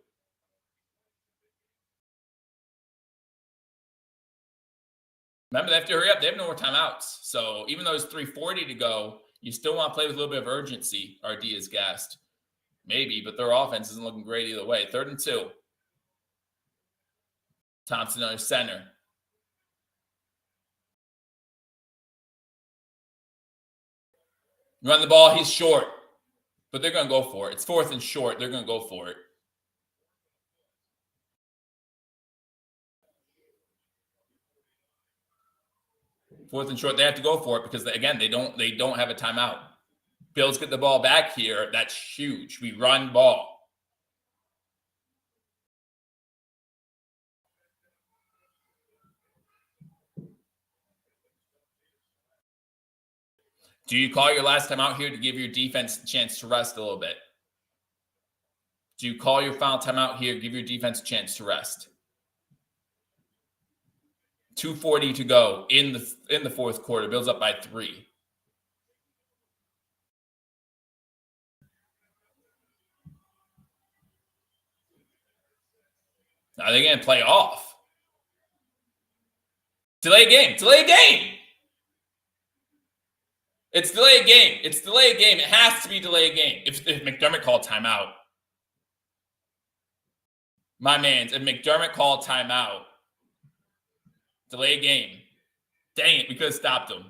Remember, they have to hurry up. They have no more timeouts. So even though it's 3:40 to go, you still want to play with a little bit of urgency. RD is gassed. Maybe, but their offense isn't looking great either way. 3rd and 2. Thompson under center. Run the ball. He's short, but they're going to go for it. It's 4th and short. They're going to go for it. Fourth and short. They have to go for it because, again, they don't have a timeout. Bills get the ball back here. That's huge. We run ball. Do you call your last time out here to give your defense a chance to rest a little bit? Do you call your final time out here, give your defense a chance to rest? 2:40 to go in the fourth quarter. Bills up by 3. Now they're going to play off. Delay a game. Delay a game. It's delay a game. It's delay a game. It has to be delay a game. If McDermott called timeout. My man, if McDermott called timeout. Delay a game. Dang it, we could have stopped him.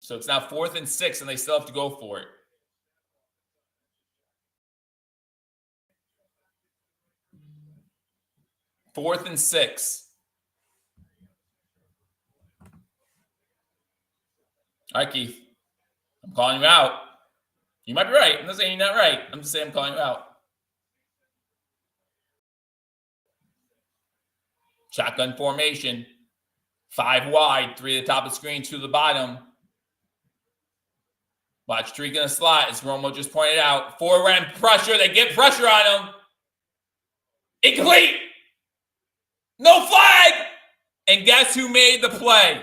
So it's now 4th and 6, and they still have to go for it. Fourth and 6. All right, Keith. I'm calling you out. You might be right. I'm not saying you're not right. I'm just saying I'm calling you out. Shotgun formation. 5 wide. 3 at the top of the screen, 2 to the bottom. Watch Tariq in the slot, as Romo just pointed out. 4-ram pressure. They get pressure on him. Incomplete. No flag. And guess who made the play?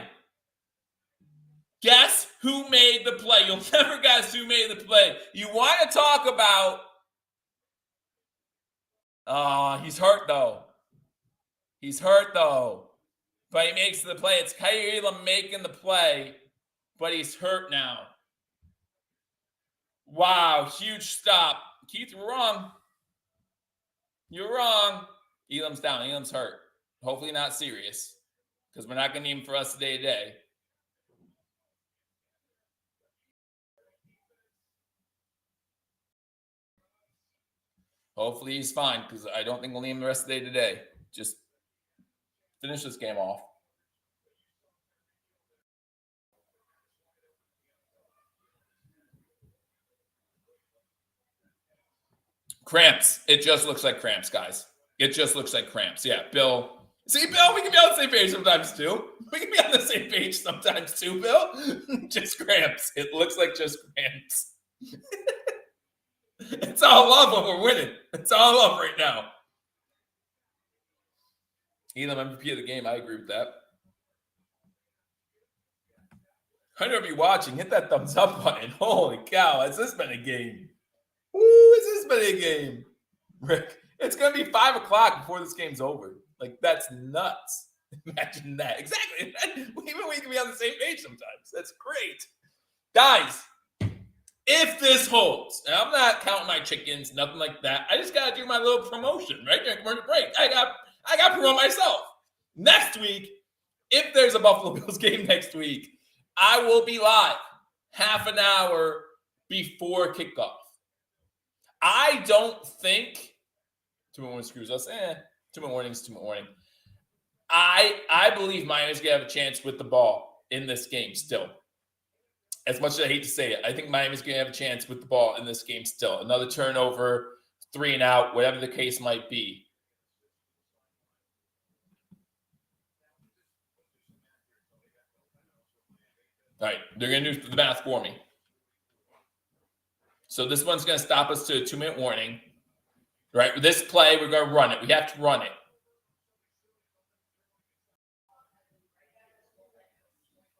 Guess who made the play? You'll never guess who made the play. You want to talk about... he's hurt, though. He's hurt, though. But he makes the play. It's Kaiir Elam making the play, but he's hurt now. Wow, huge stop. Keith, you're wrong. You're wrong. Elam's down. Elam's hurt. Hopefully not serious, because we're not going to need him for us today. Hopefully he's fine, because I don't think we'll need him the rest of the day today. Just finish this game off. Cramps. It just looks like cramps, guys. It just looks like cramps. Yeah, Bill. See, Bill, we can be on the same page sometimes, too. We can be on the same page sometimes, too, Bill. Just cramps. It looks like just cramps. It's all love when we're winning. It's all love right now. Elam MVP of the game. I agree with that. I know if you're watching, hit that thumbs up button. Holy cow, has this been a game? Woo, has this been a game? Rick, it's going to be 5 o'clock before this game's over. Like, that's nuts. Imagine that. Exactly. Even we can be on the same page sometimes. That's great. Guys, if this holds, and I'm not counting my chickens, nothing like that. I just got to do my little promotion right during commercial break. I got to promote myself. Next week, if there's a Buffalo Bills game next week, I will be live half an hour before kickoff. I don't think 2 minute screws us. 2 minute warnings, 2 minute warning. I believe Miami's going to have a chance with the ball in this game still. As much as I hate to say it, I think Miami's going to have a chance with the ball in this game still. Another turnover, 3 and out, whatever the case might be. All right, they're going to do the math for me. So this one's going to stop us to a 2 minute warning. Right, with this play, we're going to run it. We have to run it.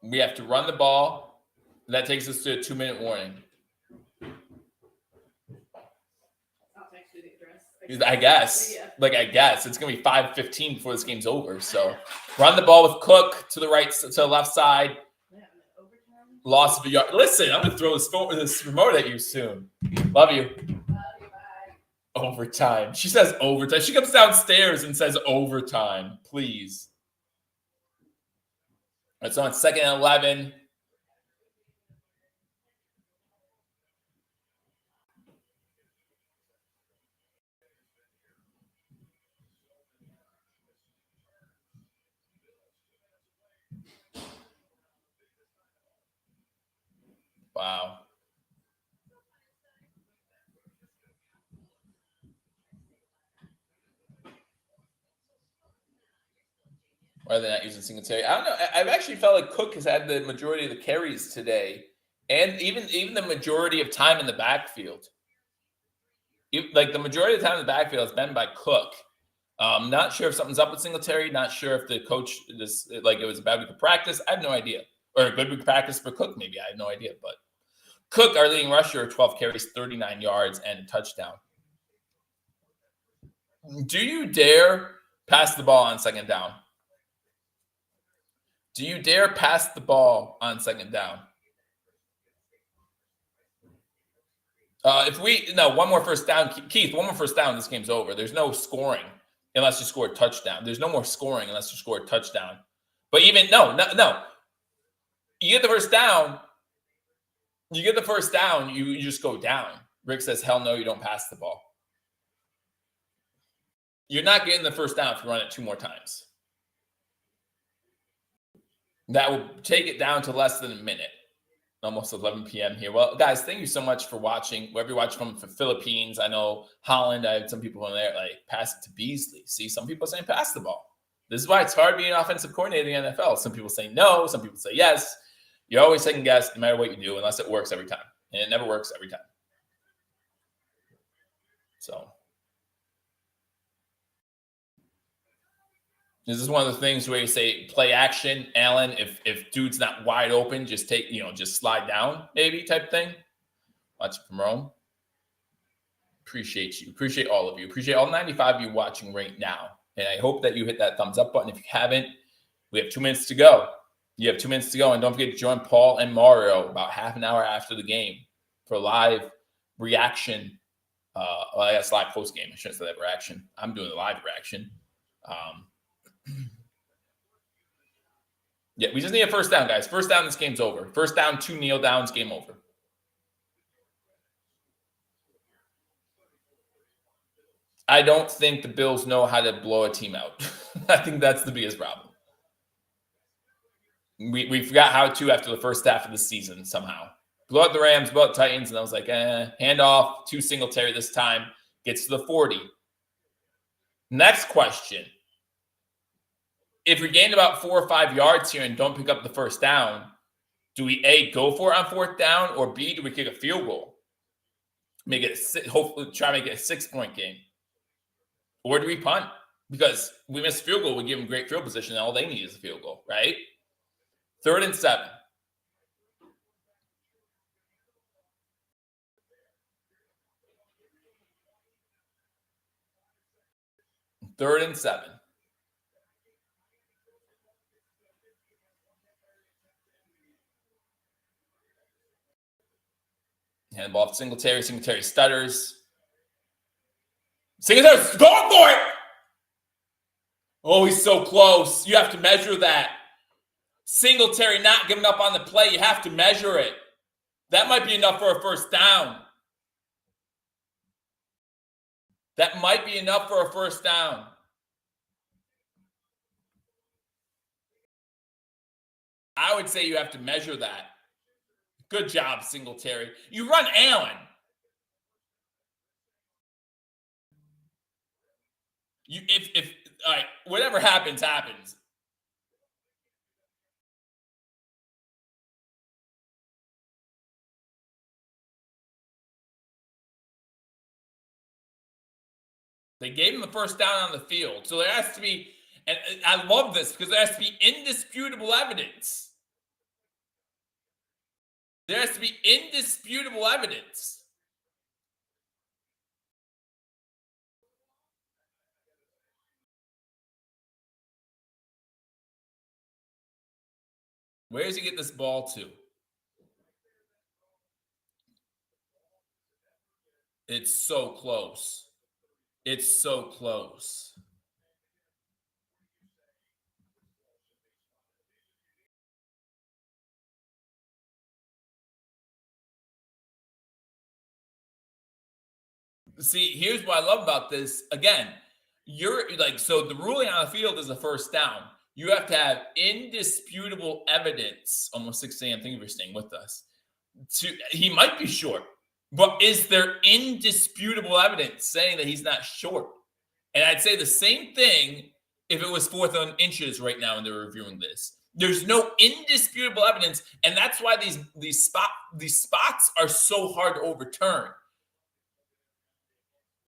We have to run the ball. That takes us to a 2 minute warning. I guess. I guess. It's going to be 5:15 before this game's over. So run the ball with Cook to the right, to the left side. Loss of a yard. Listen, I'm going to throw this remote at you soon. Love you. Overtime. She says overtime. She comes downstairs and says overtime. Please. It's on 2nd and 11. Wow. Why are they not using Singletary? I don't know. I've actually felt like Cook has had the majority of the carries today, and even the majority of time in the backfield. Like the majority of the time in the backfield has been by Cook. Not sure if something's up with Singletary. Not sure if the coach just like it was a bad week of practice. I have no idea. Or a good week of practice for Cook, maybe. I have no idea. But Cook, our leading rusher, 12 carries, 39 yards, and a touchdown. Do you dare pass the ball on second down? Do you dare pass the ball on second down? One more first down. Keith, one more first down, this game's over. There's no scoring unless you score a touchdown. There's no more scoring unless you score a touchdown. But even, no. You get the first down, you just go down. Rick says, hell no, you don't pass the ball. You're not getting the first down if you run it 2 more times. That will take it down to less than a minute. Almost 11 p.m. here. Well, guys, thank you so much for watching. Wherever you watch from Philippines, I know Holland, I had some people in there, like, pass it to Beasley. See, some people are saying pass the ball. This is why it's hard being an offensive coordinator in the NFL. Some people say no. Some people say yes. You're always second guess no matter what you do, unless it works every time. And it never works every time. So this is one of the things where you say play action, Allen. If dude's not wide open, just just slide down, maybe type thing. Watch it from Rome. Appreciate you. Appreciate all of you. Appreciate all 95 of you watching right now. And I hope that you hit that thumbs up button. If you haven't, we have 2 minutes to go. You have 2 minutes to go. And don't forget to join Paul and Mario about half an hour after the game for live reaction. I guess live post game. I shouldn't say that reaction. I'm doing the live reaction. Yeah, we just need a first down, guys. First down, this game's over. First down, 2 kneel downs, game over. I don't think the Bills know how to blow a team out. I think that's the biggest problem. We forgot how to after the first half of the season somehow. Blow out the Rams, blow out Titans, and I was like, hand off to Singletary this time. Gets to the 40. Next question. If we gained about 4 or 5 yards here and don't pick up the first down, do we A, go for it on 4th down, or B, do we kick a field goal? Hopefully try to make it a 6-point game. Or do we punt? Because we miss field goal, we give them great field position, and all they need is a field goal, right? 3rd and 7. Third and 7. Hand the ball to Singletary. Singletary stutters. Singletary's going for it! Oh, he's so close. You have to measure that. Singletary not giving up on the play. You have to measure it. That might be enough for a first down. That might be enough for a first down. I would say you have to measure that. Good job, Singletary. You run Allen. If all right, whatever happens, happens. They gave him the first down on the field. So there has to be, and I love this because there has to be indisputable evidence. There has to be indisputable evidence. Where does he get this ball to? It's so close. It's so close. See, here's what I love about this. Again, so the ruling on the field is a first down. You have to have indisputable evidence. Almost 6 a.m. Thank you for staying with us. He might be short, but is there indisputable evidence saying that he's not short? And I'd say the same thing if it was 4th on inches right now and they're reviewing this. There's no indisputable evidence, and that's why these spots are so hard to overturn.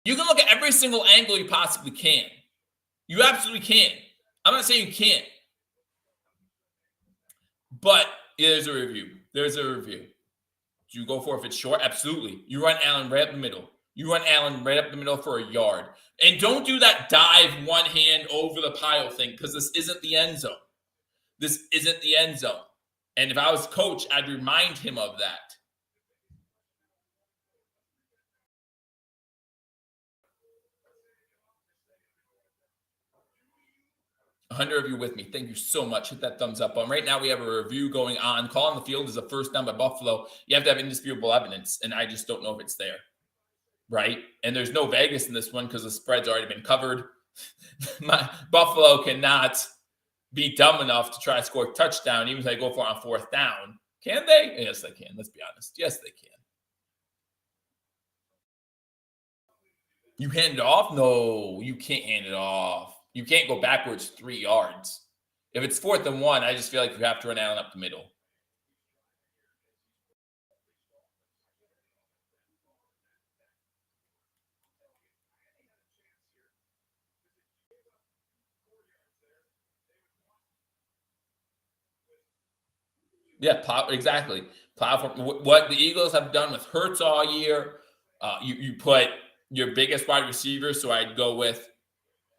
You can look at every single angle you possibly can. You absolutely can. I'm not saying you can't. But there's a review. There's a review. Do you go for if it's short? Absolutely. You run Allen right up the middle. You run Allen right up the middle for a yard. And don't do that dive one hand over the pile thing, because this isn't the end zone. This isn't the end zone. And if I was coach, I'd remind him of that. Hundred of you with me. Thank you so much. Hit that thumbs up button. Right now, we have a review going on. Call on the field is a first down by Buffalo. You have to have indisputable evidence, and I just don't know if it's there. Right? And there's no Vegas in this one because the spread's already been covered. Buffalo cannot be dumb enough to try to score a touchdown, even if they go for it on 4th down. Can they? Yes, they can. Let's be honest. Yes, they can. You hand it off? No, you can't hand it off. You can't go backwards 3 yards. If it's 4th and 1, I just feel like you have to run Allen up the middle. Yeah, exactly. Platform. What the Eagles have done with Hurts all year, you put your biggest wide receiver, so I'd go with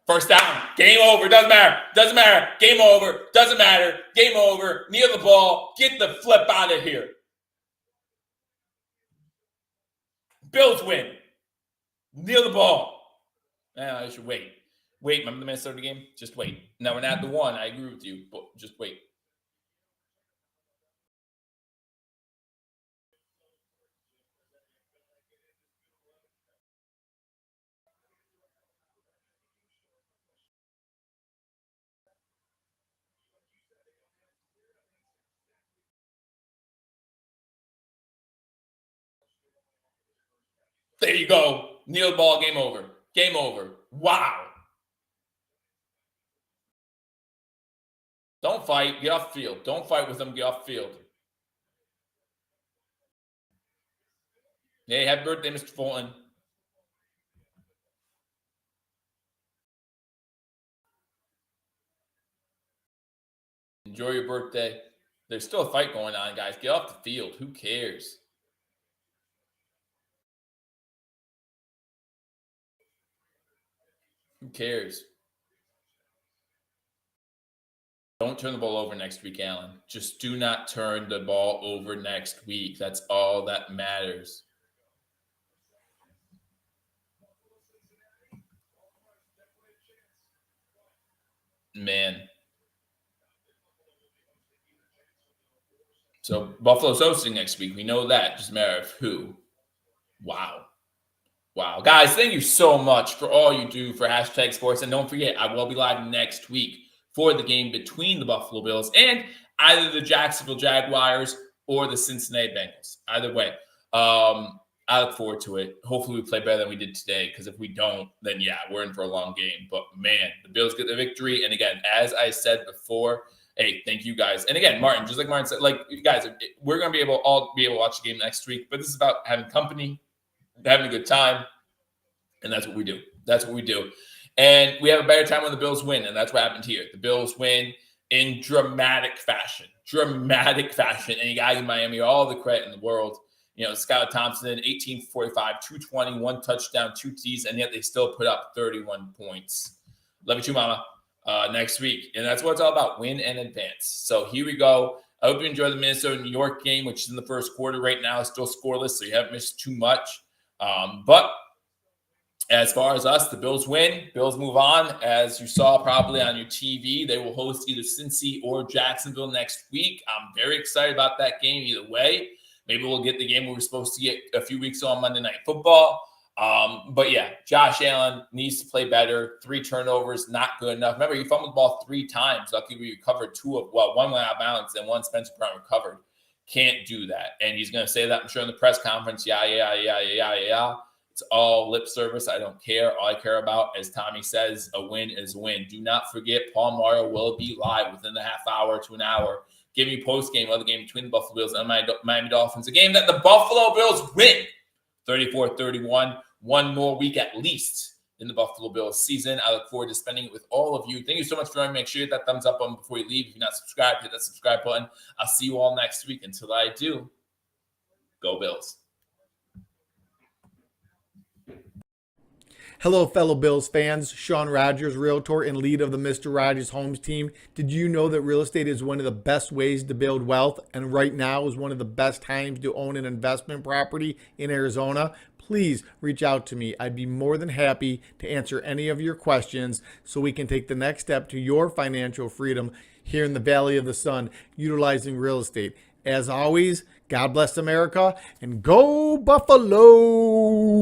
first down, game over, doesn't matter, game over, doesn't matter, game over, kneel the ball, get the flip out of here. Bills win. Kneel the ball. I should wait. Wait, remember the Minnesota game? Just wait. Now we're not at the 1. I agree with you, but just wait. There you go. Kneel the ball, game over. Game over. Wow. Don't fight. Get off the field. Don't fight with them. Get off the field. Hey, happy birthday, Mr. Fulton. Enjoy your birthday. There's still a fight going on, guys. Get off the field. Who cares? Who cares? Don't turn the ball over next week, Allen. Just do not turn the ball over next week. That's all that matters. Man. So Buffalo's hosting next week. We know that. Just a matter of who. Wow. Wow. Guys, thank you so much for all you do for Hashtag Sports. And don't forget, I will be live next week for the game between the Buffalo Bills and either the Jacksonville Jaguars or the Cincinnati Bengals. Either way, I look forward to it. Hopefully we play better than we did today, because if we don't, then yeah, we're in for a long game. But man, the Bills get the victory. And again, as I said before, hey, thank you guys. And again, Martin, just like Martin said, like, you guys, we're going to be able to watch the game next week. But this is about having company, having a good time. And that's what we do. That's what we do. And we have a better time when the Bills win. And that's what happened here. The Bills win in dramatic fashion. Dramatic fashion. And you guys in Miami, all the credit in the world. You know, Skyler Thompson, 18 for 45, 220, 1 touchdown, 2 T's, and yet they still put up 31 points. Love you too, mama. Next week. And that's what it's all about, win and advance. So here we go. I hope you enjoy the Minnesota-New York game, which is in the first quarter right now. It's still scoreless, so you haven't missed too much. But as far as us, the Bills win. Bills move on. As you saw probably on your TV, they will host either Cincy or Jacksonville next week. I'm very excited about that game either way. Maybe we'll get the game we were supposed to get a few weeks ago on Monday Night Football. But yeah, Josh Allen needs to play better. 3 turnovers, not good enough. Remember, he fumbled the ball 3 times. Luckily, we recovered 2 of, well, 1 went out of bounds and 1 Spencer Brown recovered. Can't do that. And he's going to say that, I'm sure, in the press conference. Yeah. It's all lip service. I don't care. All I care about, as Tommy says, a win is a win. Do not forget, Paul Mario will be live within the half hour to an hour. Give me post-game of the game between the Buffalo Bills and Miami Dolphins, a game that the Buffalo Bills win 34-31. One more week at least in the Buffalo Bills season. I look forward to spending it with all of you. Thank you so much for joining. Make sure you hit that thumbs up button before you leave. If you're not subscribed, hit that subscribe button. I'll see you all next week. Until I do, go Bills. Hello, fellow Bills fans. Sean Rogers, realtor and lead of the Mr. Rogers Homes team. Did you know that real estate is one of the best ways to build wealth, and right now is one of the best times to own an investment property in Arizona? Please reach out to me. I'd be more than happy to answer any of your questions so we can take the next step to your financial freedom here in the Valley of the Sun, utilizing real estate. As always, God bless America and go Buffalo!